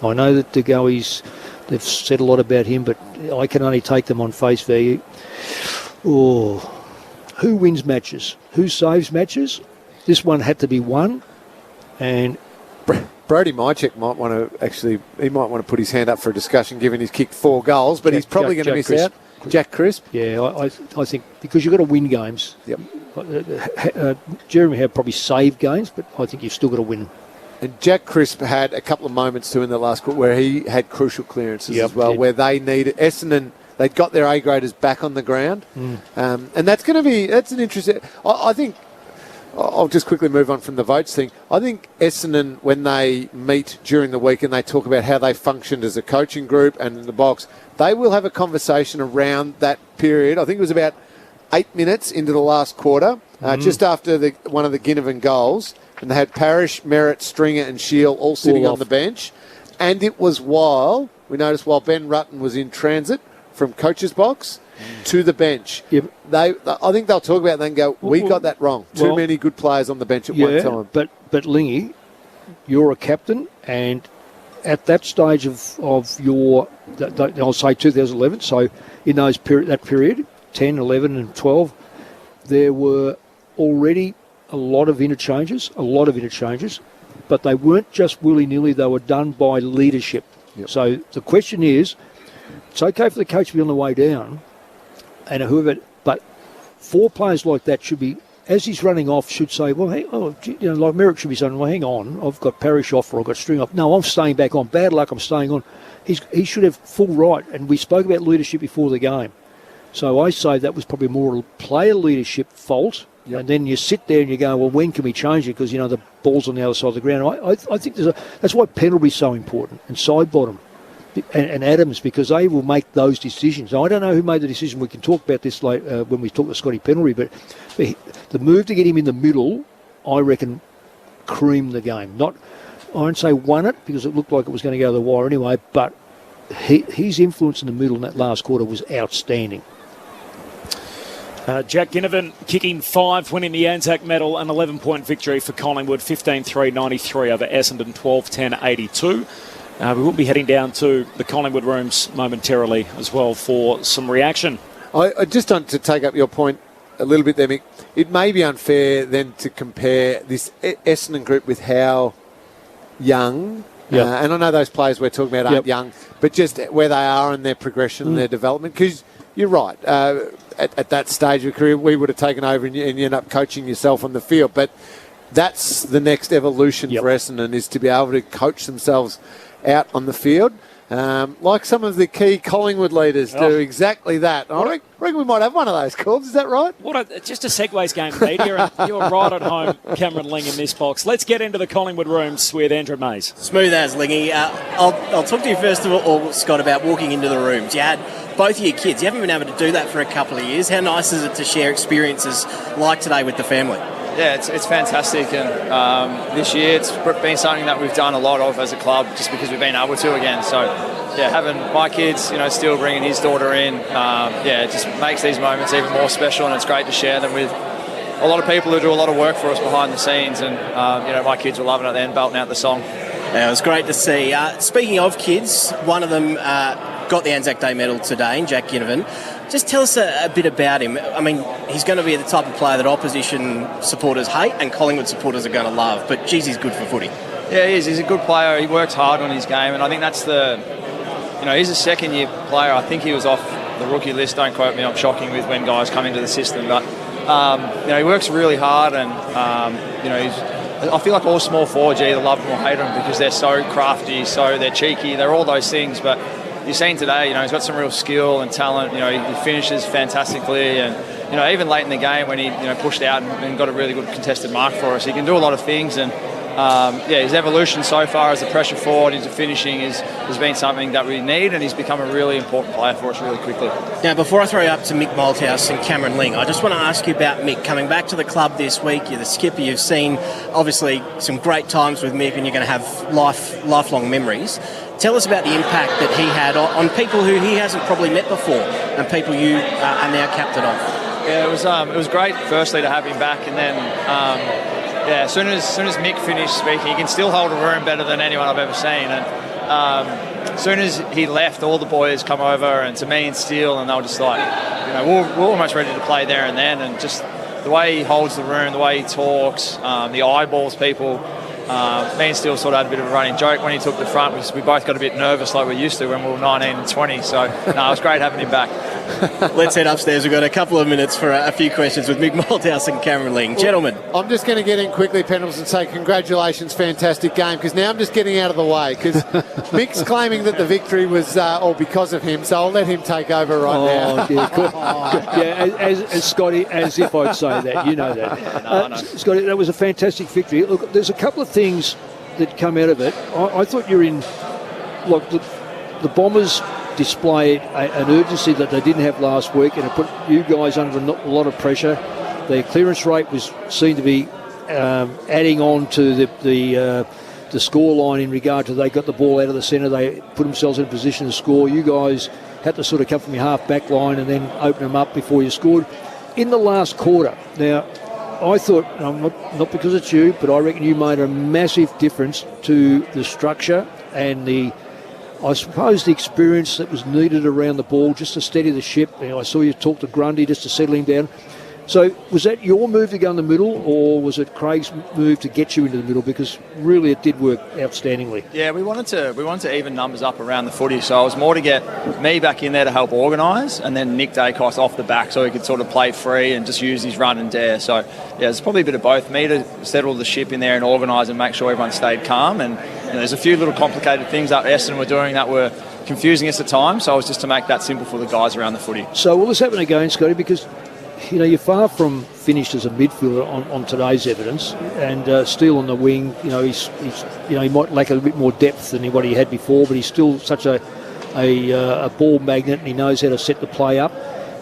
I know that De Goey's, they've said a lot about him, but I can only take them on face value. Oh, who wins matches? Who saves matches? This one had to be won, and Brody Mychek might want to put his hand up for a discussion, given he's kicked 4 goals, but he's probably going to miss out. Jack Crisp? Yeah, I think because you've got to win games. Yep. Jeremy had probably saved games, but I think you've still got to win. And Jack Crisp had a couple of moments too in the last quarter where he had crucial clearances as well, where they needed Essendon. They'd got their A graders back on the ground, and that's an interesting. I think. I'll just quickly move on from the votes thing. I think Essendon, when they meet during the week and they talk about how they functioned as a coaching group and in the box, they will have a conversation around that period. I think it was about 8 minutes into the last quarter, just after one of the Ginnivan goals, and they had Parish, Merritt, Stringer and Shield all sitting on the bench. And it was while Ben Rutten was in transit from coach's box to the bench. Yep. I think they'll talk about that and go, we got that wrong. Too many good players on the bench at one time. But Lingy, you're a captain, and at that stage of your, I'll say 2011, so in that period, 10, 11 and 12, there were already a lot of interchanges, but they weren't just willy-nilly, they were done by leadership. Yep. So the question is, it's okay for the coach to be on the way down, and whoever, but 4 players like that should be, as he's running off, should say, well, hey, like Merrick should be saying, well, hang on, I've got Parish off or I've got String off. No, I'm staying back on. Bad luck, I'm staying on. He should have full right, and we spoke about leadership before the game. So I say that was probably more a player leadership fault. Yep. And then you sit there and you go, well, when can we change it? Because, the ball's on the other side of the ground. I think that's why Pendlebury's so important, and side bottom and Adams, because they will make those decisions. Now, I don't know who made the decision. We can talk about this later when we talk to Scotty Pendlebury, but the move to get him in the middle, I reckon, creamed the game. I won't say won it, because it looked like it was going to go to the wire anyway, but his influence in the middle in that last quarter was outstanding. Jack Ginnivan kicking 5, winning the Anzac medal, an 11-point victory for Collingwood, 15-3-93 over Essendon, 12-10-82. We will be heading down to the Collingwood rooms momentarily as well for some reaction. I just want to take up your point a little bit there, Mick. It may be unfair then to compare this Essendon group with how young, and I know those players we're talking about aren't young, but just where they are in their progression and their development, because you're right. At that stage of your career, we would have taken over and you end up coaching yourself on the field. But that's the next evolution for Essendon, is to be able to coach themselves out on the field. Like some of the key Collingwood leaders do exactly that. I reckon we might have one of those, Corbs. Is that right? Just a segues game, media, and you're right at home, Cameron Ling, in this box. Let's get into the Collingwood rooms with Andrew Mays. Smooth as, Lingy. I'll talk to you first of all, Scott, about walking into the rooms. You had both of your kids. You haven't been able to do that for a couple of years. How nice is it to share experiences like today with the family? Yeah, it's fantastic, and this year it's been something that we've done a lot of as a club, just because we've been able to again. So, yeah, having my kids, still bringing his daughter in, it just makes these moments even more special, and it's great to share them with a lot of people who do a lot of work for us behind the scenes, and my kids were loving it then, belting out the song. Yeah, it was great to see. Speaking of kids, one of them got the Anzac Day medal today, Jack Ginnivan. Just tell us a bit about him. I mean, he's going to be the type of player that opposition supporters hate and Collingwood supporters are going to love, but geez, he's good for footy. Yeah, he is. He's a good player. He works hard on his game, and I think that's he's a second-year player. I think he was off the rookie list. Don't quote me, I'm shocking with when guys come into the system, but he works really hard, and I feel like all small forwards, you either love them or hate them because they're so crafty, they're cheeky, they're all those things, but you've seen today, he's got some real skill and talent. He finishes fantastically, and even late in the game when he pushed out and got a really good contested mark for us, he can do a lot of things. And his evolution so far as a pressure forward into finishing has been something that we need, and he's become a really important player for us really quickly. Now, before I throw you up to Mick Malthouse and Cameron Ling, I just want to ask you about Mick coming back to the club this week. You're the skipper. You've seen obviously some great times with Mick, and you're going to have lifelong memories. Tell us about the impact that he had on people who he hasn't probably met before, and people you are now captain of. Yeah, it was great. Firstly, to have him back, and then as soon as Mick finished speaking, he can still hold a room better than anyone I've ever seen. And as soon as he left, all the boys come over and to me and Steele, and they were just like, we're almost ready to play there and then. And just the way he holds the room, the way he talks, the eyeballs people. Me and Steele sort of had a bit of a running joke when he took the front. We both got a bit nervous like we used to when we were 19 and 20. So, it was great having him back. Let's head upstairs. We've got a couple of minutes for a few questions with Mick Malthouse and Cameron Ling. Gentlemen. I'm just going to get in quickly, Pendles, and say congratulations, fantastic game, because now I'm just getting out of the way, because Mick's claiming that the victory was all because of him, so I'll let him take over now. As Scotty, as if I'd say that, you know that. Scotty, that was a fantastic victory. Look, there's a couple of things that come out of it. I thought you're in, like the Bombers displayed an urgency that they didn't have last week, and it put you guys under a lot of pressure. Their clearance rate seemed to be adding on to the score line in regard to they got the ball out of the centre, they put themselves in a position to score. You guys had to sort of come from your half-back line and then open them up before you scored. In the last quarter, now, I thought, not because it's you, but I reckon you made a massive difference to the structure and I suppose the experience that was needed around the ball just to steady the ship. I saw you talk to Grundy just to settle him down. So was that your move to go in the middle, or was it Craig's move to get you into the middle? Because really it did work outstandingly. Yeah, we wanted to even numbers up around the footy, so it was more to get me back in there to help organise, and then Nick Dacos off the back so he could sort of play free and just use his run and dare. So yeah, it's probably a bit of both. Me to settle the ship in there and organise and make sure everyone stayed calm. And there's a few little complicated things that Essendon were doing that were confusing us at times. So it was just to make that simple for the guys around the footy. So will this happen again, Scotty? Because you're far from finished as a midfielder on today's evidence, and Steele on the wing. He's he might lack a little bit more depth than what he had before, but he's still such a ball magnet, and he knows how to set the play up.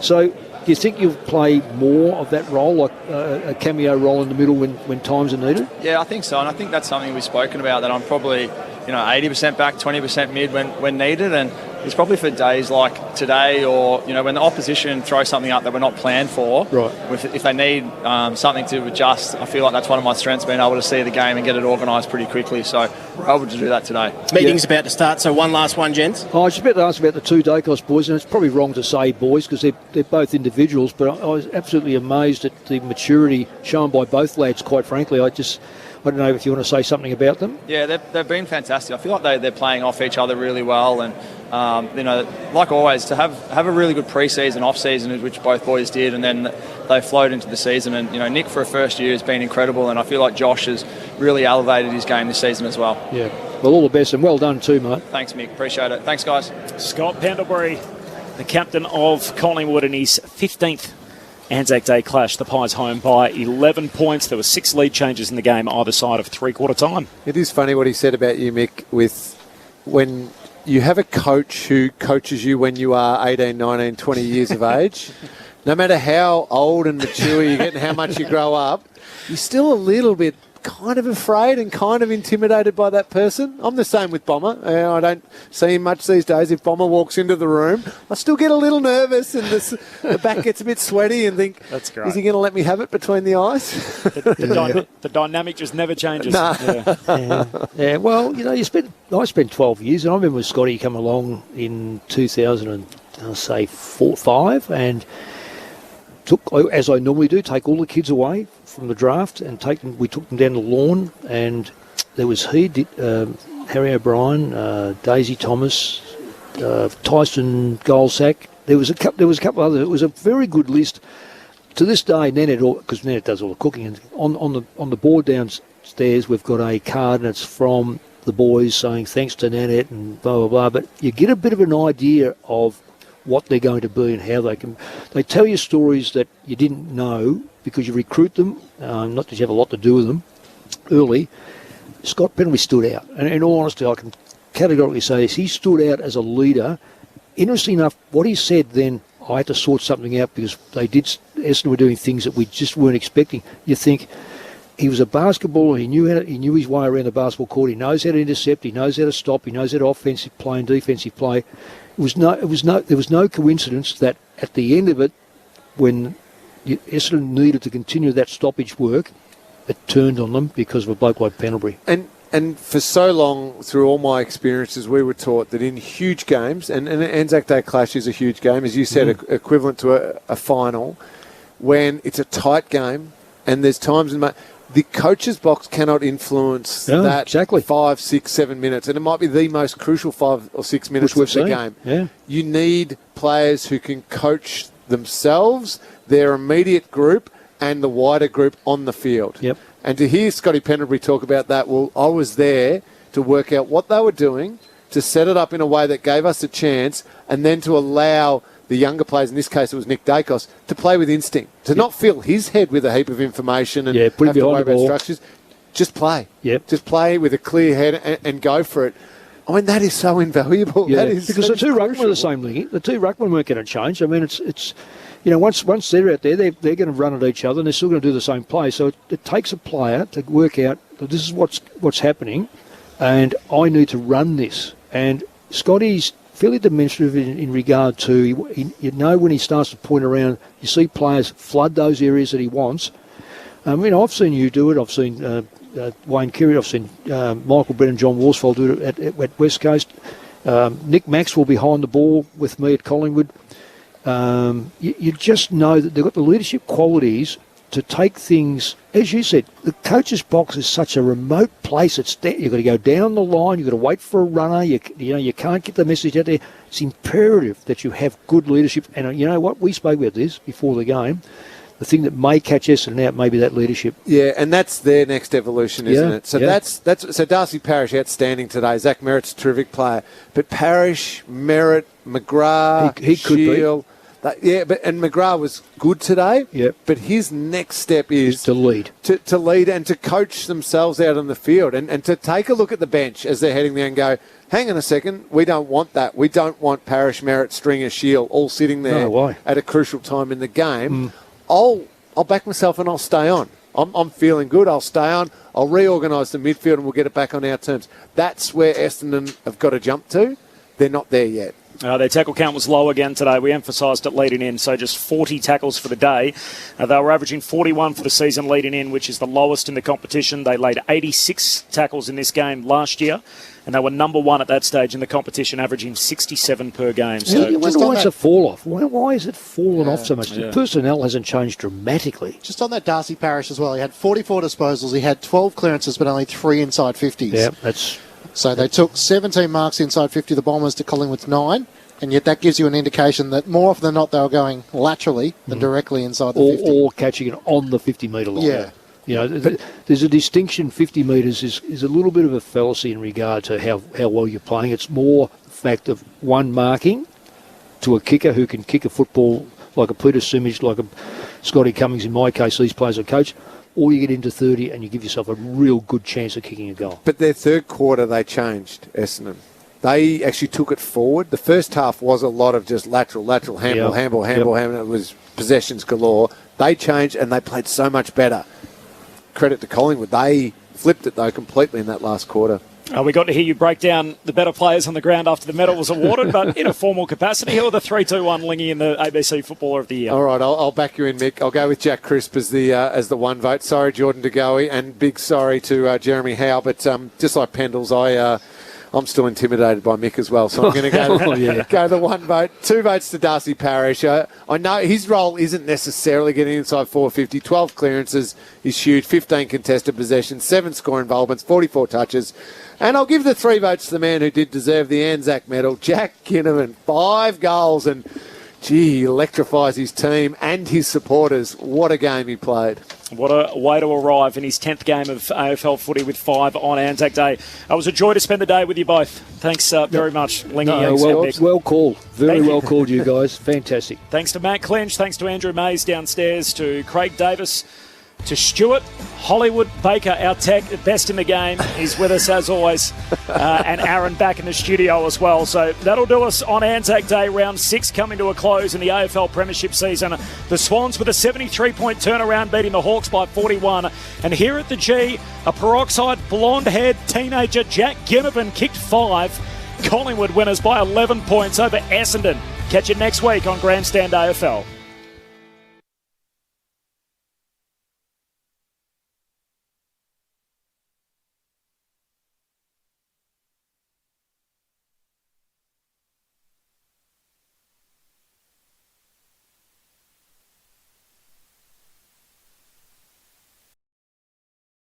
So do you think you'll play more of that role, like a cameo role in the middle when times are needed? Yeah, I think so, and I think that's something we've spoken about, that I'm probably 80% back, 20% mid when needed, and it's probably for days like today, or when the opposition throws something up that we're not planned for. Right. If they need something to adjust, I feel like that's one of my strengths, being able to see the game and get it organised pretty quickly. So we're able to do that today. Meeting's about to start, so one last one, gents. I was about to ask about the two Dacos boys, and it's probably wrong to say boys because they're both individuals, but I was absolutely amazed at the maturity shown by both lads, quite frankly. I don't know if you want to say something about them. Yeah, they've been fantastic. I feel like they're playing off each other really well, and like always, to have a really good pre-season, off-season, which both boys did, and then they flowed into the season. And Nick, for a first year, has been incredible, and I feel like Josh has really elevated his game this season as well. Yeah, well, all the best, and well done too, mate. Thanks, Mick. Appreciate it. Thanks, guys. Scott Pendlebury, the captain of Collingwood, in his 15th Anzac Day clash. The Pies home by 11 points. There were 6 lead changes in the game either side of three-quarter time. It is funny what he said about you, Mick, with when you have a coach who coaches you when you are 18, 19, 20 years of age. No matter how old and mature you get and how much you grow up, you're still a little bit kind of afraid and kind of intimidated by that person. I'm the same with Bomber. I don't see him much these days. If Bomber walks into the room, I still get a little nervous, and the back gets a bit sweaty and think, that's great. Is he going to let me have it between the eyes? The dynamic just never changes. Nah. Yeah. Well, I spent 12 years, and I remember Scotty come along in 2004-5, and took, as I normally do, take all the kids away from the draft and we took them down the lawn, and there was Harry O'Brien, Daisy Thomas, Tyson Goldsack. There was a couple others. It was a very good list. To this day, Nanette, because Nanette does all the cooking, and on the board downstairs we've got a card, and it's from the boys saying thanks to Nanette and blah blah blah. But you get a bit of an idea of what they're going to be and how they tell you stories that you didn't know because you recruit them, not that you have a lot to do with them early. Scott Pendlebury stood out, and in all honesty, I can categorically say this, he stood out as a leader. Interesting enough, what he said then, I had to sort something out because Essendon were doing things that we just weren't expecting. You think, he was a basketballer, he knew his way around the basketball court, he knows how to intercept, he knows how to stop, he knows how to offensive play and defensive play. There was no coincidence that at the end of it, when Essendon needed to continue that stoppage work, it turned on them because of a bloke like Pendlebury. And for so long, through all my experiences, we were taught that in huge games, and an Anzac Day clash is a huge game, as you said, equivalent to a final, when it's a tight game, and there's times in the coach's box cannot influence that exactly 5, 6, 7 minutes, and it might be the most crucial 5 or 6 minutes of the game. Yeah. You need players who can coach themselves, their immediate group, and the wider group on the field. Yep. And to hear Scotty Pendlebury talk about that, well, I was there to work out what they were doing, to set it up in a way that gave us a chance, and then to allow the younger players, in this case it was Nick Dacos, to play with instinct, to not fill his head with a heap of information and have to worry about structures. Just play. Yep. Just play with a clear head and go for it. I mean, that is so invaluable. Yeah, because the two ruckmen are the same thing. The two ruckmen weren't going to change. I mean, it's once they're out there, they're going to run at each other, and they're still going to do the same play. So it takes a player to work out that this is what's happening, and I need to run this. And Scotty's fairly demonstrative in regard to, when he starts to point around, you see players flood those areas that he wants. I've seen you do it. I've seen Wayne Carey. I've seen Michael Brennan, John Worsfold do it at West Coast. Nick Maxwell behind the ball with me at Collingwood. You just know that they've got the leadership qualities to take things, as you said, the coach's box is such a remote place. You've got to go down the line, you've got to wait for a runner, you can't get the message out there. It's imperative that you have good leadership. And you know what? We spoke about this before the game. the thing that may catch Essendon out may be that leadership. Yeah, and that's their next evolution, isn't it? So yeah. that's so Darcy Parish outstanding today. Zach Merritt's a terrific player, but Parish, Merritt, McGrath, he could Shield, and McGrath was good today. Yep. But his next step is to lead, to lead and to coach themselves out on the field, and to take a look at the bench as they're heading there and go, hang on a second, we don't want that. We don't want Parish, Merritt, Stringer, Shield all sitting there at a crucial time in the game. I'll back myself and I'll stay on. I'm feeling good. I'll stay on. I'll reorganise the midfield and we'll get it back on our terms. That's where Essendon have got to jump to. They're not there yet. Their tackle count was low again today. We emphasised it leading in, so just 40 tackles for the day. They were averaging 41 for the season leading in, which is the lowest in the competition. They laid 86 tackles in this game last year, and they were number one at that stage in the competition, averaging 67 per game. So you wonder why it's a fall-off. Why is it fallen off so much? The personnel hasn't changed dramatically. Just on that Darcy Parish as well, he had 44 disposals, he had 12 clearances, but only 3 inside 50s. Yeah, that's... So they took 17 marks inside 50, the Bombers, to Collingwood's 9, and yet that gives you an indication that more often than not they were going laterally than directly inside the 50. Or catching it on the 50-metre line. Yeah. You know, there's a distinction. 50 metres is a little bit of a fallacy in regard to how well you're playing. It's more the fact of one marking to a kicker who can kick a football like a Peter Simic, like a Scotty Cummings, in my case, these players are coach, or you get into 30 and you give yourself a real good chance of kicking a goal. But their third quarter, they changed, Essendon. They actually took it forward. The first half was a lot of just lateral, handball. It was possessions galore. They changed and they played so much better. Credit to Collingwood. They flipped it, though, completely in that last quarter. We got to hear you break down the better players on the ground after the medal was awarded, but in a formal capacity. Who are the 3-2-1 Lingy in the ABC Footballer of the Year? All right, I'll back you in, Mick. I'll go with Jack Crisp as the one vote. Sorry, Jordan De Goey, and big sorry to Jeremy Howe. But just like Pendles, I'm still intimidated by Mick as well, so I'm going to go the one vote. 2 votes to Darcy Parish. I know his role isn't necessarily getting inside 450. 12 clearances is huge. 15 contested possessions. 7 score involvements. 44 touches. And I'll give the 3 votes to the man who did deserve the Anzac medal, Jack Kinnaman. 5 goals, and gee, he electrifies his team and his supporters. What a game he played. What a way to arrive in his 10th game of AFL footy with 5 on Anzac Day. It was a joy to spend the day with you both. Thanks very much, Lingy. Well called. Very well called, you guys. Fantastic. Thanks to Matt Clinch. Thanks to Andrew Mays downstairs. To Craig Davis. To Stuart, Hollywood, Baker, our tech, best in the game, is with us as always. And Aaron back in the studio as well. So that'll do us on Anzac Day. Round 6 coming to a close in the AFL Premiership season. The Swans with a 73-point turnaround, beating the Hawks by 41. And here at the G, a peroxide blonde-haired teenager, Jack Ginnivan, kicked 5. Collingwood winners by 11 points over Essendon. Catch you next week on Grandstand AFL.